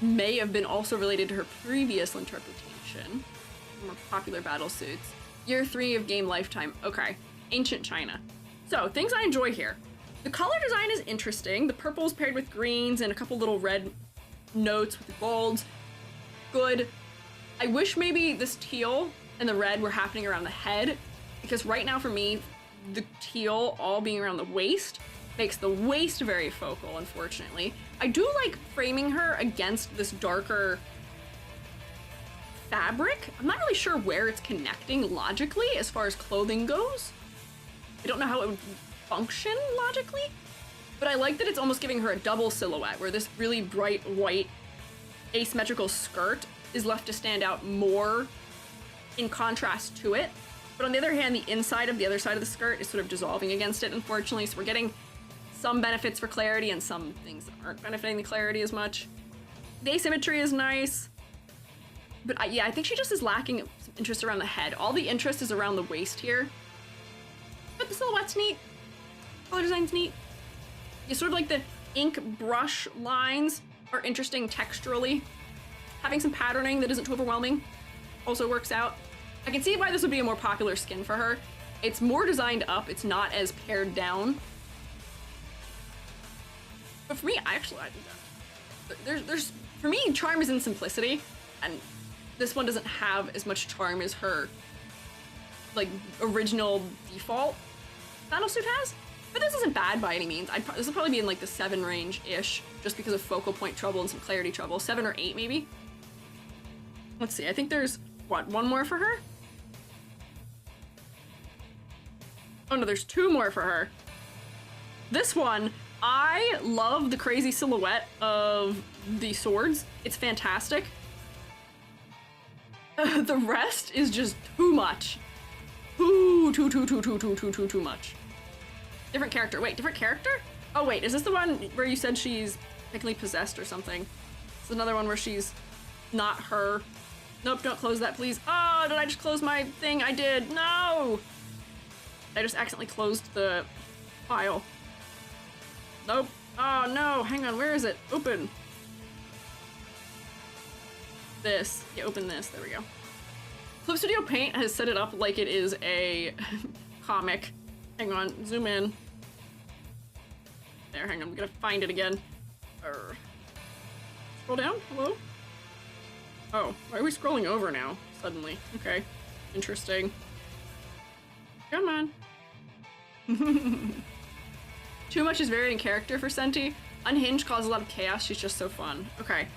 may have been also related to her previous interpretation. More popular battle suits. Year 3 of game lifetime. Okay. Ancient China. So, things I enjoy here. The color design is interesting. The purples paired with greens and a couple little red notes with the golds. Good. I wish maybe this teal and the red were happening around the head, because right now for me, the teal all being around the waist makes the waist very focal, unfortunately. I do like framing her against this darker fabric. I'm not really sure where it's connecting logically as far as clothing goes. I don't know how it would function logically, but I like that it's almost giving her a double silhouette where this really bright white asymmetrical skirt is left to stand out more in contrast to it. But on the other hand, the inside of the other side of the skirt is sort of dissolving against it, unfortunately, so we're getting some benefits for clarity and some things that aren't benefiting the clarity as much. The asymmetry is nice, but yeah, I think she just is lacking some interest around the head. All the interest is around the waist here. But the silhouette's neat. Color design's neat. You sort of like the ink brush lines are interesting texturally. Having some patterning that isn't too overwhelming also works out. I can see why this would be a more popular skin for her. It's more designed up, it's not as pared down. But for me, I think that there's for me, charm is in simplicity, and this one doesn't have as much charm as her like original default battle suit has. But this isn't bad by any means. This will probably be in like the 7 range-ish, just because of focal point trouble and some clarity trouble. 7 or 8 maybe. Let's see, I think there's what, one more for her? Oh no, there's two more for her. This one, I love the crazy silhouette of the swords. It's fantastic. The rest is just too much. Too much. Different character. Wait, different character? Oh wait, is this the one where you said she's technically possessed or something? It's another one where she's not her. Nope, don't close that, please. Oh, did I just close my thing? I did. No! I just accidentally closed the file. Nope. Oh no, hang on, where is it? Open. This. Yeah, open this. There we go. Clip Studio Paint has set it up like it is a comic. Hang on, zoom in. There, hang on, I'm gonna find it again. Scroll down, hello? Oh, why are we scrolling over now, suddenly? Okay, interesting. Come on. Too much is varied in character for Senti. Unhinged causes a lot of chaos, she's just so fun. Okay.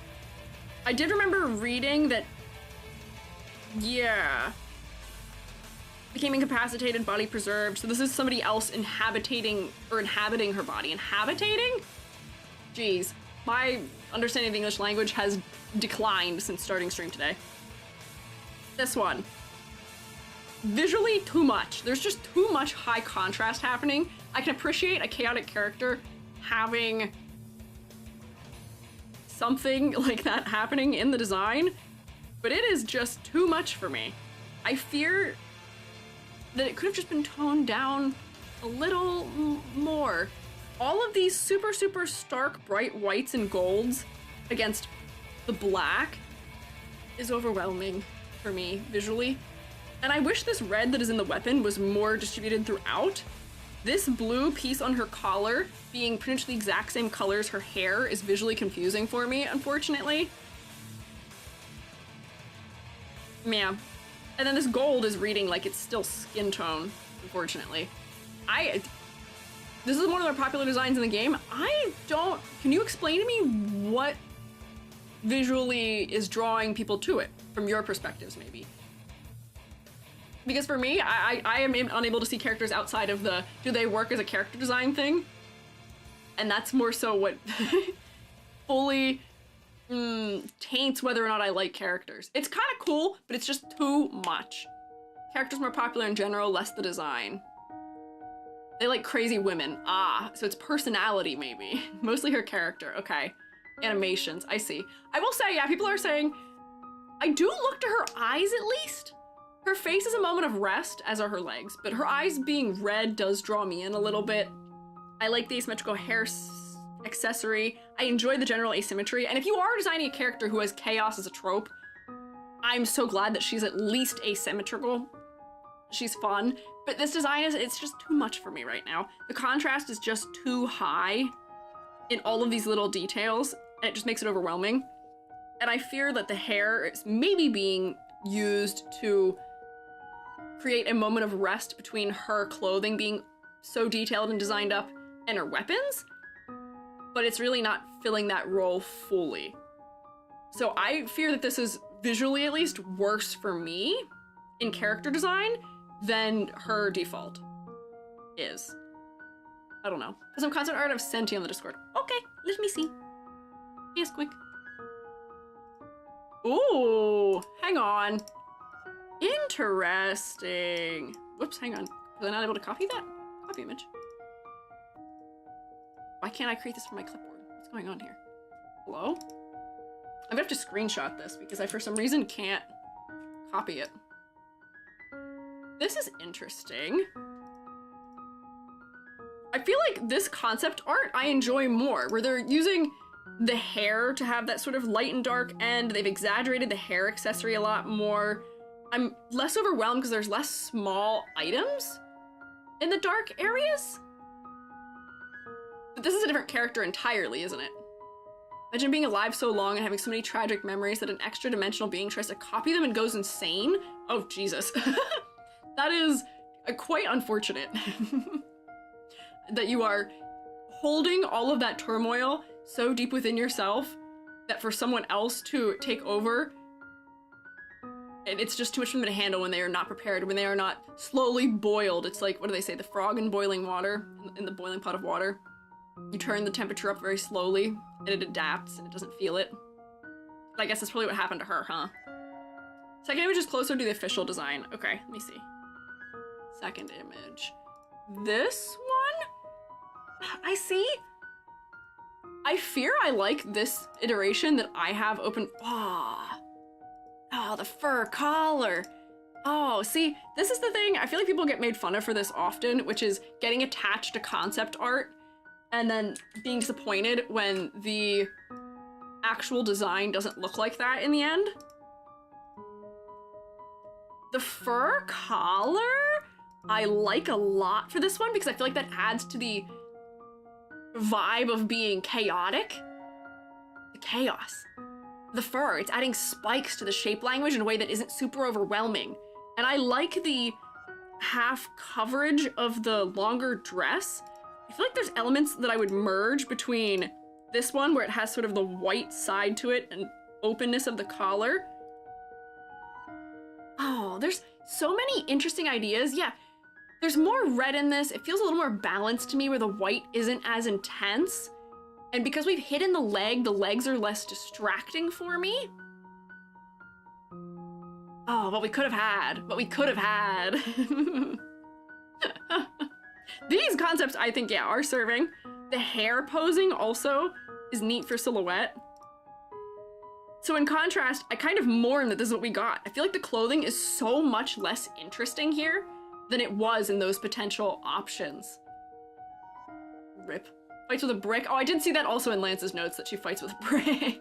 I did remember reading that, yeah. Became incapacitated, body preserved. So this is somebody else inhabiting her body. Inhabitating? Jeez. My understanding of the English language has declined since starting stream today. This one. Visually, too much. There's just too much high contrast happening. I can appreciate a chaotic character having something like that happening in the design, but it is just too much for me. I fear that it could have just been toned down a little more. All of these super stark bright whites and golds against the black is overwhelming for me visually. And I wish this red that is in the weapon was more distributed throughout. This blue piece on her collar being pretty much the exact same color as her hair is visually confusing for me, unfortunately. Yeah. And then this gold is reading like it's still skin tone, unfortunately. This is one of their popular designs in the game. Can you explain to me what visually is drawing people to it, from your perspectives, maybe? Because for me, I am unable to see characters outside of the do they work as a character design thing. And that's more so what fully taints whether or not I like characters. It's kind of cool, but it's just too much. Characters more popular in general, less the design. They like crazy women. Ah, so it's personality maybe. Mostly her character, okay. Animations, I see. I will say, yeah, people are saying, I do look to her eyes at least. Her face is a moment of rest, as are her legs, but her eyes being red does draw me in a little bit. I like the asymmetrical hair accessory. I enjoy the general asymmetry, and if you are designing a character who has chaos as a trope, I'm so glad that she's at least asymmetrical. She's fun, but this design it's just too much for me right now. The contrast is just too high in all of these little details, and it just makes it overwhelming. And I fear that the hair is maybe being used to create a moment of rest between her clothing being so detailed and designed up and her weapons, but it's really not filling that role fully. So I fear that this is visually at least worse for me in character design than her default is. I don't know. Put some concept art of Senti on the Discord. Okay, let me see. Yes, quick. Ooh, hang on. Interesting. Whoops, hang on. Was I not able to copy that? Copy image. Why can't I create this from my clipboard? What's going on here? Hello? I'm gonna have to screenshot this because I, for some reason, can't copy it. This is interesting. I feel like this concept art I enjoy more, where they're using the hair to have that sort of light and dark end. They've exaggerated the hair accessory a lot more. I'm less overwhelmed because there's less small items in the dark areas. But this is a different character entirely, isn't it? Imagine being alive so long and having so many tragic memories that an extra dimensional being tries to copy them and goes insane. Oh, Jesus. That is quite unfortunate. That you are holding all of that turmoil so deep within yourself that for someone else to take over it's just too much for them to handle when they are not prepared, when they are not slowly boiled. It's like, what do they say, the frog in boiling water, in the boiling pot of water. You turn the temperature up very slowly, and it adapts, and it doesn't feel it. But I guess that's probably what happened to her, huh? Second image is closer to the official design. Okay, let me see. Second image. This one? I see. I fear I like this iteration that I have open. Oh, the fur collar. Oh, see, this is the thing. I feel like people get made fun of for this often, which is getting attached to concept art and then being disappointed when the actual design doesn't look like that in the end. The fur collar, I like a lot for this one because I feel like that adds to the vibe of being chaotic. The chaos. The fur, it's adding spikes to the shape language in a way that isn't super overwhelming. And I like the half coverage of the longer dress. I feel like there's elements that I would merge between this one where it has sort of the white side to it and openness of the collar. Oh, there's so many interesting ideas. Yeah, there's more red in this. It feels a little more balanced to me where the white isn't as intense. And because we've hidden the legs are less distracting for me. Oh, what we could have had. What we could have had. These concepts, I think, yeah, are serving. The hair posing also is neat for silhouette. So in contrast, I kind of mourn that this is what we got. I feel like the clothing is so much less interesting here than it was in those potential options. Rip. Fights with a brick. Oh, I did see that also in Lance's notes that she fights with a brick.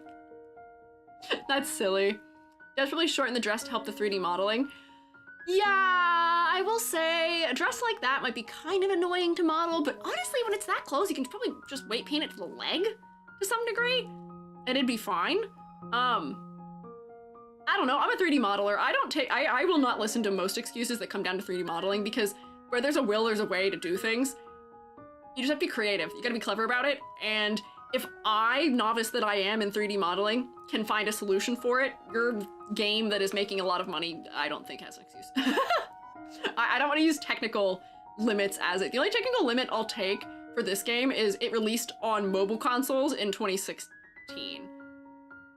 That's silly. Desperately shorten the dress to help the 3D modeling. Yeah, I will say a dress like that might be kind of annoying to model, but honestly, when it's that close, you can probably just weight paint it to the leg to some degree, and it'd be fine. I don't know, I'm a 3D modeler. I will not listen to most excuses that come down to 3D modeling because where there's a will, there's a way to do things. You just have to be creative. You gotta be clever about it. And if I, novice that I am in 3D modeling, can find a solution for it, your game that is making a lot of money, I don't think has an excuse. I don't want to use technical limits as it. The only technical limit I'll take for this game is it released on mobile consoles in 2016.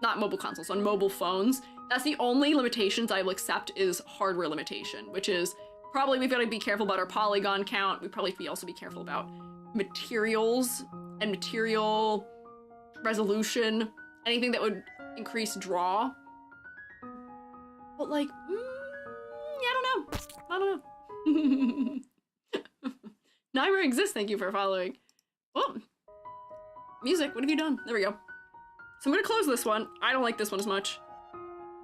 Not mobile consoles, on mobile phones. That's the only limitations I will accept is hardware limitation, which is probably we've got to be careful about our polygon count. We probably have to also be careful about materials and material resolution, anything that would increase draw. But like, I don't know. Naira exists, thank you for following. Oh, music, what have you done? There we go. So I'm gonna close this one. I don't like this one as much.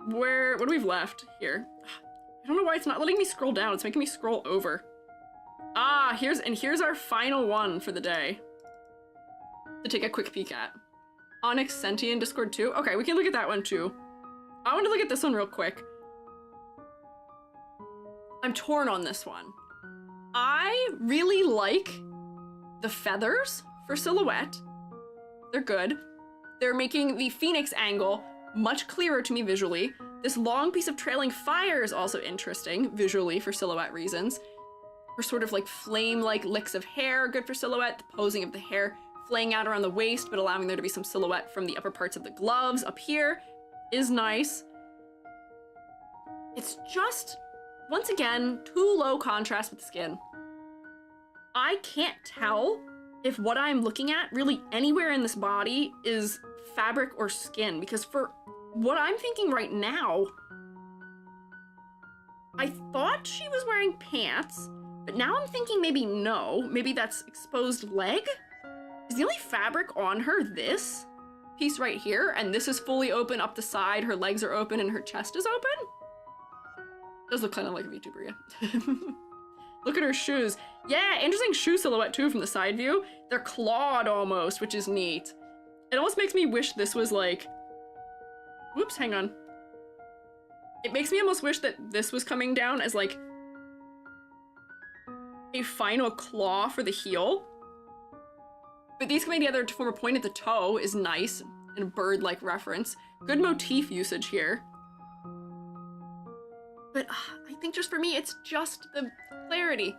What do we've left here? I don't know why it's not letting me scroll down. It's making me scroll over. Ah, here's our final one for the day to take a quick peek at. Onyx Sentient Discord 2. Okay, we can look at that one too. I want to look at this one real quick. I'm torn on this one. I really like the feathers for silhouette. They're good. They're making the phoenix angle much clearer to me visually. This long piece of trailing fire is also interesting visually for silhouette reasons. Her sort of like flame-like licks of hair, good for silhouette. The posing of the hair flaying out around the waist, but allowing there to be some silhouette from the upper parts of the gloves up here is nice. It's just, once again, too low contrast with the skin. I can't tell if what I'm looking at really anywhere in this body is fabric or skin, because for what I'm thinking right now, I thought she was wearing pants, but now I'm thinking maybe no, maybe that's exposed leg? Is the only fabric on her this piece right here, and this is fully open up the side, her legs are open and her chest is open? Does look kind of like a VTuber, yeah. Look at her shoes. Yeah, interesting shoe silhouette too from the side view. They're clawed almost, which is neat. It almost makes me wish this was like, whoops, hang on. It makes me almost wish that this was coming down as like a final claw for the heel. But these coming together to form a point at the toe is nice, and a bird-like reference. Good motif usage here. but I think just for me, it's just the clarity.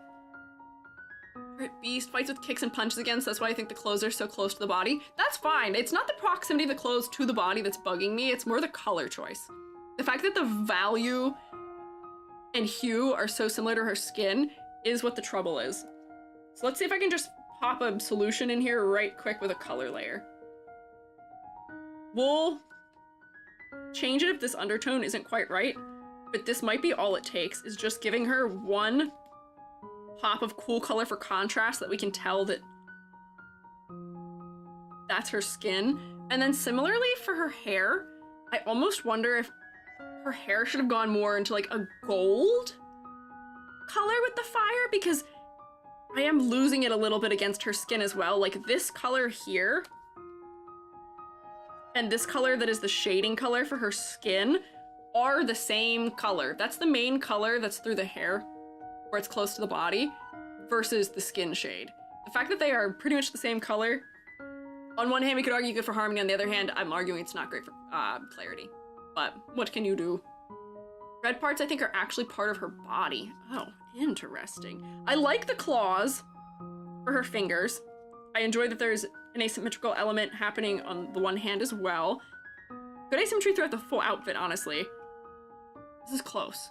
Beast fights with kicks and punches again, so that's why I think the clothes are so close to the body. That's fine. It's not the proximity of the clothes to the body that's bugging me. It's more the color choice. The fact that the value and hue are so similar to her skin is what the trouble is. So let's see if I can just pop a solution in here right quick with a color layer. We'll change it if this undertone isn't quite right, but this might be all it takes, is just giving her one pop of cool color for contrast that we can tell that that's her skin. And then similarly for her hair, I almost wonder if her hair should have gone more into like a gold color with the fire, because I am losing it a little bit against her skin as well. Like this color here and this color that is the shading color for her skin are the same color. That's the main color that's through the hair, where it's close to the body, versus the skin shade. The fact that they are pretty much the same color, on one hand we could argue good for harmony, on the other hand I'm arguing it's not great for clarity. But what can you do? Red parts I think are actually part of her body. Oh, interesting. I like the claws for her fingers. I enjoy that there's an asymmetrical element happening on the one hand as well. Good asymmetry throughout the full outfit, honestly. This is close.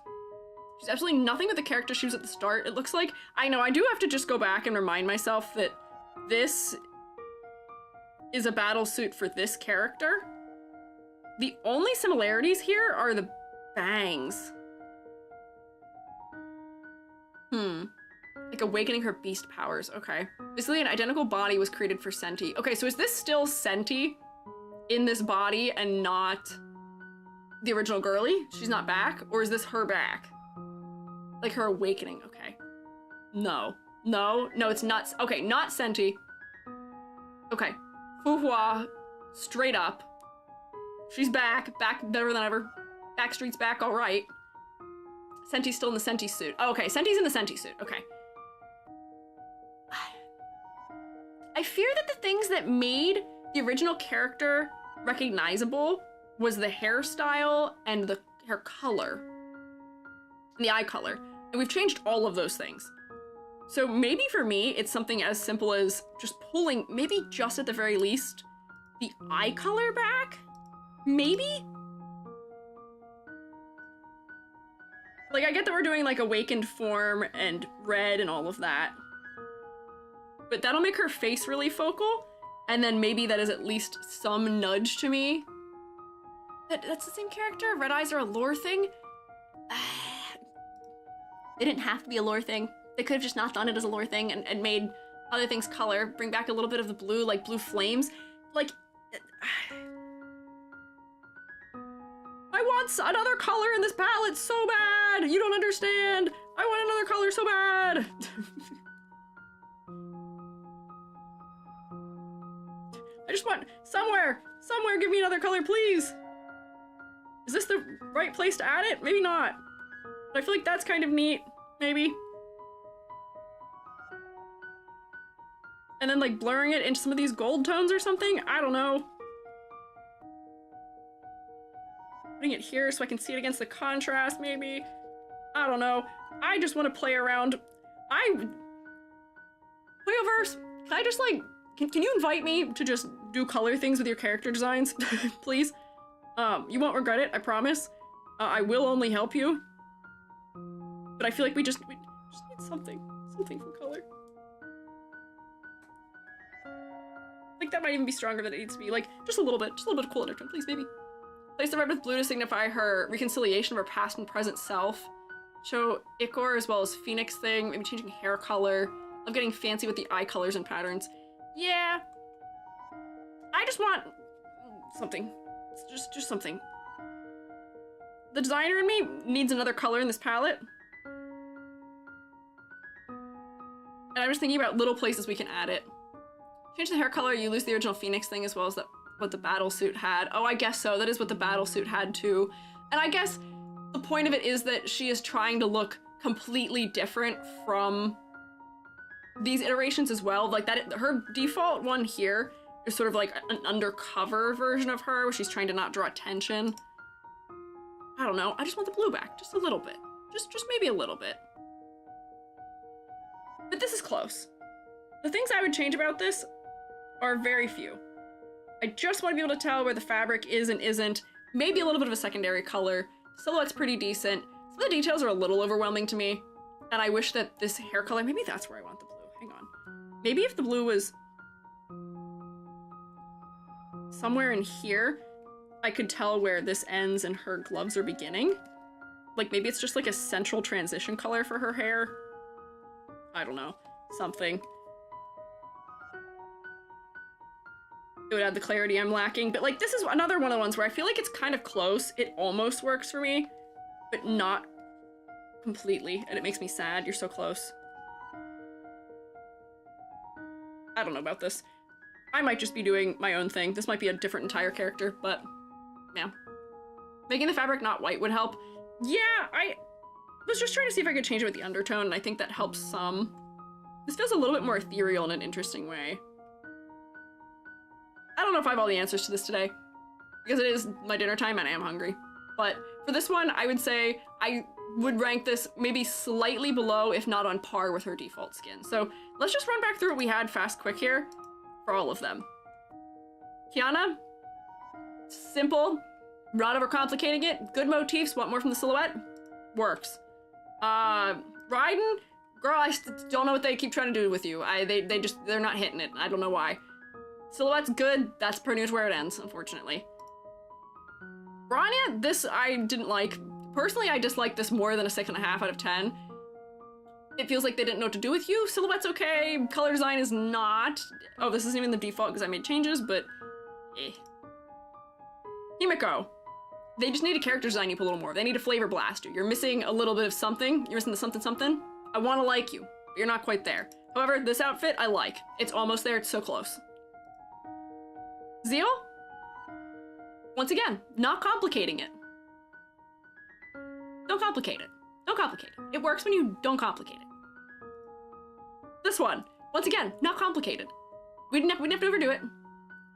There's absolutely nothing with the character shoes at the start. It looks like, I know, I do have to just go back and remind myself that this is a battle suit for this character. The only similarities here are the bangs. Like awakening her beast powers, okay. Basically an identical body was created for Senti. Okay, so is this still Senti in this body and not the original girly? She's not back? Or is this her back? Like her awakening, okay. No, it's not, okay, not Senti. Okay, Fu Hua, straight up. She's back better than ever. Backstreet's back, all right. Senti's still in the Senti suit. Oh, okay, Senti's in the Senti suit, okay. I fear that the things that made the original character recognizable was the hairstyle and the hair color. And the eye color. And we've changed all of those things. So maybe for me, it's something as simple as just pulling, maybe just at the very least, the eye color back? Maybe? Like, I get that we're doing like awakened form and red and all of that. But that'll make her face really focal. And then maybe that is at least some nudge to me. That's the same character? Red eyes are a lore thing? They didn't have to be a lore thing. They could have just not done it as a lore thing and made other things color. Bring back a little bit of the blue, like blue flames. Like, I want another color in this palette so bad. You don't understand. I want another color so bad. I just want somewhere give me another color, please. Is this the right place to add it? Maybe not. But I feel like that's kind of neat, maybe. And then like blurring it into some of these gold tones or something? I don't know. Putting it here so I can see it against the contrast, maybe. I don't know. I just want to play around. Hoyoverse, can I just like, can you invite me to just do color things with your character designs, please? You won't regret it, I promise. I will only help you. But I feel like we just need something from color. Like that might even be stronger than it needs to be. Like just a little bit of cool undertone, please, maybe. Place the red with blue to signify her reconciliation of her past and present self. Show Ichor as well as Phoenix thing, maybe changing hair color. I'm getting fancy with the eye colors and patterns. Yeah. I just want something. Just something. The designer in me needs another color in this palette. And I'm just thinking about little places we can add it. Change the hair color, you lose the original Phoenix thing as well as what the battle suit had. Oh, I guess so. That is what the battle suit had too. And I guess the point of it is that she is trying to look completely different from these iterations as well. Like that, her default one here is sort of like an undercover version of her where she's trying to not draw attention. I don't know. I just want the blue back, just a little bit. Just maybe a little bit. But this is close. The things I would change about this are very few. I just want to be able to tell where the fabric is and isn't. Maybe a little bit of a secondary color. Silhouette's pretty decent. Some of the details are a little overwhelming to me. And I wish that this hair color, maybe that's where I want the blue. Hang on. Maybe if the blue was somewhere in here, I could tell where this ends and her gloves are beginning. Like maybe it's just like a central transition color for her hair. I don't know. Something. It would add the clarity I'm lacking, but like this is another one of the ones where I feel like it's kind of close. It almost works for me, but not completely, and it makes me sad. You're so close. I don't know about this. I might just be doing my own thing. This might be a different entire character, but yeah. Making the fabric not white would help. Yeah, I was just trying to see if I could change it with the undertone, and I think that helps some. This feels a little bit more ethereal in an interesting way. I don't know if I have all the answers to this today, because it is my dinner time and I am hungry. But for this one, I would say I would rank this maybe slightly below, if not on par with her default skin. So let's just run back through what we had fast quick here for all of them. Kiana, simple, not overcomplicating it. Good motifs, want more from the silhouette? Works. Raiden, girl, I don't know what they keep trying to do with you. They're not hitting it. I don't know why. Silhouette's good. That's pretty much where it ends, unfortunately. Bronya, this I didn't like. Personally, I dislike this more than a 6.5 out of 10. It feels like they didn't know what to do with you. Silhouette's okay. Color design is not. Oh, this isn't even the default because I made changes, but eh. Himeko. They just need a character design you a little more. They need a flavor blast you. You're missing a little bit of something. You're missing the something something. I want to like you, but you're not quite there. However, this outfit I like. It's almost there. It's so close. Zeal? Once again, not complicating it. Don't complicate it. Don't complicate it. It works when you don't complicate it. This one, once again, not complicated. We didn't have to overdo it.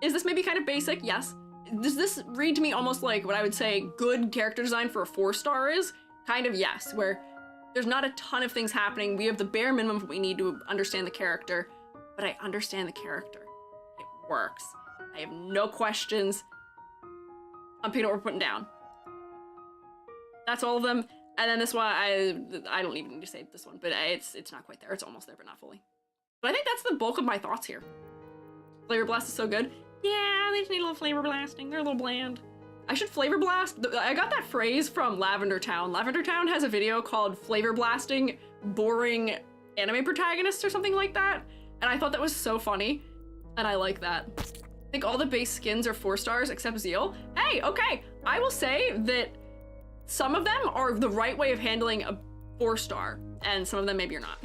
Is this maybe kind of basic? Yes. Does this read to me almost like what I would say good character design for a 4-star is? Kind of yes, where there's not a ton of things happening. We have the bare minimum of what we need to understand the character, but I understand the character. It works. I have no questions. I'm picking up what we're putting down. That's all of them. And then this one, I don't even need to say this one, but it's not quite there. It's almost there, but not fully. But I think that's the bulk of my thoughts here. Flavor Blast is so good. Yeah, they just need a little flavor blasting. They're a little bland. I should flavor blast. I got that phrase from Lavender Town. Lavender Town has a video called Flavor Blasting Boring Anime Protagonists or something like that. And I thought that was so funny. And I like that. I think all the base skins are 4 stars except Zeal. Hey, okay. I will say that some of them are the right way of handling a 4-star, and some of them maybe are not.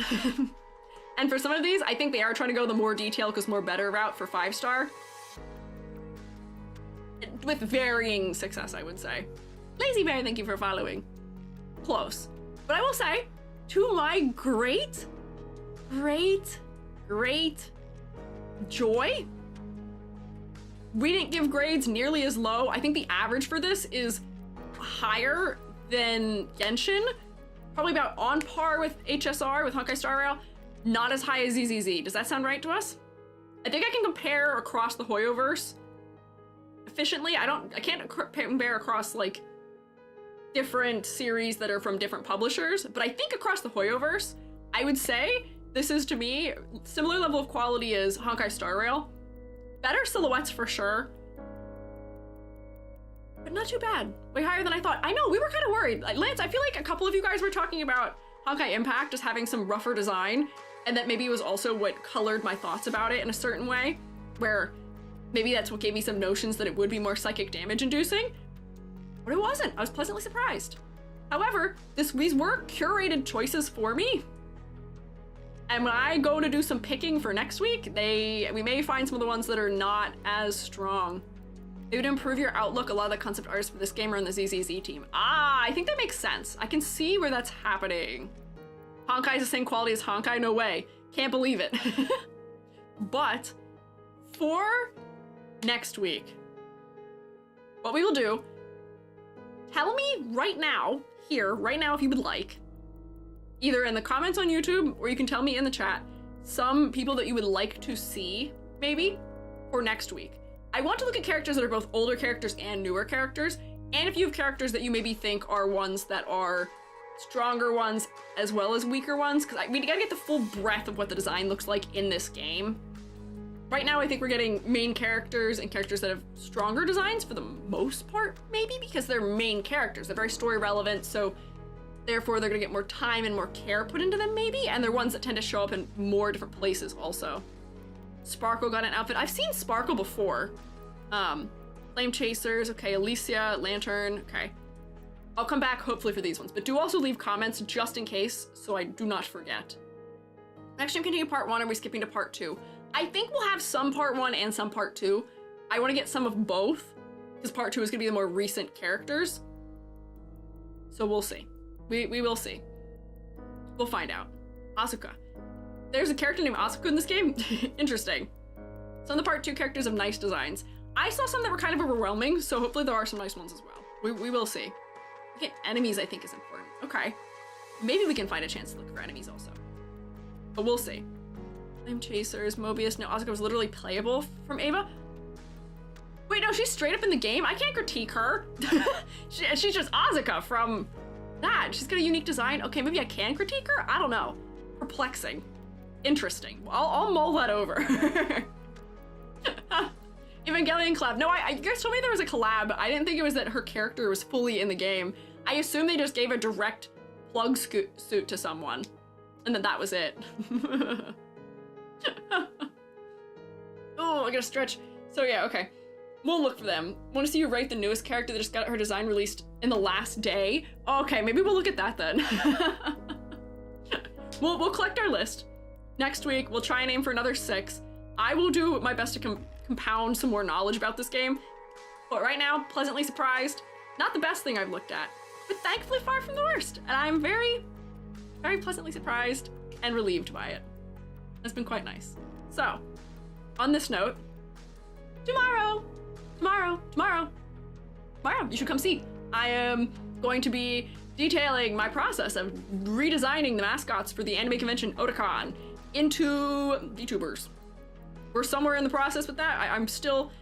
And for some of these, I think they are trying to go the more detailed because more better route for 5-star. With varying success, I would say. Lazy Bear, thank you for following. Close. But I will say, to my great joy, we didn't give grades nearly as low. I think the average for this is higher than Genshin. Probably about on par with HSR, with Honkai Star Rail. Not as high as ZZZ. Does that sound right to us? I think I can compare across the hoyoverse efficiently. I can't compare across like different series that are from different publishers, but I think across the hoyoverse, I would say this is to me similar level of quality as Honkai Star Rail. Better silhouettes for sure, but not too bad. Way higher than I thought. I know, we were kind of worried. Like, Lance, I feel like a couple of you guys were talking about Honkai Impact just having some rougher design, and that maybe it was also what colored my thoughts about it in a certain way, where maybe that's what gave me some notions that it would be more psychic damage inducing, but it wasn't. I was pleasantly surprised. However, these were curated choices for me. And when I go to do some picking for next week, we may find some of the ones that are not as strong. They would improve your outlook. A lot of the concept artists for this game are on the ZZZ team. Ah, I think that makes sense. I can see where that's happening. Honkai is the same quality as Honkai? No way. Can't believe it. But for next week, what we will do, tell me right now, here, right now if you would like, either in the comments on YouTube or you can tell me in the chat some people that you would like to see, maybe, for next week. I want to look at characters that are both older characters and newer characters, and if you have characters that you maybe think are ones that are stronger ones as well as weaker ones, because we gotta get the full breadth of what the design looks like in this game. Right now, I think we're getting main characters and characters that have stronger designs for the most part, maybe, because they're main characters. They're very story relevant, so therefore they're gonna get more time and more care put into them, maybe, and they're ones that tend to show up in more different places also. Sparkle got an outfit. I've seen Sparkle before. Flame Chasers, okay, Alicia, Lantern, okay. I'll come back hopefully for these ones, but do also leave comments just in case so I do not forget. Next time, continue part 1, are we skipping to part 2? I think we'll have some part 1 and some part 2. I want to get some of both, because part 2 is going to be the more recent characters. So we'll see. We will see. We'll find out. Asuka. There's a character named Asuka in this game? Interesting. Some of the part 2 characters have nice designs. I saw some that were kind of overwhelming, so hopefully there are some nice ones as well. We will see. Get enemies, I think, is important. Okay. Maybe we can find a chance to look for enemies also. But we'll see. Flame Chasers, Mobius. No, Asuka was literally playable from Ava. Wait, no, she's straight up in the game? I can't critique her. She's just Asuka from that. She's got a unique design. Okay, maybe I can critique her? I don't know. Perplexing. Interesting. I'll mull that over. Evangelion collab. No, you guys told me there was a collab. I didn't think it was that her character was fully in the game. I assumed they just gave a direct plug suit to someone. And then that was it. Oh, I gotta stretch. So yeah, okay. We'll look for them. Want to see you rate the newest character that just got her design released in the last day? Okay, maybe we'll look at that then. We'll collect our list. Next week, we'll try and aim for another 6. I will do my best to compound some more knowledge about this game. But right now, pleasantly surprised. Not the best thing I've looked at, but thankfully far from the worst. And I'm very, very pleasantly surprised and relieved by it. It's been quite nice. So, on this note, tomorrow, you should come see. I am going to be detailing my process of redesigning the mascots for the anime convention Otakon into VTubers. We're somewhere in the process with that. I'm still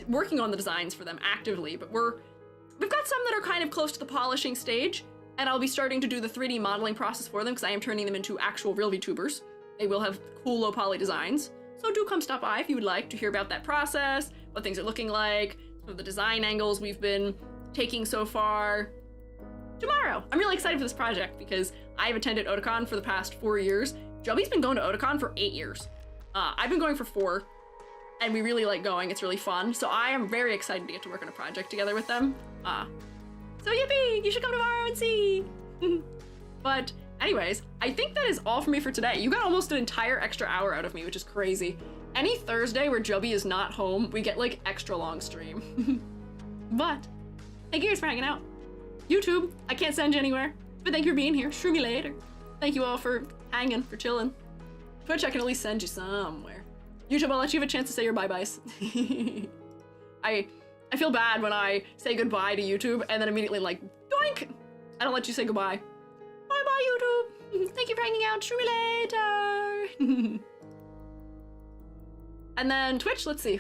working on the designs for them actively, but we've got some that are kind of close to the polishing stage, and I'll be starting to do the 3D modeling process for them because I am turning them into actual real VTubers. They will have cool low poly designs. So do come stop by if you would like to hear about that process, what things are looking like, some of the design angles we've been taking so far. Tomorrow. I'm really excited for this project because I've attended Otakon for the past 4 years. Joby's been going to Otakon for 8 years. I've been going for 4, and we really like going. It's really fun. So I am very excited to get to work on a project together with them. So yippee! You should come tomorrow and see! But anyways, I think that is all for me for today. You got almost an entire extra hour out of me, which is crazy. Any Thursday where Joby is not home, we get like extra long stream. But thank you guys for hanging out. YouTube, I can't send you anywhere, but thank you for being here. Shrew me later. Thank you all for hanging, for chilling. Twitch, I can at least send you somewhere. YouTube, I'll let you have a chance to say your bye-byes. I feel bad when I say goodbye to YouTube and then immediately like, doink! I don't let you say goodbye. Bye-bye, YouTube! Thank you for hanging out. Shrew me later! And then Twitch, let's see.